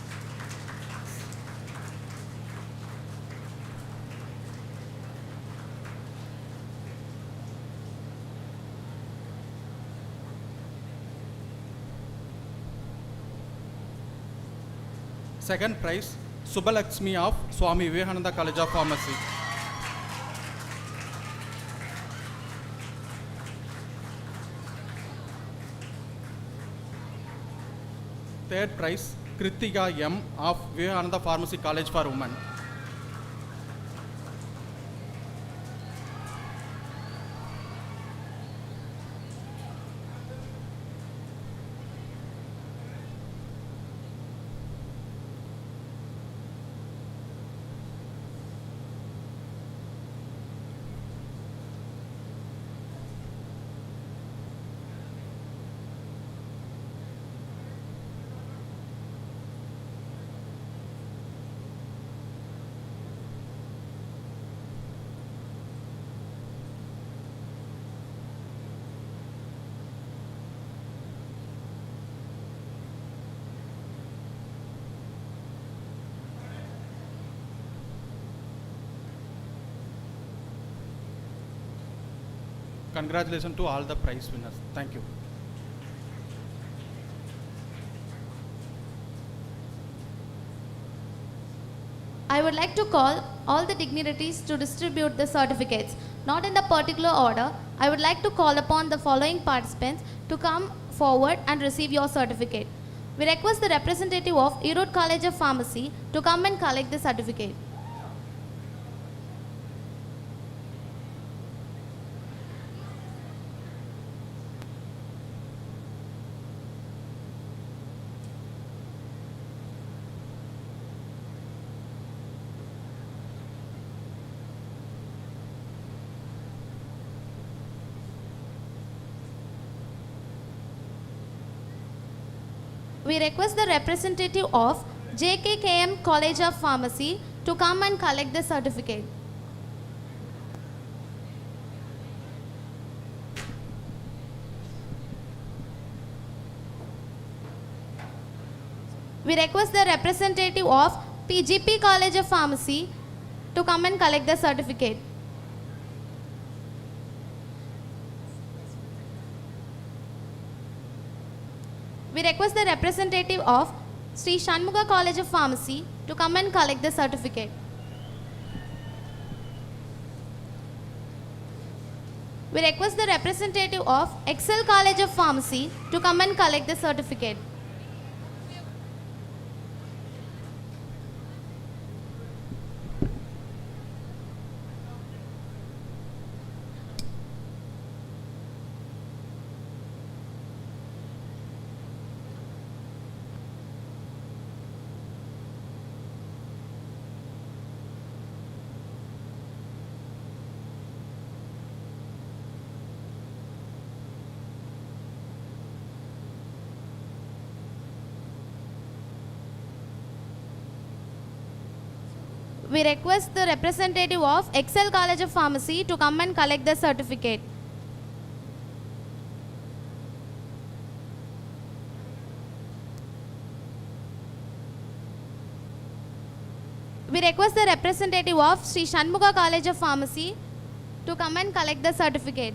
[SPEAKER 19] Second prize, Subbalakshmi of Swami Vivekananda College of Pharmacy. Third prize, Kritika M of Vivekananda Pharmacy College for Women. Congratulations to all the prize winners. Thank you.
[SPEAKER 2] I would like to call all the dignitaries to distribute the certificates. Not in the particular order, I would like to call upon the following participants to come forward and receive your certificate. We request the representative of Erode College of Pharmacy to come and collect the certificate. We request the representative of JKKM College of Pharmacy to come and collect the certificate. We request the representative of PGP College of Pharmacy to come and collect the certificate. We request the representative of Sri Shanmuga College of Pharmacy to come and collect the certificate. We request the representative of Excel College of Pharmacy to come and collect the certificate. We request the representative of Excel College of Pharmacy to come and collect the certificate. We request the representative of Sri Shanmuga College of Pharmacy to come and collect the certificate.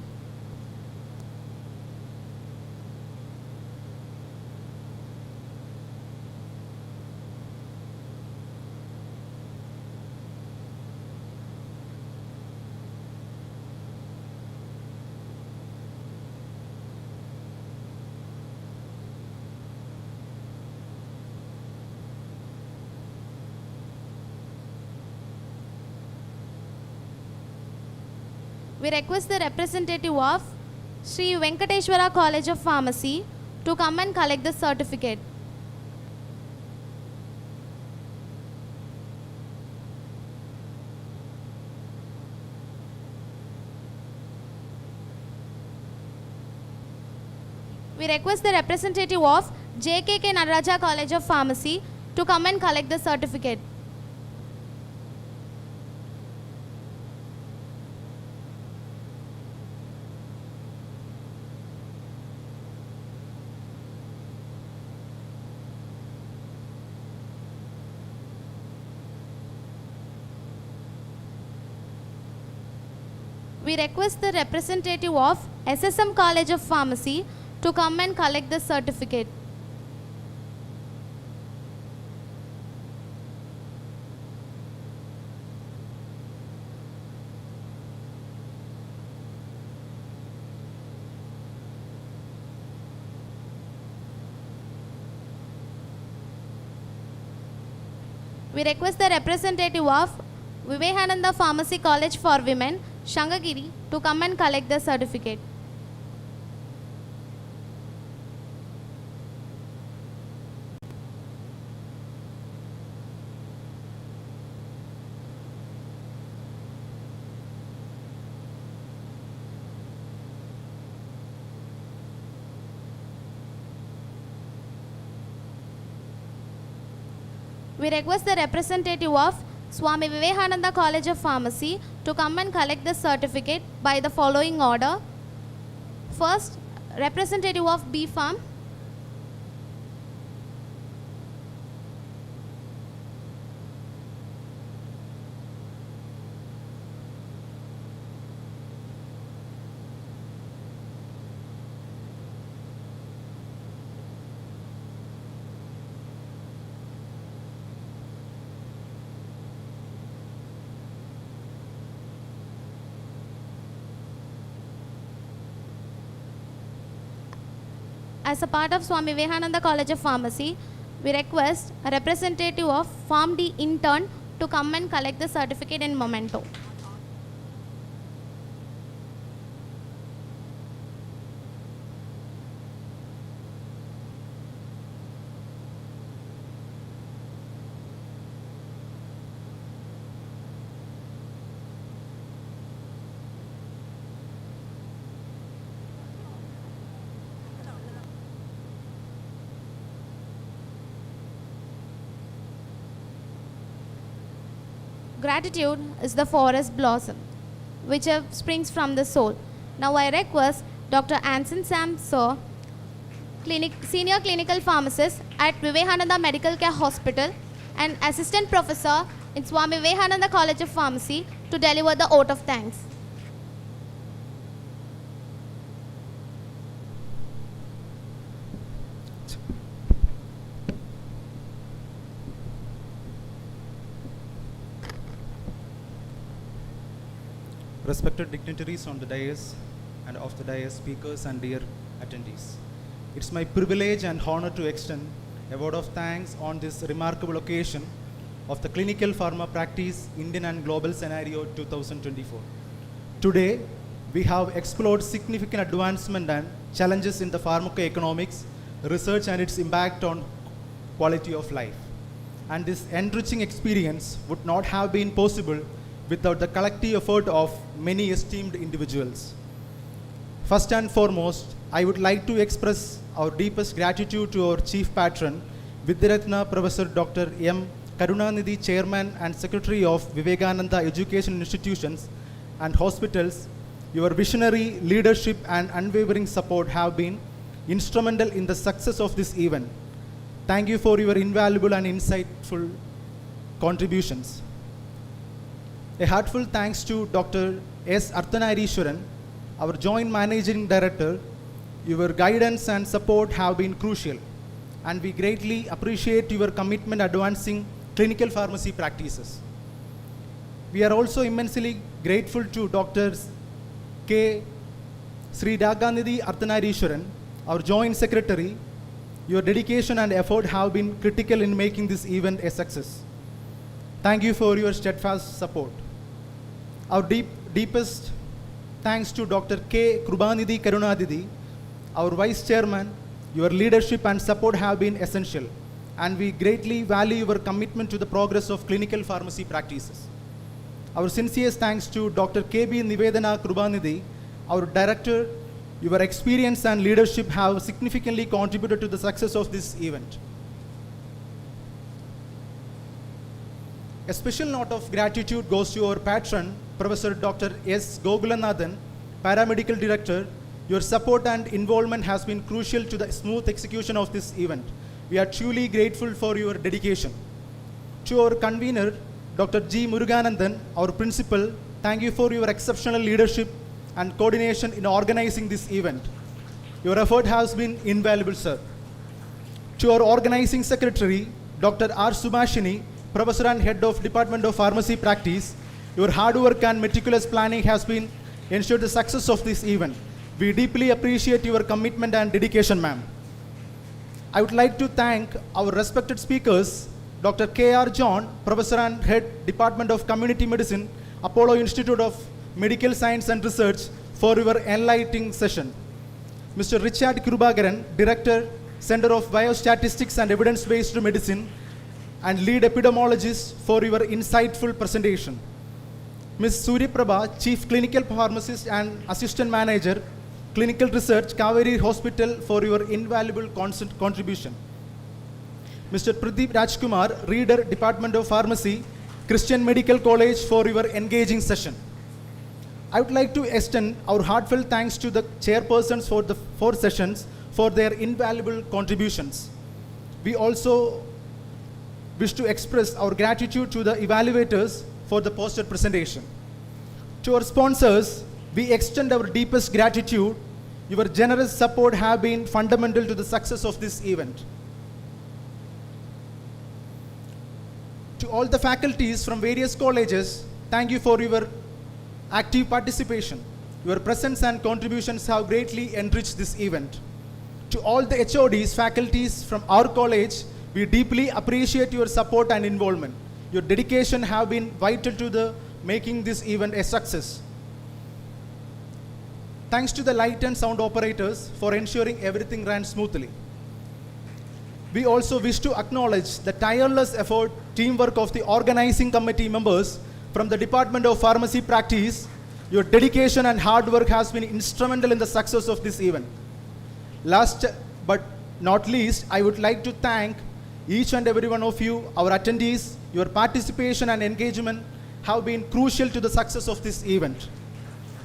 [SPEAKER 2] We request the representative of Sri Venkateshwara College of Pharmacy to come and collect the certificate. We request the representative of JKK Nataraja College of Pharmacy to come and collect the certificate. We request the representative of SSM College of Pharmacy to come and collect the certificate. We request the representative of Vivekananda Pharmacy College for Women, Shangagiri, to come and collect the certificate. We request the representative of SWAMY VIVEKANANDHA College of Pharmacy to come and collect the certificate by the following order. First, representative of B Farm. As a part of Swami Vivekananda College of Pharmacy, we request a representative of Farm D intern to come and collect the certificate in memento. Gratitude is the forest blossom, which springs from the soul. Now I request Dr. Anson Sam Sir, Senior Clinical Pharmacist at Vivekananda Medical Care Hospital and Assistant Professor in Swami Vivekananda College of Pharmacy, to deliver the oath of thanks.
[SPEAKER 20] Respected dignitaries on the dais and off the dais, speakers and dear attendees. It's my privilege and honor to extend a word of thanks on this remarkable occasion of the Clinical Pharma Practice Indian and Global Scenario 2024. Today, we have explored significant advancement and challenges in the pharmacoeconomics, research and its impact on quality of life. And this enriching experience would not have been possible without the collective effort of many esteemed individuals. First and foremost, I would like to express our deepest gratitude to our Chief Patron, Vidyaratna Professor Dr. M. Karunanidhi, Chairman and Secretary of Vivekananda Education Institutions and Hospitals. Your visionary leadership and unwavering support have been instrumental in the success of this event. Thank you for your invaluable and insightful contributions. A heartfelt thanks to Dr. S. Arthanarishwaran, our Joint Managing Director. Your guidance and support have been crucial, and we greatly appreciate your commitment advancing clinical pharmacy practices. We are also immensely grateful to Dr. K. Sri Daganidhi Arthanarishwaran, our Joint Secretary. Your dedication and effort have been critical in making this event a success. Thank you for your steadfast support. Our deepest thanks to Dr. K. Krubanidhi Karunadidhi, our Vice Chairman. Your leadership and support have been essential, and we greatly value your commitment to the progress of clinical pharmacy practices. Our sincerest thanks to Dr. K.B. Nivedana Krubanidhi, our Director, Your experience and leadership have significantly contributed to the success of this event. A special note of gratitude goes to our patron, Professor Dr. S. Gokulanathan, Paramedical Director. Your support and involvement has been crucial to the smooth execution of this event. We are truly grateful for your dedication. To our convener, Dr. G. Muruganandan, our principal, thank you for your exceptional leadership and coordination in organizing this event. Your effort has been invaluable, sir. To our organizing secretary, Dr. R. Subhashini, Professor and Head of Department of Pharmacy Practice, your hard work and meticulous planning has been ensured the success of this event. We deeply appreciate your commitment and dedication, ma'am. I would like to thank our respected speakers, Dr. K.R. John, Professor and Head Department of Community Medicine, Apollo Institute of Medical Science and Research, for your enlightening session. Mr. Richard Krubagaran, Director, Center of Biostatistics and Evidence-Based Medicine, and Lead Epidemiologist, for your insightful presentation. Ms. Surya Prabha, Chief Clinical Pharmacist and Assistant Manager, Clinical Research, Kaveri Hospital, for your invaluable contribution. Mr. Pradeep Rajkumar, Reader, Department of Pharmacy, Christian Medical College, for your engaging session. I would like to extend our heartfelt thanks to the chairpersons for the 4 sessions for their invaluable contributions. We also wish to express our gratitude to the evaluators for the poster presentation. To our sponsors, we extend our deepest gratitude. Your generous support have been fundamental to the success of this event. To all the faculties from various colleges, thank you for your active participation. Your presence and contributions have greatly enriched this event. To all the HODs, faculties from our college, we deeply appreciate your support and involvement. Your dedication have been vital to the making this event a success. Thanks to the light and sound operators for ensuring everything ran smoothly. We also wish to acknowledge the tireless effort, teamwork of the organizing committee members from the Department of Pharmacy Practice. Your dedication and hard work has been instrumental in the success of this event. Last but not least, I would like to thank each and every one of you, our attendees. Your participation and engagement have been crucial to the success of this event.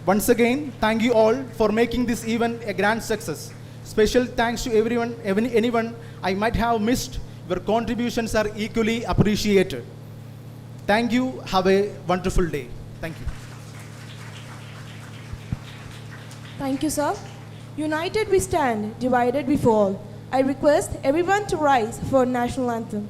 [SPEAKER 20] Once again, thank you all for making this event a grand success. Special thanks to everyone, anyone I might have missed. Your contributions are equally appreciated. Thank you. Have a wonderful day. Thank you.
[SPEAKER 8] Thank you, sir. United we stand, divided we fall. I request everyone to rise for national anthem.